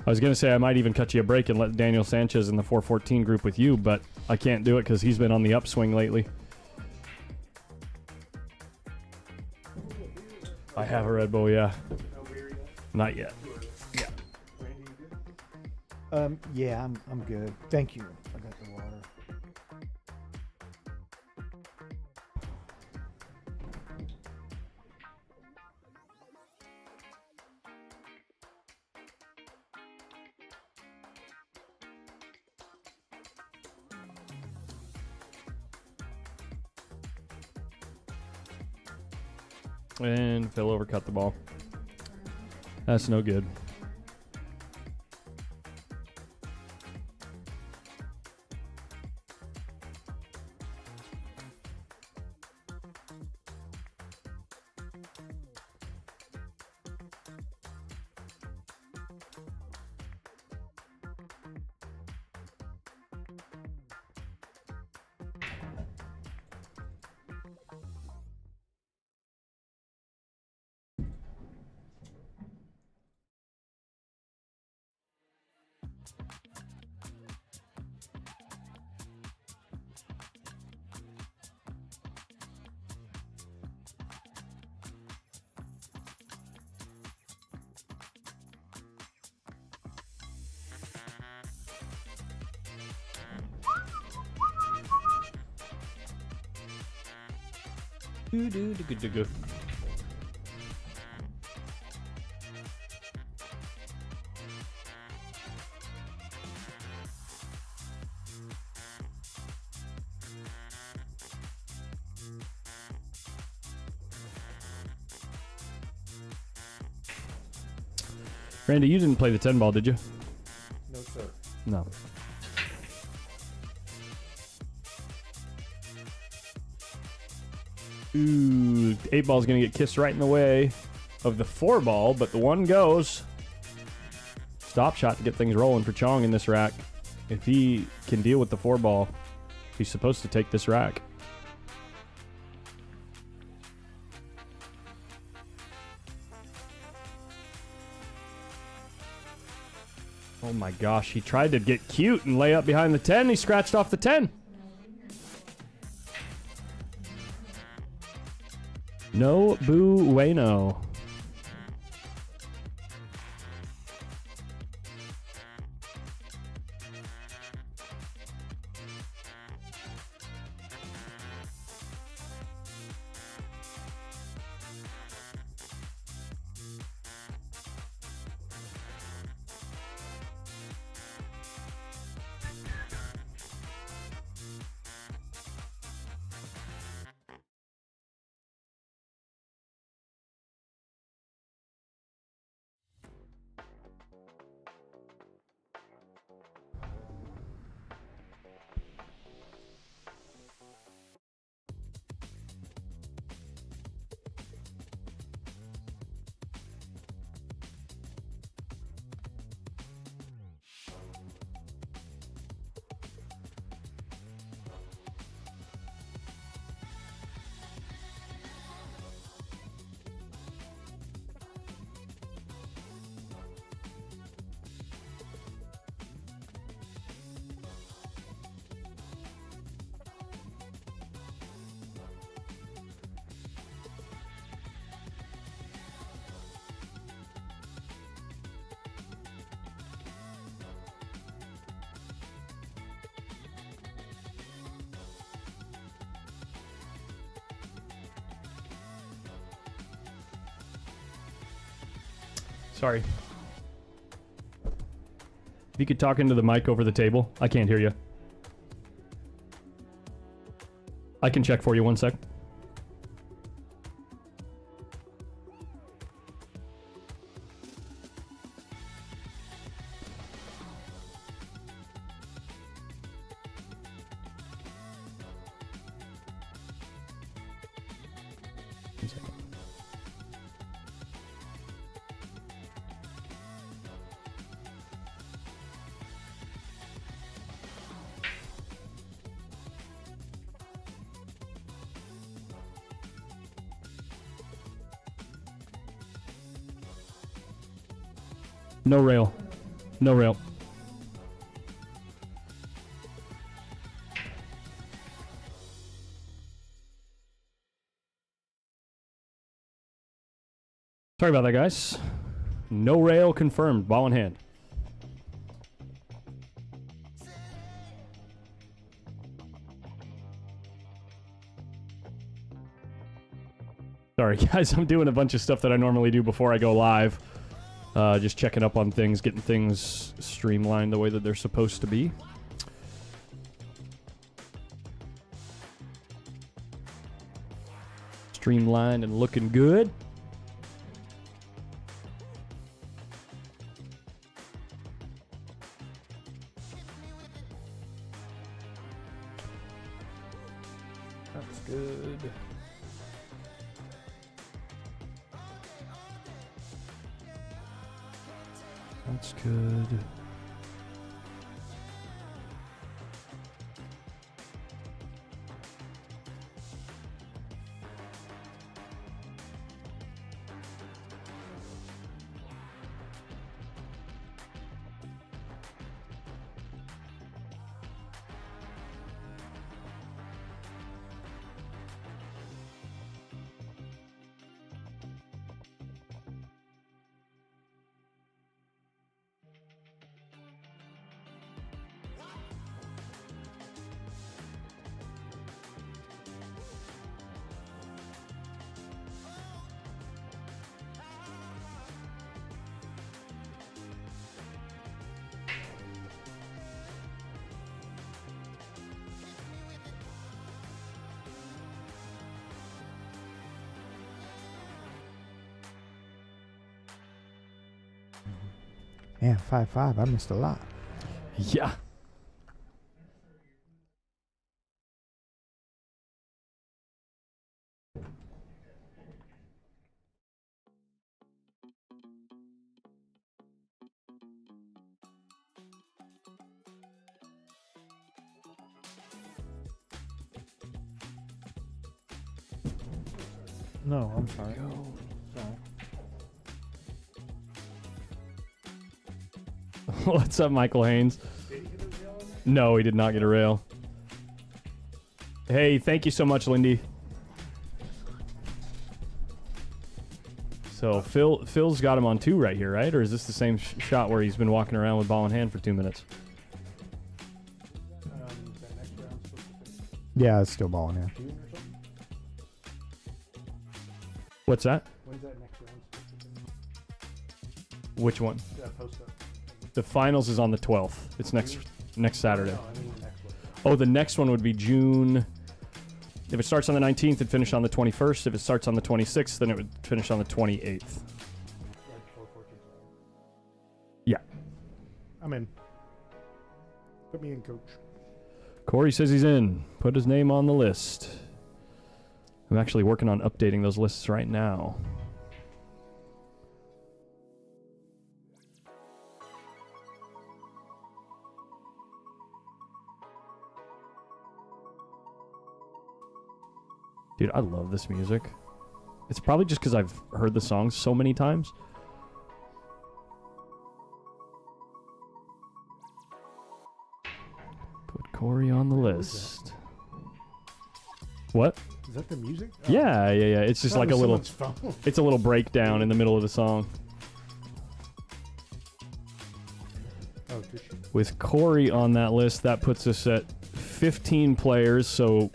Speaker 6: I was going to say I might even cut you a break and let Daniel Sanchez in the 414 group with you, but I can't do it because he's been on the upswing lately. I have a Red Bull, yeah. Not yet.
Speaker 2: Yeah, I'm good. Thank you. I got the water.
Speaker 6: And Phil overcut the ball. That's no good. Do. Randy, you didn't play the 10 ball, did you?
Speaker 2: No, sir.
Speaker 6: No. Ooh, 8 ball's going to get kissed right in the way of the 4 ball, but the 1 goes. Stop shot to get things rolling for Chong in this rack. If he can deal with the 4 ball, he's supposed to take this rack. Oh my gosh, he tried to get cute and lay up behind the 10. He scratched off the 10. No bueno. Sorry. If you could talk into the mic over the table. I can't hear you. I can check for you 1 sec. No rail. No rail. Sorry about that, guys. No rail confirmed. Ball in hand. Sorry, guys. I'm doing a bunch of stuff that I normally do before I go live. Just checking up on things, getting things streamlined the way that they're supposed to be. Streamlined and looking good. That's good. That's good.
Speaker 4: Man, 5-5. I missed a lot.
Speaker 6: Yeah.
Speaker 2: No, I'm sorry. Sorry.
Speaker 6: What's up, Michael Haynes? No, he did not get a rail. Hey, thank you so much, Lindy. So Phil's got him on 2 right here, right? Or is this the same shot where he's been walking around with ball in hand for 2 minutes?
Speaker 4: Yeah, it's still balling in.
Speaker 6: What's that?
Speaker 5: When's that next round supposed to be?
Speaker 6: Which one?
Speaker 5: Yeah, post up.
Speaker 6: The finals is on the 12th. It's next Saturday.
Speaker 5: No, I mean the next one.
Speaker 6: Oh, the next one would be June. If it starts on the 19th, it'd finish on the 21st. If it starts on the 26th, then it would finish on the 28th.
Speaker 5: Right before 14th.
Speaker 6: Yeah.
Speaker 5: I'm in. Put me in, coach.
Speaker 6: Corey says he's in. Put his name on the list. I'm actually working on updating those lists right now. Dude, I love this music. It's probably just because I've heard the song so many times. Put Corey on the list. What?
Speaker 5: Is that the music? Oh.
Speaker 6: Yeah. It's just
Speaker 5: That
Speaker 6: like a
Speaker 5: was
Speaker 6: little...
Speaker 5: someone's phone.
Speaker 6: It's a little breakdown in the middle of the song.
Speaker 5: Oh, did she?
Speaker 6: With Corey on that list, that puts us at 15 players. So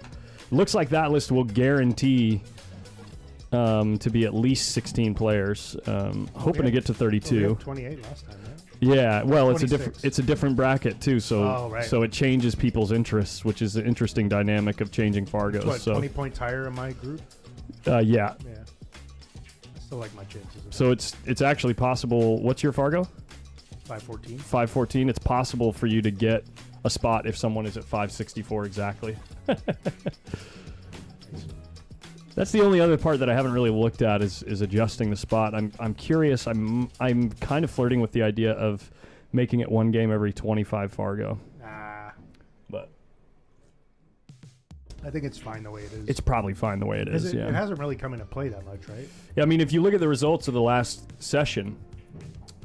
Speaker 6: looks like that list will guarantee to be at least 16 players. Hoping to get to
Speaker 5: Oh, we
Speaker 6: 32.
Speaker 5: had 28 last time, right?
Speaker 6: Yeah, well, it's a
Speaker 5: 26.
Speaker 6: different bracket too, so
Speaker 5: Oh, right.
Speaker 6: so it changes people's interests, which is an interesting dynamic of changing Fargos.
Speaker 5: What,
Speaker 6: so
Speaker 5: 20 points higher in my group?
Speaker 6: yeah,
Speaker 5: Yeah. I still like my chances. Of
Speaker 6: so it's actually possible. What's your Fargo?
Speaker 5: 514.
Speaker 6: 514. It's possible for you to get a spot if someone is at 564 exactly. That's the only other part that I haven't really looked at is adjusting the spot. I'm curious. I'm kind of flirting with the idea of making it one game every 25 Fargo.
Speaker 5: Nah.
Speaker 6: But
Speaker 5: I think it's fine the way it is.
Speaker 6: it's probably fine the way it is.
Speaker 5: It
Speaker 6: Yeah.
Speaker 5: hasn't really come into play that much, right?
Speaker 6: Yeah. I mean, if you look at the results of the last session,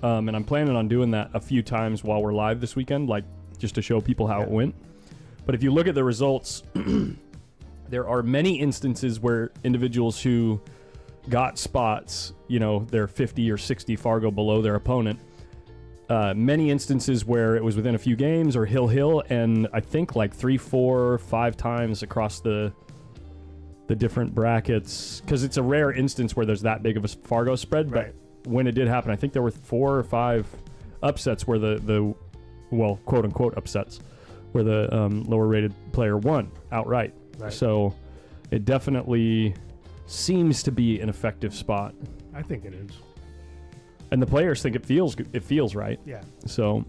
Speaker 6: and I'm planning on doing that a few times while we're live this weekend, like just to show people how it went. But if you look at the results, there are many instances where individuals who got spots, you know, they're 50 or 60 Fargo below their opponent. Many instances where it was within a few games or hill, and I think like 3, 4, 5 times across the different brackets, because it's a rare instance where there's that big of a Fargo spread.
Speaker 5: Right.
Speaker 6: But when it did happen, I think there were 4 or 5 upsets where the well, quote unquote upsets, where the lower rated player won outright.
Speaker 5: Right.
Speaker 6: So it definitely seems to be an effective spot,
Speaker 5: I think it is.
Speaker 6: and the players think it feels right.
Speaker 5: Yeah.
Speaker 6: So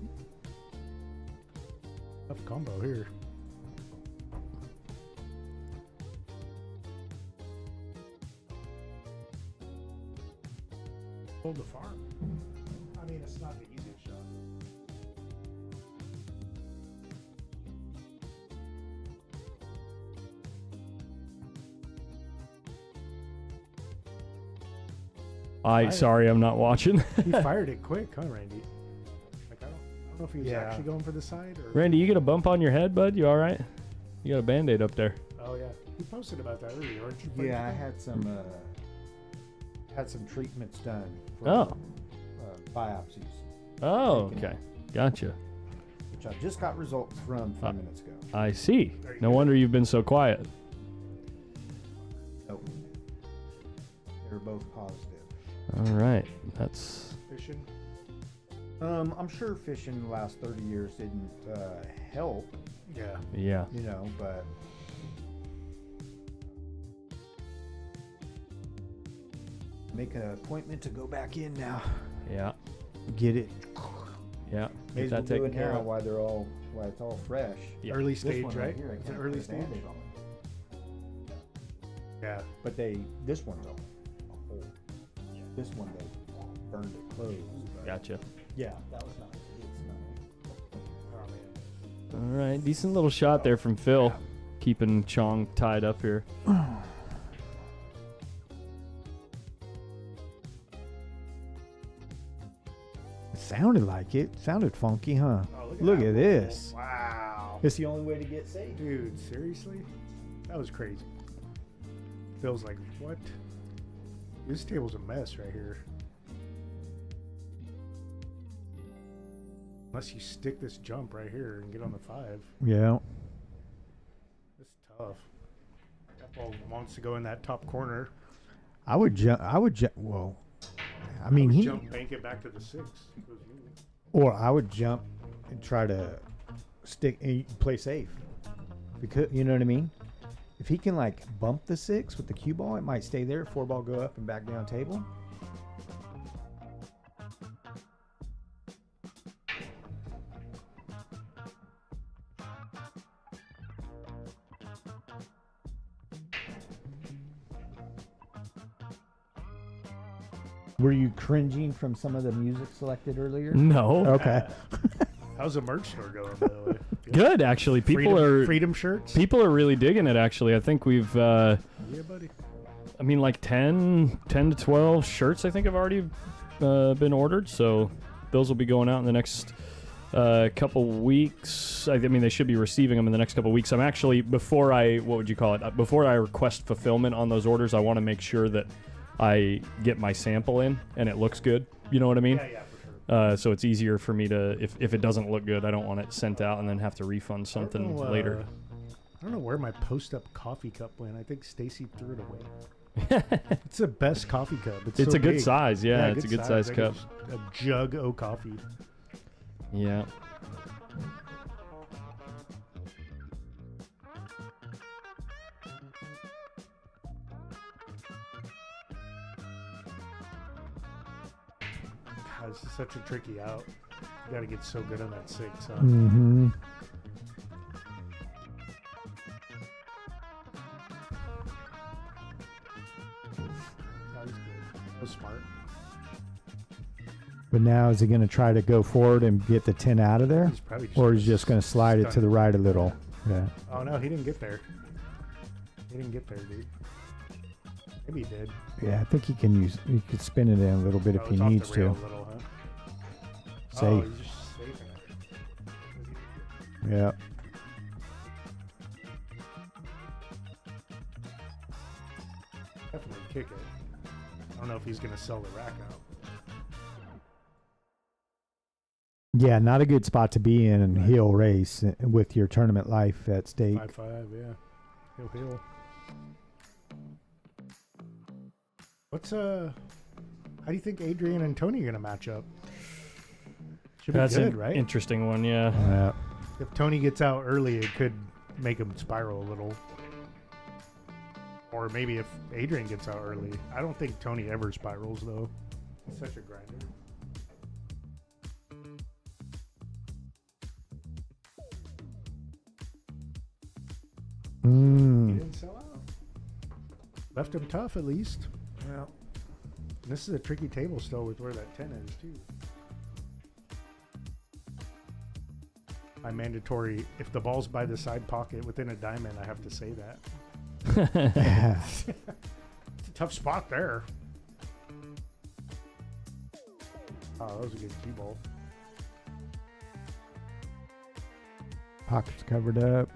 Speaker 5: Tough combo here. Hold the farm. I mean, it's not the easiest shot.
Speaker 6: sorry, I'm not watching.
Speaker 5: He fired it quick, huh, Randy? Like, I don't know if he was
Speaker 2: Yeah.
Speaker 5: actually going for the side or.
Speaker 6: Randy, you get a bump on your head, bud? You all right? You got a Band-Aid up there.
Speaker 5: Oh yeah, he posted about that earlier, aren't you?
Speaker 4: Yeah, I had some treatments done for
Speaker 6: Oh.
Speaker 4: biopsies,
Speaker 6: Oh,
Speaker 4: Taken
Speaker 6: okay. Gotcha.
Speaker 4: which I just got results from 5 minutes ago.
Speaker 6: I see.
Speaker 5: Are you
Speaker 6: No
Speaker 5: good?
Speaker 6: wonder you've been so quiet.
Speaker 4: So they were both positive.
Speaker 6: All right. That's
Speaker 5: Fishing.
Speaker 4: I'm sure fishing the last 30 years didn't help,
Speaker 5: Yeah.
Speaker 6: yeah.
Speaker 4: you know, but make an appointment to go back in now.
Speaker 6: Yeah.
Speaker 4: Get it.
Speaker 6: Yeah.
Speaker 4: May
Speaker 6: Get
Speaker 4: as well
Speaker 6: that
Speaker 4: do
Speaker 6: taken
Speaker 4: it
Speaker 6: care
Speaker 4: now
Speaker 6: of.
Speaker 4: while it's all fresh.
Speaker 6: Yeah.
Speaker 5: Early
Speaker 4: This
Speaker 5: stage,
Speaker 4: one
Speaker 5: right?
Speaker 4: here, I
Speaker 5: Is it
Speaker 4: can't
Speaker 5: early
Speaker 4: put a
Speaker 5: stage?
Speaker 4: Band-Aid on it.
Speaker 5: Yeah.
Speaker 4: But this one's a hole. This one they burned it closed. but-
Speaker 6: Gotcha.
Speaker 4: Yeah, that was not good smell.
Speaker 5: Oh man.
Speaker 6: All right. Decent little shot there from Phil. Keeping Chong tied up here.
Speaker 4: It sounded like it. Sounded funky, huh?
Speaker 5: Oh,
Speaker 4: Look
Speaker 5: that
Speaker 4: at
Speaker 5: roll.
Speaker 4: this.
Speaker 5: Wow.
Speaker 4: It's the only way to get safe.
Speaker 5: Dude, seriously? That was crazy. Feels like, what? This table's a mess right here. Unless you stick this jump right here and get on the 5.
Speaker 4: Yeah.
Speaker 5: It's tough. That ball wants to go in that top corner.
Speaker 4: I would jump. Well, I mean, he.
Speaker 5: Jump, bank it back to the 6. Goes you.
Speaker 4: Or I would jump and try to stick and play safe. Because you know what I mean. If he can like bump the 6 with the cue ball, it might stay there. 4 ball go up and back down table. Were you cringing from some of the music selected earlier?
Speaker 6: No.
Speaker 4: Okay.
Speaker 5: How's the merch store going, by the way?
Speaker 6: Good, actually.
Speaker 5: Freedom shirts?
Speaker 6: People are really digging it, actually. I think we've,
Speaker 5: Yeah, buddy.
Speaker 6: I mean, like 10 to 12 shirts, I think, have already been ordered. So those will be going out in the next couple weeks. I mean, they should be receiving them in the next couple weeks. I'm actually, before I request fulfillment on those orders, I want to make sure that I get my sample in and it looks good. You know what I mean?
Speaker 5: Yeah, for sure.
Speaker 6: So it's easier for me to, if it doesn't look good, I don't want it sent out and then have to refund something later.
Speaker 5: I don't know where my post-up coffee cup went. I think Stacy threw it away. It's the best coffee cup. It's
Speaker 6: It's
Speaker 5: so
Speaker 6: a good
Speaker 5: big.
Speaker 6: size. Yeah, it's a good size
Speaker 5: like
Speaker 6: cup.
Speaker 5: A jug of coffee.
Speaker 6: Yeah.
Speaker 5: God, this is such a tricky out. You got to get so good on that 6, huh?
Speaker 4: Mm-hmm.
Speaker 5: That was good. That was smart.
Speaker 4: But now is he going to try to go forward and get the 10 out of there?
Speaker 5: He's probably
Speaker 4: Or he's just going to slide it to the right a little? Yeah.
Speaker 5: Oh, no, he didn't get there. He didn't get there, dude. Maybe he did.
Speaker 4: Yeah, I think he could spin it in a little bit
Speaker 5: Oh,
Speaker 4: if he
Speaker 5: it's off the
Speaker 4: needs
Speaker 5: rail
Speaker 4: to.
Speaker 5: a little, huh? Oh,
Speaker 4: Safe.
Speaker 5: he's just saving it.
Speaker 4: Yeah.
Speaker 5: Definitely kick it. I don't know if he's going to sell the rack out.
Speaker 4: Yeah, not a good spot to be in and heel race with your tournament life at stake.
Speaker 5: 5-5, yeah. Heel. What's how do you think Adrian and Tony are gonna match up? Should be
Speaker 6: That's
Speaker 5: good,
Speaker 6: an
Speaker 5: right?
Speaker 6: interesting one, yeah.
Speaker 4: Yeah.
Speaker 5: If Tony gets out early, it could make him spiral a little. Or maybe if Adrian gets out early. I don't think Tony ever spirals though. He's such a grinder. He didn't sell out. Left him tough at least.
Speaker 2: Yeah.
Speaker 5: And this is a tricky table still with where that 10 is too. My mandatory, if the ball's by the side pocket within a diamond, I have to say that. It's a tough spot there. Oh, that was a good cue ball.
Speaker 4: Pockets covered up.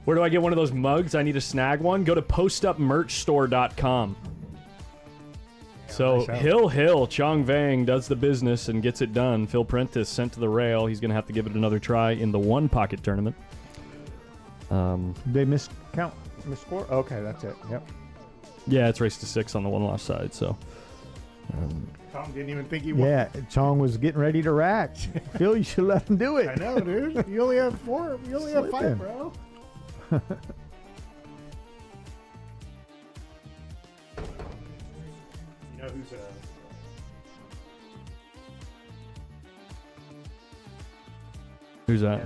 Speaker 6: Where do I get one of those mugs? I need to snag one. Go to postupmerchstore.com. So
Speaker 5: nice
Speaker 6: Hill Chong Vang does the business and gets it done. Phil Prentice sent to the rail. He's going to have to give it another try in the one pocket tournament.
Speaker 4: They misscore? Okay, that's it. Yep.
Speaker 6: Yeah, it's race to 6 on the one loss side. So
Speaker 5: Tom didn't even think he won.
Speaker 4: Yeah, Chong was getting ready to rack. Phil, you should let him do it.
Speaker 5: I know, dude. You only have 4. You only have 5,
Speaker 4: Slipping.
Speaker 5: bro. You know who's
Speaker 6: who's that?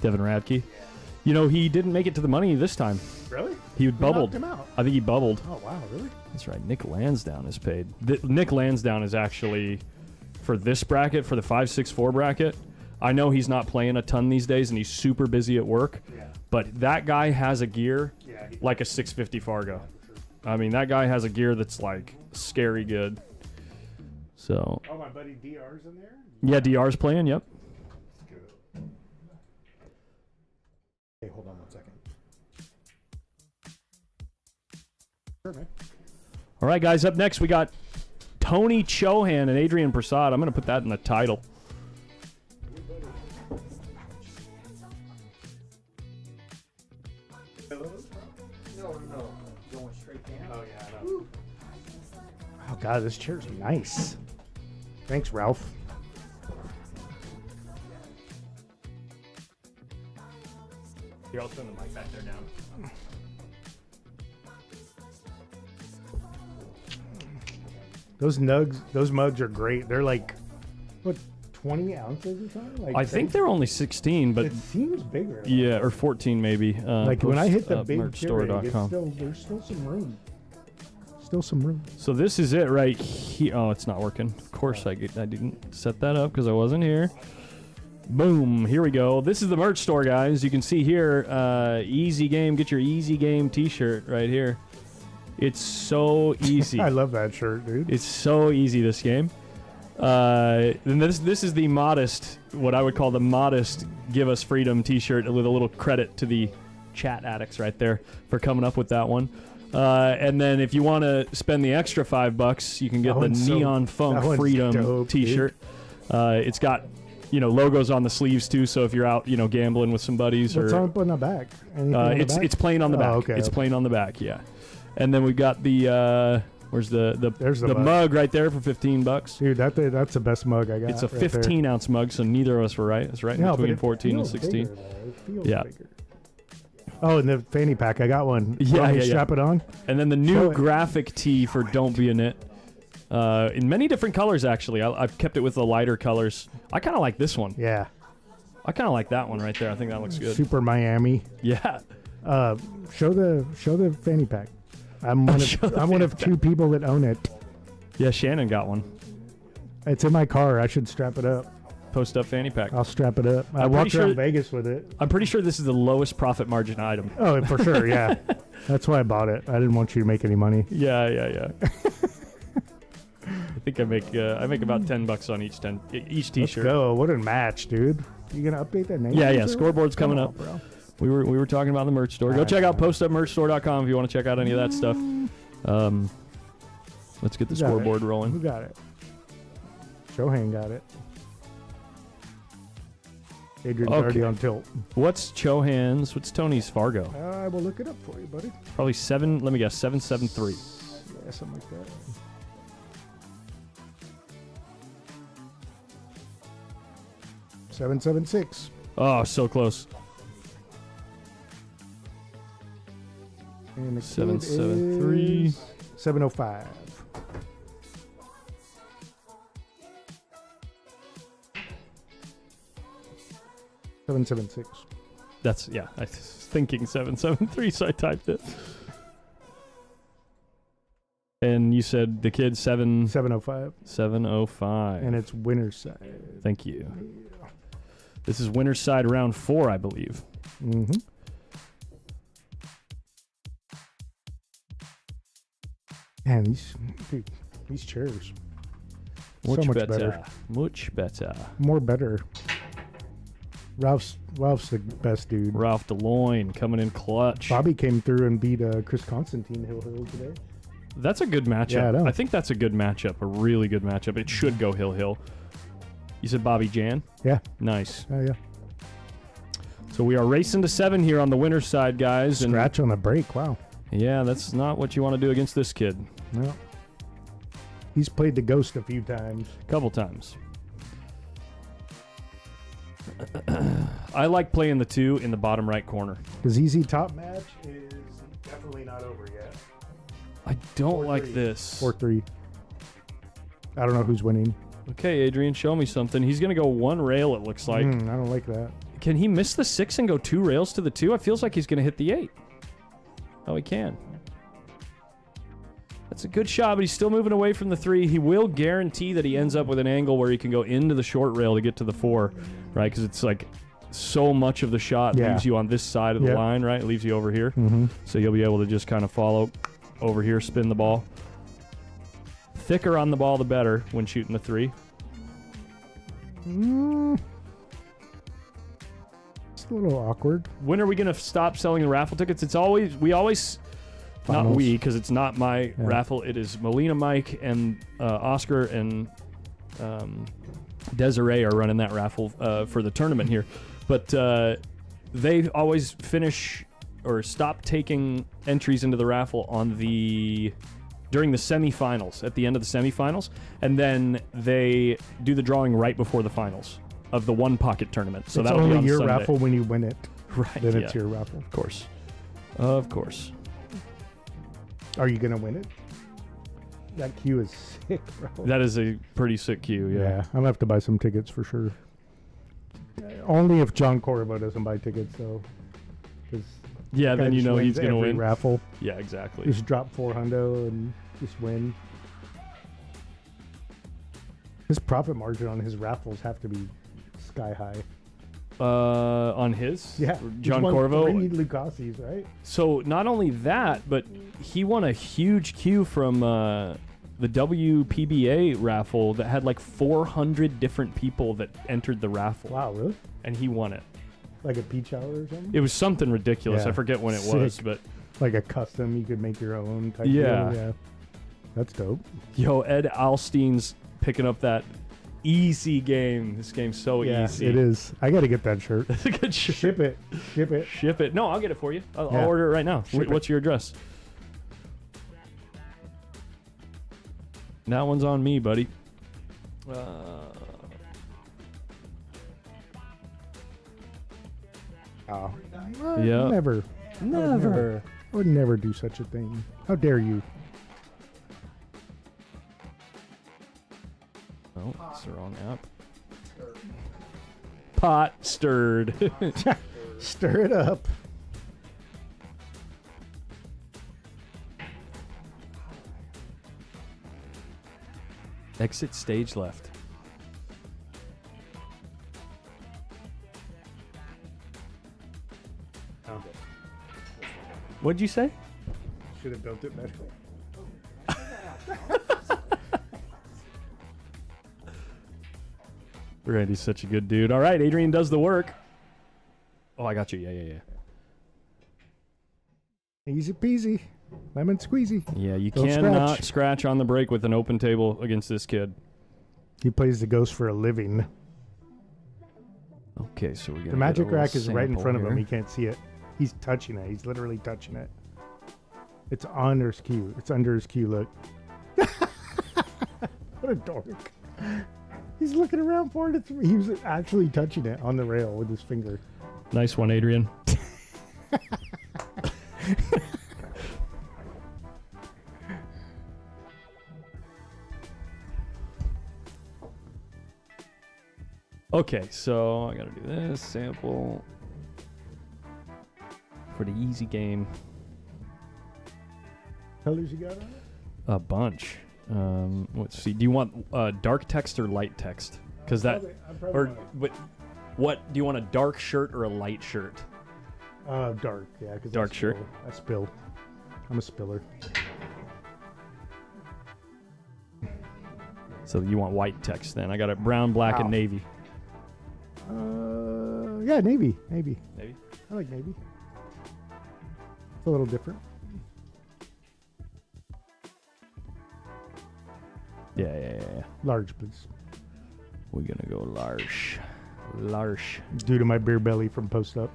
Speaker 6: Devin Radke. You know, he didn't make it to the money this time.
Speaker 5: Really?
Speaker 6: He
Speaker 5: Who
Speaker 6: bubbled.
Speaker 5: knocked him out?
Speaker 6: I think he bubbled.
Speaker 5: Oh wow, really?
Speaker 6: That's right. Nick Lansdowne is paid. Nick Lansdowne is actually, for this bracket, for the 5-6-4 bracket, I know he's not playing a ton these days and he's super busy at work,
Speaker 5: Yeah.
Speaker 6: but that guy has a gear
Speaker 5: Yeah.
Speaker 6: like a 650 Fargo.
Speaker 5: For sure.
Speaker 6: I mean, that guy has a gear that's like scary good. So,
Speaker 5: Oh, my buddy DR's in there.
Speaker 6: yeah, DR's playing, yep.
Speaker 4: Hey, hold on 1 second.
Speaker 5: Sure, man.
Speaker 6: All right, guys, up next we got Tony Chohan and Adrian Prasad. I'm going to put that in the title.
Speaker 5: Hello.
Speaker 3: No. Going straight down.
Speaker 5: Oh yeah. I know. Oh god, this chair's nice. Thanks, Ralph.
Speaker 6: Here, I'll turn the mic back there down.
Speaker 5: Those mugs are great. They're like, what, 20 ounces or something? Like
Speaker 6: I think they're only 16, but
Speaker 5: it seems bigger.
Speaker 6: yeah, or 14 maybe.
Speaker 5: Like when I hit the big
Speaker 6: merchstore.com.
Speaker 5: there's still some room. Still some room.
Speaker 6: So this is it right here. Oh, it's not working. Of course, I didn't set that up because I wasn't here. Boom. Here we go. This is the merch store, guys. You can see here, easy game. Get your easy game t-shirt right here. It's so easy.
Speaker 5: I love that shirt, dude.
Speaker 6: It's so easy, this game. And this is the modest, what I would call the modest Give Us Freedom t-shirt with a little credit to the chat addicts right there for coming up with that one. And then if you want to spend the extra $5, you can get the Neon Funk Freedom
Speaker 5: dope,
Speaker 6: t-shirt. It's got, logos on the sleeves too, so if you're out, gambling with some buddies
Speaker 5: What's on the back?
Speaker 6: it's plain on the back.
Speaker 5: Okay,
Speaker 6: it's plain on the back, yeah. And then we've got the where's the
Speaker 5: the
Speaker 6: mug right there for $15.
Speaker 5: Dude, that's the best mug I got.
Speaker 6: It's a
Speaker 5: right
Speaker 6: 15-ounce mug, so neither of us were right. It's right in between 14 and 16.
Speaker 5: Bigger, it feels
Speaker 6: Yeah.
Speaker 5: bigger. Oh, and the fanny pack. I got one.
Speaker 6: Yeah,
Speaker 5: Strap it on.
Speaker 6: And then the new graphic tee for Don't Be a Nit. In many different colors, actually. I've kept it with the lighter colors. I kind of like this one.
Speaker 5: Yeah.
Speaker 6: I kind of like that one right there. I think that looks good.
Speaker 5: Super Miami.
Speaker 6: Yeah.
Speaker 5: Show the fanny pack. I'm one of two people that own it.
Speaker 6: Yeah, Shannon got one.
Speaker 5: It's in my car. I should strap it up.
Speaker 6: Post up fanny pack.
Speaker 5: I'll strap it up. I
Speaker 6: I'm
Speaker 5: walked
Speaker 6: pretty
Speaker 5: around
Speaker 6: sure-
Speaker 5: Vegas with it.
Speaker 6: I'm pretty sure this is the lowest profit margin item.
Speaker 5: Oh, for sure. Yeah. That's why I bought it. I didn't want you to make any money.
Speaker 6: Yeah. I think I make about $10 on each
Speaker 5: Let's
Speaker 6: t-shirt.
Speaker 5: go. What a match, dude. You gonna update that name?
Speaker 6: Yeah.
Speaker 5: or
Speaker 6: Scoreboard's
Speaker 5: Come
Speaker 6: coming
Speaker 5: on,
Speaker 6: up.
Speaker 5: bro.
Speaker 6: We were talking about the merch store. Go
Speaker 5: Alright,
Speaker 6: check out
Speaker 5: alright.
Speaker 6: postupmerchstore.com if you want to check out any of that stuff. Let's get the
Speaker 5: Who got
Speaker 6: scoreboard
Speaker 5: Who
Speaker 6: rolling.
Speaker 5: got it? Chohan got it. Adrian's already on tilt.
Speaker 6: What's Chohan's? What's Tony's Fargo?
Speaker 5: I will look it up for you, buddy.
Speaker 6: Probably 773.
Speaker 5: Yeah, something like that. $776.
Speaker 6: Oh, so close.
Speaker 5: And the
Speaker 6: 773.
Speaker 5: 705. $776.
Speaker 6: That's, yeah, I was thinking 773, so I typed it. And you said the kid
Speaker 5: 705.
Speaker 6: 705.
Speaker 5: And it's winner's side.
Speaker 6: Thank you. This is winner's side round 4, I believe.
Speaker 5: Mm-hmm. Man, these chairs. So much better.
Speaker 6: Much better.
Speaker 5: More better. Ralph's the best dude.
Speaker 6: Ralph DeLoyne coming in clutch.
Speaker 5: Bobby came through and beat Chris Constantine Hill today.
Speaker 6: That's a good matchup.
Speaker 5: Yeah, I know.
Speaker 6: I think that's a good matchup. A really good matchup. It should go Hill. You said Bobby Jan?
Speaker 5: Yeah.
Speaker 6: Nice.
Speaker 5: Oh, yeah.
Speaker 6: So we are racing to 7 here on the winner's side, guys.
Speaker 5: Scratch on the break. Wow.
Speaker 6: Yeah, that's not what you want to do against this kid.
Speaker 5: No. He's played the ghost a few times.
Speaker 6: Couple times. I like playing the 2 in the bottom right corner.
Speaker 5: His easy top match is definitely not over yet.
Speaker 6: I don't
Speaker 5: 4-3.
Speaker 6: like this.
Speaker 5: 4-3. I don't know who's winning.
Speaker 6: Okay, Adrian, show me something. He's going to go 1 rail, it looks like.
Speaker 5: I don't like that.
Speaker 6: Can he miss the 6 and go 2 rails to the 2? It feels like he's going to hit the 8. Oh, he can. That's a good shot, but he's still moving away from the 3. He will guarantee that he ends up with an angle where he can go into the short rail to get to the 4, right? Because it's like so much of the shot leaves you on this side of the line, right? It leaves you over here.
Speaker 5: Mm-hmm.
Speaker 6: So you'll be able to just kind of follow over here, spin the ball. Thicker on the ball, the better when shooting the 3.
Speaker 5: It's a little awkward.
Speaker 6: When are we going to stop selling the raffle tickets? It's always, not
Speaker 5: Finals.
Speaker 6: we, because it's not my raffle. It is Molina, Mike, and Oscar and Desiree are running that raffle for the tournament here. But they always finish or stop taking entries into the raffle on during the semifinals, at the end of the semifinals, and then they do the drawing right before the finals of the one pocket tournament. So
Speaker 5: it's
Speaker 6: that'll be
Speaker 5: only
Speaker 6: on
Speaker 5: your
Speaker 6: Sunday.
Speaker 5: raffle when you win it.
Speaker 6: Right.
Speaker 5: Then
Speaker 6: yeah.
Speaker 5: it's your raffle.
Speaker 6: Of course. Of course.
Speaker 5: Are you gonna win it? That queue is sick, bro.
Speaker 6: That is a pretty sick queue, yeah.
Speaker 5: I'm gonna have to buy some tickets for sure. Only if John Corvo doesn't buy tickets, though. 'Cause
Speaker 6: Yeah,
Speaker 5: guy
Speaker 6: then you
Speaker 5: just
Speaker 6: know
Speaker 5: wins
Speaker 6: he's going to
Speaker 5: every
Speaker 6: win.
Speaker 5: raffle.
Speaker 6: Yeah, exactly.
Speaker 5: Just drop 4 hundo and just win. His profit margin on his raffles have to be sky high.
Speaker 6: On his?
Speaker 5: Yeah,
Speaker 6: John
Speaker 5: he's won
Speaker 6: Corvo?
Speaker 5: 3 Lucasis, right?
Speaker 6: So not only that, but he won a huge queue from the WPBA raffle that had like 400 different people that entered the raffle.
Speaker 5: Wow, really?
Speaker 6: And he won it.
Speaker 5: Like a peach hour or something?
Speaker 6: It was something ridiculous.
Speaker 5: Yeah.
Speaker 6: I forget when it
Speaker 5: Sick.
Speaker 6: was, but
Speaker 5: Like a custom, you could make your own type
Speaker 6: Yeah.
Speaker 5: deal. Yeah. That's dope.
Speaker 6: yo, Ed Alstein's picking up that easy game. This game's so
Speaker 5: Yeah,
Speaker 6: easy.
Speaker 5: it is. I got to get that shirt.
Speaker 6: That's a good shirt.
Speaker 5: Ship it. Ship it.
Speaker 6: Ship it. No, I'll get it for you. I'll
Speaker 5: Yeah.
Speaker 6: order it right now.
Speaker 5: Ship it.
Speaker 6: What's your address? That one's on me, buddy.
Speaker 5: Oh.
Speaker 6: Yeah.
Speaker 5: Never.
Speaker 6: Never.
Speaker 5: I would never do such a thing. How dare you?
Speaker 6: Oh, that's the wrong app. Pot stirred.
Speaker 5: Stir it up.
Speaker 6: Exit stage left. What'd you say?
Speaker 5: Should have built it better.
Speaker 6: Randy's such a good dude. All right, Adrian does the work. Oh, I got you. Yeah.
Speaker 5: Easy peasy. Lemon squeezy.
Speaker 6: Yeah, you
Speaker 5: Don't
Speaker 6: cannot scratch on the break with an open table against this kid.
Speaker 5: He plays the ghost for a living.
Speaker 6: Okay, so we got
Speaker 5: The magic rack is right in front of him. He can't see it. He's touching it. He's literally touching it. It's under his cue. It's under his cue. Look. What a dork. He's looking around for it. He was actually touching it on the rail with his finger.
Speaker 6: Nice one, Adrian. Okay, so I gotta do this sample for the easy game.
Speaker 5: Colors you got on it?
Speaker 6: A bunch. Let's see. Do you want dark text or light text? Because that,
Speaker 5: I probably
Speaker 6: or
Speaker 5: want
Speaker 6: what do you want? A dark shirt or a light shirt?
Speaker 5: dark. Yeah, because
Speaker 6: Dark shirt.
Speaker 5: I spill. I'm a spiller.
Speaker 6: So you want white text then? I got it brown, black,
Speaker 5: Ow.
Speaker 6: and navy.
Speaker 5: Yeah, navy. Navy.
Speaker 6: Navy.
Speaker 5: I like navy. It's a little different.
Speaker 6: Yeah.
Speaker 5: Large, please.
Speaker 6: We're gonna go large. Large.
Speaker 5: Due to my beer belly from Post Up.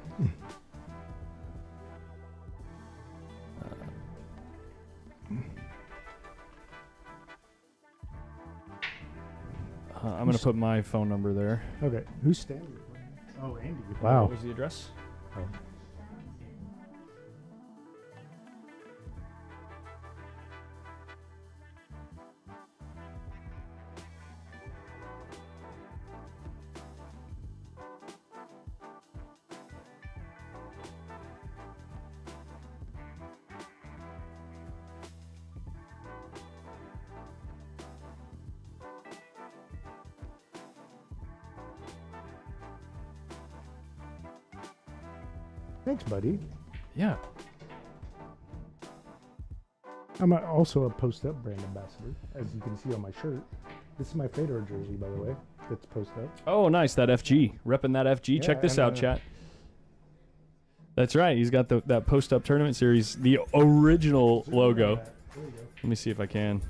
Speaker 6: I'm gonna put my phone number there.
Speaker 5: Okay. Who's standing? Oh, Andy.
Speaker 6: What
Speaker 5: Wow.
Speaker 6: was the address?
Speaker 5: Thanks, buddy.
Speaker 6: Yeah.
Speaker 5: I'm also a Post Up brand ambassador, as you can see on my shirt. This is my Fedor jersey, by the way. It's Post Up.
Speaker 6: Oh, nice. That FG. Repping that FG. Check
Speaker 5: Yeah,
Speaker 6: this
Speaker 5: and,
Speaker 6: out, chat. That's right. He's got that Post Up Tournament Series, the original logo.
Speaker 5: There you go.
Speaker 6: Let me see if I can.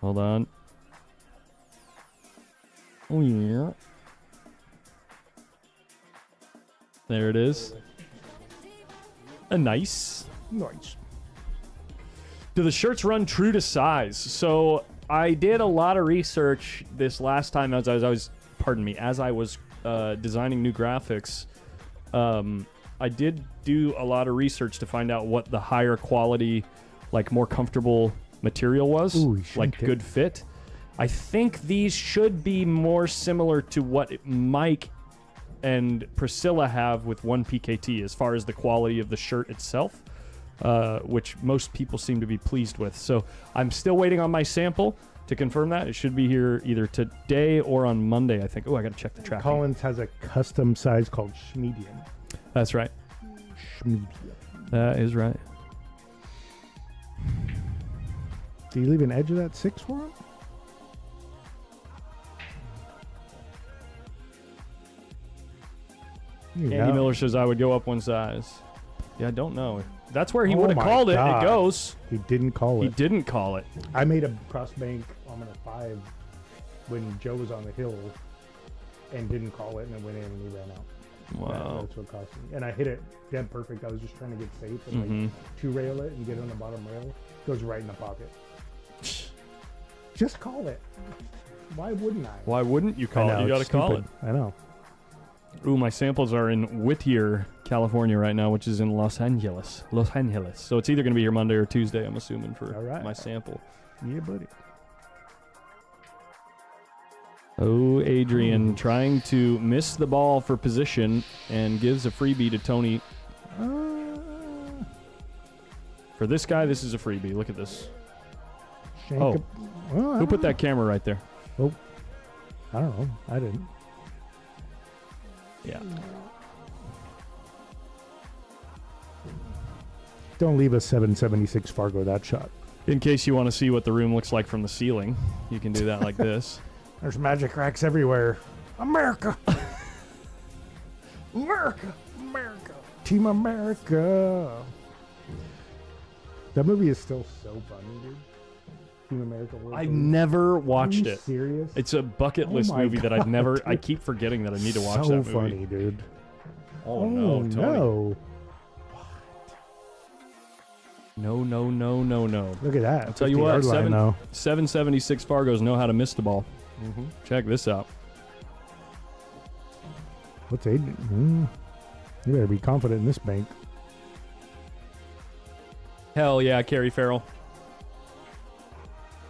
Speaker 6: Hold on. Oh, yeah. There it is. Nice.
Speaker 4: Nice.
Speaker 6: Do the shirts run true to size? So I did a lot of research this last time as I was designing new graphics. I did do a lot of research to find out what the higher quality, like more comfortable material was,
Speaker 4: Ooh,
Speaker 6: like good fit. I think these should be more similar to what Mike and Priscilla have with 1PKT as far as the quality of the shirt itself, which most people seem to be pleased with. So I'm still waiting on my sample to confirm that. It should be here either today or on Monday, I think. Oh, I got to check the tracking.
Speaker 4: Collins has a custom size called Schmedium.
Speaker 6: That's right.
Speaker 4: Schmedium.
Speaker 6: That is right.
Speaker 4: Do you leave an edge of that 6 for him?
Speaker 6: Andy Miller says I would go up one size. Yeah, I don't know. That's where he
Speaker 4: Oh
Speaker 6: would have
Speaker 4: my
Speaker 6: called
Speaker 4: God.
Speaker 6: it. It goes.
Speaker 4: He didn't call
Speaker 6: He
Speaker 4: it.
Speaker 6: didn't call it.
Speaker 4: I made a cross bank on a 5 when Joe was on the hill and didn't call it, and it went in and he ran out.
Speaker 6: Wow.
Speaker 4: That's what cost me. And I hit it dead perfect. I was just trying to get safe and
Speaker 6: Mhm.
Speaker 4: like 2-rail it and get it on the bottom rail. Goes right in the pocket. Just call it. Why wouldn't I?
Speaker 6: Why wouldn't you call
Speaker 4: I know,
Speaker 6: it? You got to
Speaker 4: it's
Speaker 6: call it.
Speaker 4: stupid. I know.
Speaker 6: Ooh, my samples are in Whittier, California right now, which is in Los Angeles. Los Angeles. So it's either going to be here Monday or Tuesday, I'm assuming, for
Speaker 4: All right.
Speaker 6: my sample.
Speaker 4: Yeah, buddy.
Speaker 6: Oh, Adrian trying to miss the ball for position and gives a freebie to Tony. For this guy, this is a freebie. Look at this.
Speaker 4: Shank
Speaker 6: Who put that camera right there?
Speaker 4: I don't know. I didn't.
Speaker 6: Yeah.
Speaker 4: Don't leave a 776 Fargo that shot.
Speaker 6: In case you want to see what the room looks like from the ceiling, you can do that like this.
Speaker 4: There's magic racks everywhere. America. America. America. Team America. That movie is still so funny, dude. Team America. World
Speaker 6: I've
Speaker 4: Police.
Speaker 6: never
Speaker 4: Are
Speaker 6: watched
Speaker 4: you
Speaker 6: it.
Speaker 4: serious?
Speaker 6: It's a bucket
Speaker 4: Oh
Speaker 6: list
Speaker 4: my
Speaker 6: movie that I've
Speaker 4: God,
Speaker 6: never.
Speaker 4: dude.
Speaker 6: I keep forgetting that I need to watch
Speaker 4: so
Speaker 6: that movie.
Speaker 4: funny, dude.
Speaker 6: Oh no, Tony!
Speaker 4: No.
Speaker 6: No, no, no, no, no.
Speaker 4: Look at that.
Speaker 6: I'll tell you
Speaker 4: 50
Speaker 6: what,
Speaker 4: yard line, though.
Speaker 6: 776 Fargos know how to miss the ball. Check this out.
Speaker 4: What's Aiden? You better be confident in this bank.
Speaker 6: Hell yeah, Kerry Farrell.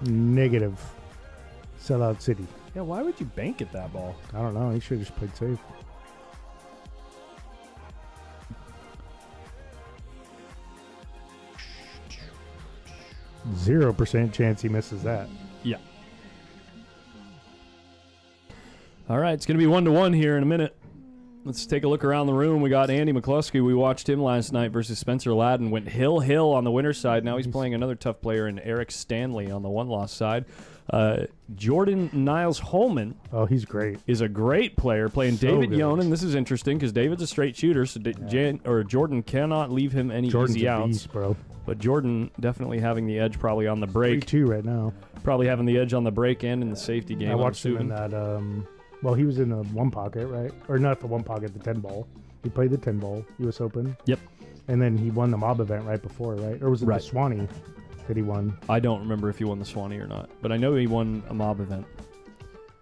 Speaker 4: Negative. Sellout City.
Speaker 6: Yeah, why would you bank at that ball?
Speaker 4: I don't know. He should have just played safe. %0 chance he misses that.
Speaker 6: Yeah. All right, it's going to be 1-1 here in a minute. Let's take a look around the room. We got Andy McCluskey. We watched him last night versus Spencer Ladden. Went hill on the winner's side. Now he's playing another tough player in Eric Stanley on the one-loss side. Jordan Niles Holman.
Speaker 4: Oh, he's great.
Speaker 6: Is a great player playing
Speaker 4: So
Speaker 6: David
Speaker 4: good.
Speaker 6: Yonan. This is interesting because David's a straight shooter, so Jordan cannot leave him any
Speaker 4: Jordan's
Speaker 6: easy
Speaker 4: a
Speaker 6: outs.
Speaker 4: beast, bro.
Speaker 6: But Jordan definitely having the edge probably on the break.
Speaker 4: 3-2 right now.
Speaker 6: Probably having the edge on the break and in the safety game.
Speaker 4: I
Speaker 6: I'm
Speaker 4: watched him in
Speaker 6: assuming.
Speaker 4: that. Well, he was in the one pocket, right? Or not the one pocket, the 10 ball. He played the 10 ball, US Open.
Speaker 6: Yep.
Speaker 4: And then he won the mob event right before, right? Or was it
Speaker 6: Right.
Speaker 4: the Swanee that he won?
Speaker 6: I don't remember if he won the Swanee or not, but I know he won a mob event.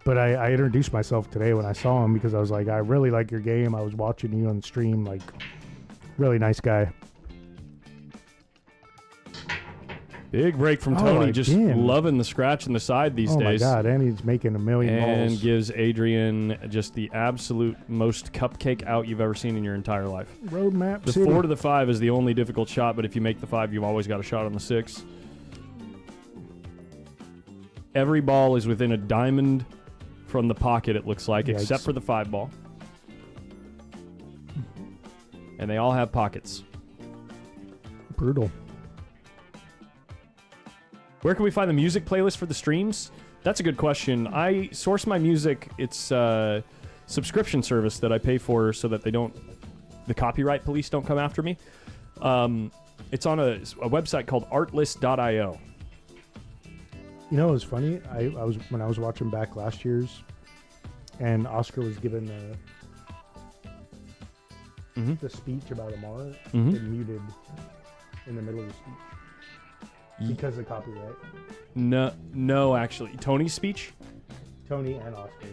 Speaker 4: But I introduced myself today when I saw him because I was like, I really like your game. I was watching you on the stream. Like, really nice guy.
Speaker 6: Big break from
Speaker 4: Oh,
Speaker 6: Tony, just
Speaker 4: again.
Speaker 6: loving the scratch in the side these
Speaker 4: Oh
Speaker 6: days.
Speaker 4: my God, and he's making a million
Speaker 6: And
Speaker 4: balls.
Speaker 6: gives Adrian just the absolute most cupcake out you've ever seen in your entire life.
Speaker 4: Roadmap
Speaker 6: The
Speaker 4: City.
Speaker 6: 4 to the 5 is the only difficult shot, but if you make the 5, you've always got a shot on the 6. Every ball is within a diamond from the pocket, it looks like,
Speaker 4: Yikes.
Speaker 6: except for the 5 ball. And they all have pockets.
Speaker 4: Brutal.
Speaker 6: Where can we find the music playlist for the streams? That's a good question. I source my music. It's a subscription service that I pay for so that the copyright police don't come after me. It's on a website called artlist.io.
Speaker 4: You know, it was funny. I was when I was watching back last year's, and Oscar was given
Speaker 6: Mhm.
Speaker 5: the speech about Amar,
Speaker 6: Mhm.
Speaker 5: it muted in the middle of the speech because of copyright.
Speaker 6: No, actually, Tony's speech.
Speaker 5: Tony and Oscar,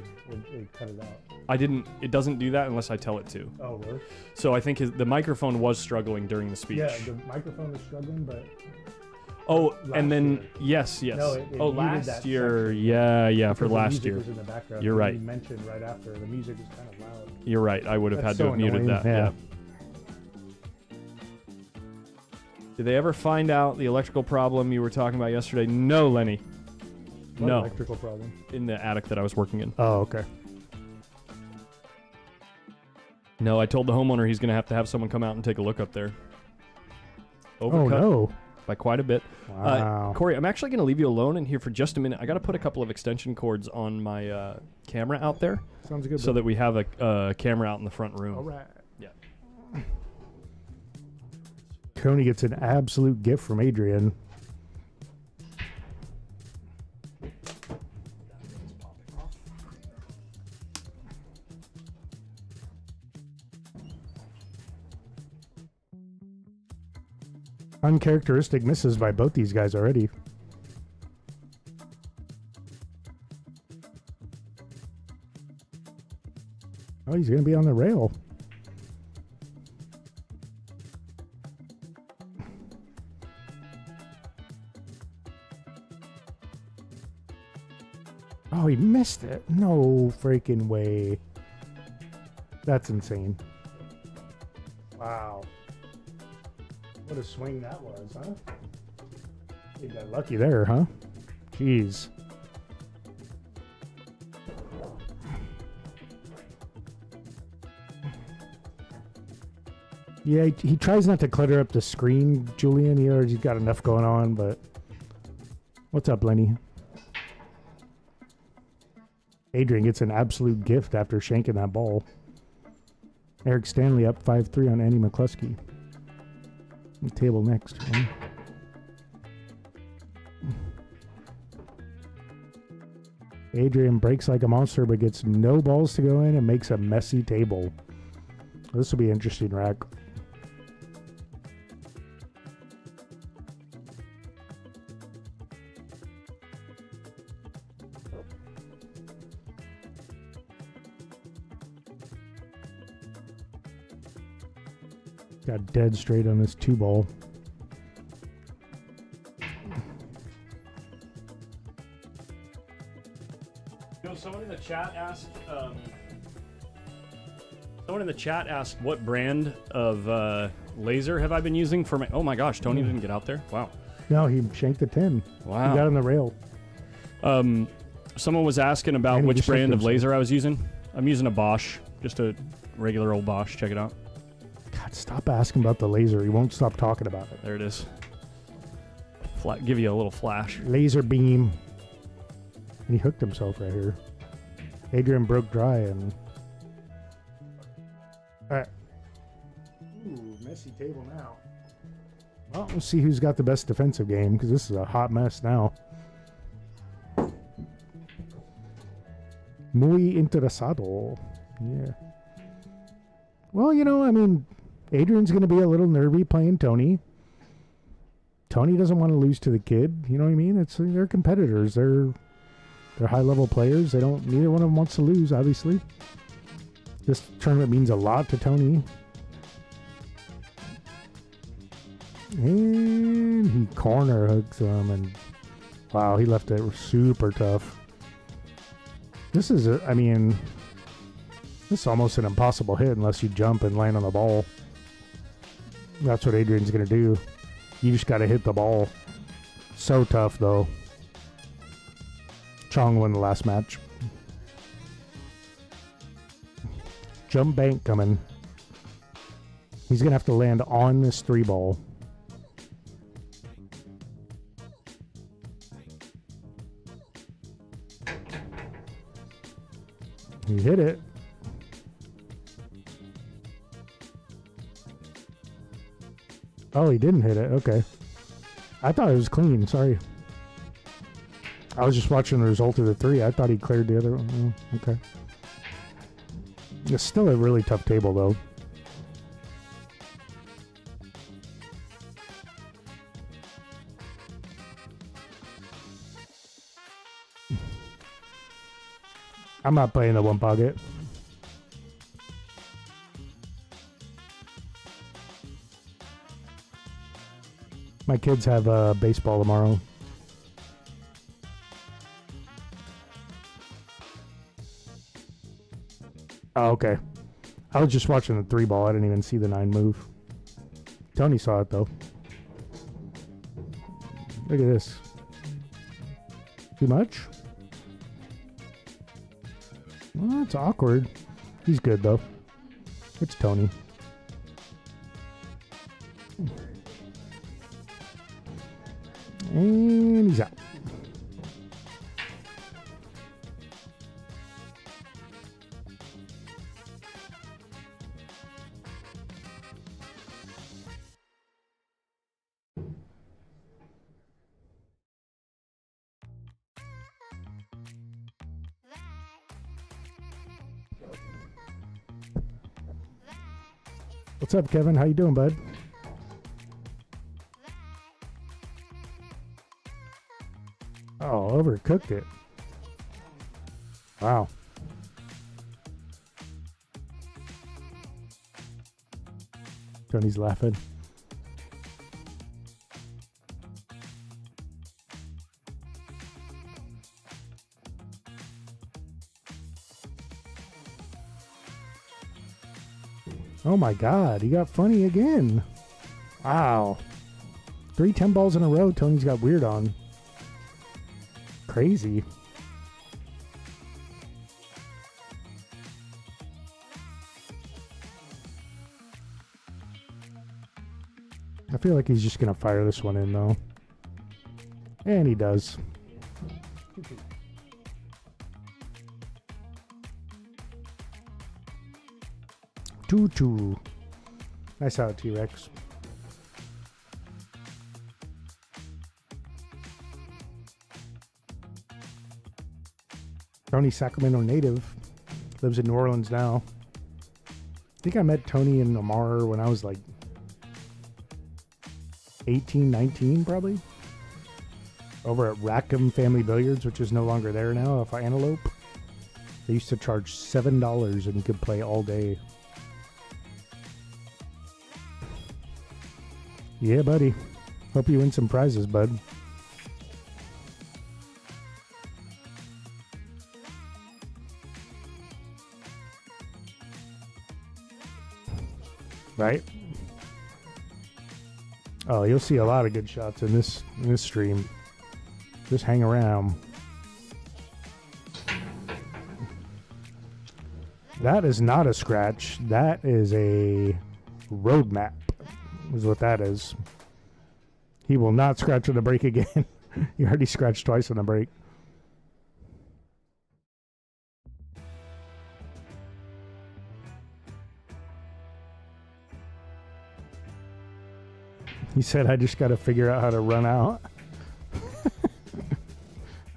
Speaker 5: it cut it out.
Speaker 6: I didn't. It doesn't do that unless I tell it to.
Speaker 5: Oh, really?
Speaker 6: So I think the microphone was struggling during the speech.
Speaker 5: Yeah, the microphone was struggling, but
Speaker 6: Oh,
Speaker 5: last
Speaker 6: and then
Speaker 5: year.
Speaker 6: yes.
Speaker 5: No, it
Speaker 6: Oh,
Speaker 5: muted
Speaker 6: last
Speaker 5: that
Speaker 6: year.
Speaker 5: section
Speaker 6: Yeah,
Speaker 5: because
Speaker 6: for
Speaker 5: the
Speaker 6: last
Speaker 5: music
Speaker 6: year.
Speaker 5: was in the background.
Speaker 6: You're
Speaker 5: and
Speaker 6: right.
Speaker 5: You mentioned right after the music was kind of loud.
Speaker 6: You're right. I would have
Speaker 5: That's
Speaker 6: had to
Speaker 5: so
Speaker 6: have muted
Speaker 5: annoying.
Speaker 6: that. Yeah. Did they ever find out the electrical problem you were talking about yesterday? No, Lenny.
Speaker 5: What
Speaker 6: No,
Speaker 5: electrical problem?
Speaker 6: in the attic that I was working in.
Speaker 5: Oh, okay.
Speaker 6: No, I told the homeowner he's going to have someone come out and take a look up there.
Speaker 5: Oh
Speaker 6: Overcut
Speaker 5: no!
Speaker 6: by quite a bit.
Speaker 5: Wow.
Speaker 6: Corey, I'm actually going to leave you alone in here for just a minute. I got to put a couple of extension cords on my camera out there
Speaker 5: Sounds good.
Speaker 6: so that we have a camera out in the front room.
Speaker 5: All right.
Speaker 6: Yeah.
Speaker 5: Coney gets an absolute gift from Adrian. Uncharacteristic misses by both these guys already. Oh, he's going to be on the rail. Oh, he missed it. No freaking way. That's insane. Wow. What a swing that was, huh? You got lucky there, huh? Jeez. Yeah, he tries not to clutter up the screen, Julian. He's got enough going on, but... What's up, Lenny? Adrian gets an absolute gift after shanking that ball. Eric Stanley up 5-3 on Andy McCluskey. The table next. Adrian breaks like a monster but gets no balls to go in and makes a messy table. This will be an interesting rack. Got dead straight on this 2-ball.
Speaker 6: Someone in the chat asked. Someone in the chat asked what brand of laser have I been using for my. Oh my gosh, Tony didn't get out there. Wow.
Speaker 5: No, he shanked the 10.
Speaker 6: Wow.
Speaker 5: He got on the rail.
Speaker 6: Someone was asking about
Speaker 5: And he
Speaker 6: which
Speaker 5: just
Speaker 6: brand
Speaker 5: shanked
Speaker 6: of
Speaker 5: himself.
Speaker 6: laser I was using. I'm using a Bosch, just a regular old Bosch. Check it out.
Speaker 5: God, stop asking about the laser. He won't stop talking about it.
Speaker 6: There it is. Give you a little flash.
Speaker 5: Laser beam. And he hooked himself right here. Adrian broke dry and... Alright. Ooh, messy table now. Well, we'll see who's got the best defensive game, because this is a hot mess now. Muy interesado. Yeah. Well, I mean, Adrian's going to be a little nervy playing Tony. Tony doesn't want to lose to the kid. You know what I mean? They're competitors. They're high-level players. Neither one of them wants to lose, obviously. This tournament means a lot to Tony. And he corner hooks him, and wow, he left it super tough. This is this is almost an impossible hit unless you jump and land on the ball. That's what Adrian's going to do. You just got to hit the ball. So tough, though. Chong won the last match. Jump bank coming. He's going to have to land on this 3-ball. He hit it. Oh, he didn't hit it. Okay. I thought it was clean. Sorry. I was just watching the result of the 3. I thought he cleared the other one. Oh, okay. It's still a really tough table, though. I'm not playing the one pocket. My kids have baseball tomorrow. Oh, okay. I was just watching the 3-ball. I didn't even see the 9 move. Tony saw it, though. Look at this. Too much? Well, it's awkward. He's good, though. It's Tony. And he's out. What's up, Kevin? How you doing, bud? Oh, overcooked it. Wow. Tony's laughing. Oh my God, he got funny again. Wow. 3 10 balls in a row. Tony's got weird on. Crazy. I feel like he's just going to fire this one in, though. And he does. Two. Nice out, T-Rex. Tony, Sacramento native, lives in New Orleans now. I think I met Tony and Amar when I was like 18, 19 probably. Over at Rackham Family Billiards, which is no longer there now, off of Antelope. They used to charge $7 and you could play all day. Yeah, buddy. Hope you win some prizes, bud. Right? Oh, you'll see a lot of good shots in this stream. Just hang around. That is not a scratch. That is a roadmap. Is what that is. He will not scratch on the break again. He already scratched twice on the break. He said, I just got to figure out how to run out.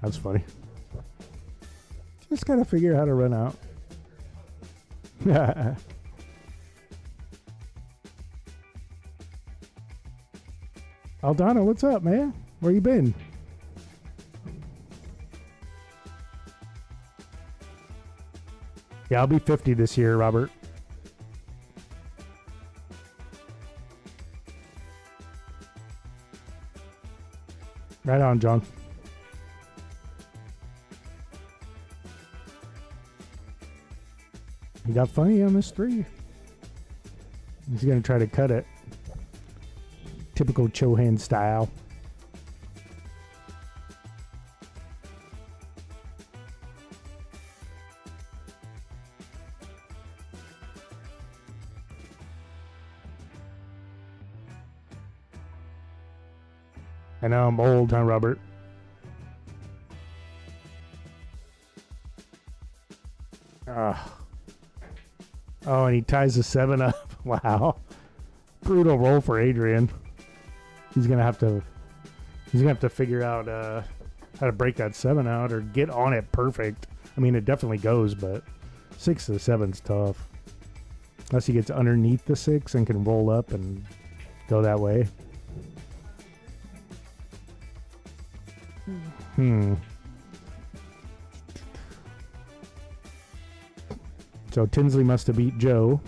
Speaker 5: That's funny. Just got to figure out how to run out. Aldana, what's up, man? Where you been? Yeah, I'll be 50 this year, Robert. Right on, John. He got funny on this 3. He's going to try to cut it. Typical CHOHAN style. I know I'm old, huh, Robert? Oh, and he ties the 7 up. Wow. Brutal roll for Adrian. He's gonna have to figure out how to break that 7 out or get on it perfect. I mean, it definitely goes, but 6 to the 7's tough. Unless he gets underneath the 6 and can roll up and go that way. So Tinsley must have beat Joe,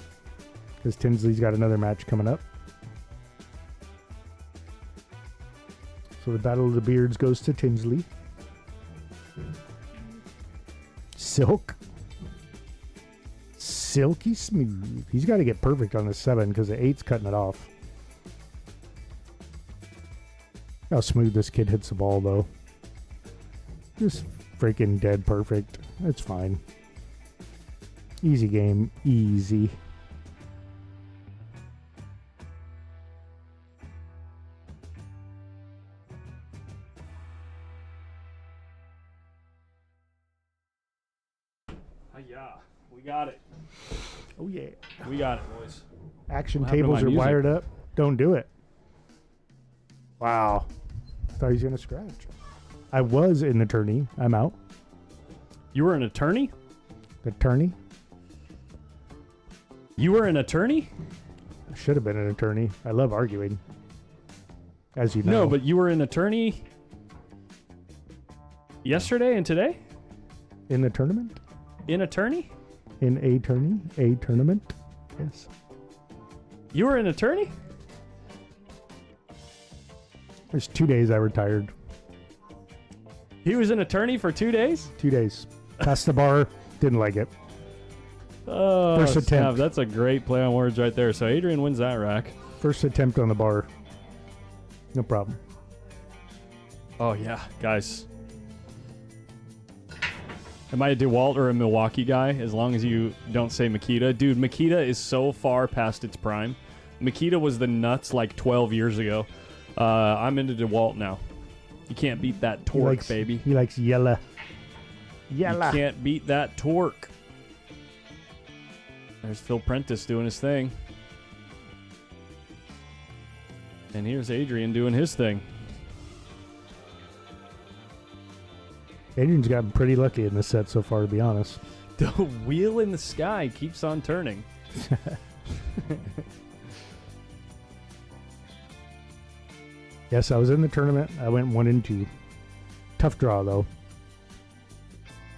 Speaker 5: because Tinsley's got another match coming up. So the Battle of the Beards goes to Tinsley. Silk. Silky smooth. He's got to get perfect on the 7 because the 8's cutting it off. How smooth this kid hits the ball, though. Just freaking dead perfect. It's fine. Easy game. Easy.
Speaker 6: Yeah, we got it.
Speaker 5: Oh, yeah.
Speaker 6: We got it, boys.
Speaker 5: Action
Speaker 6: What happened to
Speaker 5: tables
Speaker 6: my
Speaker 5: are
Speaker 6: music?
Speaker 5: wired up. Don't do it. Wow. Thought he was going to scratch. I was an attorney. I'm out.
Speaker 6: You were an attorney?
Speaker 5: Attorney?
Speaker 6: You were an attorney?
Speaker 5: I should have been an attorney. I love arguing. As you know.
Speaker 6: No, but you were an attorney yesterday and today?
Speaker 5: In the tournament?
Speaker 6: In attorney?
Speaker 5: In a tourney? A tournament? Yes.
Speaker 6: You were an attorney?
Speaker 5: There's 2 days I retired.
Speaker 6: He was an attorney for 2 days?
Speaker 5: 2 days. Passed the bar. Didn't like it.
Speaker 6: Oh,
Speaker 5: First
Speaker 6: snap.
Speaker 5: attempt.
Speaker 6: That's a great play on words right there. So Adrian wins that rack.
Speaker 5: First attempt on the bar. No problem.
Speaker 6: Oh, yeah, guys. Am I a DeWalt or a Milwaukee guy? As long as you don't say Makita. Dude, Makita is so far past its prime. Makita was the nuts like 12 years ago. I'm into DeWalt now. You can't beat that torque, baby.
Speaker 5: He likes yellow. Yellow.
Speaker 6: You can't beat that torque. There's Phil Prentice doing his thing. And here's Adrian doing his thing.
Speaker 5: Adrian's gotten pretty lucky in this set so far, to be honest.
Speaker 6: The wheel in the sky keeps on turning.
Speaker 5: Yes, I was in the tournament. I went 1-2. Tough draw, though.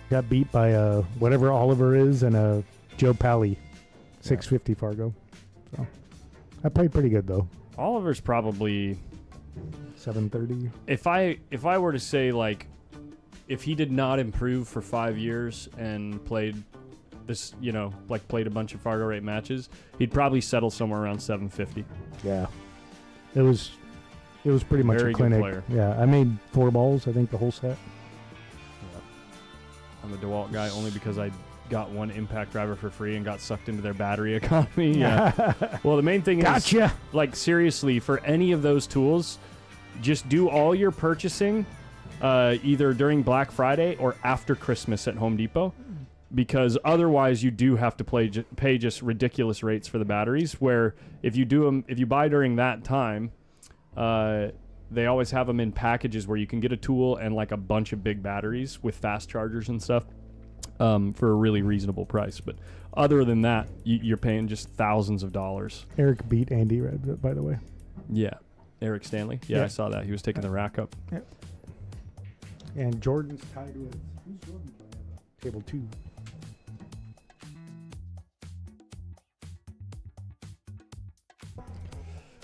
Speaker 5: Got beat by whatever Oliver is and Joe Pally. 650 Fargo. So I played pretty good, though.
Speaker 6: Oliver's probably...
Speaker 5: 730.
Speaker 6: If I were to say, like, if he did not improve for 5 years and played this, you know, like played a bunch of Fargo rate matches, he'd probably settle somewhere around 750.
Speaker 5: Yeah. It was pretty much
Speaker 6: Very
Speaker 5: a
Speaker 6: good
Speaker 5: clinic.
Speaker 6: player.
Speaker 5: Yeah, I made 4 balls, I think, the whole set.
Speaker 6: I'm a DeWalt guy only because I got one impact driver for free and got sucked into their battery economy. Yeah. Well, the main thing is,
Speaker 5: Gotcha.
Speaker 6: like, seriously, for any of those tools, just do all your purchasing either during Black Friday or after Christmas at Home Depot, because otherwise you do have to pay just ridiculous rates for the batteries, where if you buy during that time, they always have them in packages where you can get a tool and like a bunch of big batteries with fast chargers and stuff for a really reasonable price. But other than that, you're paying just thousands of dollars.
Speaker 5: Eric beat Andy Red, by the way.
Speaker 6: Yeah. Eric Stanley. Yeah,
Speaker 5: Yeah.
Speaker 6: I saw that. He was taking the rack up.
Speaker 5: And Jordan's tied with... Who's Jordan playing? Table 2.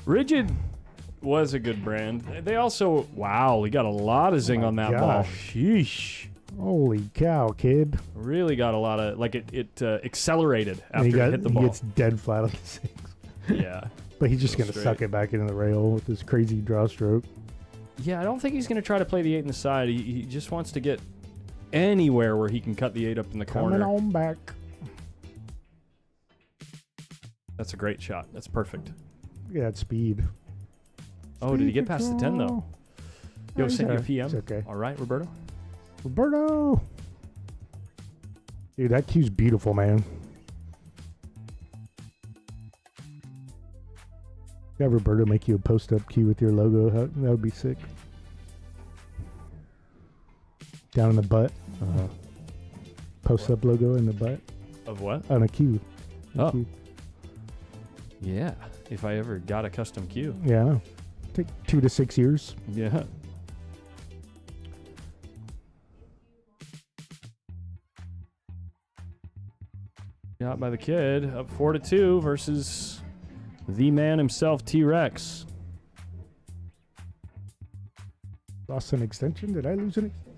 Speaker 6: Rigid was a good brand. They also... Wow, we got a lot of zing
Speaker 5: my
Speaker 6: on that ball.
Speaker 5: gosh.
Speaker 6: Sheesh.
Speaker 5: Holy cow, kid.
Speaker 6: Really got a lot of... Like, it accelerated
Speaker 5: And
Speaker 6: after it hit the
Speaker 5: he
Speaker 6: ball.
Speaker 5: gets dead flat on the 6.
Speaker 6: Yeah.
Speaker 5: But he's just
Speaker 6: Go
Speaker 5: going to
Speaker 6: straight.
Speaker 5: suck it back into the rail with this crazy draw stroke.
Speaker 6: Yeah, I don't think he's going to try to play the 8 in the side. He just wants to get anywhere where he can cut the 8 up in the
Speaker 5: Coming
Speaker 6: corner.
Speaker 5: on back.
Speaker 6: That's a great shot. That's perfect.
Speaker 5: Look at that speed.
Speaker 6: Oh, did he get past the 10, though? Yo,
Speaker 5: he's
Speaker 6: send your
Speaker 5: alright.
Speaker 6: PM.
Speaker 5: It's okay.
Speaker 6: All right, Roberto.
Speaker 5: Roberto! Dude, that cue's beautiful, man. Have Roberto make you a post-up cue with your logo. That would be sick. Down in the butt. Post-up logo in the butt.
Speaker 6: Of what?
Speaker 5: On a cue.
Speaker 6: Oh.
Speaker 5: Cue.
Speaker 6: Yeah, if I ever got a custom cue.
Speaker 5: Yeah, I know. Take 2 to 6 years.
Speaker 6: Yeah. Yeah, Shot by the kid. Up 4-2 versus the man himself, T-Rex.
Speaker 5: Lost an extension. Did I lose an extension?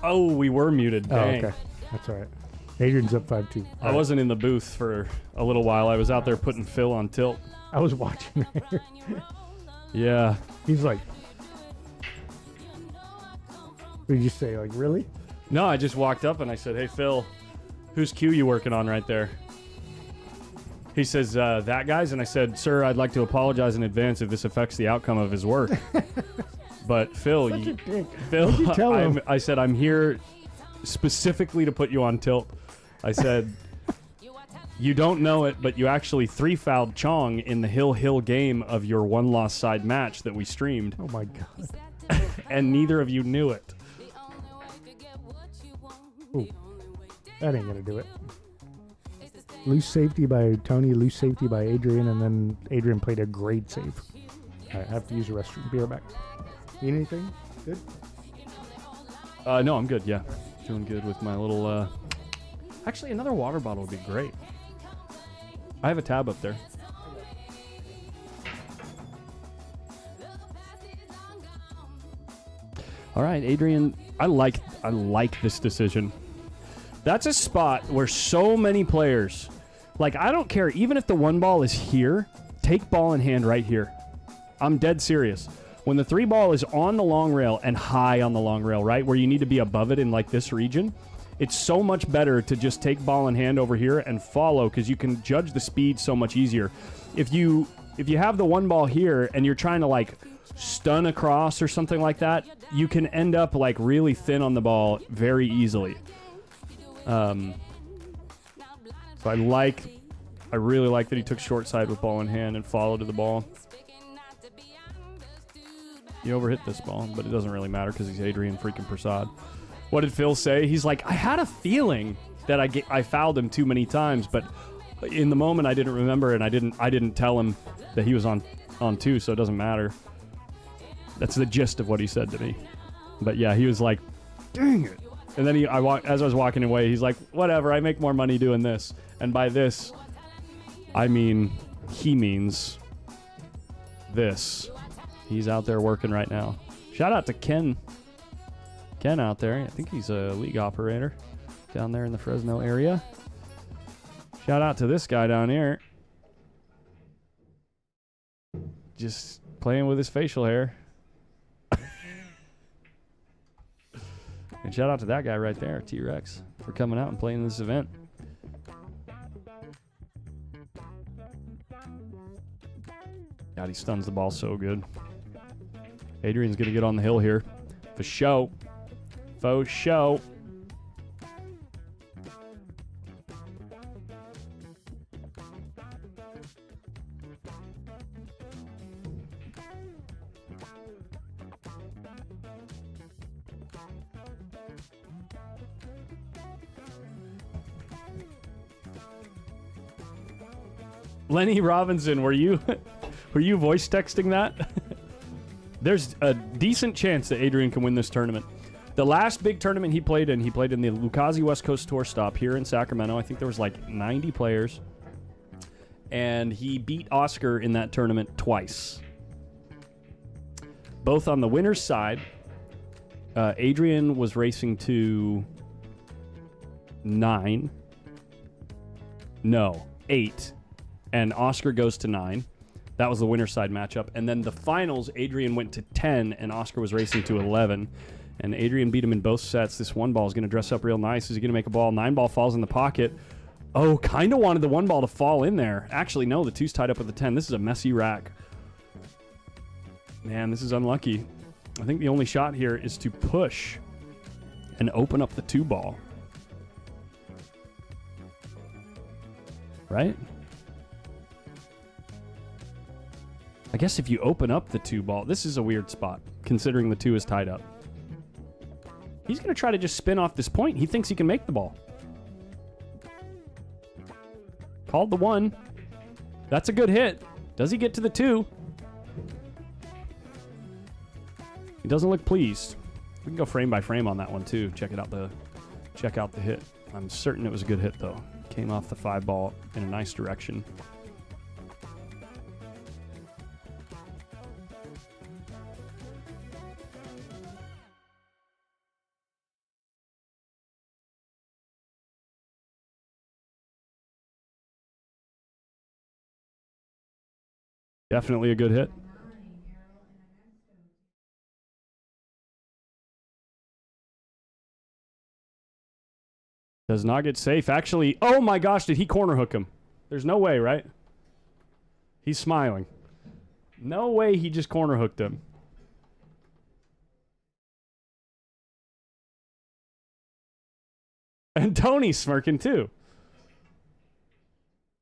Speaker 6: Oh, we were muted.
Speaker 5: Oh,
Speaker 6: Dang.
Speaker 5: okay. That's all right. Adrian's up 5-2.
Speaker 6: I wasn't in the booth for a little while. I was out there putting Phil on tilt.
Speaker 5: I was watching there.
Speaker 6: Yeah.
Speaker 5: He's like, what did you say? Like, really?
Speaker 6: No, I just walked up and I said, "Hey, Phil, whose cue you working on right there?" He says, "That guy's." And I said, "Sir, I'd like to apologize in advance if this affects the outcome of his work." But Phil,
Speaker 5: Such a dick.
Speaker 6: Phil,
Speaker 5: What'd you tell him?
Speaker 6: I said, "I'm here specifically to put you on tilt." I said, "You don't know it, but you actually 3-fouled Chong in the Hill game of your one-loss side match that we streamed,
Speaker 5: Oh, my God.
Speaker 6: and neither of you knew it."
Speaker 5: Ooh, that ain't going to do it. Loose safety by Tony, loose safety by Adrian, and then Adrian played a great save. All right, I have to use the restroom. Be right back. Need anything? Good?
Speaker 6: No, I'm good. Yeah, doing good with my little. Actually, another water bottle would be great. I have a tab up there. All right, Adrian. I like this decision. That's a spot where so many players, like, I don't care, even if the one ball is here, take ball in hand right here. I'm dead serious. When the 3 ball is on the long rail and high on the long rail, right, where you need to be above it in like this region, it's so much better to just take ball in hand over here and follow, because you can judge the speed so much easier. If you have the 1 ball here and you're trying to like stun across or something like that, you can end up like really thin on the ball very easily. So I really like that he took short side with ball in hand and followed to the ball. He overhit this ball, but it doesn't really matter because he's Adrian freaking Prasad. What did Phil say? He's like, "I had a feeling that I fouled him too many times, but in the moment I didn't remember, and I didn't tell him that he was on 2, so it doesn't matter." That's the gist of what he said to me. But yeah, he was like, "Dang it." And then as I was walking away, he's like, "Whatever, I make more money doing this." And by this, I mean, he means this. He's out there working right now. Shout out to Ken. Ken out there. I think he's a league operator down there in the Fresno area. Shout out to this guy down here. Just playing with his facial hair. And shout out to that guy right there, T-Rex, for coming out and playing this event. God, he stuns the ball so good. Adrian's going to get on the hill here. For show. Faux show. Lenny Robinson, were you voice texting that? There's a decent chance that Adrian can win this tournament. The last big tournament he played in the Lucasi West Coast Tour stop here in Sacramento. I think there was like 90 players. And he beat Oscar in that tournament twice. Both on the winner's side. Adrian was racing to 9. No, 8. And Oscar goes to 9. That was the winner's side matchup. And then the finals, Adrian went to 10, and Oscar was racing to 11. And Adrian beat him in both sets. This 1 ball is going to dress up real nice. Is he going to make a ball? 9 ball falls in the pocket. Oh, kind of wanted the 1 ball to fall in there. Actually, no, the 2's tied up with the 10. This is a messy rack. Man, this is unlucky. I think the only shot here is to push and open up the 2 ball. Right? I guess if you open up the 2 ball, this is a weird spot, considering the 2 is tied up. He's going to try to just spin off this point. He thinks he can make the ball. Called the 1. That's a good hit. Does he get to the 2? He doesn't look pleased. We can go frame by frame on that one too. Check out the hit. I'm certain it was a good hit though. Came off the 5 ball in a nice direction. Definitely a good hit. Does not get safe. Actually, oh my gosh, did he corner hook him? There's no way, right? He's smiling. No way he just corner hooked him. And Tony's smirking too.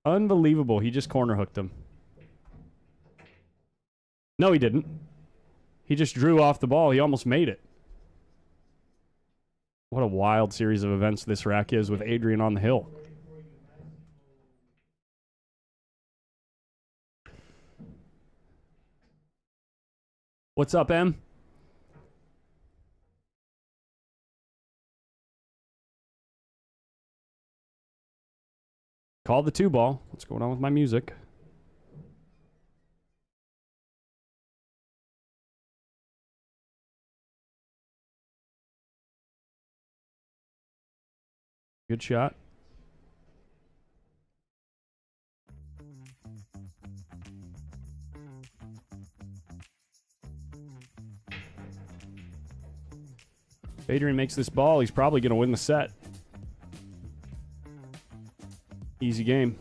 Speaker 6: Unbelievable. He just corner hooked him. No, he didn't. He just drew off the ball. He almost made it. What a wild series of events this rack is with Adrian on the hill. What's up, Em? Call the 2-ball. What's going on with my music? Good shot. Adrian makes this ball. He's probably going to win the set. Easy game.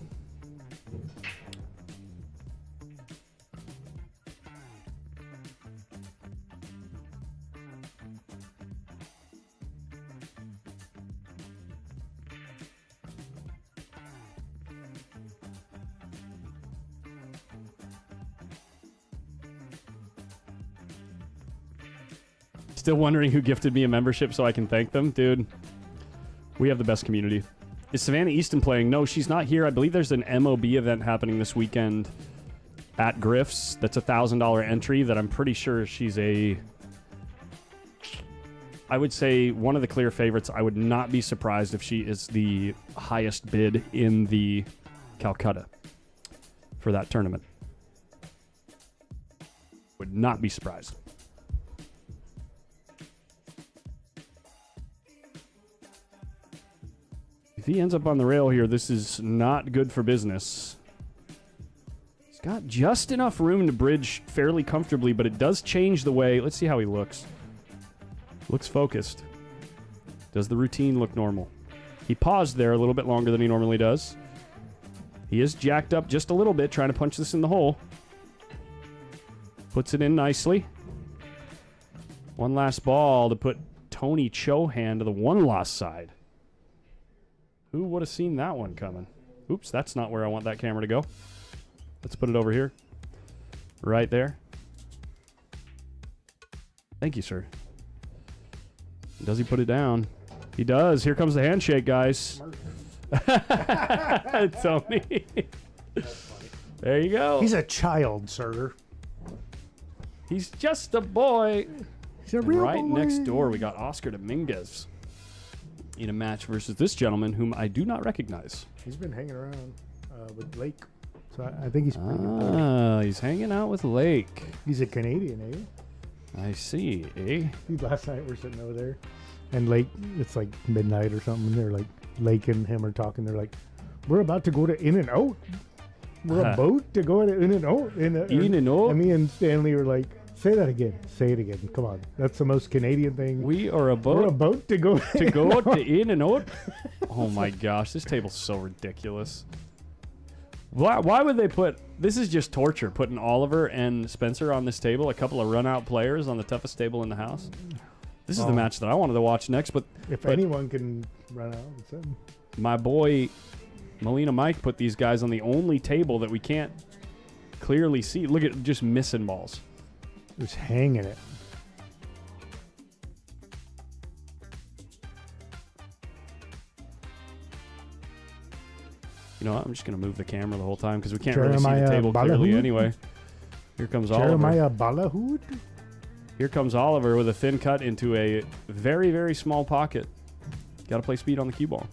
Speaker 6: Still wondering who gifted me a membership so I can thank them? Dude, we have the best community. Is Savannah Easton playing? No, she's not here. I believe there's an MOB event happening this weekend at Griff's. That's a $1,000 entry that I'm pretty sure she's I would say one of the clear favorites. I would not be surprised if she is the highest bid in the Calcutta for that tournament. Would not be surprised. If he ends up on the rail here, this is not good for business. He's got just enough room to bridge fairly comfortably, but it does change the way. Let's see how he looks. Looks focused. Does the routine look normal? He paused there a little bit longer than he normally does. He is jacked up just a little bit, trying to punch this in the hole. Puts it in nicely. One last ball to put Tony CHOHAN to the one-loss side. Who would have seen that one coming? Oops, that's not where I want that camera to go. Let's put it over here. Right there. Thank you, sir. Does he put it down? He does. Here comes the handshake, guys. Tony. There you go.
Speaker 2: He's a child, sir.
Speaker 6: He's just a boy.
Speaker 2: He's a
Speaker 6: And
Speaker 2: real
Speaker 6: right
Speaker 2: boy.
Speaker 6: next door, we got Oscar Dominguez in a match versus this gentleman whom I do not recognize.
Speaker 5: He's been hanging around with Lake, so I think he's pretty good.
Speaker 6: Ah, he's hanging out with Lake.
Speaker 5: He's a Canadian, eh?
Speaker 6: I see, eh?
Speaker 5: See, last night we're sitting over there, and Lake, it's like midnight or something. They're like, Lake and him are talking. They're like, we're about to go to In-N-Out. We're about to go to In-N-Out.
Speaker 6: In-N-Out?
Speaker 5: And me and Stanley were like, say that again. Say it again. Come on. That's the most Canadian thing.
Speaker 6: We're
Speaker 5: We're about to go
Speaker 6: to go to In-N-Out. Oh my gosh, this table's so ridiculous. Why would they put... This is just torture, putting Oliver and Spencer on this table, a couple of run-out players on the toughest table in the house. This is the match that I wanted to watch next, but
Speaker 5: If anyone can run out, it's him.
Speaker 6: my boy Molina Mike put these guys on the only table that we can't clearly see. Look at just missing balls.
Speaker 5: Just hanging it.
Speaker 6: You know what? I'm just going to move the camera the whole time because we can't really see the
Speaker 5: Jeremiah
Speaker 6: table clearly
Speaker 5: Balahoud?
Speaker 6: anyway. Here comes Oliver.
Speaker 5: Jeremiah Balahoud?
Speaker 6: Here comes Oliver with a thin cut into a very, very small pocket. Got to play speed on the cue ball.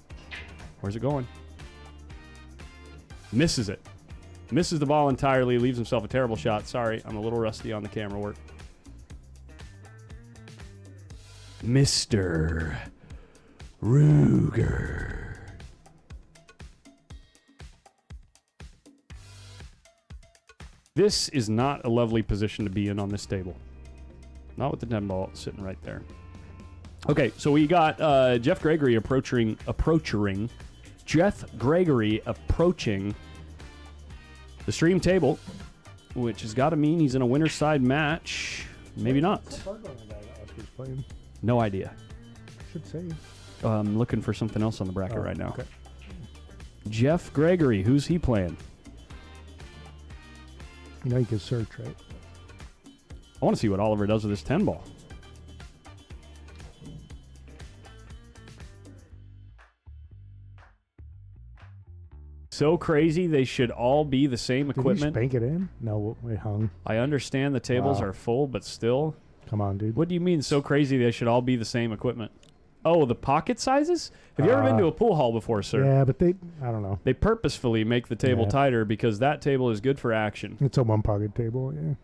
Speaker 6: Where's it going? Misses it. Misses the ball entirely. Leaves himself a terrible shot. Sorry, I'm a little rusty on the camera work. Mr. Ruger. This is not a lovely position to be in on this table. Not with the 10 ball sitting right there. Okay, so we got Jeff Gregory approaching the stream table, which has got to mean he's in a winner's side match. Maybe not. No idea.
Speaker 5: Should say.
Speaker 6: I'm looking for something else on the bracket right now.
Speaker 5: Okay.
Speaker 6: Jeff Gregory, who's he playing?
Speaker 5: You know you can search, right?
Speaker 6: I want to see what Oliver does with his 10 ball. So crazy, they should all be the same
Speaker 5: Did
Speaker 6: equipment.
Speaker 5: you spank it in? No, we hung.
Speaker 6: I understand the tables
Speaker 5: Wow.
Speaker 6: are full, but still.
Speaker 5: Come on, dude.
Speaker 6: What do you mean so crazy they should all be the same equipment? Oh, the pocket sizes? Have you ever been to a pool hall before, sir?
Speaker 5: Yeah, but I don't know.
Speaker 6: They purposefully make the table
Speaker 5: Yeah.
Speaker 6: tighter because that table is good for action.
Speaker 5: It's a one pocket table, yeah.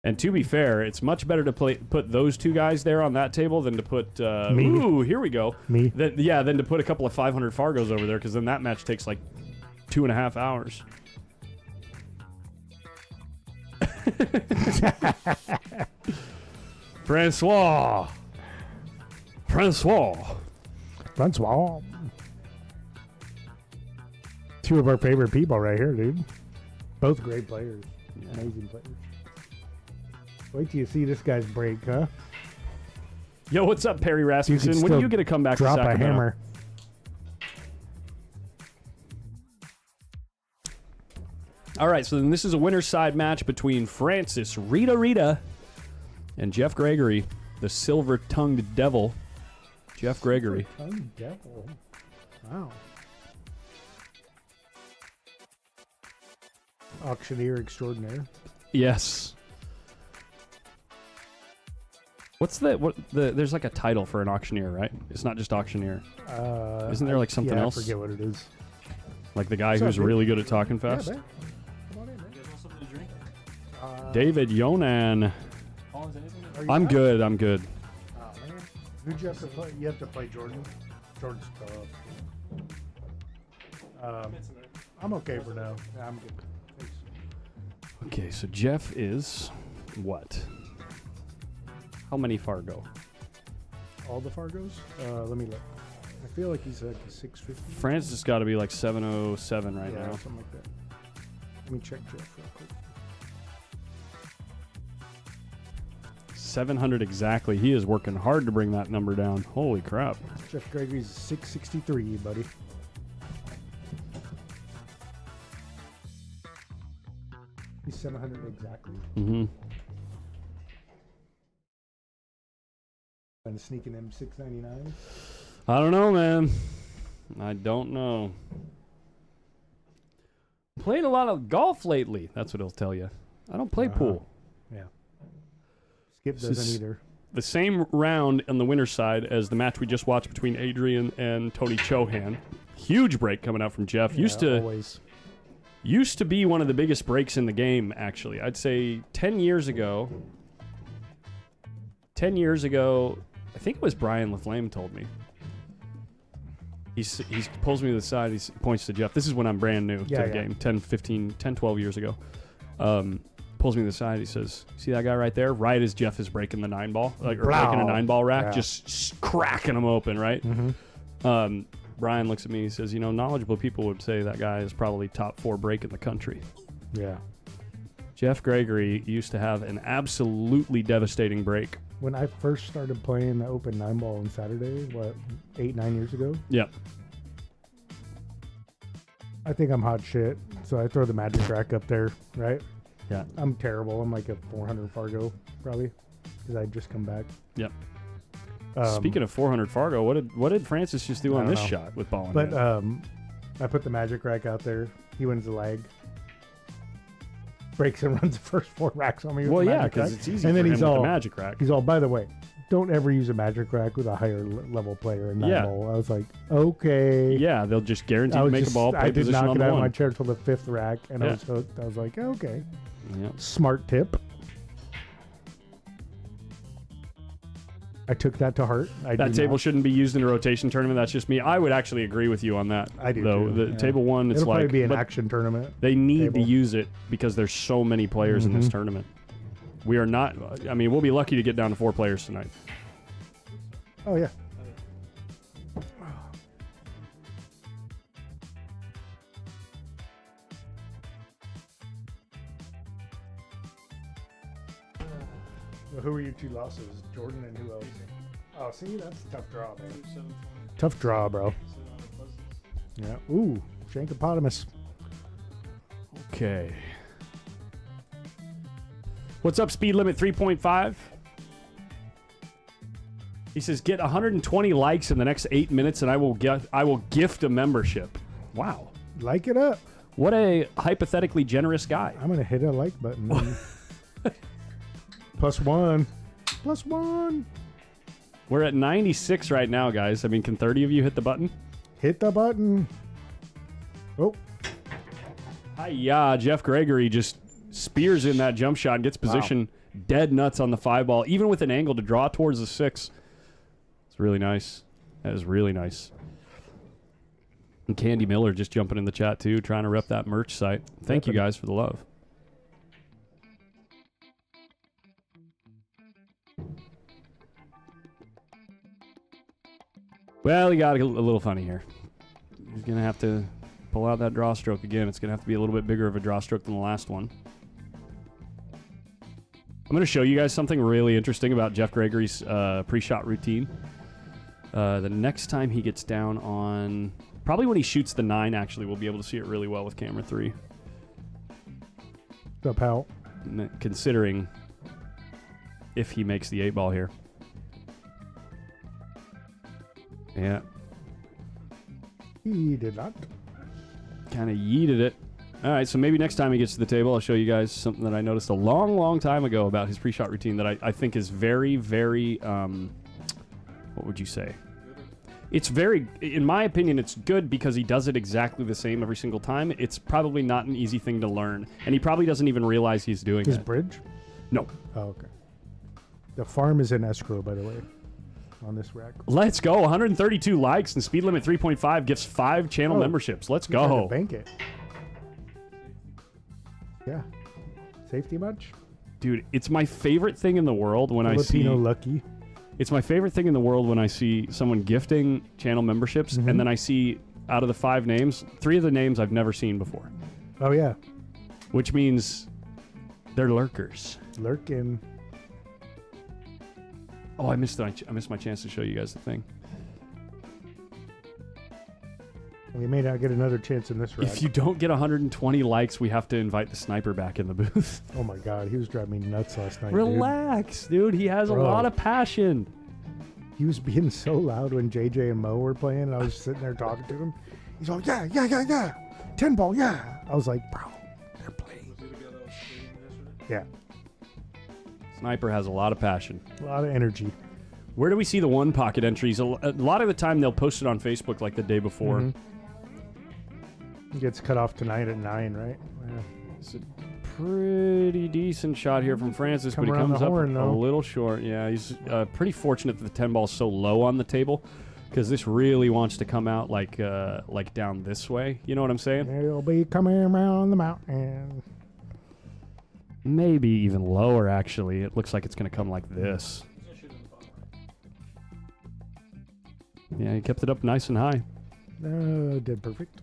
Speaker 6: And to be fair, it's much better to put those two guys there on that table than to put...
Speaker 5: Me.
Speaker 6: Ooh, here we go.
Speaker 5: Me.
Speaker 6: Than to put a couple of 500 Fargos over there, because then that match takes like 2.5 hours. Francois.
Speaker 5: Francois. Two of our favorite people right here, dude. Both great players. Amazing players. Wait till you see this guy's break, huh?
Speaker 6: Yo, what's up, Perry
Speaker 5: You
Speaker 6: Rasmussen?
Speaker 5: can
Speaker 6: When do
Speaker 5: still
Speaker 6: you get to come back to
Speaker 5: drop a
Speaker 6: Sacramento?
Speaker 5: hammer.
Speaker 6: All right, so then this is a winner's side match between Francis Rita and Jeff Gregory, the silver-tongued devil. Jeff Gregory.
Speaker 5: Tongue devil. Wow. Auctioneer extraordinaire.
Speaker 6: Yes. There's like a title for an auctioneer, right? It's not just auctioneer. Isn't there like something else?
Speaker 5: I forget what it is.
Speaker 6: Like the guy
Speaker 5: What's
Speaker 6: who's
Speaker 5: up, dude?
Speaker 6: really good at talking fast?
Speaker 5: Yeah, man. Come on in, man.
Speaker 6: David Yonan.
Speaker 5: Are you
Speaker 6: I'm
Speaker 5: done?
Speaker 6: good. I'm good.
Speaker 5: Oh, man. Who'd you have to play? You have to play Jordan. Jordan's tough. I'm okay for now. Yeah, I'm good. Thanks.
Speaker 6: Okay, so Jeff is what? How many Fargo?
Speaker 5: All the Fargos? Let me look. I feel like he's like 650.
Speaker 6: Francis has got to be like 707 right
Speaker 5: yeah,
Speaker 6: now.
Speaker 5: something like that. Let me check Jeff real quick.
Speaker 6: 700 exactly. He is working hard to bring that number down. Holy crap.
Speaker 5: Jeff Gregory's 663, buddy. He's 700 exactly.
Speaker 6: Mm-hmm.
Speaker 5: And sneaking him 699.
Speaker 6: I don't know, man. I don't know. Playing a lot of golf lately. That's what it'll tell you. I don't play pool.
Speaker 5: Yeah. Skip
Speaker 6: This
Speaker 5: doesn't
Speaker 6: is-
Speaker 5: either.
Speaker 6: The same round on the winner's side as the match we just watched between Adrian and Tony CHOHAN. Huge break coming out from Jeff.
Speaker 5: Always.
Speaker 6: Used to be one of the biggest breaks in the game, actually. I'd say 10 years ago. 10 years ago, I think it was Brian LaFlame told me. He pulls me to the side. He points to Jeff. This is when I'm brand new to the game, 10, 12 years ago. Pulls me to the side. He says, "See that guy right there? Right as Jeff is breaking the 9-ball, or breaking a 9-ball rack,
Speaker 5: Yeah.
Speaker 6: just cracking them open, right?"
Speaker 5: Mm-hmm.
Speaker 6: Brian looks at me. He says, knowledgeable people would say that guy is probably top 4 break in the country.
Speaker 5: Yeah.
Speaker 6: Jeff Gregory used to have an absolutely devastating break.
Speaker 5: When I first started playing the open 9-ball on Saturday, 8-9 years ago,
Speaker 6: Yep.
Speaker 5: I think I'm hot shit. So I throw the magic rack up there, right?
Speaker 6: Yeah.
Speaker 5: I'm terrible. I'm like a 400 Fargo, probably, because I just come back.
Speaker 6: Yep. Speaking of 400 Fargo, what did Francis just do
Speaker 5: I
Speaker 6: on
Speaker 5: don't
Speaker 6: this
Speaker 5: know.
Speaker 6: shot with ball in
Speaker 5: But
Speaker 6: hand?
Speaker 5: I put the magic rack out there. He wins the leg. Breaks and runs the first 4 racks on me.
Speaker 6: Well,
Speaker 5: with the
Speaker 6: yeah,
Speaker 5: magic
Speaker 6: because
Speaker 5: rack.
Speaker 6: it's easy
Speaker 5: And
Speaker 6: for
Speaker 5: then
Speaker 6: him
Speaker 5: he's
Speaker 6: with
Speaker 5: all
Speaker 6: the magic rack.
Speaker 5: He's all, by the way, don't ever use a magic rack with a higher level player in 9-ball. I was like, okay.
Speaker 6: Yeah, they'll just guarantee
Speaker 5: I
Speaker 6: to
Speaker 5: was
Speaker 6: make
Speaker 5: just,
Speaker 6: a ball, play
Speaker 5: I did
Speaker 6: position
Speaker 5: knock
Speaker 6: on
Speaker 5: it
Speaker 6: the
Speaker 5: out of my
Speaker 6: one.
Speaker 5: chair till the 5th rack, and I
Speaker 6: Yeah.
Speaker 5: was hooked. I was like, okay.
Speaker 6: Yep.
Speaker 5: Smart tip. I took that to heart.
Speaker 6: That table shouldn't be used in a rotation tournament. That's just me. I would actually agree with you on that.
Speaker 5: I do
Speaker 6: though.
Speaker 5: too,
Speaker 6: The
Speaker 5: yeah.
Speaker 6: table one, it's
Speaker 5: It'll
Speaker 6: like
Speaker 5: probably be an
Speaker 6: but
Speaker 5: action tournament.
Speaker 6: they need to
Speaker 5: table.
Speaker 6: use it because there's so many players in this tournament. We are not. I mean, we'll be lucky to get down to 4 players tonight.
Speaker 5: Oh yeah. Well, who are your 2 losses? Jordan and who else? Oh, see, that's a tough draw, man. Tough draw, bro. Yeah. Ooh, Shankopotamus.
Speaker 6: Okay. What's up, speed limit 3.5? He says, get 120 likes in the next 8 minutes and I will gift a membership. Wow.
Speaker 5: Like it up.
Speaker 6: What a hypothetically generous guy.
Speaker 5: I'm going to hit a like button. Then. +1. +1.
Speaker 6: We're at 96 right now, guys. I mean, can 30 of you hit the button?
Speaker 5: Hit the button. Oh.
Speaker 6: Hi-ya, Jeff Gregory just spears in that jump shot and gets position dead nuts on the 5 ball, even with an angle to draw towards the 6. It's really nice. That is really nice. And Candy Miller just jumping in the chat, too, trying to rep that merch site. Thank you guys for the love. Well, he got a little funny here. He's going to have to pull out that draw stroke again. It's going to have to be a little bit bigger of a draw stroke than the last one. I'm going to show you guys something really interesting about Jeff Gregory's pre-shot routine. The next time he gets down on... Probably when he shoots the 9, actually, we'll be able to see it really well with camera 3.
Speaker 5: What's up, pal?
Speaker 6: Considering if he makes the 8 ball here. Yeah.
Speaker 5: He did not.
Speaker 6: Kind of yeeted it. All right, so maybe next time he gets to the table, I'll show you guys something that I noticed a long, long time ago about his pre-shot routine that I think is very, very, what would you say? It's very, in my opinion, it's good because he does it exactly the same every single time. It's probably not an easy thing to learn, and he probably doesn't even realize he's doing
Speaker 5: His
Speaker 6: it.
Speaker 5: bridge?
Speaker 6: No.
Speaker 5: Oh, okay. The farm is in escrow, by the way, on this rack.
Speaker 6: Let's go. 132 likes and speed limit 3.5 gives 5 channel memberships. Let's
Speaker 5: He tried to
Speaker 6: go.
Speaker 5: bank it. Yeah. Safety much?
Speaker 6: Dude, it's my favorite thing in the world when
Speaker 5: Filipino lucky.
Speaker 6: It's my favorite thing in the world when I see someone gifting channel memberships, and then I see, out of the 5 names, 3 of the names I've never seen before.
Speaker 5: Oh, yeah.
Speaker 6: Which means they're lurkers.
Speaker 5: Lurking.
Speaker 6: Oh, I missed my chance to show you guys the thing.
Speaker 5: We may not get another chance in this rack.
Speaker 6: If you don't get 120 likes, we have to invite the sniper back in the booth.
Speaker 5: Oh, my God. He was driving me nuts last night,
Speaker 6: Relax, dude. He has a
Speaker 5: Bro.
Speaker 6: lot of passion.
Speaker 5: He was being so loud when JJ and Mo were playing, and I was sitting there talking to him. He's all, yeah. 10 ball, yeah. I was like, bro, they're playing. Yeah.
Speaker 6: Sniper has a lot of passion.
Speaker 5: A lot of energy.
Speaker 6: Where do we see the 1 pocket entries? A lot of the time they'll post it on Facebook like the day before.
Speaker 5: He gets cut off tonight at 9, right? Yeah.
Speaker 6: It's a pretty decent shot here from Francis,
Speaker 5: Come
Speaker 6: but he
Speaker 5: around
Speaker 6: comes
Speaker 5: the
Speaker 6: up
Speaker 5: horn,
Speaker 6: a
Speaker 5: though.
Speaker 6: little short. Yeah, he's pretty fortunate that the 10 ball is so low on the table because this really wants to come out like down this way. You know what I'm saying?
Speaker 5: He'll be coming around the mountain.
Speaker 6: Maybe even lower, actually. It looks like it's going to come like this. Yeah, he kept it up nice and high.
Speaker 5: Did perfect.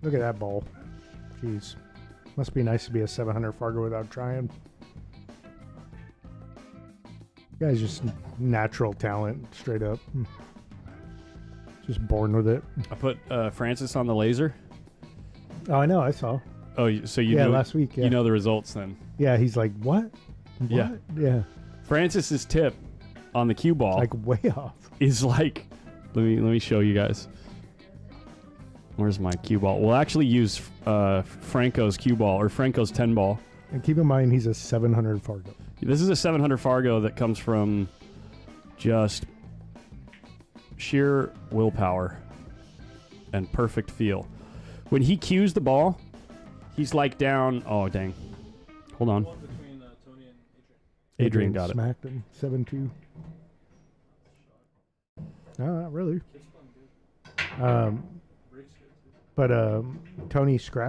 Speaker 5: Look at that ball. Jeez. Must be nice to be a 700 Fargo without trying. Guy's just natural talent, straight up. Just born with it.
Speaker 6: I put Francis on the laser.
Speaker 5: Oh, I know. I saw.
Speaker 6: Oh, so you know
Speaker 5: last week. Yeah.
Speaker 6: You know the results then.
Speaker 5: Yeah, he's like, what?
Speaker 6: Yeah.
Speaker 5: What? Yeah.
Speaker 6: Francis's tip on the cue ball
Speaker 5: Like way off.
Speaker 6: is like, let me show you guys. Where's my cue ball? We'll actually use Franco's cue ball or Franco's 10 ball.
Speaker 5: And keep in mind, he's a 700 Fargo.
Speaker 6: This is a 700 Fargo that comes from just sheer willpower and perfect feel. When he cues the ball, he's like down. Oh, dang. Hold on. Adrian got it.
Speaker 5: Smacked him 7-2. No, not really. But Tony scratched.